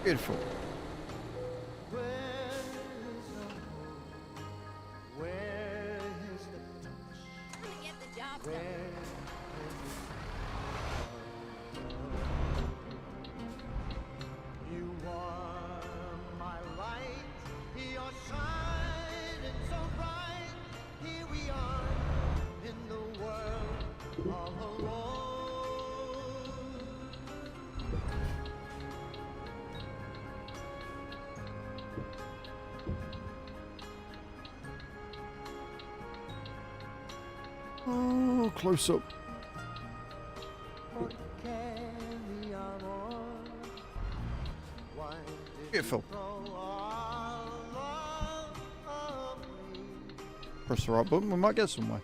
Beautiful. Get the job done. You are my light, you're shining so bright. Here we are in the world all alone. Oh, close up. Beautiful. Press the right button, we might get somewhere.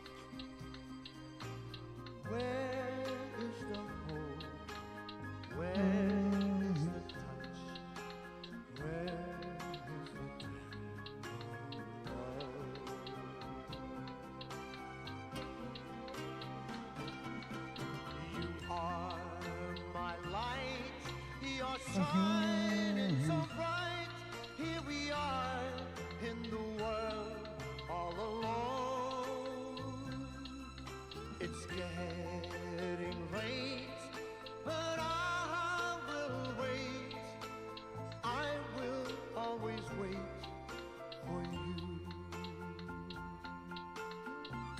are shining so bright. Here we are in the world all alone. It's getting late, but I will wait. I will always wait for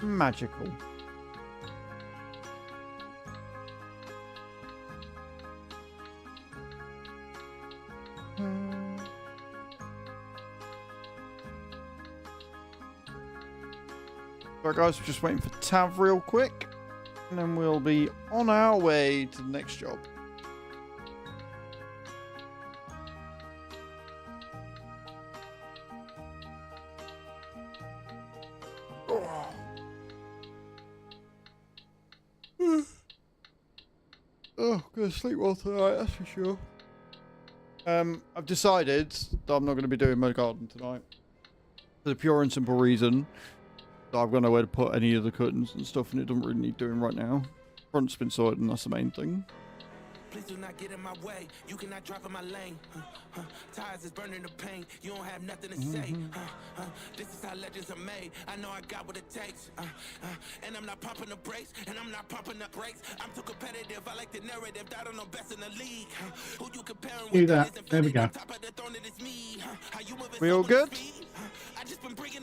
you. Magical. Right, guys, we're just waiting for Tav real quick, and then we'll be on our way to the next job. Oh, gonna sleep well tonight, that's for sure. I've decided that I'm not going to be doing my garden tonight. For the pure and simple reason that I've got nowhere to put any of the curtains and stuff, and it doesn't really need doing right now. Front's been sorted, and that's the main thing. Please do not get in my way. You cannot drive in my lane. Tires is burning the pain. You don't have nothing to say. This is how legends are made. I know I got what it takes. And I'm not popping the brakes. And I'm not popping the brakes. I'm too competitive. I like the narrative. That I know best in the league. Who you comparing with? Do that. There we go. We all good?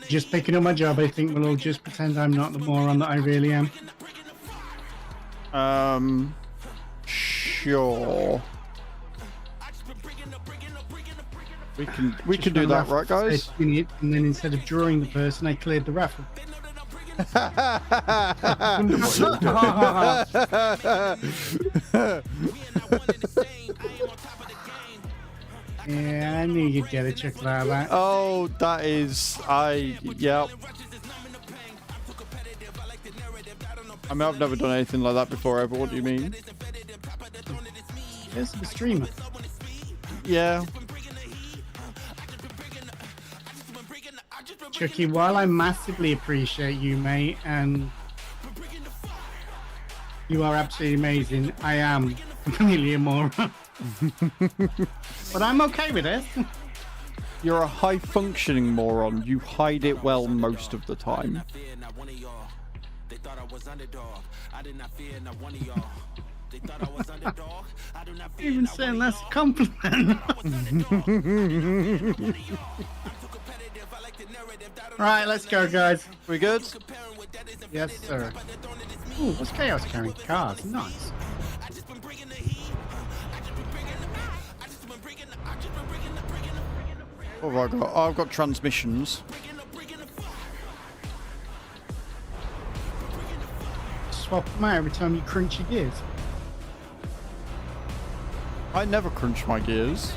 Just picking up my job. I think we'll all just pretend I'm not the moron that I really am. Sure. We can do that, right, guys? And then instead of drawing the person, I cleared the raffle. Yeah, I knew you'd get a chuckle out of that. Oh, that is... Yep. I mean, I've never done anything like that before, but what do you mean? Yes, the streamer. Yeah. Chucky, while I massively appreciate you, mate, and you are absolutely amazing, I am really a moron. But I'm okay with it. You're a high-functioning moron. You hide it well most of the time. They thought I was underdog. I did not fear not one of y'all. They thought I was underdog. I do not fear Even saying that's a compliment. Right, let's go, guys. We good? Yes, sir. Ooh, what's Chaos carrying? Cars. Nice. What have I got? Oh, I've got transmissions. Swap them out every time you crunch your gears. I never crunch my gears.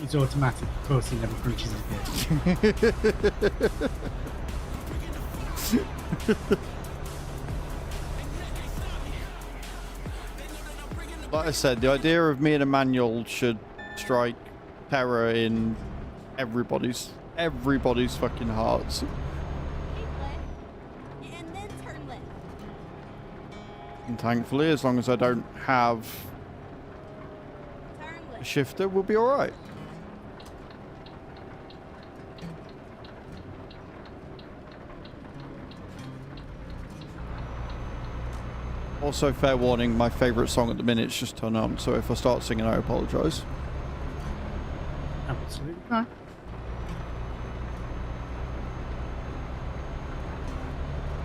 It's automatic. Of course, he never crunches his gears. Like I said, the idea of me and a manual should strike terror in everybody's fucking hearts. And then turn left. And thankfully, as long as I don't have a shifter, we'll be alright. Also, fair warning, my favourite song at the minute is just Turn On, so if I start singing, I apologise. Absolutely not.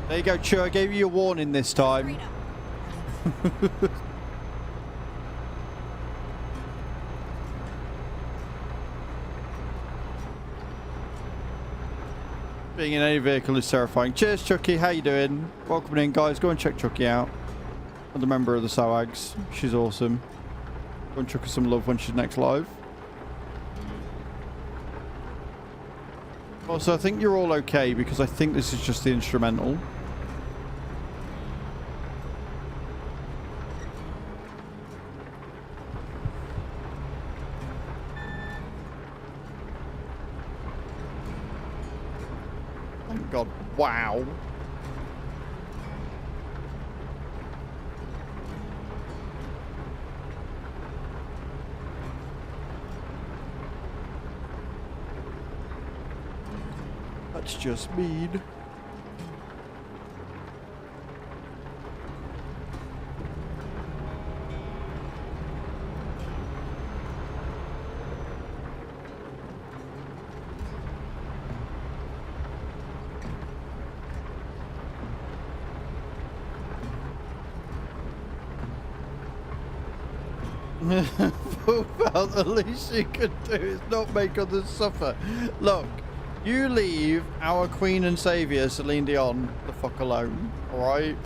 There you go, Chu, I gave you a warning this time. Being in any vehicle is terrifying. Cheers, Chucky. How you doing? Welcome in, guys. Go and check Chucky out. Another member of the Sowags. She's awesome. Go and chuck her some love when she's next live. Also, I think you're all okay because I think this is just the instrumental. Thank God. Wow. That's just mean. Well, the least you could do is not make others suffer. Look, you leave our Queen and Saviour, Celine Dion, the fuck alone, alright?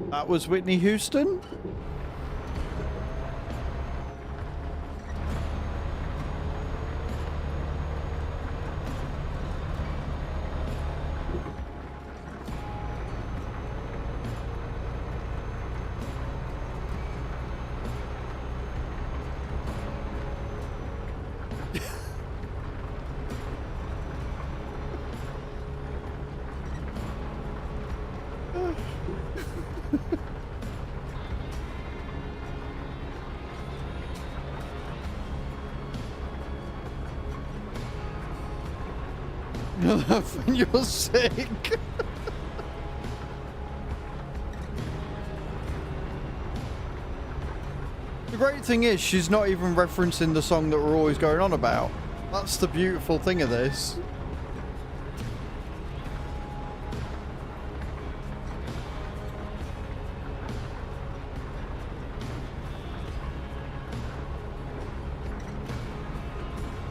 That was Whitney Houston. When you're sick. The great thing is she's not even referencing the song that we're always going on about. That's the beautiful thing of this.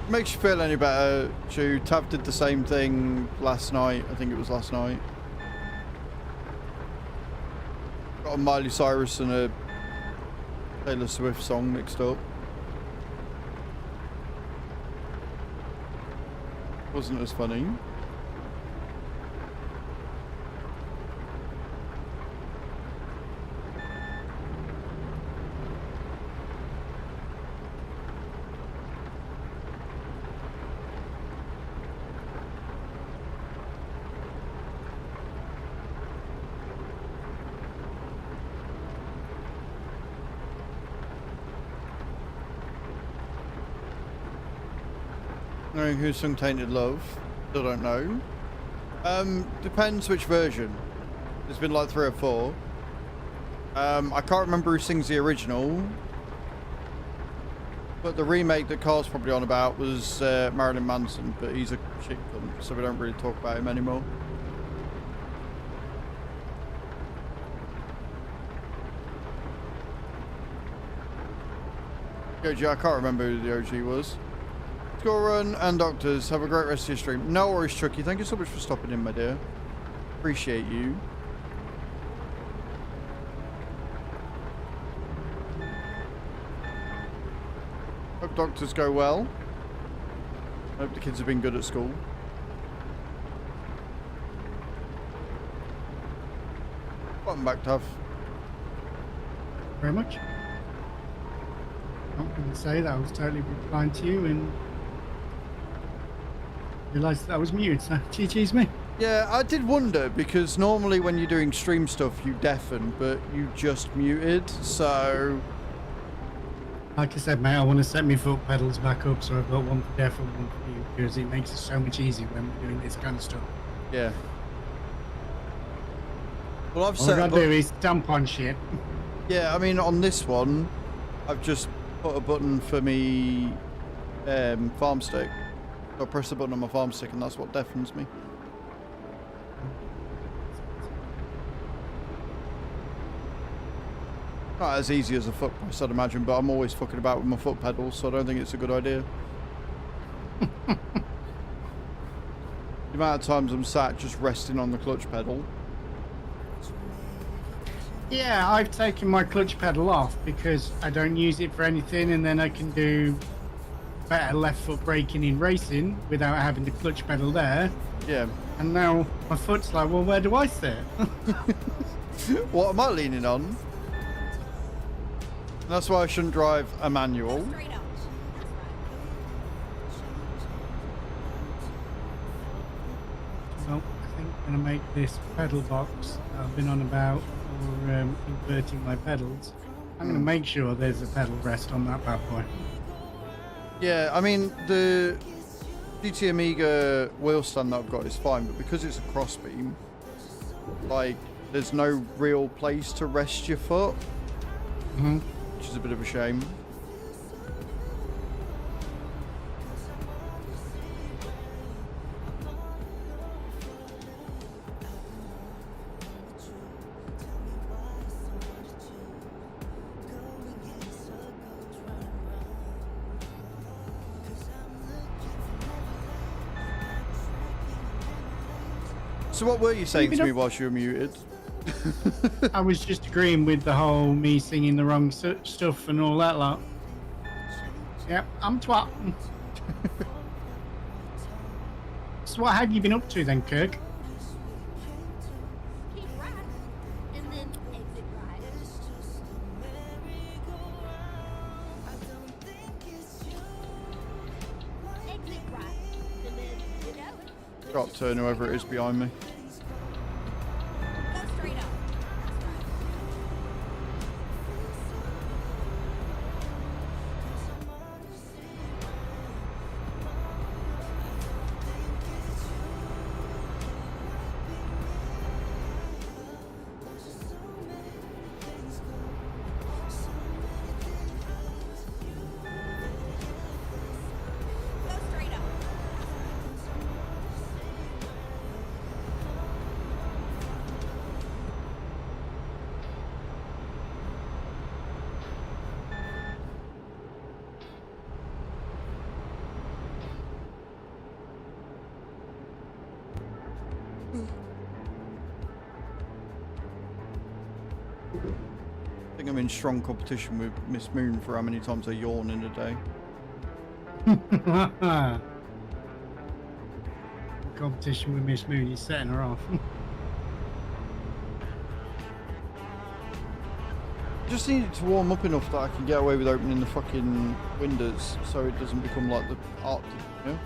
Makes you feel any better, Chew. Tav did the same thing last night. I think it was last night. Got a Miley Cyrus and a Taylor Swift song mixed up. Wasn't as funny. Knowing who sung Tainted Love, still don't know. Depends which version. There's been like 3 or 4. I can't remember who sings the original, but the remake that Carl's probably on about was Marilyn Manson, but he's a shit cunt, so we don't really talk about him anymore. OG, I can't remember who the OG was. Score Run and Doctors, have a great rest of your stream. No worries, Chucky. Thank you so much for stopping in, my dear. Appreciate you. Hope doctors go well. Hope the kids have been good at school. Welcome back, Tuff. Very much. Not going to say that I was totally replying to you and realised that I was muted, so GG's me. Yeah, I did wonder because normally when you're doing stream stuff you deafen, but you just muted, so... Like I said, mate, I want to set my foot pedals back up so I've got one for deaf and one for you because it makes it so much easier when we're doing this kind of stuff. Yeah. Well, I've All set I gotta do is dump on shit. Yeah, I mean, on this one, I've just put a button for me farm stick. I press the button on my farm stick and that's what deafens me. Not as easy as a foot press, I'd imagine, but I'm always fucking about with my foot pedals, so I don't think it's a good idea. The amount of times I'm sat just resting on the clutch pedal. Yeah, I've taken my clutch pedal off because I don't use it for anything, and then I can do better left foot braking in racing without having the clutch pedal there. Yeah. And now my foot's like, well, where do I sit? What am I leaning on? That's why I shouldn't drive a manual. Well, I think I'm going to make this pedal box that I've been on about for inverting my pedals. I'm going to make sure there's a pedal rest on that bad boy. Yeah, I mean, the GT Amiga wheel stand that I've got is fine, but because it's a crossbeam, like, there's no real place to rest your foot, which is a bit of a shame. So what were you saying to me whilst you were muted? I was just agreeing with the whole me singing the wrong stuff and all that lot. Yep, I'm twat. So what have you been up to then, Kirk? Keep right, and then exit right. Exit right, and then you know it. Got to turn whoever it is behind me. Go straight up. Go straight up. I think I'm in strong competition with Miss Moon for how many times I yawn in a day. Competition with Miss Moon, he's setting her off. Just need it to warm up enough that I can get away with opening the fucking windows so it doesn't become like the Arctic, you know?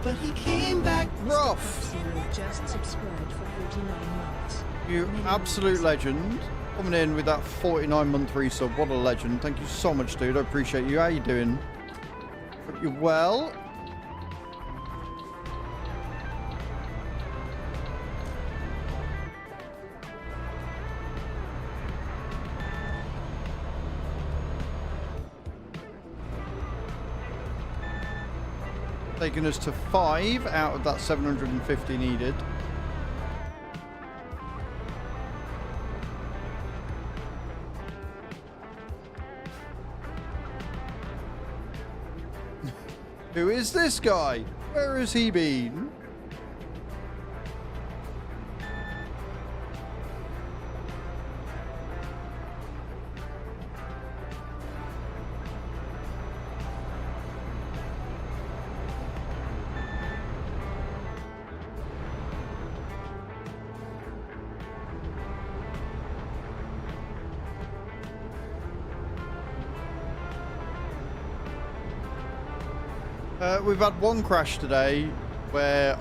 But he came back rough. Just subscribed for 49 months. You absolute legend. Coming in with that 49-month resub. What a legend. Thank you so much, dude. I appreciate you. How you doing? Hope you're well. Taking us to 5 out of that 750 needed. Who is this guy? Where has he been? We've had one crash today where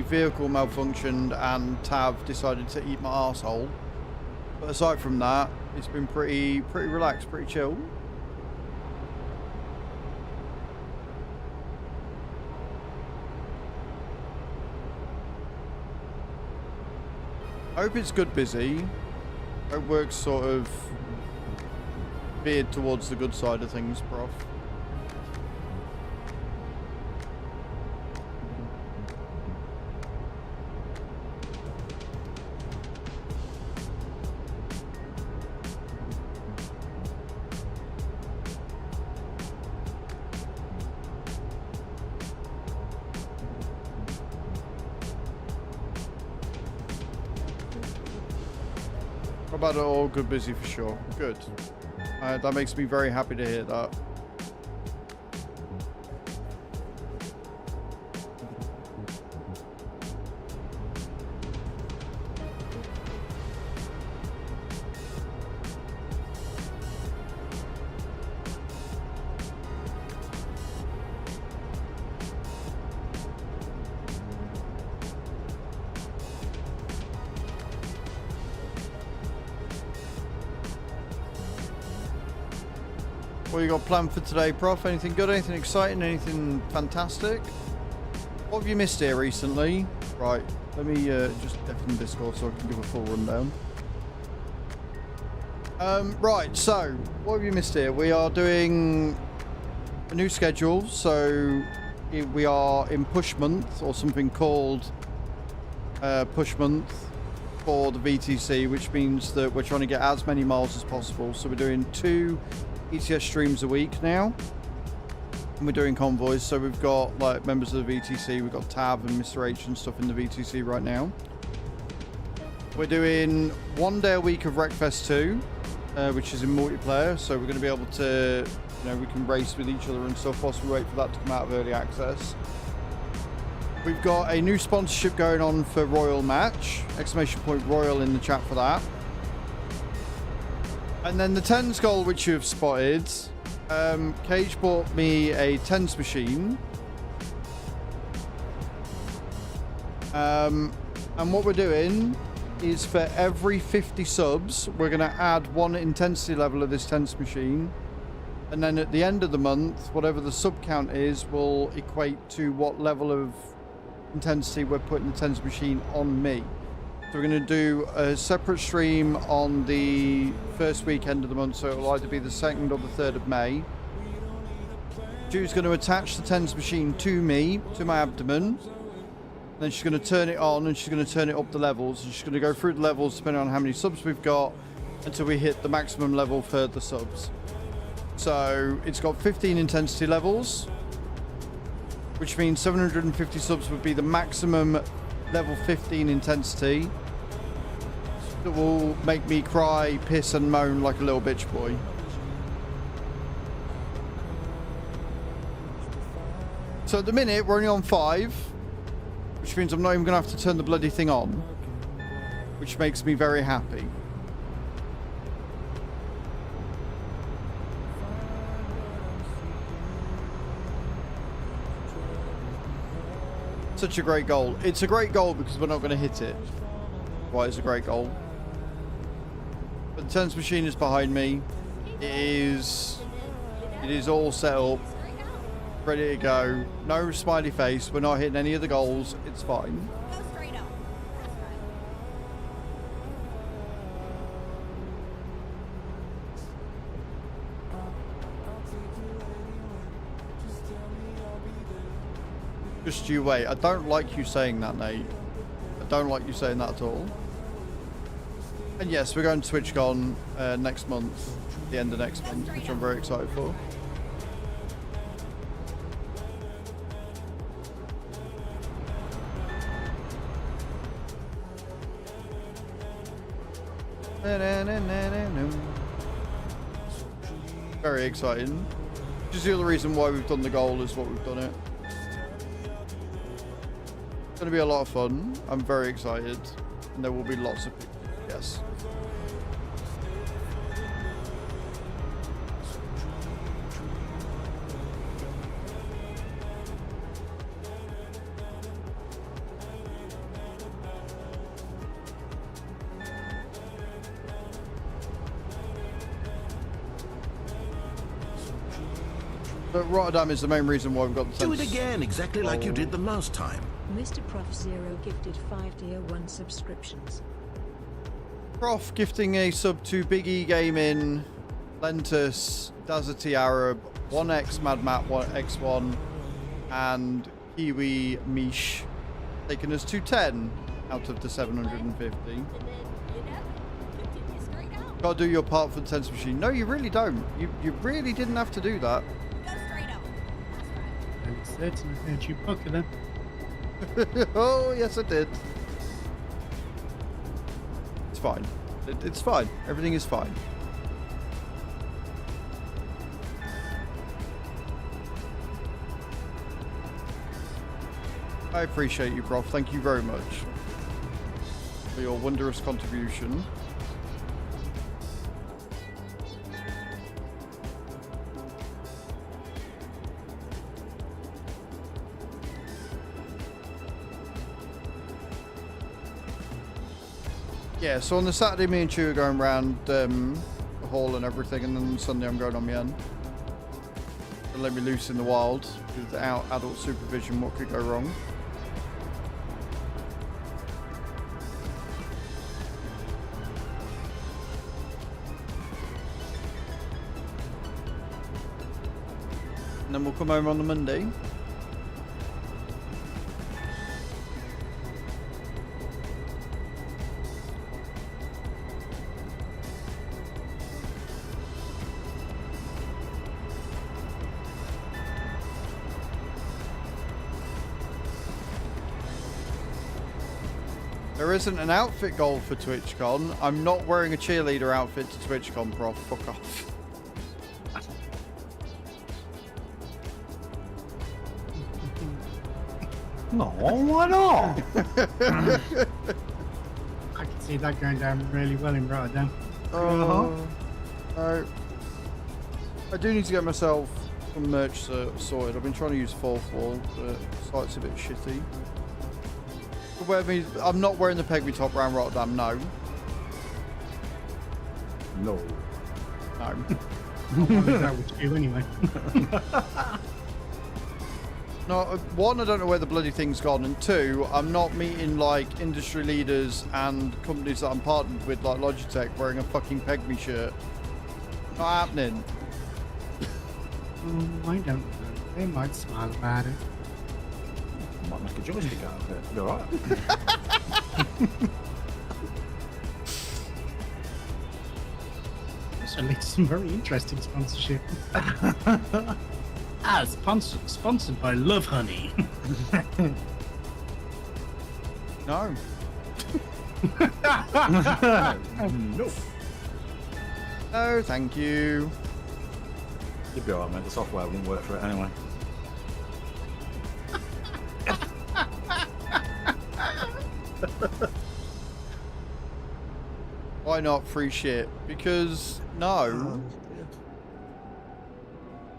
vehicle malfunctioned and Tav decided to eat my arsehole. But aside from that, it's been pretty relaxed, pretty chill. I hope it's good busy. I hope work's sort of veered towards the good side of things, Prof. About it all, good busy for sure. Good. That makes me very happy to hear that. What you got planned for today, Prof? Anything good? Anything exciting? Anything fantastic? What have you missed here recently? Right, let me just deafen Discord so I can give a full rundown. Right, so what have you missed here? We are doing a new schedule, so we are in push month, or something called push month for the VTC, which means that we're trying to get as many miles as possible. So we're doing 2 ETS streams a week now, and we're doing convoys. So we've got like members of the VTC, we've got Tav and Mr. H and stuff in the VTC right now. We're doing 1 day a week of Wreckfest 2, which is in multiplayer, so we're going to be able to, you know, we can race with each other and stuff whilst we wait for that to come out of early access. We've got a new sponsorship going on for Royal Match, !Royal in the chat for that. And then the TENS goal, which you've spotted, Cage bought me a TENS machine. And what we're doing is for every 50 subs, we're going to add 1 intensity level of this TENS machine. And then at the end of the month, whatever the sub count is, will equate to what level of intensity we're putting the TENS machine on me. So we're going to do a separate stream on the first weekend of the month, so it'll either be the 2nd or the 3rd of May. Ju's going to attach the TENS machine to me, to my abdomen. Then she's going to turn it on and she's going to turn it up the levels. And she's going to go through the levels depending on how many subs we've got until we hit the maximum level for the subs. So it's got 15 intensity levels, which means 750 subs would be the maximum level 15 intensity that will make me cry, piss and moan like a little bitch boy. So at the minute we're only on 5, which means I'm not even going to have to turn the bloody thing on, which makes me very happy. Such a great goal. It's a great goal because we're not going to hit it. Why it's a great goal. But the TENS machine is behind me. It is all set up, ready to go. No smiley face. We're not hitting any of the goals. It's fine. Go straight up. That's right. Just you wait. I don't like you saying that, Nate. I don't like you saying that at all. And yes, we're going to TwitchCon next month, the end of next month, which I'm very excited for. Very exciting. Which is the other reason why we've done the goal is what we've done it. It's going to be a lot of fun. I'm very excited. And there will be lots of people. Yes. But Rotterdam is the main reason why we've got the Do it again, exactly like you did the last time. Mr. Prof Zero gifted 5 tier 1 subscriptions. Prof gifting a sub to Big E Gaming, Lentus, Dazati Arab, 1x Mad Matt 1x1, and Kiwi Mish, taking us to 10 out of the 750. Gotta do your part for the tense machine. No, you really don't. You really didn't have to do that. And it's certain I heard you pucker them. Oh, yes, I did. It's fine. It's fine. Everything is fine. I appreciate you, Prof. Thank you very much for your wondrous contribution. Yeah, so on the Saturday, me and Chew are going around the hall and everything, and then Sunday I'm going on my own. They'll let me loose in the wild. Without adult supervision, what could go wrong? And then we'll come home on the Monday. There isn't an outfit goal for TwitchCon. I'm not wearing a cheerleader outfit to TwitchCon, Prof. Fuck off. No, why not? I can see that going down really well in Rotterdam. I do need to get myself some merch sorted. I've been trying to use fourth wall, but the site's a bit shitty. I'm not wearing the peggy top round Rotterdam, no. No. I'll leave that with you anyway. No, one, I don't know where the bloody thing's gone, and two, I'm not meeting like industry leaders and companies that I'm partnered with, like Logitech, wearing a fucking Pegme shirt. Not happening. I don't know. They might smile about it. Might make a joystick out of it. Be alright. Also leads to some very interesting sponsorship. Sponsored by Love Honey. No. No. No, thank you. You'd be alright, mate. The software wouldn't work for it anyway. Why not free shit? Because no.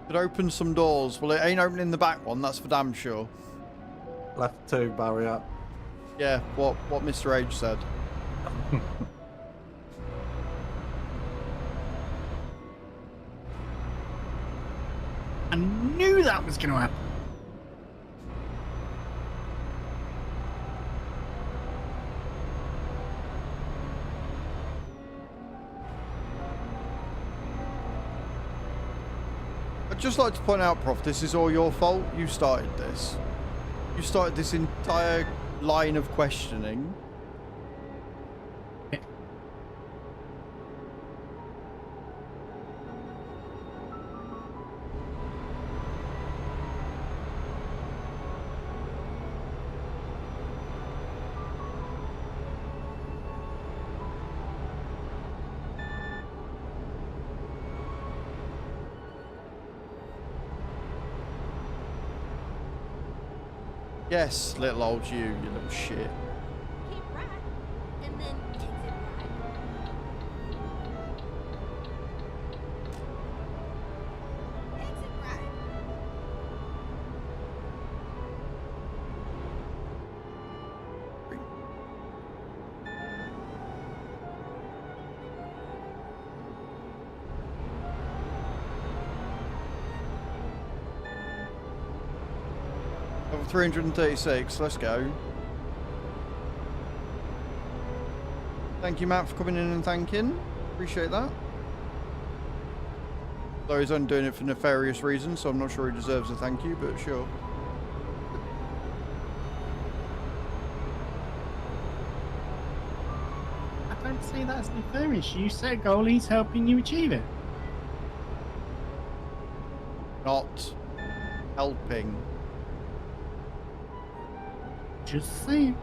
It opens some doors. Well, it ain't opening the back one, that's for damn sure. Left 2 barrier. Yeah, what Mr. H said. I knew that was going to happen. I'd just like to point out, Prof, this is all your fault. You started this. You started this entire line of questioning. Yes, little old you little shit. Keep right, and then exit right. Exit right. Got 336. Let's go. Thank you, Matt, for coming in and thanking. Appreciate that. Though he's only doing it for nefarious reasons, so I'm not sure he deserves a thank you, but sure. I don't see that as nefarious. You set a goal, he's helping you achieve it. Not helping. Just saying.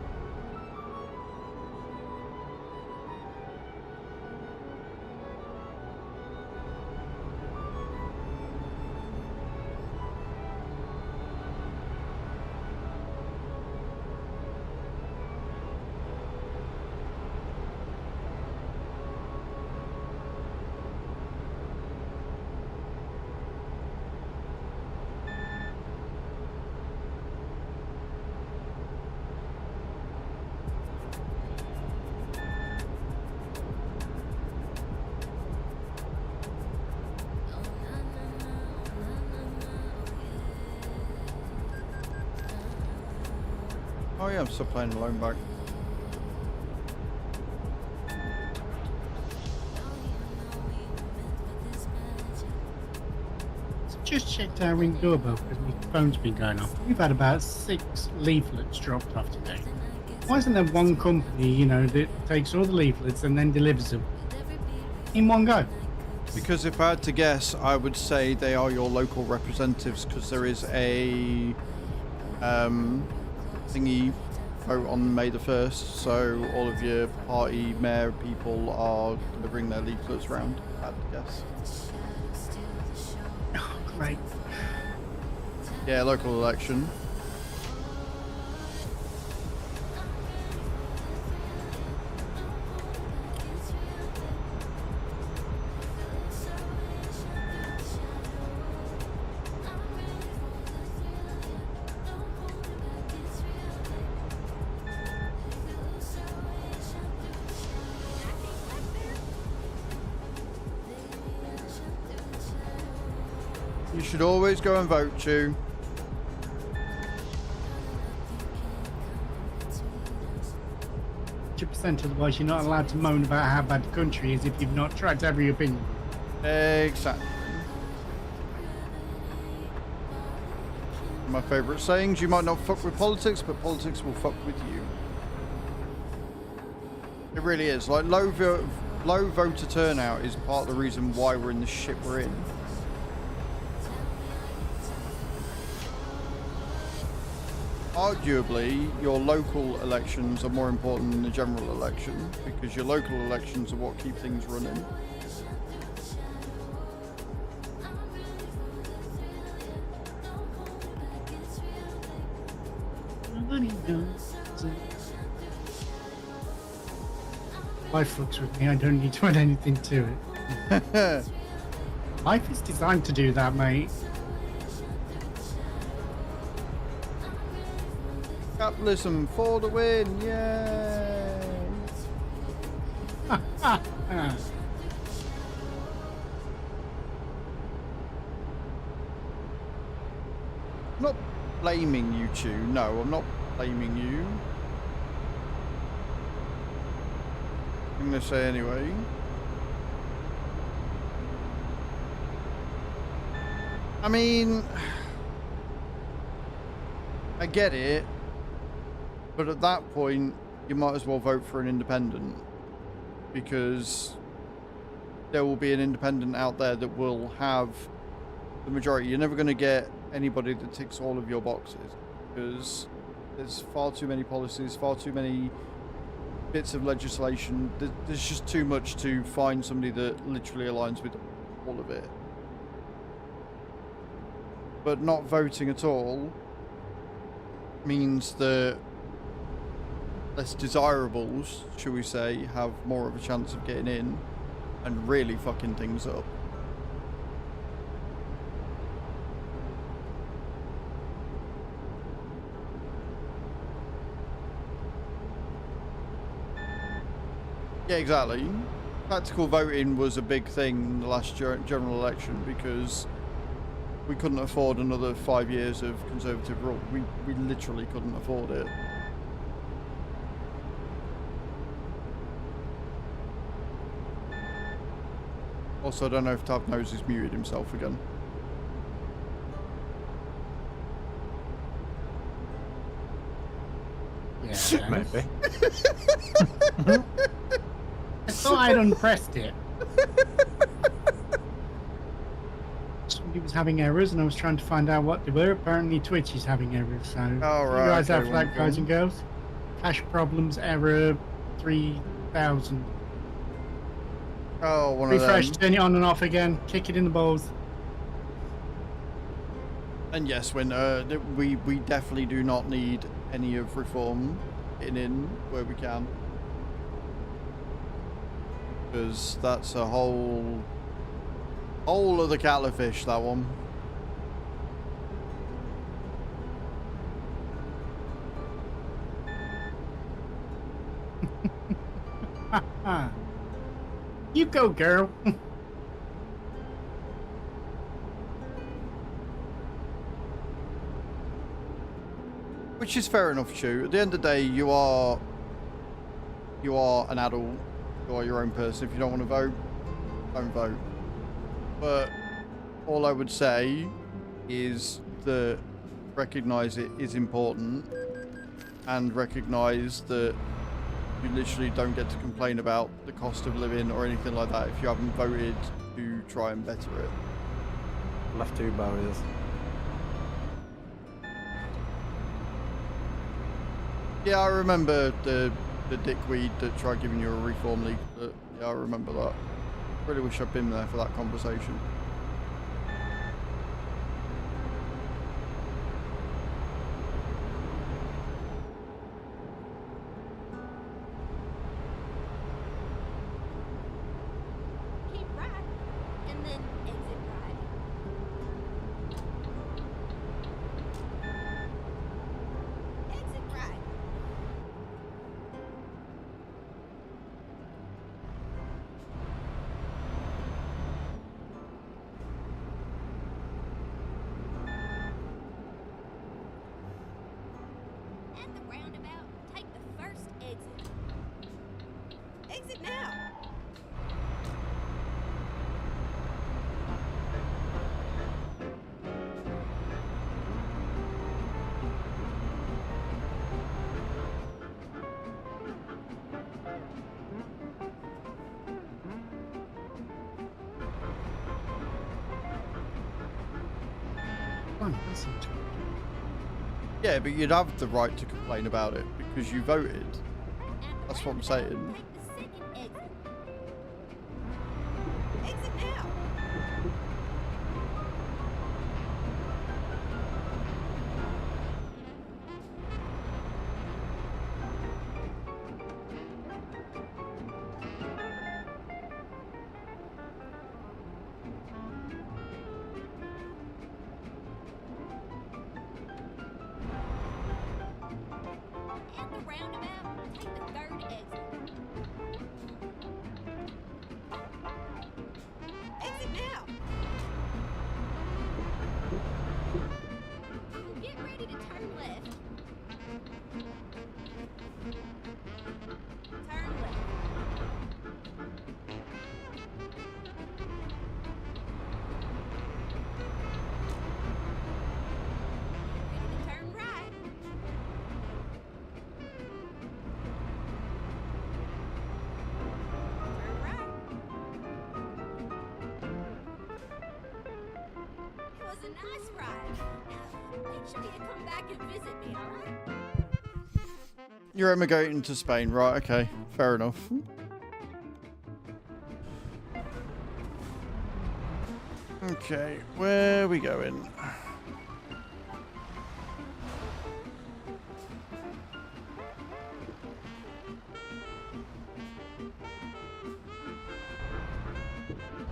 Oh yeah, I'm still playing alone back. Just checked our ring doorbell because my phone's been going off. We've had about 6 leaflets dropped off today. Why isn't there one company, you know, that takes all the leaflets and then delivers them in one go? Because if I had to guess, I would say they are your local representatives, because there is a thingy vote on May the 1st, so all of your party mayor people are delivering their leaflets around, I'd guess. Oh, great. Yeah, local election. You should always go and vote, Chew. %, otherwise you're not allowed to moan about how bad the country is if you've not tried every opinion. Exactly. My favourite sayings, you might not fuck with politics, but politics will fuck with you. It really is. Like, low voter turnout is part of the reason why we're in the shit we're in. Arguably, your local elections are more important than the general election, because your local elections are what keep things running. Life fucks with me, I don't need to add anything to it. Life is designed to do that, mate. Capitalism for the win, yay! I'm not blaming you, Chew. No, I'm not blaming you. I'm gonna say anyway. I mean, I get it. But at that point, you might as well vote for an independent, because there will be an independent out there that will have the majority. You're never going to get anybody that ticks all of your boxes, because there's far too many policies, far too many bits of legislation. There's just too much to find somebody that literally aligns with all of it. But not voting at all means that less desirables, shall we say, have more of a chance of getting in and really fucking things up. Yeah, exactly. Tactical voting was a big thing in the last general election, because we couldn't afford another 5 years of conservative rule. We literally couldn't afford it. Also, I don't know if Tavnose has muted himself again. Yeah, Maybe. I thought I'd unpressed it. Somebody was having errors, and I was trying to find out what they were. Apparently, Twitch is having errors. So, right, you guys okay, have that, guys and girls. Cache problems error 3000. Oh, one Refresh, of them. turn it on and off again. Kick it in the balls. And yes, when we definitely do not need any of reform in where we can, because that's a whole of the kettle of fish, that one. You go, girl. Which is fair enough, Chu. At the end of the day, you are an adult. You are your own person. If you don't want to vote, don't vote. But all I would say is that recognise it is important, and recognise that you literally don't get to complain about the cost of living or anything like that if you haven't voted to try and better it. Left 2 barriers. Yeah, I remember the dickweed that tried giving you a reform league. But yeah, I remember that. Really wish I'd been there for that conversation. Keep right, and then exit right. Exit right. At the roundabout, take the first exit. Exit now. Yeah, but you'd have the right to complain about it because you voted. That's what I'm saying. Take the second exit. Exit now. At the roundabout, take the third exit. Exit now. Get ready to turn left. Turn left. Ready to turn right. Turn right. It was a nice ride. Make sure you come back and visit me, alright? You're emigrating to Spain, right? Okay, fair enough. Okay, where are we going?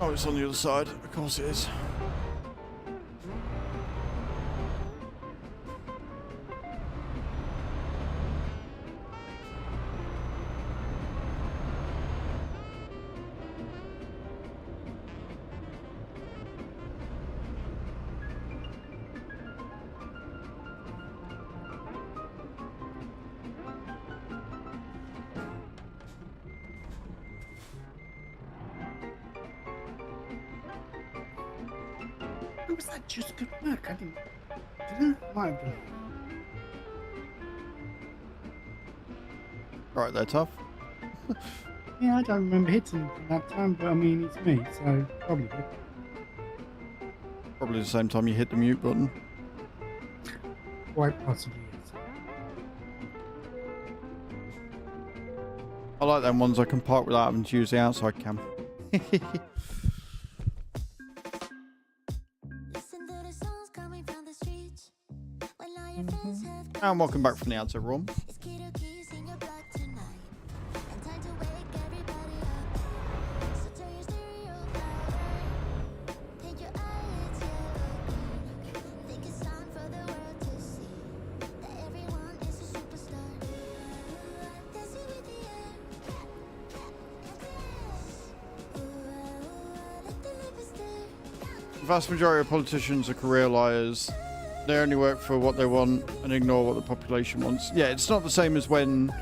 Oh, it's on the other side. Of course it is. Why was that just good work? I didn't. Did I? Might have done. Right there, tough. Yeah, I don't remember hitting from that time, but I mean, it's me, so probably did. Probably the same time you hit the mute button. Quite possibly, yes. I like them ones I can park without having to use the outside cam. And welcome back from the outer room. The vast majority of politicians are career liars. They only work for what they want and ignore what the population wants. Yeah, it's not the same as when...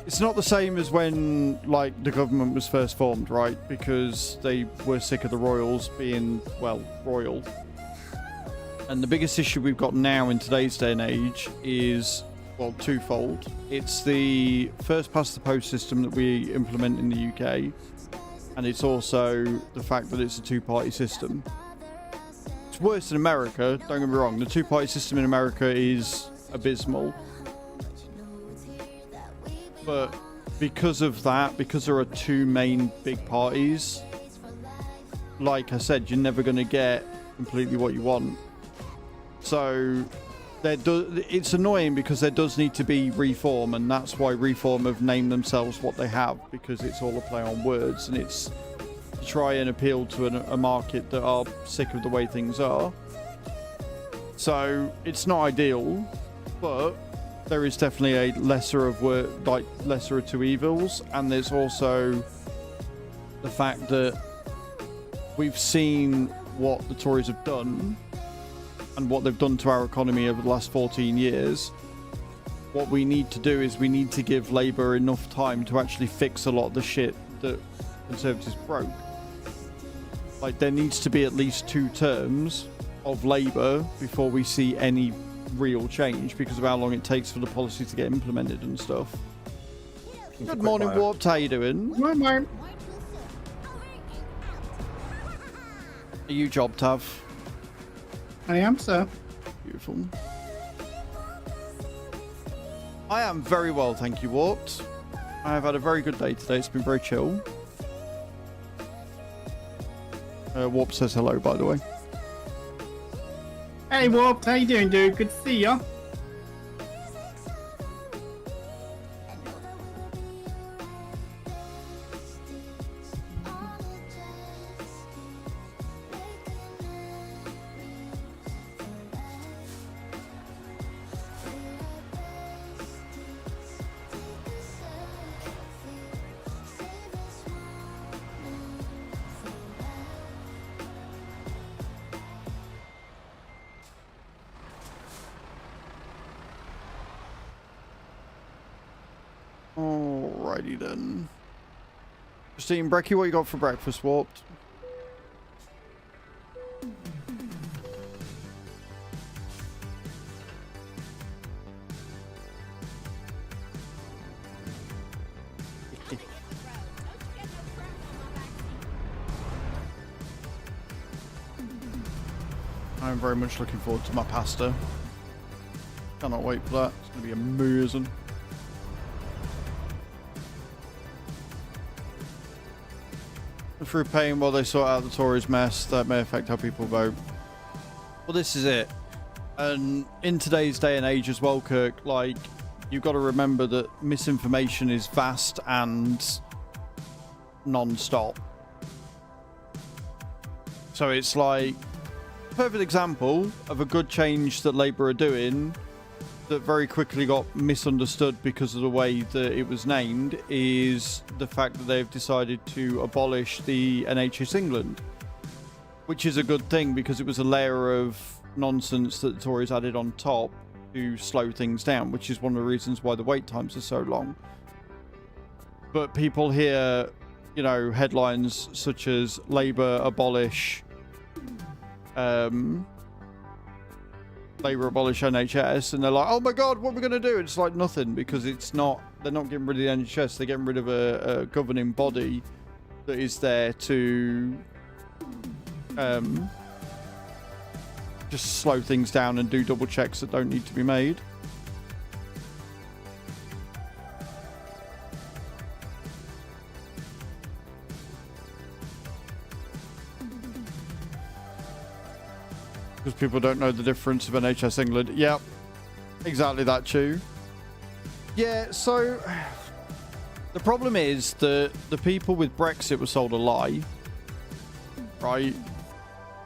It's not the same as when, like, the government was first formed, right? Because they were sick of the royals being, well, royal. And the biggest issue we've got now in today's day and age is, well, twofold. It's the first past the post system that we implement in the UK. And it's also the fact that it's a two-party system. It's worse in America, don't get me wrong. The two-party system in America is abysmal. But because of that, because there are two main big parties, like I said, you're never going to get completely what you want. So it's annoying because there does need to be Reform, and that's why Reform have named themselves what they have, because it's all a play on words, and it's to try and appeal to a market that are sick of the way things are. So it's not ideal, but there is definitely a lesser of two evils, and there's also the fact that we've seen what the Tories have done and what they've done to our economy over the last 14 years. What we need to do is we need to give Labour enough time to actually fix a lot of the shit that Conservatives broke. Like, there needs to be at least 2 terms of Labour before we see any real change, because of how long it takes for the policy to get implemented and stuff. Good morning, Warped. How you doing? Good morning. Are you job tough? I am, sir. Beautiful. I am very well, thank you, Warped. I have had a very good day today. It's been very chill. Warp says hello, by the way. Hey, Warp, how you doing, dude? Good to see ya. Alrighty then. Christine, Brecky, what you got for breakfast, Warped? I'm very much looking forward to my pasta. Cannot wait for that. It's going to be amazing. Through pain while they sort out the Tories mess that may affect how people vote. Well, this is it. And in today's day and age as well, Kirk, like, you've got to remember that misinformation is vast and non-stop. So it's like a perfect example of a good change that Labour are doing that very quickly got misunderstood because of the way that it was named is the fact that they've decided to abolish the NHS England, which is a good thing because it was a layer of nonsense that the Tories added on top to slow things down, which is one of the reasons why the wait times are so long. But people hear, you know, headlines such as Labour abolish Labour abolish NHS, and they're like, oh my god, what are we going to do? It's like nothing, because it's not, they're not getting rid of the NHS, they're getting rid of a governing body that is there to just slow things down and do double checks that don't need to be made. Because people don't know the difference of NHS England. Yep, exactly that, Chew. Yeah, so the problem is that the people with Brexit were sold a lie, right?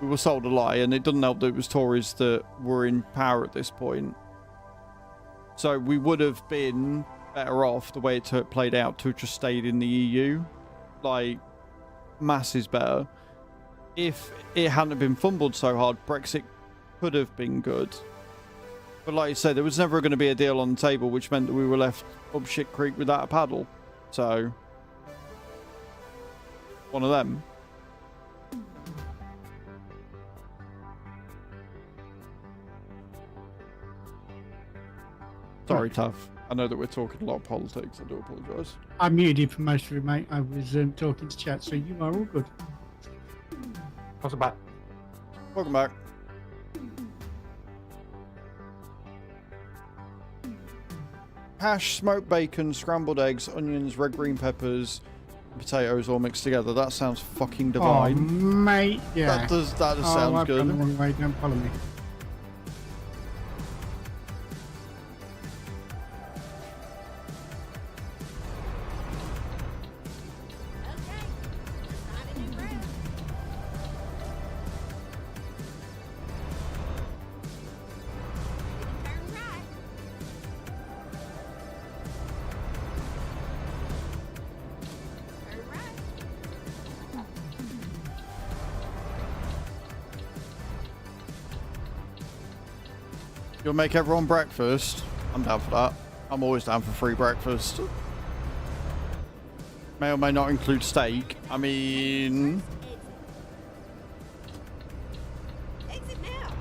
We were sold a lie, and it doesn't help that it was Tories that were in power at this point. So we would have been better off the way it played out to have just stayed in the EU. Like, masses better. If it hadn't been fumbled so hard, Brexit could have been good. But like you say, there was never going to be a deal on the table, which meant that we were left up shit creek without a paddle. So, one of them. Sorry, Taff. I know that we're talking a lot of politics. I do apologise. I muted you for most of it, mate. I was talking to chat, so you are all good. Welcome back. Welcome back. Hash, smoked bacon, scrambled eggs, onions, red green peppers, potatoes all mixed together. That sounds fucking divine. Oh, mate, yeah. That does sounds I've good. gone the wrong way. Don't follow me. You'll make everyone breakfast. I'm down for that. I'm always down for free breakfast. May or may not include steak. I mean... Exit now.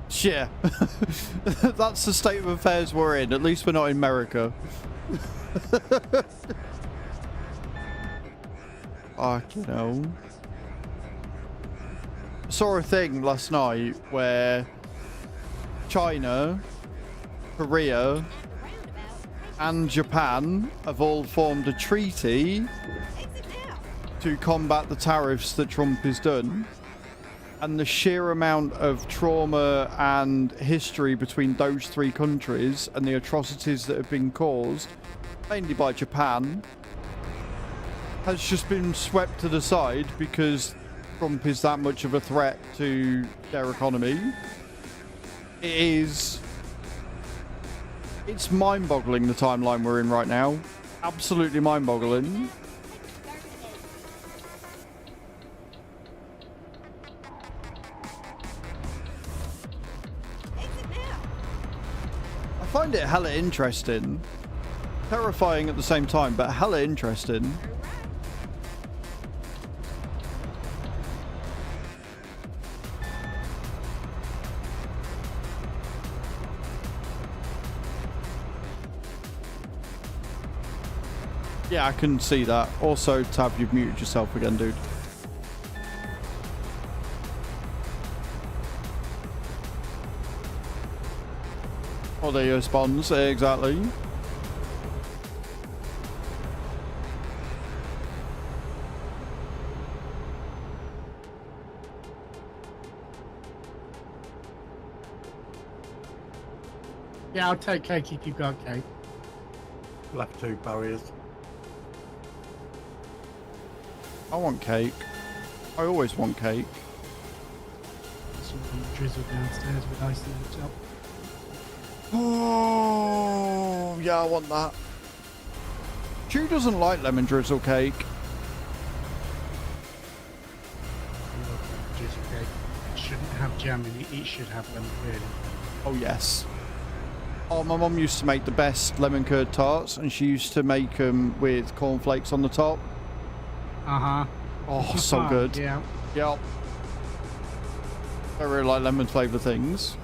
Yeah. That's the state of affairs we're in. At least we're not in America. Fucking hell. I saw a thing last night where China, Korea, and Japan have all formed a treaty to combat the tariffs that Trump has done. And the sheer amount of trauma and history between those three countries and the atrocities that have been caused, mainly by Japan, has just been swept to the side because Trump is that much of a threat to their economy. It's mind-boggling, the timeline we're in right now. Absolutely mind-boggling. I find it hella interesting. Terrifying at the same time, but hella interesting. Yeah, I can see that. Also, Tab, you've muted yourself again, dude. Oh, there your spawns, exactly. Yeah, I'll take cake if you've got cake. Left 2 barriers. I want cake. I always want cake. Something drizzled downstairs with ice in the top. Oh, yeah, I want that. Chew doesn't like lemon drizzle cake. Drizzle cake. It shouldn't have jam in it. It should have lemon, really. Oh, yes. Oh, my mum used to make the best lemon curd tarts, and she used to make them with cornflakes on the top. Uh-huh. Oh, so good. Yeah. Yep. I really like lemon flavour things.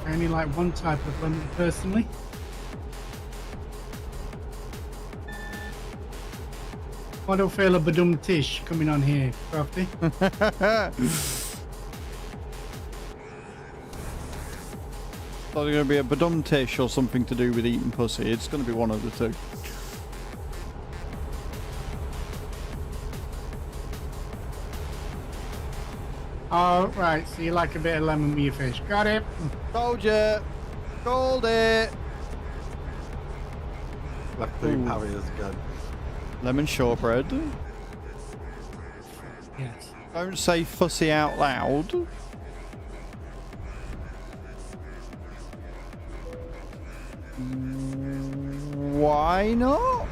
I only like one type of lemon personally. I don't feel a badum tish coming on here, Crafty. Thought it going to be a badum tish or something to do with eating pussy. It's going to be one of the two. Oh, right. So you like a bit of lemon with your fish. Got it. Told you. Called it. Blackberry Harriers again. Lemon shortbread. Yes. Don't say fussy out loud. Why not?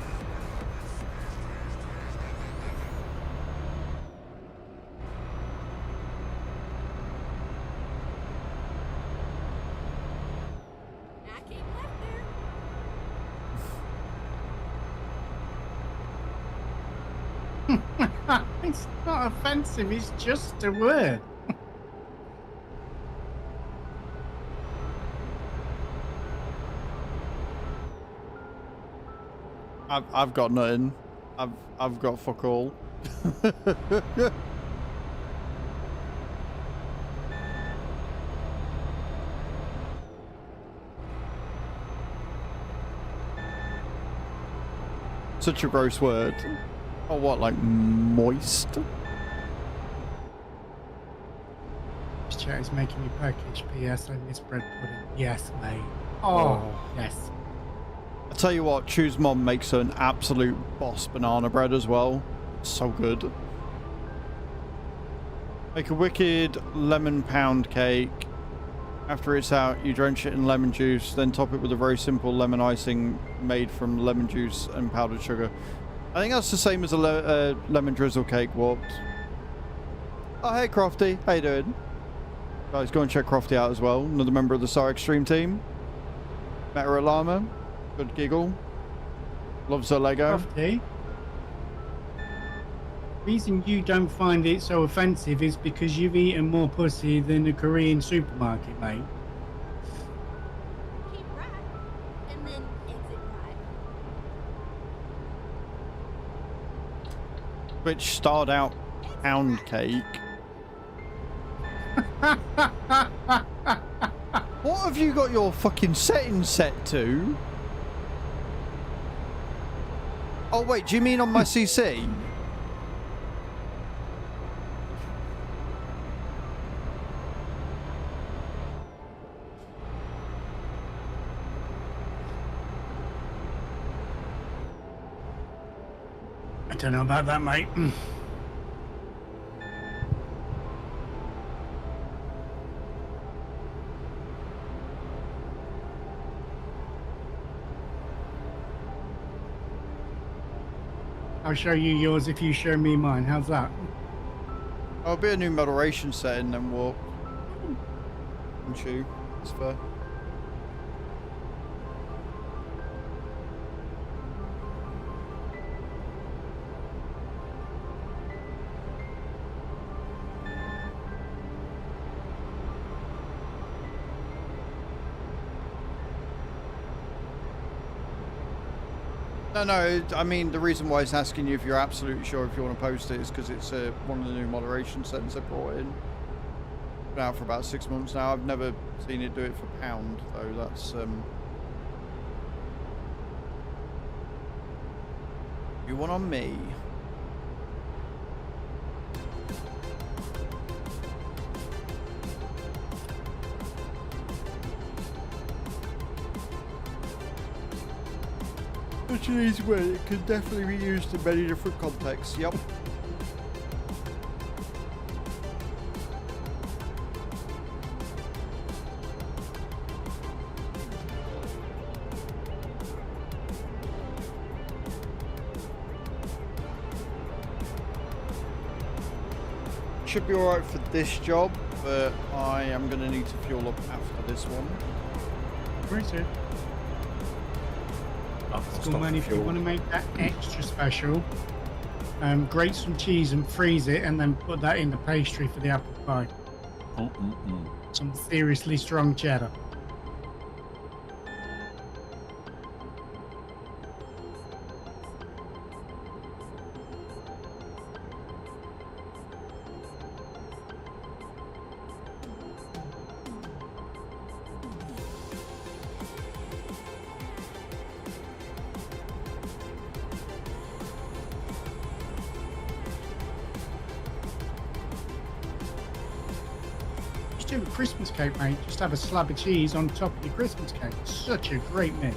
I keep left there. It's not offensive, it's just a word. I've got nothing. I've got fuck all. Such a gross word. Oh, what, like moist? This chat is making me package. P.S. I miss bread pudding. Yes, mate. Oh, yes. I tell you what, Chew's mom makes an absolute boss banana bread as well. So good. Make a wicked lemon pound cake. After it's out, you drench it in lemon juice, then top it with a very simple lemon icing made from lemon juice and powdered sugar. I think that's the same as a lemon drizzle cake, warped. Oh, hey Crofty, how you doing? Guys, go and check Crofty out as well. Another member of the SAR Extreme team. Met her at Llama. Good giggle. Loves her Lego. Crofty, reason you don't find it so offensive is because you've eaten more pussy than a Korean supermarket, mate. Keep right, and then exit right. Which starred out pound cake. What have you got your fucking settings set to? Oh wait, do you mean on my CC? I don't know about that, mate. I'll show you yours if you show me mine. How's that? I'll be a new moderation setting and we'll Chew. It's fair. No, I mean, the reason why it's asking you if you're absolutely sure if you want to post it is because it's one of the new moderation settings they brought in. Been out for about 6 months now. I've never seen it do it for pound, though. That's, you want on me. Such an easy word, it can definitely be used in many different contexts, yep. should be alright for this job, but I am going to need to fuel up after this one. Where is it? School man, if you want to make that extra special, grate some cheese and freeze it, and then put that in the pastry for the apple pie. Some seriously strong cheddar. Do a Christmas cake, mate. Just have a slab of cheese on top of your Christmas cake. Such a great mix.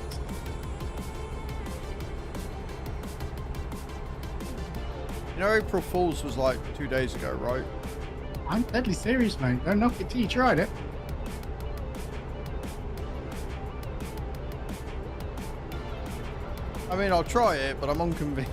You know, April Fool's was like 2 days ago, right? I'm deadly serious, mate. Don't knock it till you tried it. I mean, I'll try it, but I'm unconvinced.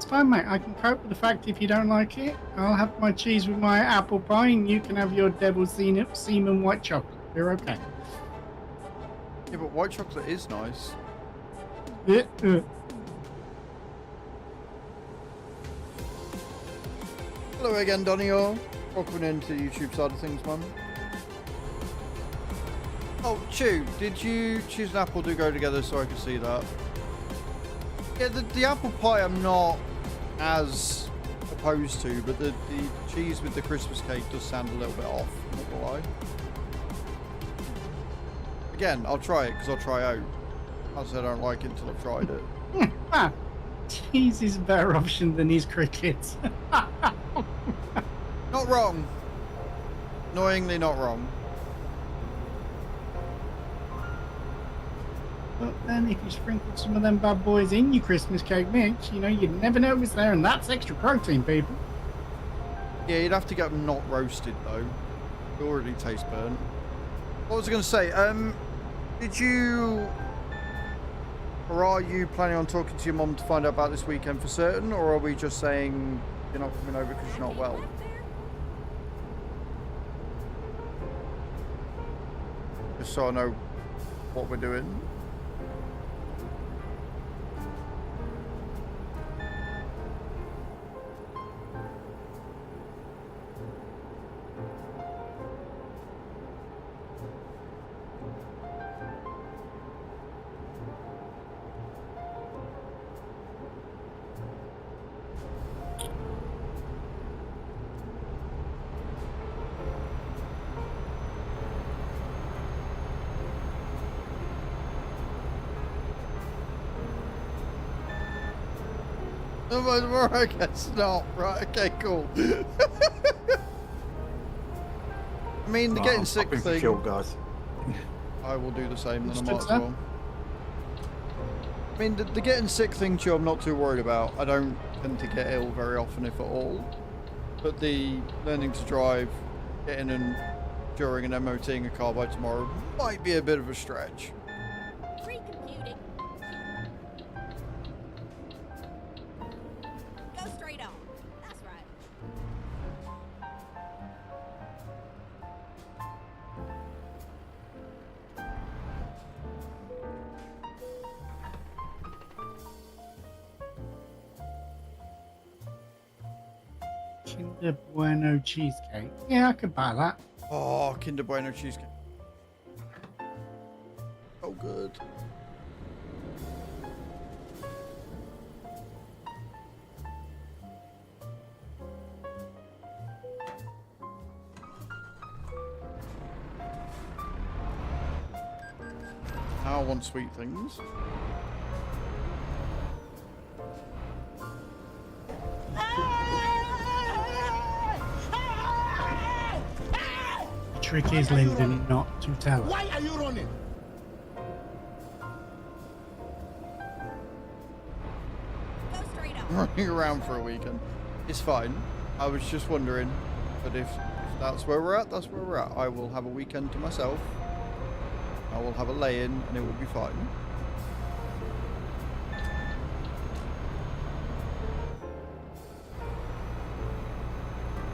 Fine, mate. I can cope with the fact if you don't like it, I'll have my cheese with my apple pie, and you can have your devil semen white chocolate. You're okay. Yeah, but white chocolate is nice. Hello again, Donio. Welcome into the YouTube side of things, man. Oh, Chew, did you cheese and apple do go together so I can see that? Yeah, the apple pie I'm not as opposed to, but the cheese with the Christmas cake does sound a little bit off, not gonna lie. Again, I'll try it because I'll try out. I said I don't like it until I've tried it. Cheese is a better option than these crickets. Not wrong. Annoyingly not wrong. But then if you sprinkle some of them bad boys in your Christmas cake mix, you know, you'd never know it was there, and that's extra protein, people. Yeah, you'd have to get them not roasted, though. They already taste burnt. What was I going to say? Did you... Or are you planning on talking to your mum to find out about this weekend for certain, or are we just saying you're not coming over because you're not well? Just so I know what we're doing. I guess not. Right, okay, cool. I mean, the getting sick thing... Fuel, guys. I will do the same, then I might as well. I mean, the getting sick thing, too, I'm not too worried about. I don't tend to get ill very often, if at all. But the learning to drive, getting in during an MOTing a car by tomorrow might be a bit of a stretch. Free computing. Go straight on. That's right. Kinder Bueno cheesecake. Yeah, I could buy that. Oh, Kinder Bueno cheesecake. Oh, good. Now I want sweet things. The trick is, Lyndon, not to tell her. Why are you running? Running around for a weekend. It's fine. I was just wondering, but if that's where we're at, that's where we're at. I will have a weekend to myself. I will have a lay-in, and it will be fine.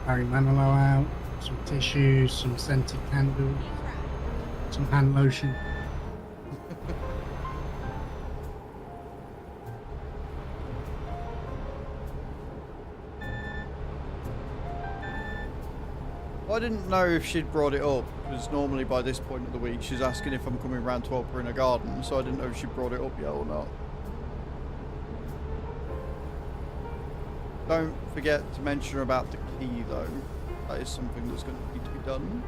Harry Manilow out, some tissues, some scented candles, some hand lotion. I didn't know if she'd brought it up, because normally by this point of the week she's asking if I'm coming round to help her in her garden, so I didn't know if she brought it up yet or not. Don't forget to mention about the key though. That is something that's going to need to be done.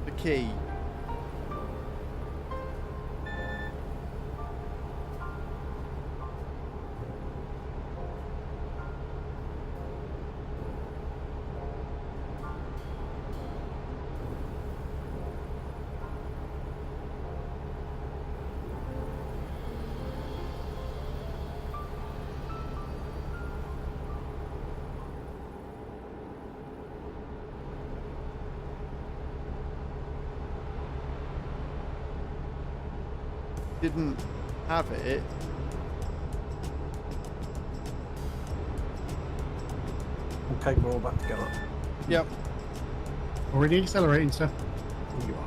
The key. Didn't have it. Okay, we're all back together. Yep. Already accelerating, sir. You are.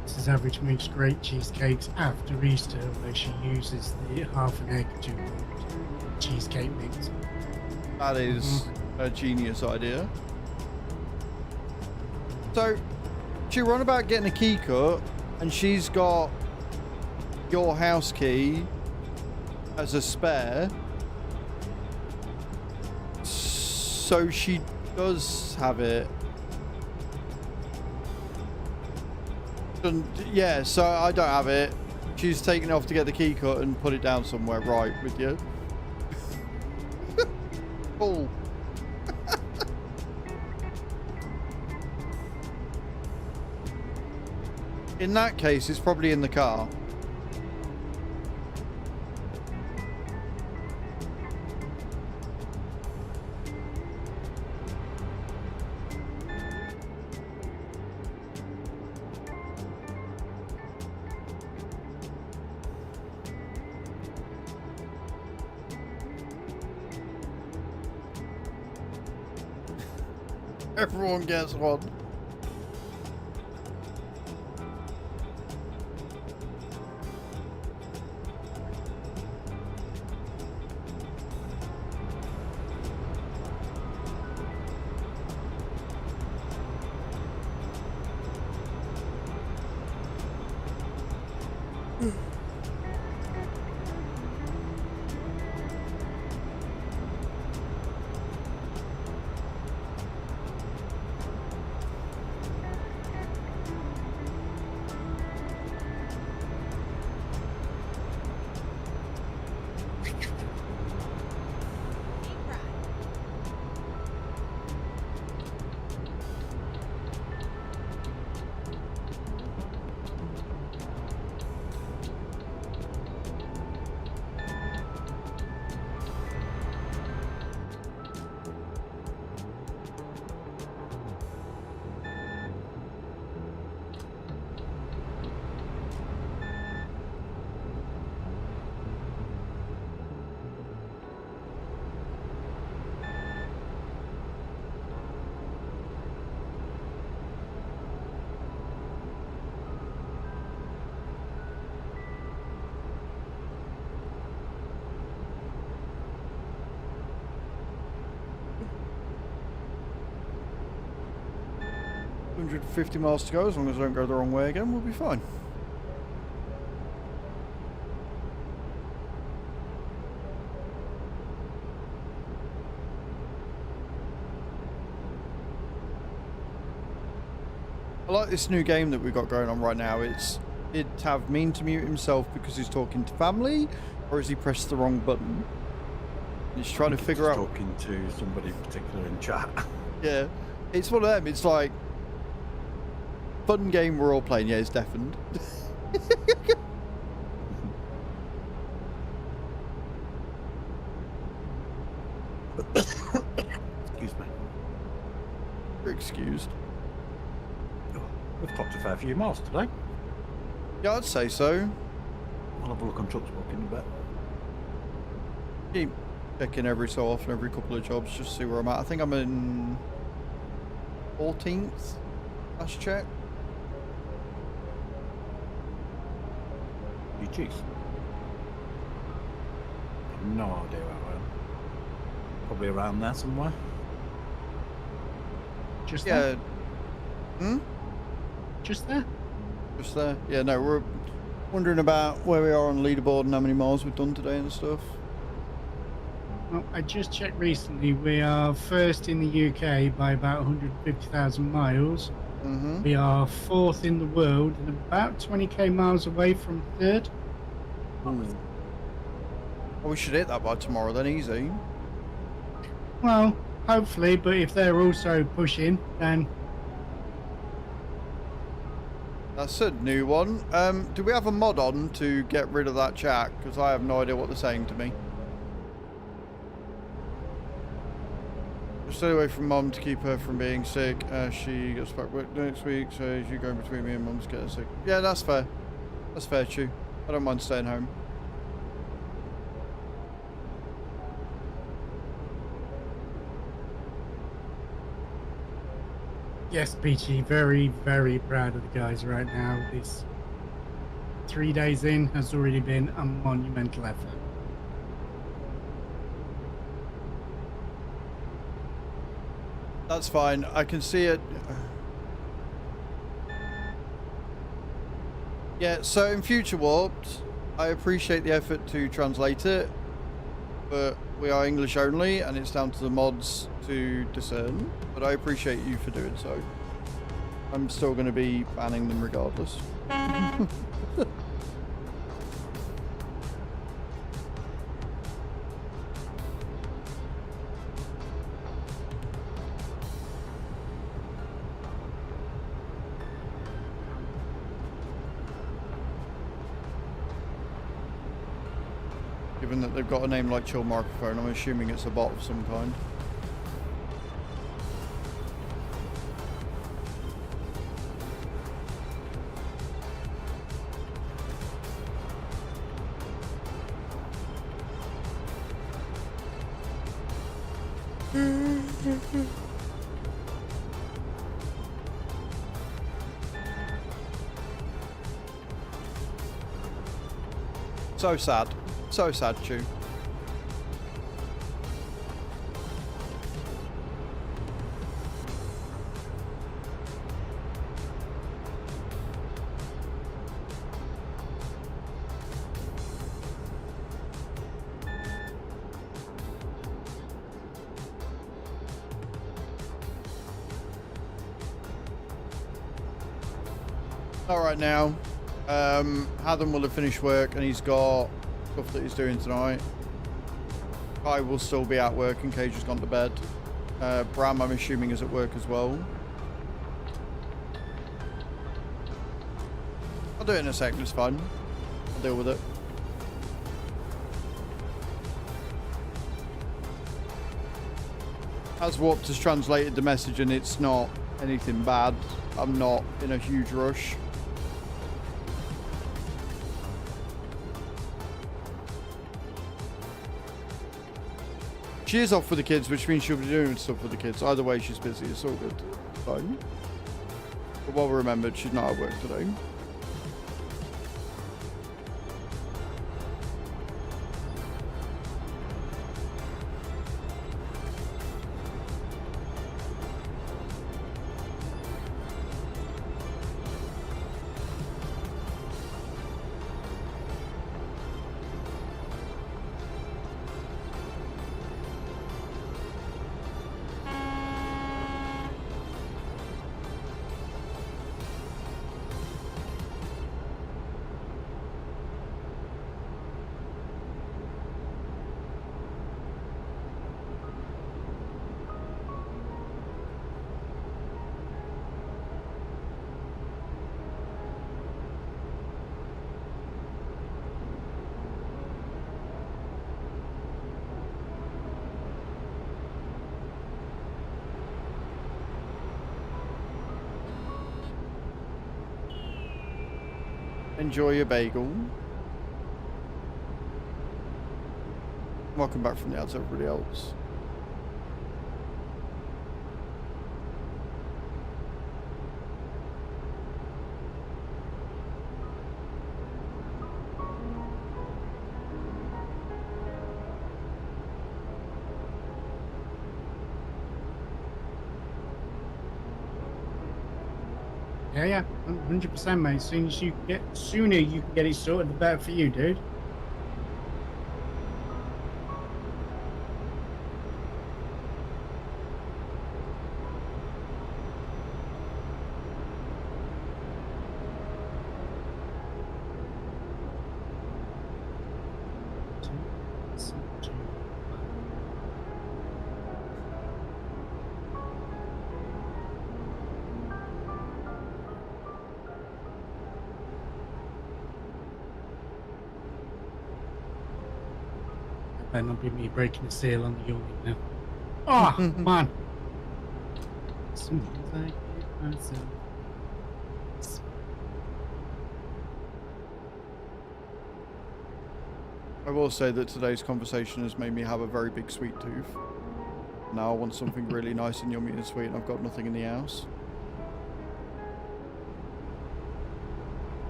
Mrs. Average makes great cheesecakes after Easter, where she uses the half an egg to cheesecake mix. That is a genius idea. So, she run about getting a key cut, and she's got your house key as a spare. So she does have it. And yeah, so I don't have it. She's taken it off to get the key cut and put it down somewhere. Right, with you. Cool. In that case, it's probably in the car. Everyone gets one. $150 miles to go. As long as I don't go the wrong way again, we'll be fine. I like this new game that we've got going on right now. It's have Mean to mute himself because he's talking to family. Or has he pressed the wrong button? He's trying to figure out. Talking to somebody particular in chat. Yeah, it's one of them. It's like fun game we're all playing. Yeah, it's deafened. Excuse me. You're excused. We've clocked a fair few miles today. Yeah, I'd say so. I'll have a look on Trucksbook in a bit. Keep checking every so often, every couple of jobs, just to see where I'm at. I think I'm in 14th. Last check. You cheese. I've no idea where I am. Probably around there somewhere. Just Yeah. there? Hmm? Just there? Just there. Yeah, no, we're wondering about where we are on the leaderboard and how many miles we've done today and stuff. Well, I just checked recently. We are first in the UK by about 150,000 miles. Mm-hmm. We are fourth in the world and about 20k miles away from third. Well, we should hit that by tomorrow then, easy. Well, hopefully, but if they're also pushing, then That's a new one. Do we have a mod on to get rid of that chat? Because I have no idea what they're saying to me. Stay away from Mum to keep her from being sick. She gets back work next week, so you going between me and Mum's getting sick. Yeah, that's fair. That's fair, Chew. I don't mind staying home. yes, Peachy, very, very proud of the guys right now. This 3 days in has already been a monumental effort. That's fine. I can see it. Yeah, so in Future Warped, I appreciate the effort to translate it, but we are English only, and it's down to the mods to discern. But I appreciate you for doing so. I'm still going to be banning them regardless. Given that they've got a name like Chill Microphone, I'm assuming it's a bot of some kind. So sad. So sad, Chew. All right now. Hatham will have finished work and he's got stuff that he's doing tonight. Kai will still be at work and Cage has gone to bed. Bram, I'm assuming, is at work as well. I'll do it in a second, it's fine. I'll deal with it. As Warped has translated the message and it's not anything bad, I'm not in a huge rush. She is off with the kids, which means she'll be doing stuff with the kids. Either way, she's busy. It's all good. Fine. But well remembered, she's not at work today. Enjoy your bagel. Welcome back from the ads, everybody else. Yeah, 100%, mate. Sooner you can get it sorted, the better for you, dude. Better not be me breaking the seal on the unit now. Oh, man. Sometimes I get myself. I will say that today's conversation has made me have a very big sweet tooth. Now I want something really nice and yummy and sweet, and I've got nothing in the house.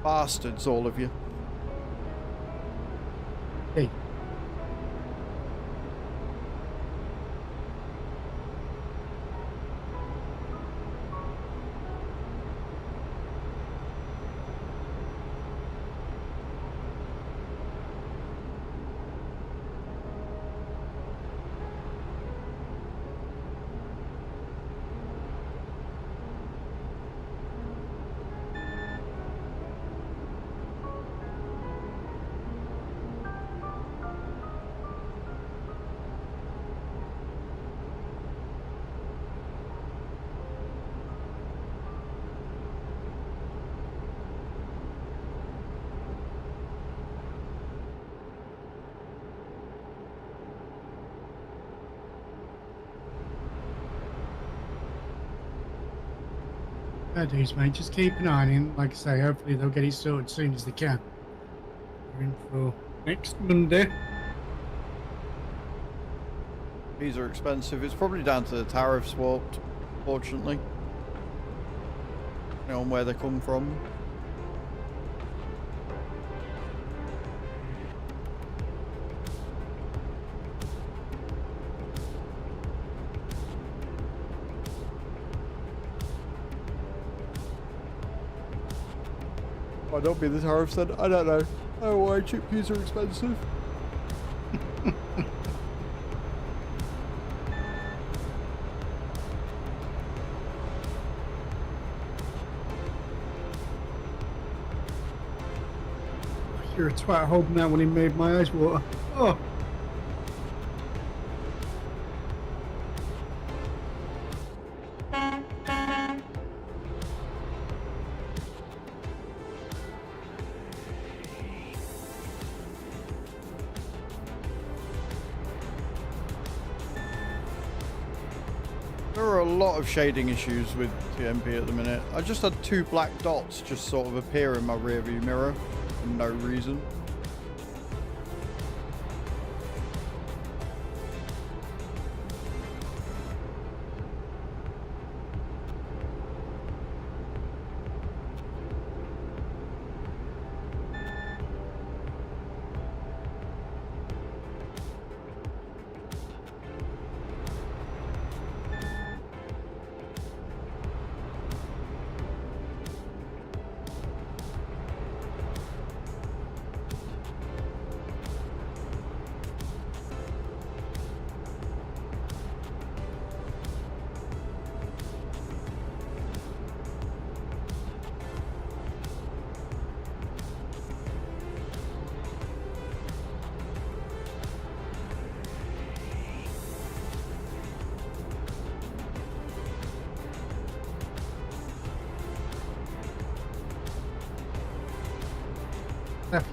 Bastards, all of you. Hey. Fair dues, mate. Just keep an eye on him. Like I say, hopefully they'll get it sorted as soon as they can. We're in for next Monday. These are expensive. It's probably down to the tariffs warped, fortunately. You know, on where they come from. Might not be the tariffs then. I don't know. Oh, why chickpeas are expensive. You're a twat holding that when he made my eyes water. Oh. There are a lot of shading issues with TMP at the minute. I just had 2 black dots just sort of appear in my rearview mirror for no reason.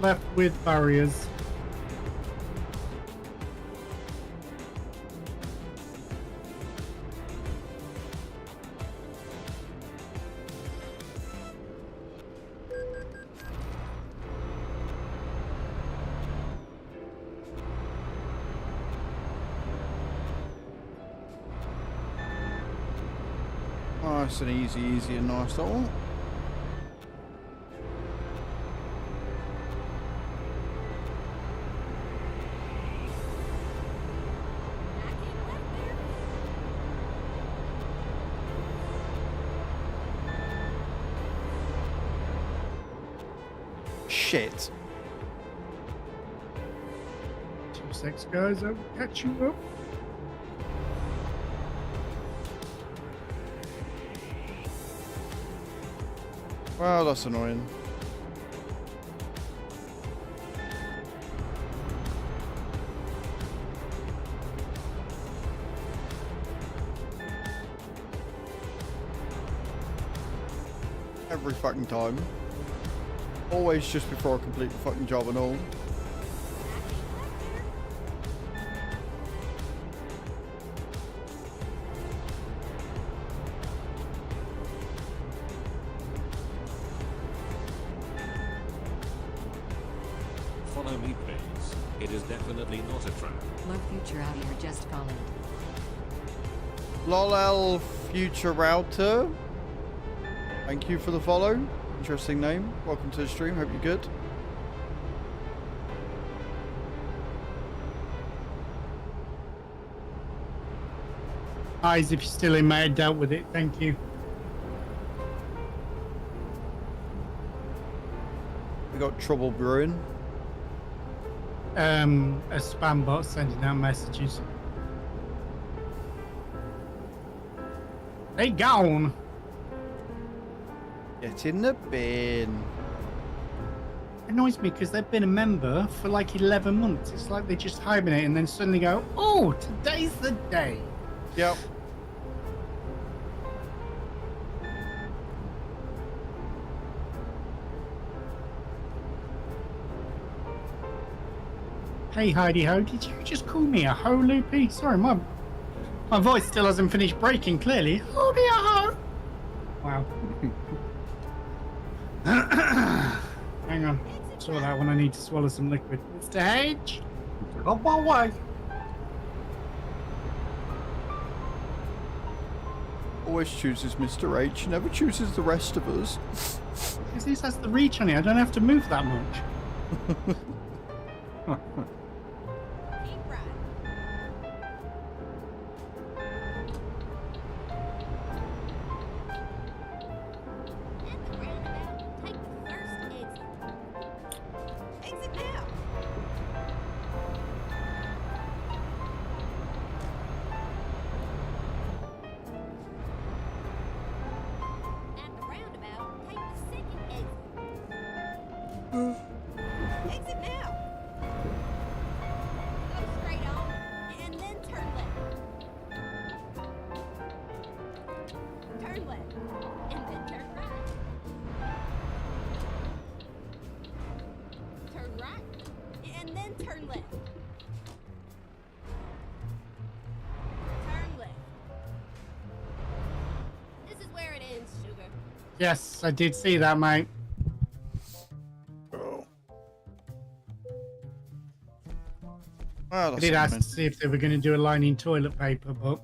Left with barriers. Nice and easy and nice, that one. Shit. 2 seconds, guys. I'll catch you up. Well, that's annoying. Every fucking time. Always just before I complete the fucking job and all. Follow me, please. It is definitely not a trap. Love future out here just followed. LOL Future Router. Thank you for the follow. Interesting name. Welcome to the stream. Hope you're good. Eyes, if you're still in, mate, I dealt with it. Thank you. We got trouble brewing. A spam bot sending out messages. They gone. Get in the bin. Annoys me because they've been a member for like 11 months. It's like they just hibernate and then suddenly go, oh, today's the day. Yep. Hey Heidi Ho, did you just call me a ho, Loopy? Sorry, my voice still hasn't finished breaking, clearly. Oh dear ho! Wow. Hang on. Saw that when I need to swallow some liquid. Mr. Hedge? On my way. Always chooses Mr. H, never chooses the rest of us. Because this has the reach on it, I don't have to move that much. Exit now. Go straight on and then turn left. Turn left and then turn right. Turn right and then turn left. Turn left. This is where it ends, sugar. Yes, I did see that, mate. Well, I did ask to see if they were going to do a line in toilet paper, but...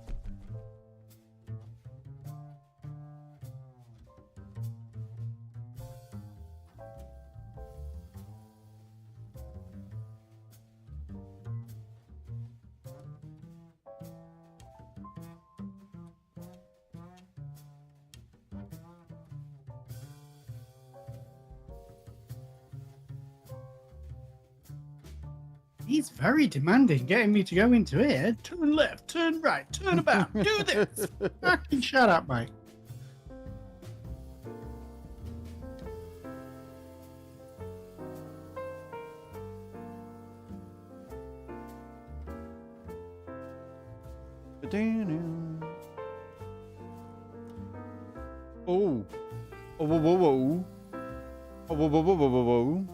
He's very demanding, getting me to go into here. Turn left, turn right, turn about, do this. Fucking shut up, mate. Oh. Oh, whoa, whoa, whoa. Oh, whoa, whoa, whoa, whoa, whoa, whoa.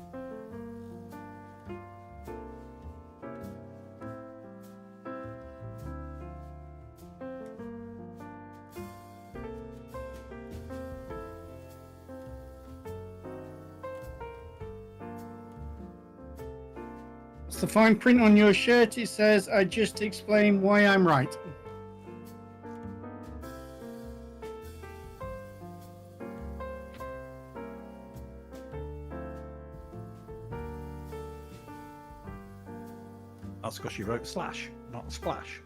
What's the fine print on your shirt? It says, I just explain why I'm right. That's because you wrote slash, not splash.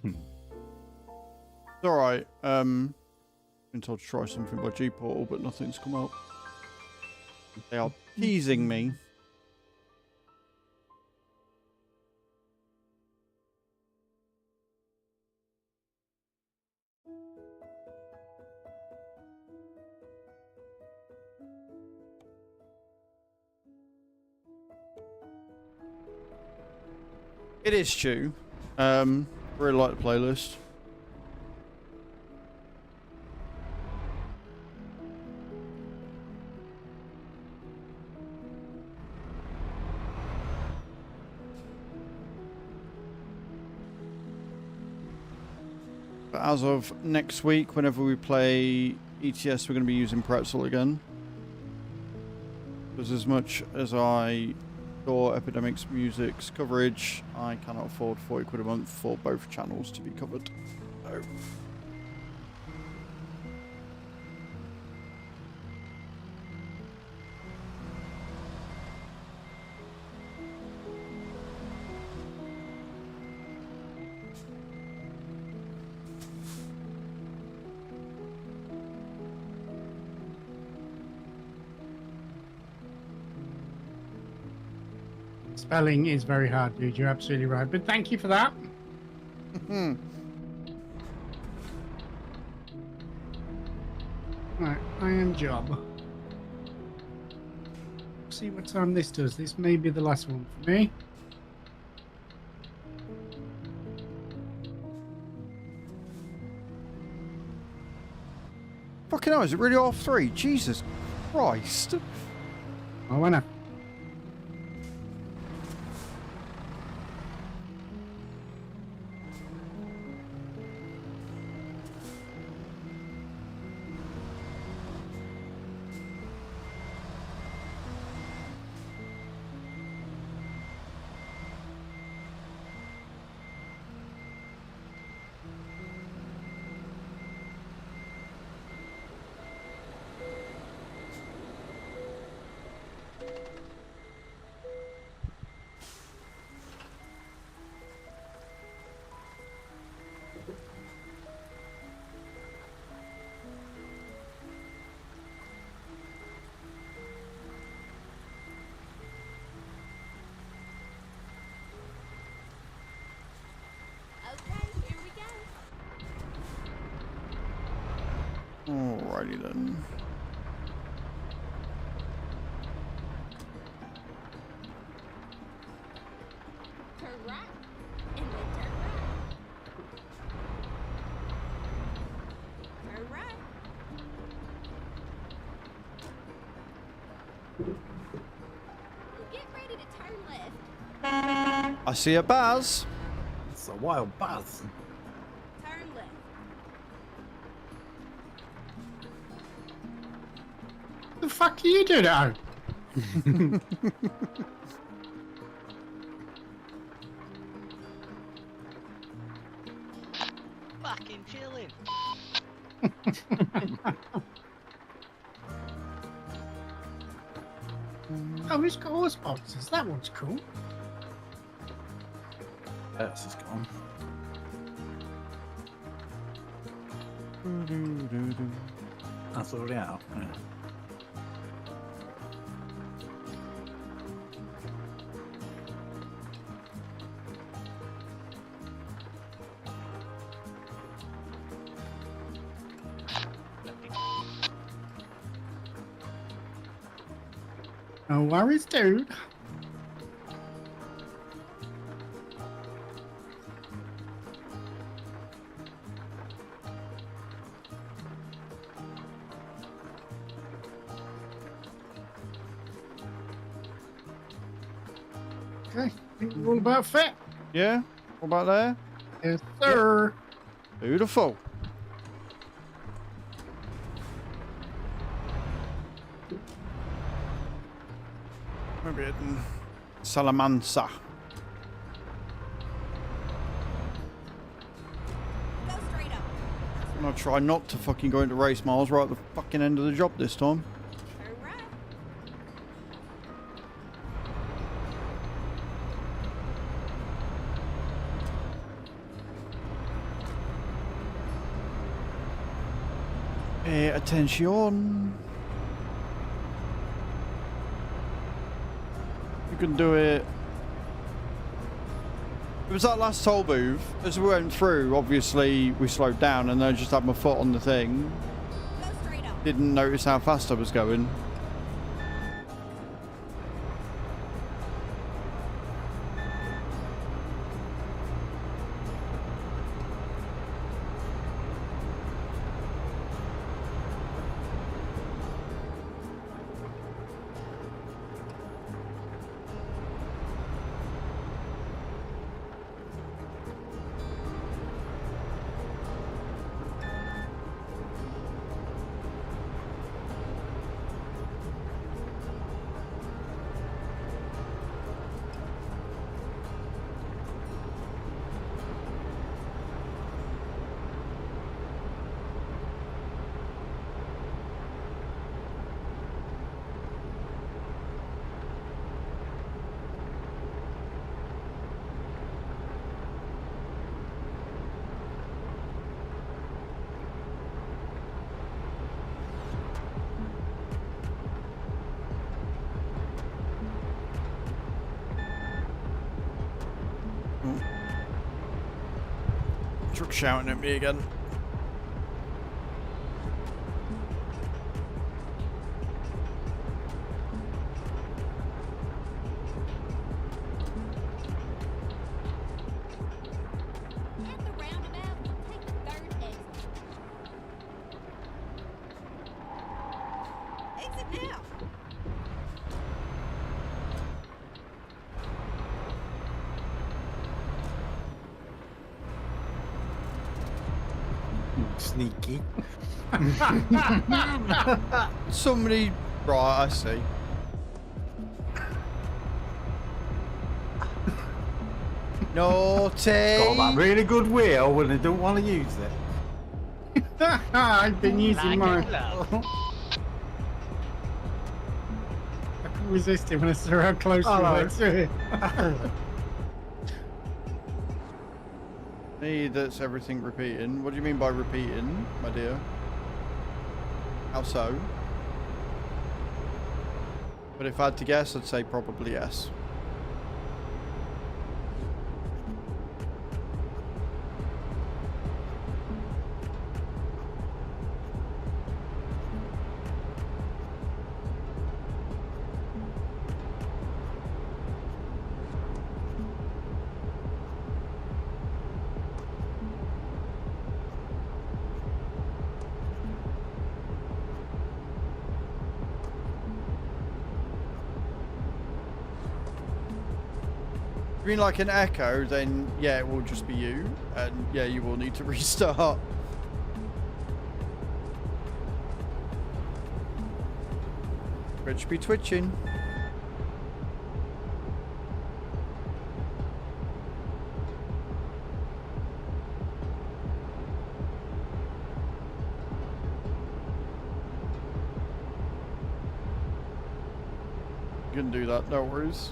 It's alright. Been told to try something by G-Portal, but nothing's come up. They are teasing me. It is Stu. Really like the playlist. But as of next week, whenever we play ETS, we're going to be using Pretzel again. Because as much as I adore Epidemic's music's coverage, I cannot afford 40 quid a month for both channels to be covered. So. Spelling is very hard, dude. You're absolutely right. But thank you for that. Right, I am job. See what time this does. This may be the last one for me. Fucking hell, is it really R3? Jesus Christ. Oh, I know. Alrighty then. Turn right, and then turn right. Turn right. Get ready to turn left. I see a Baz. It's a wild Baz. Turn left. The fuck are you doing at home? Fucking chilling. Oh, it's got horse boxes. That one's cool. Yes, it's gone. That's already out. Yeah. No worries, dude. Okay, think we're all about fit. Yeah? What about there? Yes, sir. Beautiful. Maybe it in Salamanca. Go straight up. I'm gonna try not to fucking go into race miles right at the fucking end of the job this time. Attention. You can do it. It was that last toll booth. As we went through, obviously we slowed down and then I just had my foot on the thing. Didn't notice how fast I was going. Truck shouting at me again. Sneaky. Somebody, right, I see. Naughty. Got that really good wheel when they don't want to use it. I've been using mine. Like I couldn't resist it when I saw how close we were to it. Me, that's everything repeating. What do you mean by repeating, my dear? How so? But if I had to guess, I'd say probably yes. If you mean like an echo, then yeah, it will just be you, and yeah, you will need to restart. Twitch be twitching. You can do that, no worries.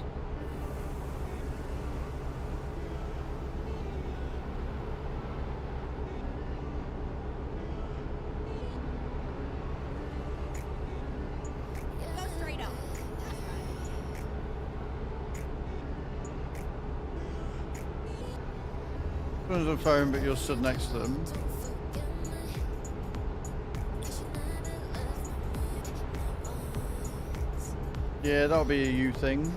On the phone, but you're stood next to them. Yeah, that'll be a you thing.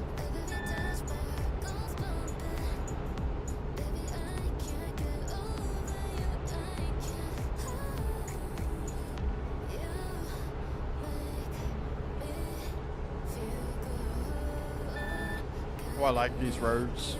Oh, I like these roads.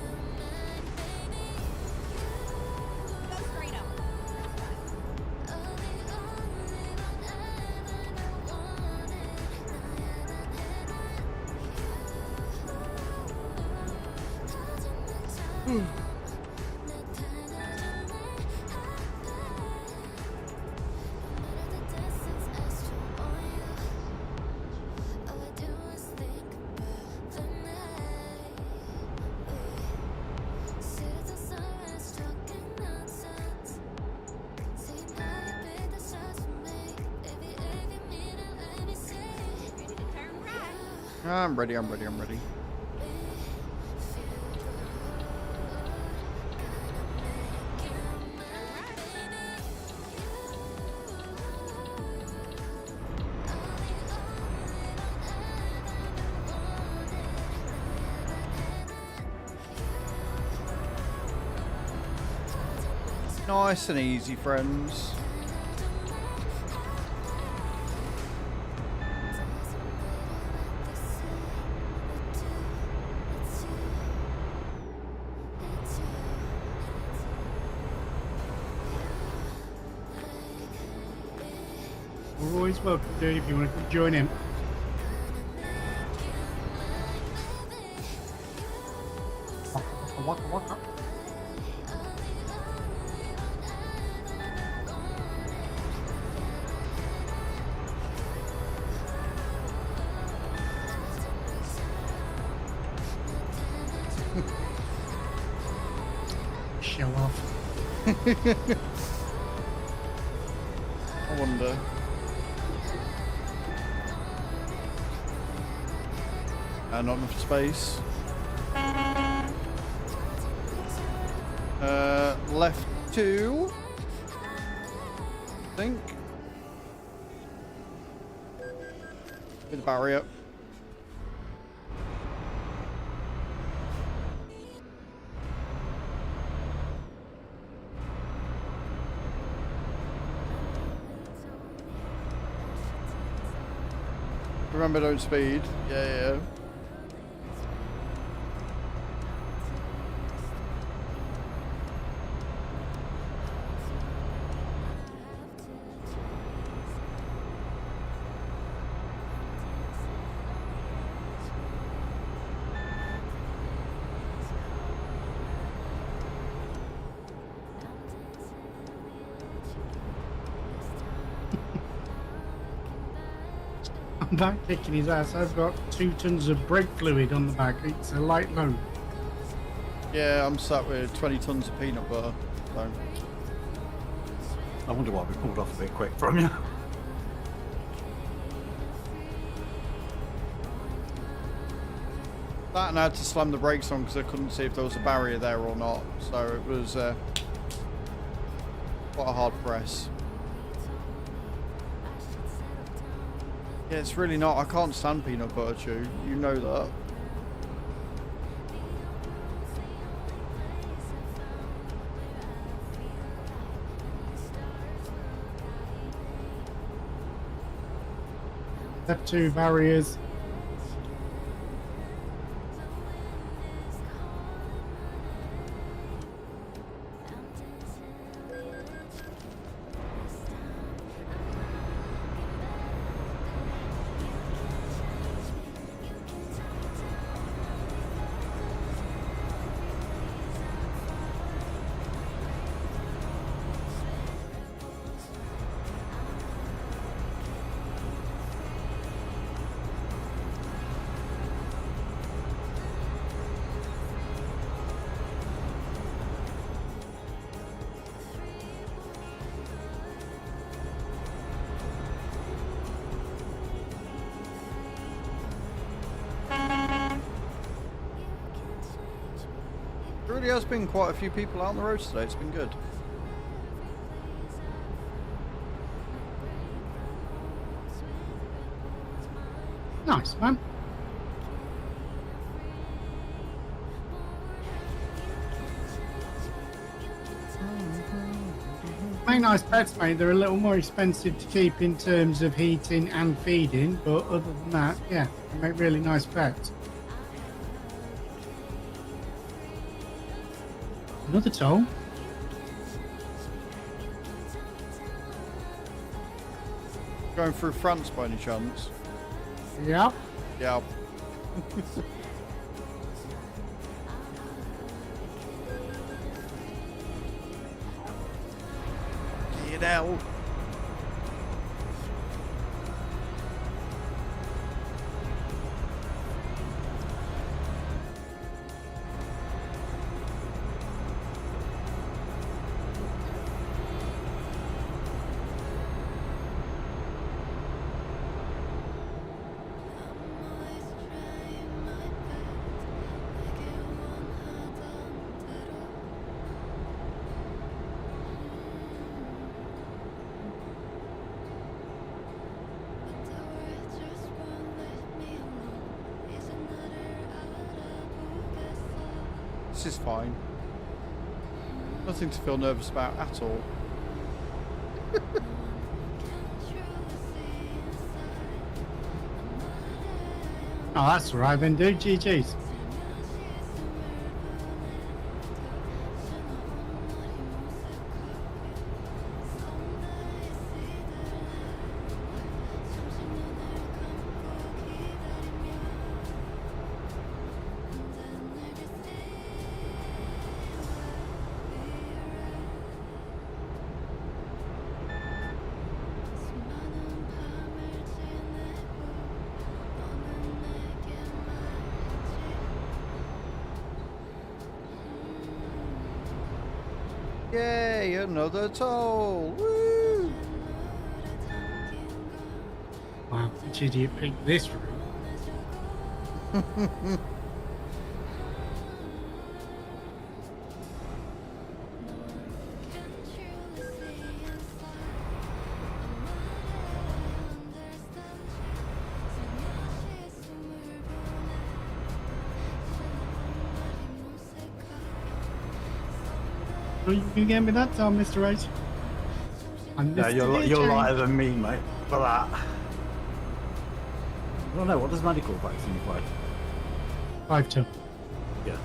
I'm ready, I'm ready, I'm ready. Nice and easy, friends. We're always welcome, dude, if you want to come join in. Waka, waka. Show off. I wonder. Not enough space. Left 2. I think. With the barrier. Remember, don't speed. Yeah. I'm back kicking his ass. I've got 2 tons of brake fluid on the back. It's a light load. Yeah, I'm sat with 20 tons of peanut butter. So. I wonder why we pulled off a bit quick from you. That, and I had to slam the brakes on because I couldn't see if there was a barrier there or not. So it was quite a hard press. Yeah, it's really not. I can't stand peanut butter chew. You know that. Step 2 barriers. There really has been quite a few people out on the road today. It's been good. Nice, man. Make nice pets, mate. They're a little more expensive to keep in terms of heating and feeding, but other than that, yeah, they make really nice pets. Another toll. Going through France by any chance? Yep. Yeah. Get out. is fine. Nothing to feel nervous about at all. Oh, that's all right then, dude. GG's. Yay, another toll! Woo! Wow, which idiot picked this route? Well, you can get me that time, Mr. H. Yeah, you're lighter than me, mate, for that. I don't know, what does medical vaccine play? 5-2. Yeah.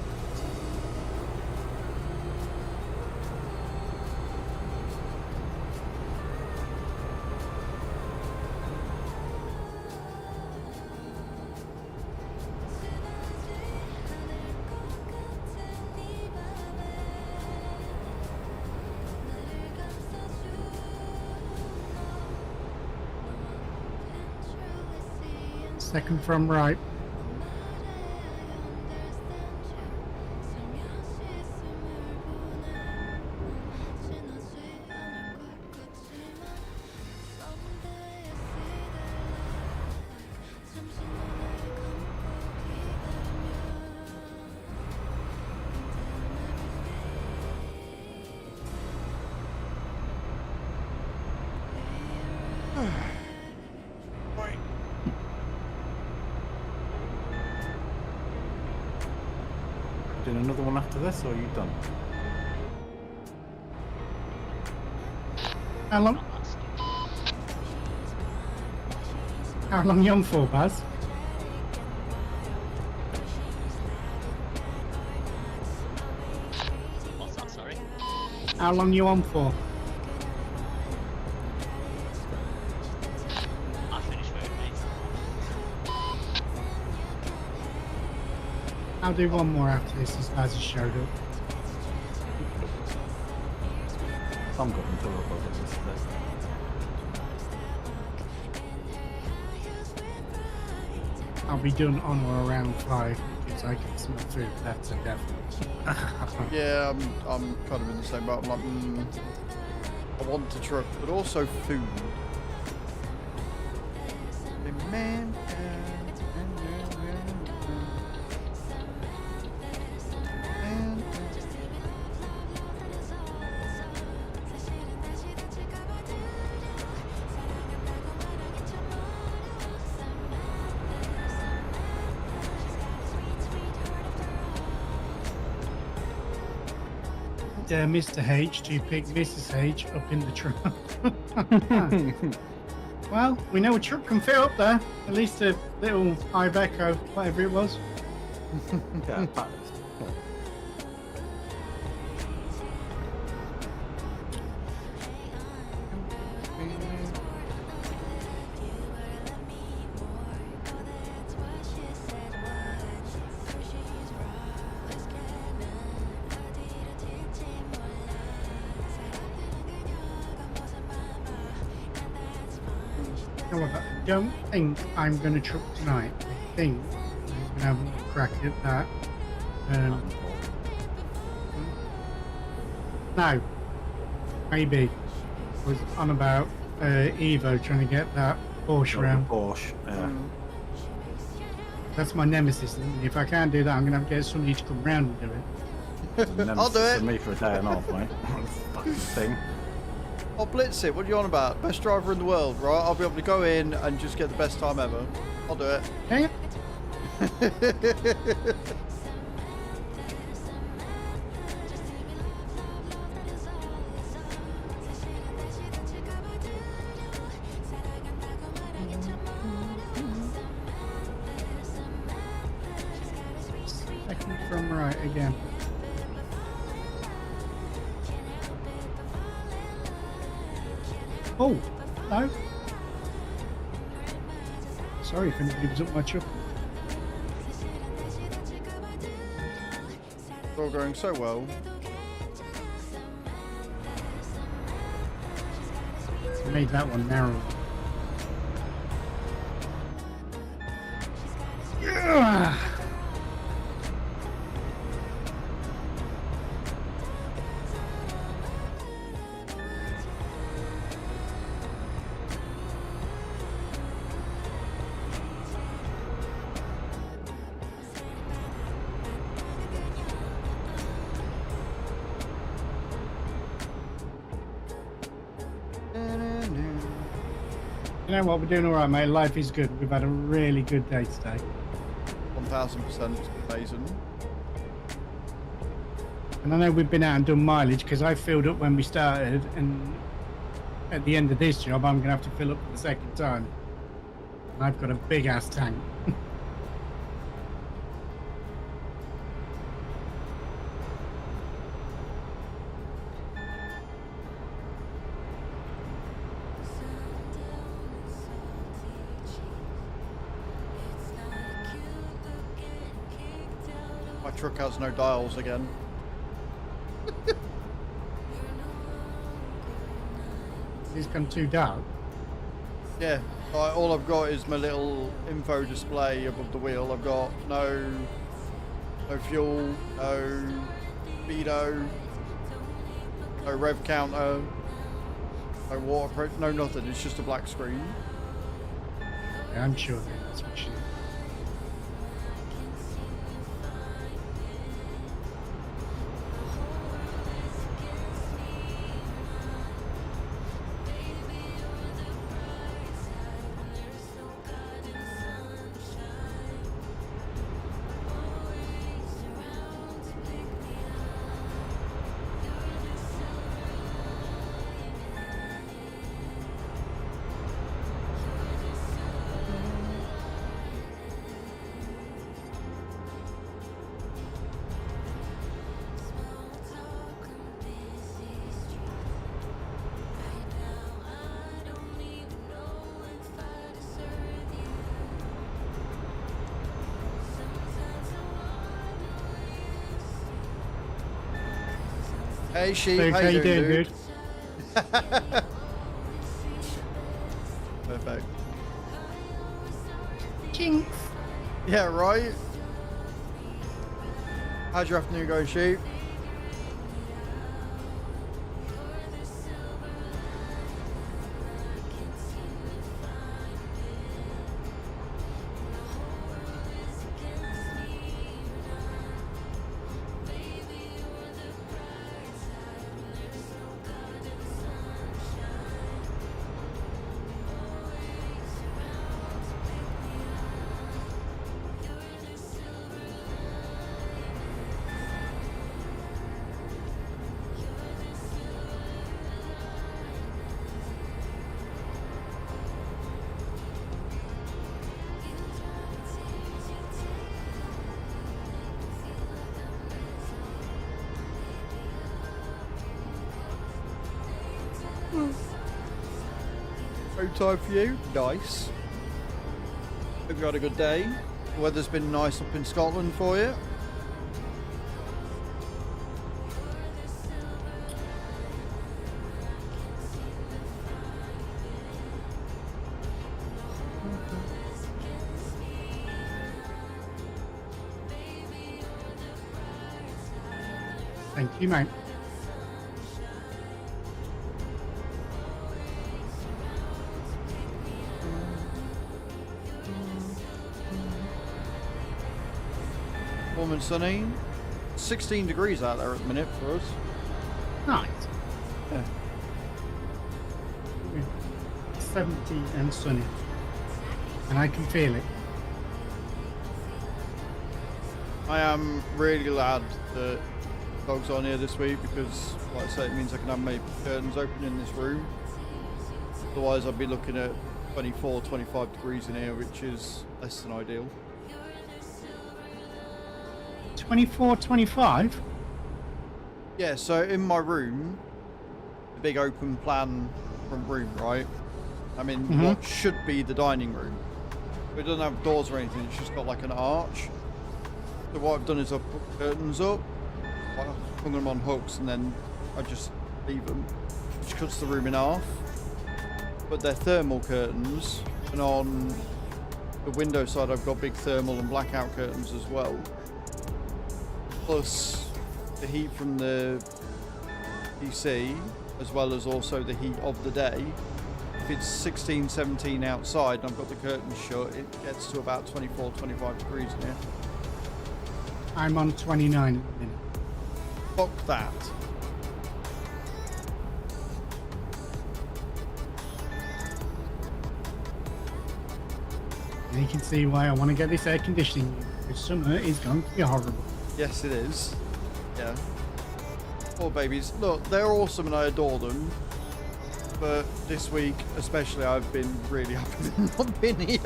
Second from right. Doing another one after this, or are you done? How long? How long you on for, Baz? What's that, sorry? How long you on for? I finished work, mate. I'll do one more after this as Baz has showed up. I'm good until I've got this. I'll be done on or around 5 because I can smell food. That's a definite. Yeah, I'm kind of in the same boat. I'm like, I want a truck, but also food. Man. Mr. H to pick Mrs. H up in the truck. Well, we know a truck can fit up there. At least a little Iveco, whatever it was. Yeah, However, I don't think I'm going to truck tonight. I think I'm going to have a crack at that. No, maybe. Was on about Evo trying to get that Porsche round. Porsche, yeah. That's my nemesis. And if I can't do that, I'm going to have to get somebody to come round and do it. I'll do it. For me for a day and a half, mate. Fucking thing. I'll blitz it. What are you on about? Best driver in the world, right? I'll be able to go in and just get the best time ever. I'll do it. Yeah. right again. Oh, hello. Sorry if anybody was up my chuck. It's all going so well. I made that one narrow. Yeah. You know what? We're doing all right, mate. Life is good. We've had a really good day today. 1000%. It's amazing. And I know we've been out and done mileage because I filled up when we started, and at the end of this job, I'm going to have to fill up for the second time. And I've got a big ass tank. My truck has no dials again. It's gone too dark. Yeah, all I've got is my little info display above the wheel. I've got no fuel, no speedo, no rev counter, no water, no nothing. It's just a black screen. Yeah, I'm sure that's what she. Hey Sheep, Luke, how you doing, dude? Perfect. Jinx. Yeah, right? How's your afternoon going, Sheep? No time for you? Nice. Hope you had a good day. The weather's been nice up in Scotland for you. Thank you, mate. Warm and sunny. 16 degrees out there at the minute for us. Nice. Yeah. 70 and sunny. And I can feel it. I am really glad that dog's on here this week because, like I say, it means I can have my curtains open in this room. Otherwise, I'd be looking at 24, 25 degrees in here, which is less than ideal. 24, 25? Yeah, so in my room, the big open plan front room, right? I mean, what should be the dining room. It doesn't have doors or anything, it's just got like an arch. So what I've done is I've put curtains up, I've hung them on hooks, and then I just leave them, which cuts the room in half. But they're thermal curtains, and on the window side I've got big thermal and blackout curtains as well. Plus the heat from the PC, as well as also the heat of the day. If it's 16, 17 outside and I've got the curtains shut, it gets to about 24, 25 degrees in here. I'm on 29 at the minute. Fuck that. And you can see why I want to get this air conditioning. Because summer is going to be horrible. Yes, it is. Yeah. Poor babies. Look, they're awesome and I adore them. But this week, especially, I've been really happy they've not been here.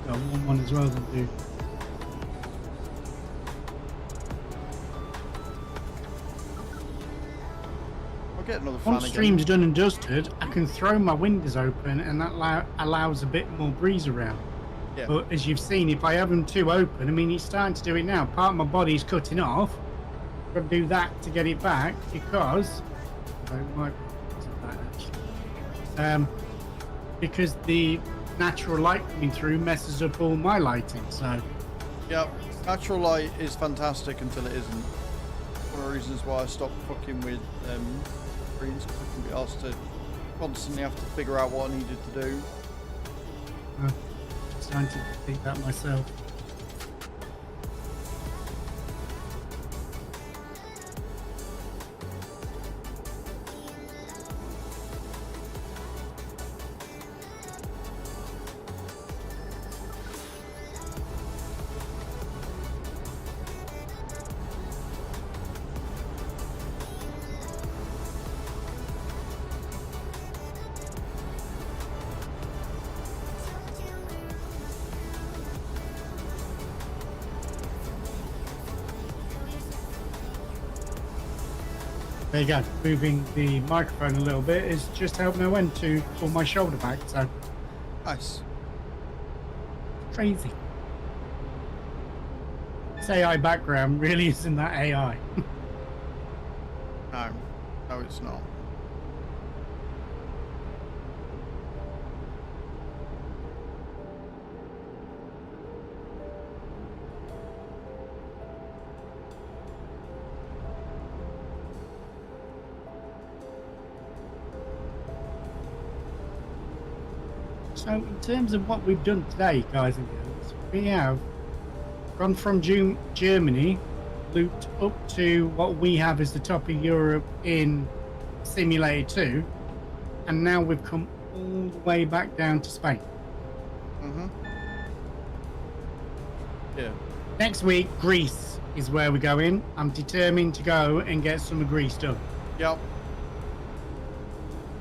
Got one as well, then, dude. I'll get another fan Once again. stream's done and dusted, I can throw my windows open and that allows a bit more breeze around. Yeah. But as you've seen, if I have them too open, I mean, it's starting to do it now. Part of my body's cutting off. I've got to do that to get it back because... because the natural light coming through messes up all my lighting, so... Yep, natural light is fantastic until it isn't. One of the reasons why I stopped fucking with screens, because I can be asked to constantly have to figure out what I needed to do. I'm starting to think that myself. There you go. Moving the microphone a little bit is just helping me when to pull my shoulder back, so... Nice. Crazy. This AI background really isn't that AI. No. No, it's not. So in terms of what we've done today, guys and girls, we have gone from Germany, looped up to what we have as the top of Europe in Simulator 2, and now we've come all the way back down to Spain. Yeah. Next week, Greece is where we're going. I'm determined to go and get some of Greece done. Yep.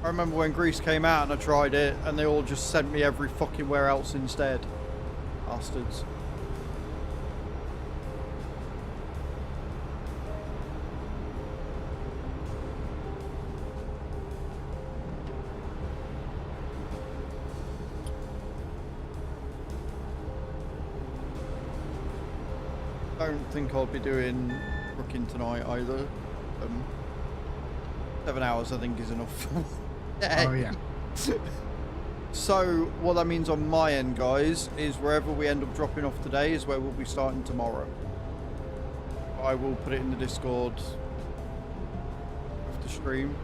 I remember when Greece came out and I tried it, and they all just sent me every fucking where else instead. Bastards. Don't think I'll be doing Brooking tonight either. 7 hours I think is enough. Oh yeah. So what that means on my end, guys, is wherever we end up dropping off today is where we'll be starting tomorrow. I will put it in the Discord after stream.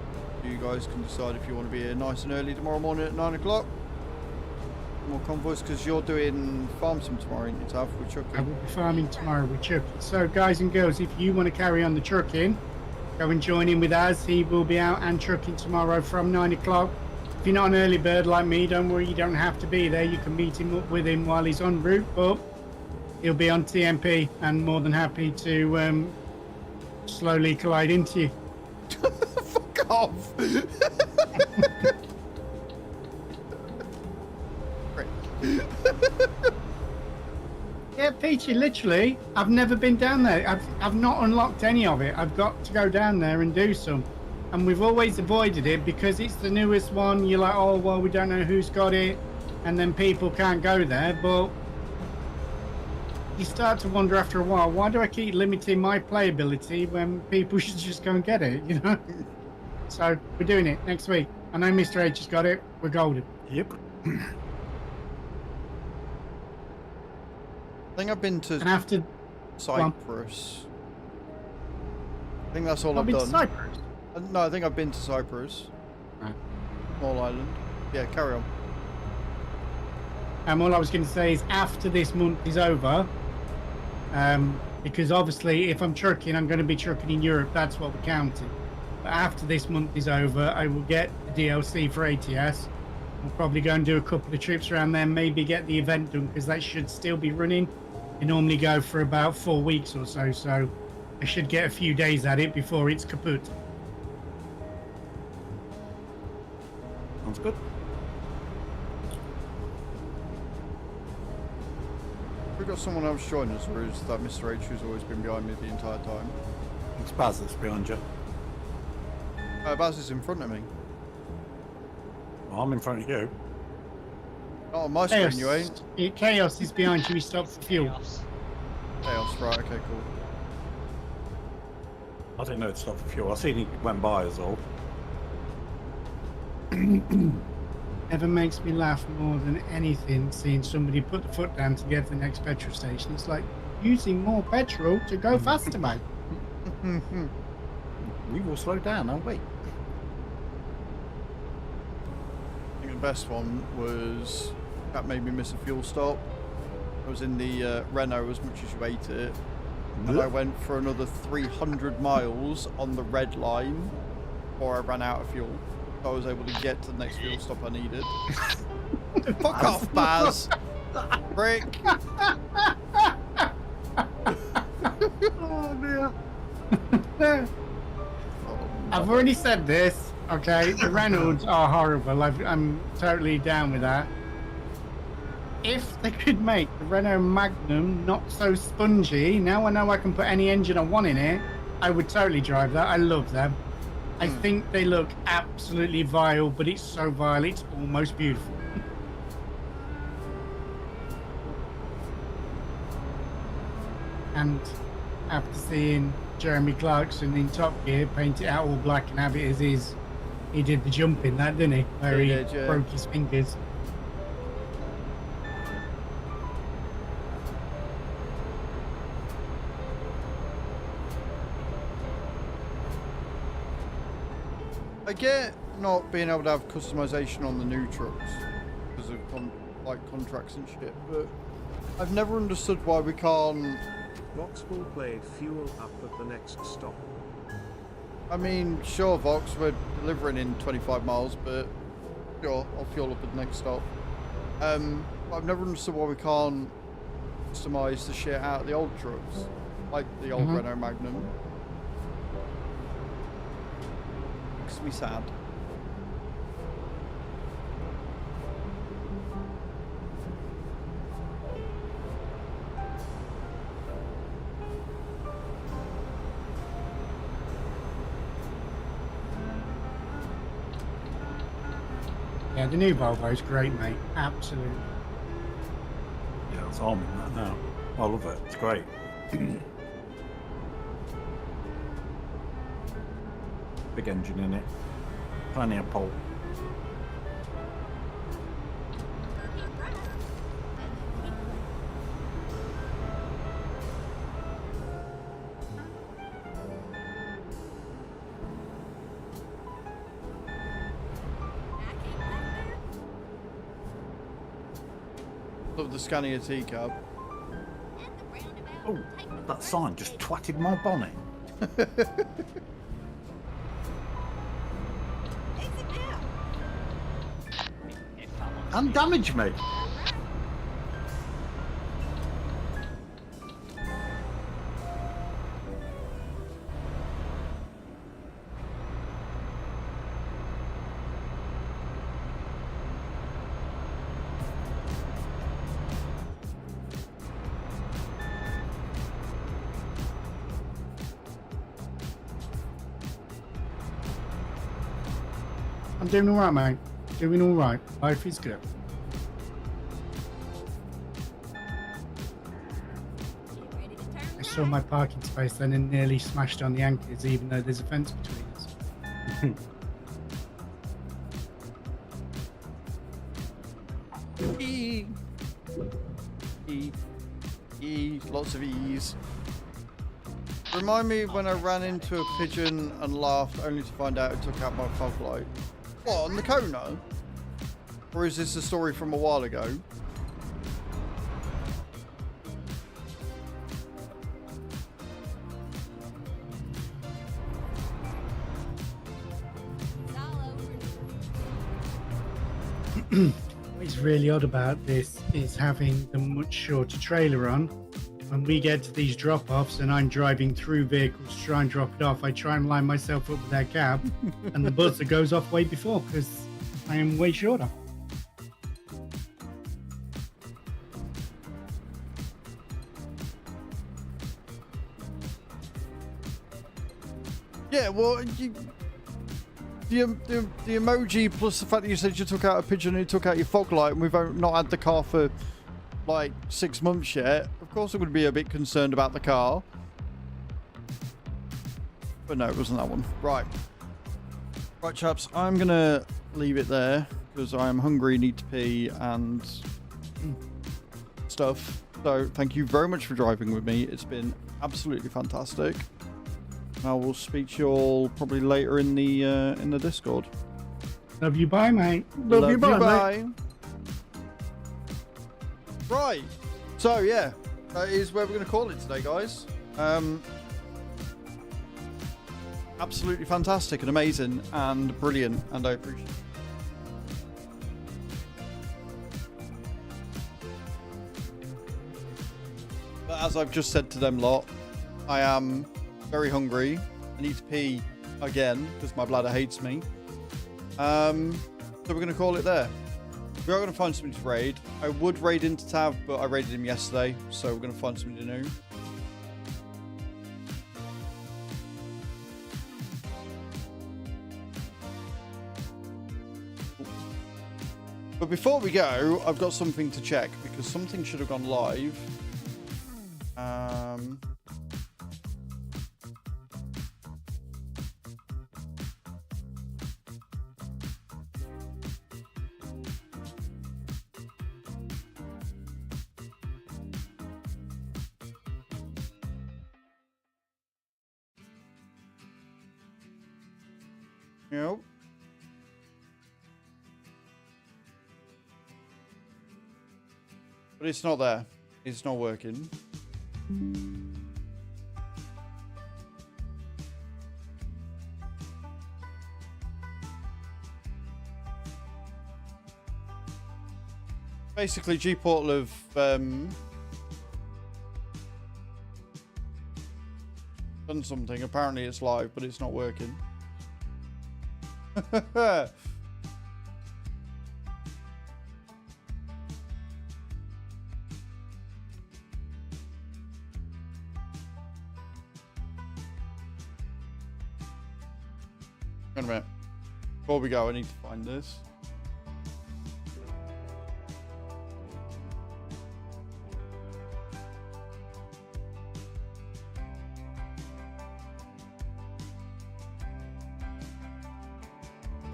You guys can decide if you want to be here nice and early tomorrow morning at 9 o'clock. More convoys, because you're doing farm sim tomorrow, ain't you, Tav, with Chucky? I will be farming tomorrow with Chucky. So guys and girls, if you want to carry on the trucking, go and join in with us. He will be out and trucking tomorrow from 9 o'clock. If you're not an early bird like me, don't worry, you don't have to be there. You can meet him up with him while he's en route, but he'll be on TMP and more than happy to slowly collide into you. Fuck off! Yeah, Peachy, literally, I've never been down there. I've not unlocked any of it. I've got to go down there and do some. And we've always avoided it because it's the newest one. You're like, oh, well, we don't know who's got it. And then people can't go there. But you start to wonder after a while, why do I keep limiting my playability when people should just go and get it, you know? So we're doing it next week. I know Mr. H has got it. We're golden. Yep. I think I've been to And after Cyprus. I think that's all I've been to done. Cyprus? No, I think I've been to Cyprus. Right. Small island. Yeah, carry on. All I was going to say is after this month is over, because obviously if I'm trucking, I'm going to be trucking in Europe. That's what we're counting. But after this month is over, I will get the DLC for ATS. I'll probably go and do a couple of trips around there, maybe get the event done, because that should still be running. They normally go for about 4 weeks or so, so I should get a few days at it before it's kaput. Sounds good. We've got someone else join us, or is that Mr. H who's always been behind me the entire time? It's Baz that's behind you. Baz is in front of me. Well, I'm in front of you. Not on my screen, you ain't. Chaos is behind you. We stopped for fuel. Chaos, right, okay, cool. I didn't know it stopped for fuel. I seen he went by as all. Never makes me laugh more than anything seeing somebody put the foot down to get to the next petrol station. It's like using more petrol to go faster, mate. We will slow down, aren't we? I think the best one was that made me miss a fuel stop. I was in the Renault as much as you ate it, and I went for another 300 miles on the red line before I ran out of fuel. So I was able to get to the next fuel stop I needed. Fuck off, Baz! Brick! Oh dear. I've already said this, okay? The Reynolds are horrible. I'm totally down with that. If they could make the Renault Magnum not so spongy, now I know I can put any engine I want in it, I would totally drive that. I love them. I think they look absolutely vile, but it's so vile, it's almost beautiful. And after seeing Jeremy Clarkson in Top Gear paint it out all black and have it as is, he did the jump in that, didn't he? Where he broke his fingers. I get not being able to have customization on the new trucks because of contracts and shit, but I've never understood why we can't. Vauxhall played fuel up at the next stop. I mean, sure, Vox, we're delivering in 25 miles, but sure, I'll fuel up at the next stop. I've never understood why we can't customize the shit out of the old trucks, like the old Renault Magnum. Makes me sad. Yeah, the new Volvo's great, mate. Absolutely. Yeah, it's on that now. I love it. It's great. Big engine in it. Plenty of pole. Love the Scania T-cab. Oh, that sign just twatted my bonnet. And damaged me. I'm doing all right, mate. Doing all right. Life is good. I saw my parking space then and nearly smashed on the anchors, even though there's a fence between us. Lots of E's. Remind me when I ran into a pigeon and laughed only to find out it took out my fog light. What, on the Kona? Or is this a story from a while ago? What's really odd about this is having the much shorter trailer on. When we get to these drop-offs and I'm driving through vehicles to try and drop it off, I try and line myself up with their cab, and the buzzer goes off way before because I am way shorter. Yeah, well, the emoji plus the fact that you said you took out a pigeon and you took out your fog light, and we've not had the car for like 6 months yet. Of course I'm going to be a bit concerned about the car. But no, it wasn't that one. Right, chaps, I'm going to leave it there because I am hungry, need to pee and stuff. So thank you very much for driving with me. It's been absolutely fantastic. I will speak to you all probably later in the Discord. Love you, bye, mate. Love you, bye. Right. So yeah, that is where we're going to call it today, guys. Absolutely fantastic and amazing and brilliant, and I appreciate it. But as I've just said to them lot, I am very hungry. I need to pee again because my bladder hates me. So we're going to call it there. We are going to find something to raid. I would raid into Tav, but I raided him yesterday, so we're going to find something new. But before we go, I've got something to check because something should have gone live. Nope. But it's not there. It's not working. Basically, G-Portal have done something. Apparently it's live, but it's not working. Wait a minute. Before we go, I need to find this.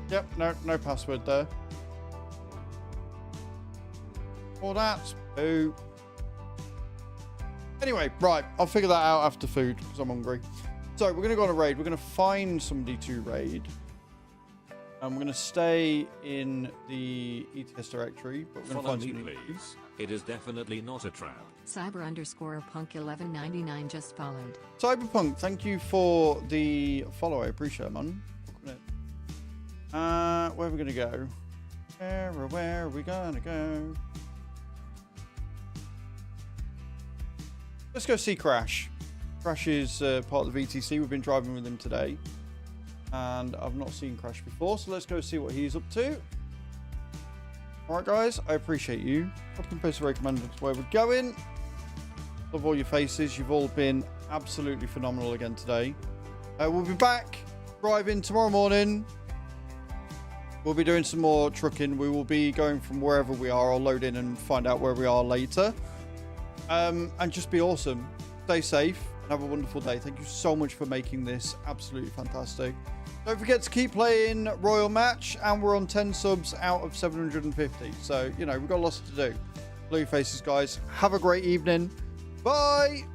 Yep, no password there. Well, that's boo. Anyway, right, I'll figure that out after food because I'm hungry. So we're going to go on a raid. We're going to find somebody to raid. And we're going to stay in the ETS directory. But we're going to find me, please. It is definitely not a trap. Cyber_punk1199 just followed. Cyberpunk, thank you for the follow. I appreciate it, man. Where are we going to go? Where are we going to go? Let's go see Crash. Crash is part of the VTC. We've been driving with him today. And I've not seen Crash before, so let's go see what he's up to. Alright guys, I appreciate you. Copy and paste the recommended where we're going. Love all your faces. You've all been absolutely phenomenal again today. We'll be back driving tomorrow morning. We'll be doing some more trucking. We will be going from wherever we are. I'll load in and find out where we are later. And just be awesome. Stay safe and have a wonderful day. Thank you so much for making this absolutely fantastic. Don't forget to keep playing Royal Match, and we're on 10 subs out of 750. So, you know, we've got lots to do. Blue faces, guys. Have a great evening. Bye.